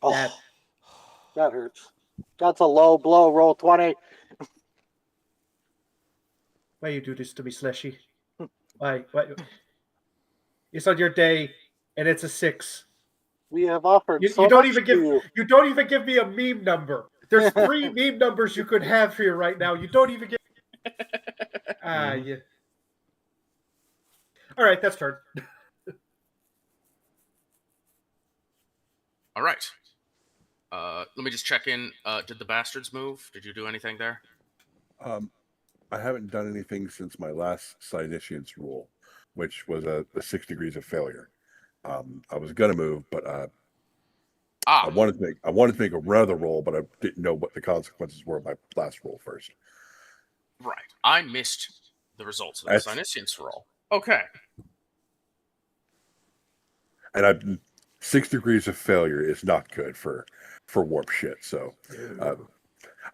Oh,
That-
that hurts. That's a low blow. Roll 20.
Why you do this to me, Slushy? Why? It's on your day, and it's a 6.
We have offered
You,
so
you don't
much
even
to
give
you.
you don't even give me a meme number. There's 3 meme numbers you could have here right now. You don't even give. Yeah. All right, that's turn.
All right. Let me just check in. Did the bastards move? Did you do anything there?
I haven't done anything since my last Sinitians rule, which was a 6 degrees of failure. I was gonna move, but I wanted to make a rather roll, but I didn't know what the consequences were of my last roll first.
Right. I missed the results of the
That's-
Sinitians roll. Okay.
And 6 degrees of failure is not good for warp shit. So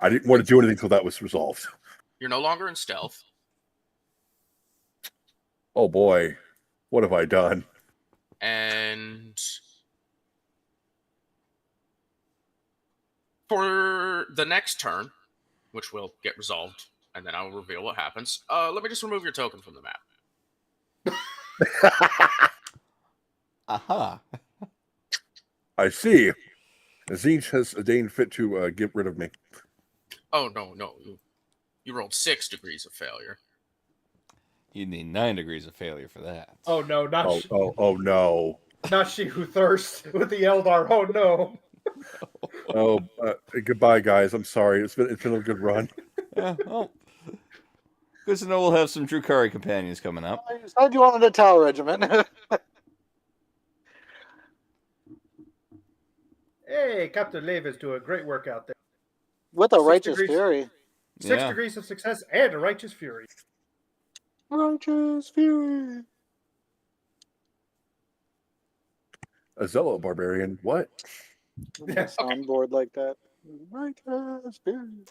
I didn't want to do anything until that was resolved.
You're no longer in stealth.
Oh boy, what have I done?
And for the next turn, which will get resolved, and then I will reveal what happens. Let me just remove your token from the map.
Aha.
I see. Zinch has deigned fit to get rid of me.
Oh no. You rolled 6 degrees of failure.
You need 9 degrees of failure for that.
Oh no, not
Oh no.
not she who thirsts with the Eldar. Oh no.
Oh, goodbye, guys. I'm sorry. It's been a good run.
Yeah, well, good to know we'll have some Drukari companions coming up.
You said you wanted a Tau regiment.
Hey, Captain Levis doing great work out there.
With a
6
righteous
degrees.
fury.
6
Yeah.
degrees of success and a righteous fury.
Righteous fury.
A Zello barbarian. What?
Yes.
Soundboard like that. Righteous fury.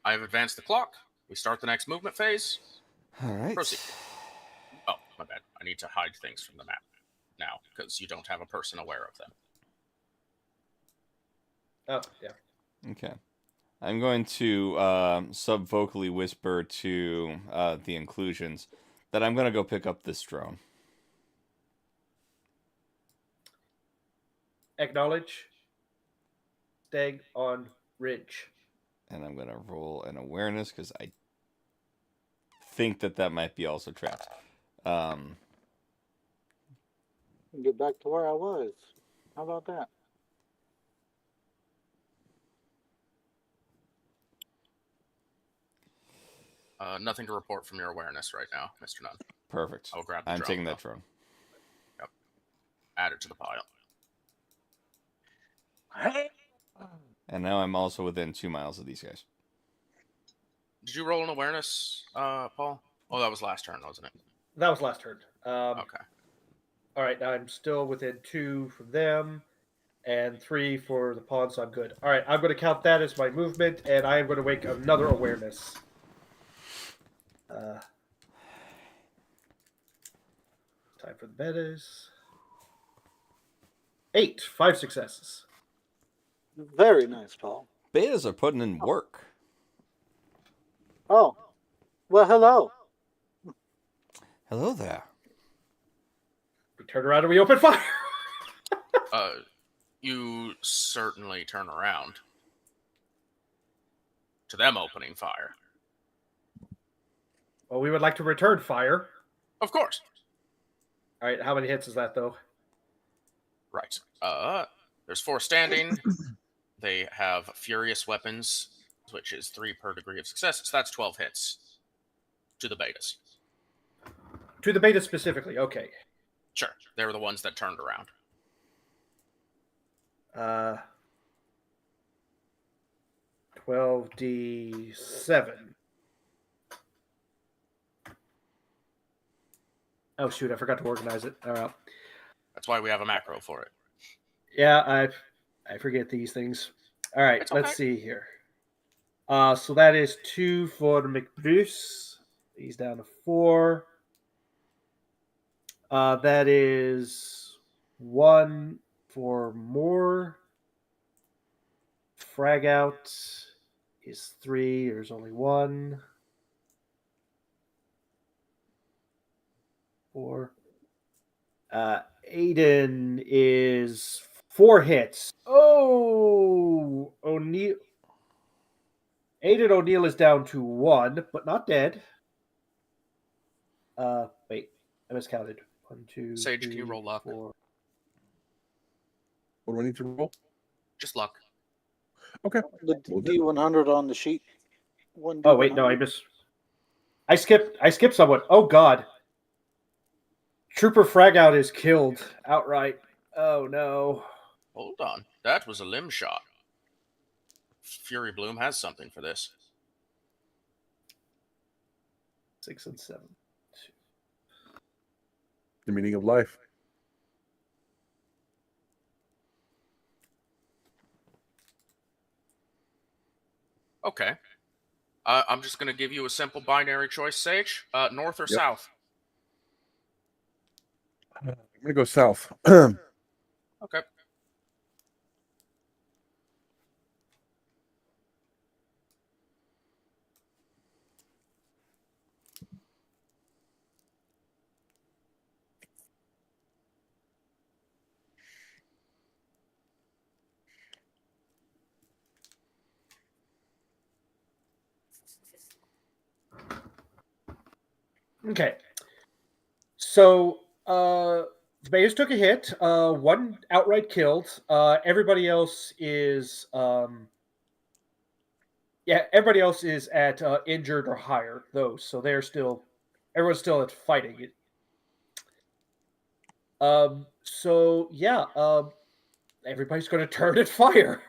I have advanced the clock. We start the next movement phase.
All right.
Proceed. Oh, my bad. I need to hide things from the map now because you don't have a person aware of them.
Oh, yeah.
Okay. I'm going to sub-vocally whisper to the inclusions that I'm going to go pick up this drone.
Acknowledge. Staying on ridge.
And I'm going to roll an awareness because I think that might be also trapped.
Get back to where I was. How about that?
Nothing to report from your awareness right now, Mr. Nunn.
Perfect.
I'll grab the
I'm
drone,
taking
though.
that drone.
Add it to the pile.
And now I'm also within 2 miles of these guys.
Did you roll an awareness, Paul? Oh, that was last turn, wasn't it?
That was last turn.
Okay.
All right, now I'm still within 2 from them and 3 for the pawn, so I'm good. All right, I'm going to count that as my movement, and I am going to make another awareness. Time for the betas. 8, 5 successes.
Very nice, Paul.
Betas are putting in work.
Oh. Well, hello.
Hello there.
We turn around and we open fire.
You certainly turn around to them opening fire.
Well, we would like to return fire.
Of course.
All right, how many hits is that, though?
Right. There's 4 standing. They have furious weapons, which is 3 per degree of success. So that's 12 hits to the betas.
To the beta specifically, okay.
Sure. They were the ones that turned around.
12d7. Oh shoot, I forgot to organize it. All right.
That's why we have a macro for it.
Yeah, I forget these things. All right,
It's okay.
let's see here. So that is 2 for McBruce. He's down to 4. That is 1 for Moore. Frag out is 3. There's only 1. 4. Aiden is 4 hits. Oh, O'Neill. Aiden O'Neill is down to 1, but not dead. Wait, I miscounted. 1, 2,
Sage, can
3,
you roll luck?
4.
What do I need to roll?
Just luck.
Okay.
The
Will do.
D100 on the sheet. One
Oh wait, no,
D100.
I skipped someone. Oh god. Trooper Fragout is killed outright. Oh no.
Hold on. That was a limb shot. Fury Bloom has something for this.
6 and 7.
The meaning of life.
Okay. I'm just going to give you a simple binary choice, Sage. North or
Yep.
south?
I'm gonna go south.
Okay.
Okay. So the Bayers took a hit. 1 outright killed. Everybody else is everybody else is at injured or higher, those. So everyone's still at fighting it. Everybody's gonna turn and fire.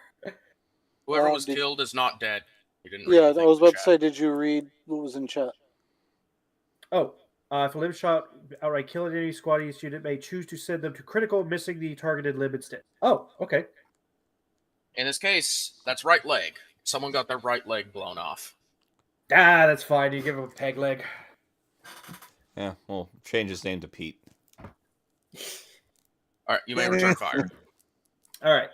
Whoever was
did-
killed is not dead. You didn't read
Yeah, I
anything
was
in the
about to
chat.
say, did you read what was in chat?
Oh, if a limb shot outright killing any squaddies unit may choose to send them to critical, missing the targeted limb instead. Oh, okay.
In this case, that's right leg. Someone got their right leg blown off.
That's fine. You give him a peg leg.
Yeah, we'll change his name to Pete.
All right, you may return fire.
All right.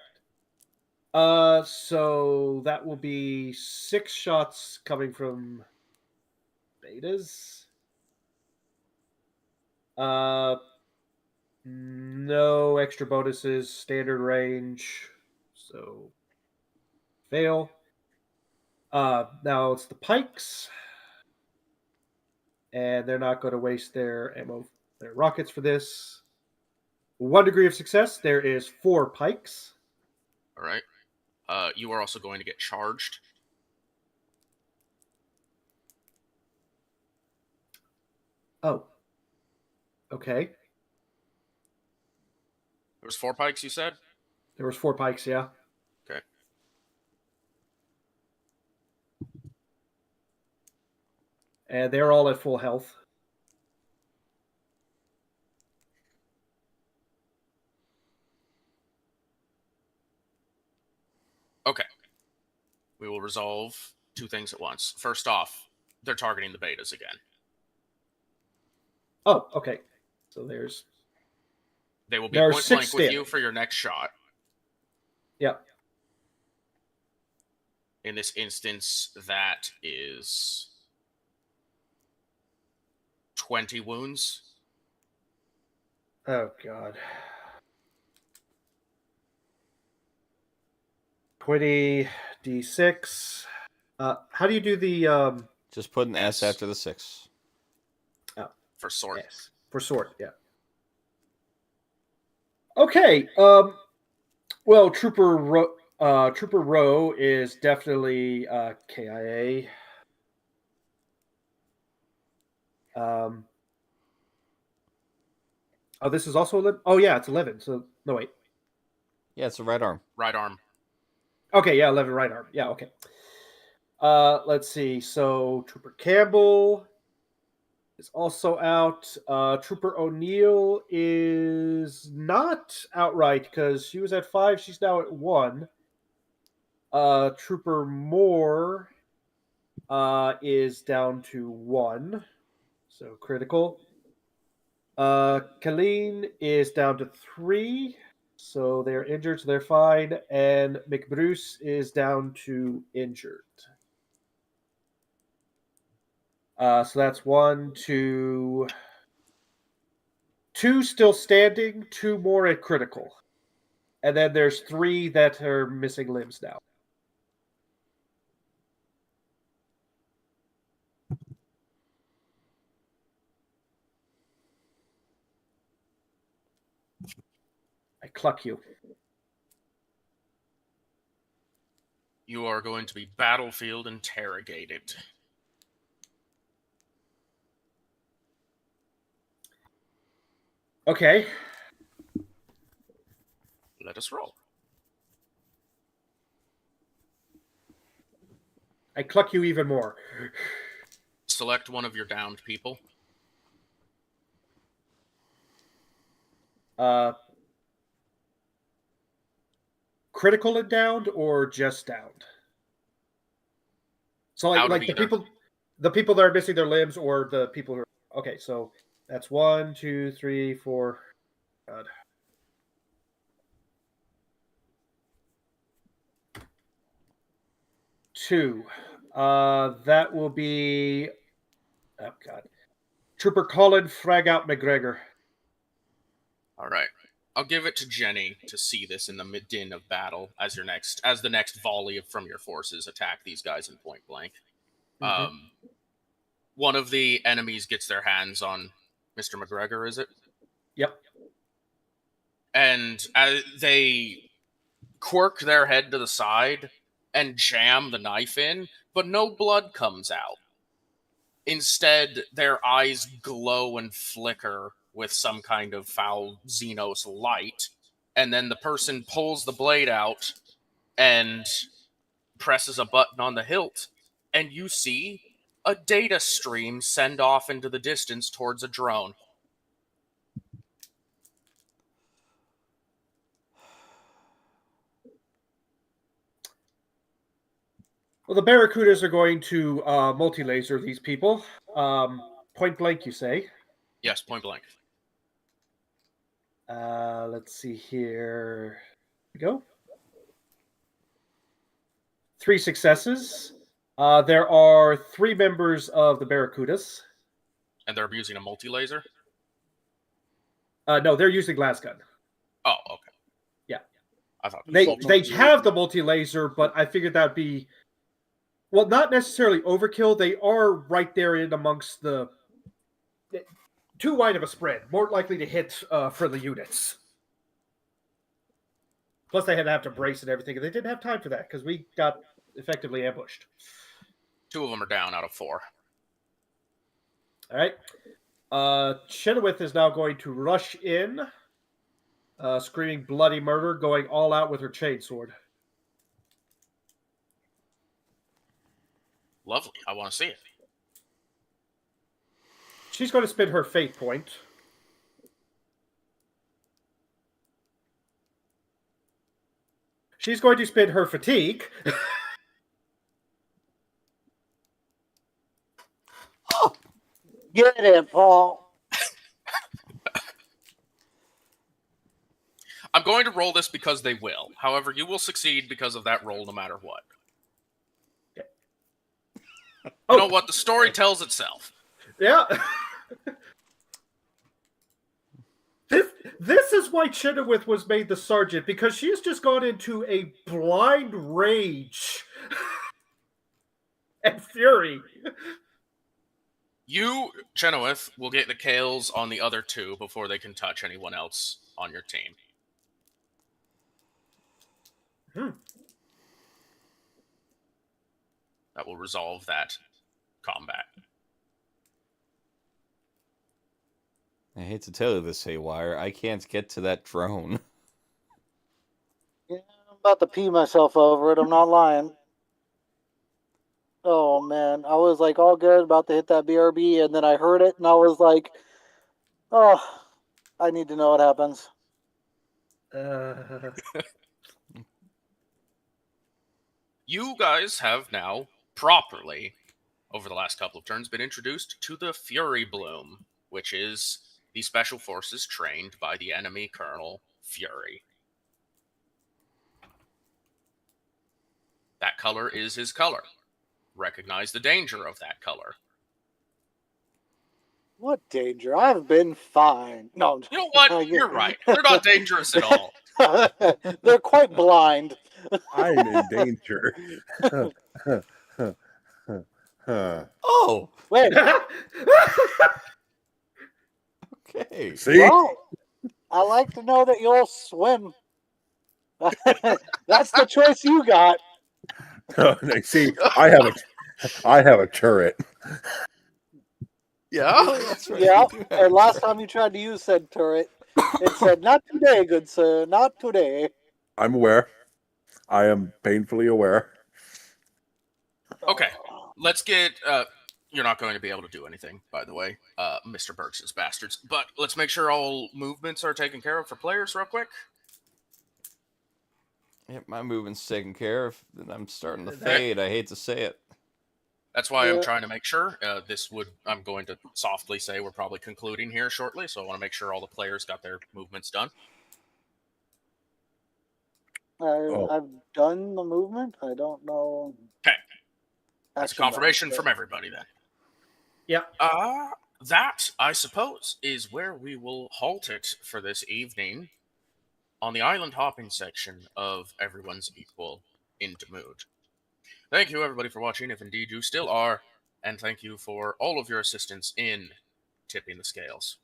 So that will be 6 shots coming from betas. No extra bonuses, standard range. So fail. Now it's the pikes. And they're not going to waste their ammo, their rockets for this. 1 degree of success. There is 4 pikes.
All right. You are also going to get charged.
Oh. Okay.
There was 4 pikes, you said?
There was 4 pikes, yeah.
Okay.
And they're all at full health.
Okay. We will resolve 2 things at once. First off, they're targeting the betas again.
Oh, okay. So
They will be
there are
point
6
blank with
standing.
you for your next shot.
Yeah.
In this instance, that is 20 wounds.
Oh god. 20d6. How do you do the
Just put an S
S.
after the 6.
For sword.
yes, for sword, yeah. Okay. Well, Trooper Rowe is definitely KIA. Oh, this is also 11. Oh yeah, it's 11. So no wait.
Yeah, it's the right arm.
Right arm.
Okay, yeah, 11 right arm. Yeah, okay. Let's see. So Trooper Campbell is also out. Trooper O'Neill is not outright because she was at 5. She's now at 1. Trooper Moore is down to 1. So critical. Colleen is down to 3. So they're injured, so they're fine. And McBruce is down to injured. So that's 1, 2. 2 still standing, 2 more at critical. And then there's 3 that are missing limbs now. I cluck you.
You are going to be battlefield interrogated.
Okay.
Let us roll.
I cluck you even more.
Select one of your downed people.
Critical and downed or just downed? So
Out of
like
either.
the people that are missing their limbs or the people who are okay, so that's 1, 2, 3, 4. God. Two. That will be oh god. Trooper Colin Frag out McGregor.
All right. I'll give it to Jenny to see this in the mid-din of battle as the next volley from your forces attack these guys in point blank. One of the enemies gets their hands on Mr. McGregor, is it?
Yep.
And they quirk their head to the side and jam the knife in, but no blood comes out. Instead, their eyes glow and flicker with some kind of foul Xenos light, and then the person pulls the blade out and presses a button on the hilt, and you see a data stream send off into the distance towards a drone.
Well, the Barracudas are going to multi-laser these people. Point blank, you say?
Yes, point blank.
Let's see here. Here we go. 3 successes. There are 3 members of the Barracudas.
And they're using a multi-laser?
No, they're using glass gun.
Oh, okay.
Yeah.
I thought
They have the multi-laser, but I figured that'd be well, not necessarily overkill. They are right there in amongst the too wide of a spread, more likely to hit for the units. Plus, they had to have to brace and everything, and they didn't have time for that because we got effectively ambushed.
2 of them are down out of 4.
All right. Chenoweth is now going to rush in, screaming bloody murder, going all out with her chainsword.
Lovely. I want to see it.
She's going to spend her fate point. She's going to spend her fatigue.
Get it, Paul.
I'm going to roll this because they will. However, you will succeed because of that roll no matter what. You know what? The story tells itself.
Yeah. This is why Chenoweth was made the sergeant, because she's just gone into a blind rage and fury.
You, Chenoweth, will get the kills on the other 2 before they can touch anyone else on your team. That will resolve that combat.
I hate to tell you this, Haywire. I can't get to that drone.
Yeah, I'm about to pee myself over it. I'm not lying. Oh man, I was like all good about to hit that BRB, and then I heard it, and I was like, oh, I need to know what happens.
You guys have now properly, over the last couple of turns, been introduced to the Fury Bloom, which is the special forces trained by the enemy Colonel Fury. That color is his color. Recognize the danger of that color.
What danger? I've been fine. No,
You know what? You're right. They're not dangerous at all.
they're quite blind.
I'm in danger.
Oh,
Wait,
okay.
See?
well, I like to know that you'll swim. That's the choice you got.
See, I have a turret.
Yeah?
Oh, that's right.
Yeah,
you do have
and last
that.
time you tried to use said turret, it said, "Not today, good sir, not today."
I'm aware. I am painfully aware.
Okay. Let's get. You're not going to be able to do anything, by the way, Mr. Burks' bastards. But let's make sure all movements are taken care of for players, real quick.
Yep, my movement's taken care of, and I'm starting to
That-
fade. I hate to say it.
That's why I'm
Yeah.
trying to make sure. I'm going to softly say we're probably concluding here shortly, so I want to make sure all the players got their movements done.
I've done the movement. I don't know.
Okay. That's
action
confirmation
buttons,
from everybody then.
Yeah.
That, I suppose, is where we will halt it for this evening on the island hopping section of Everyone's Equal in Damood. Thank you, everybody, for watching, if indeed you still are, and thank you for all of your assistance in tipping the scales.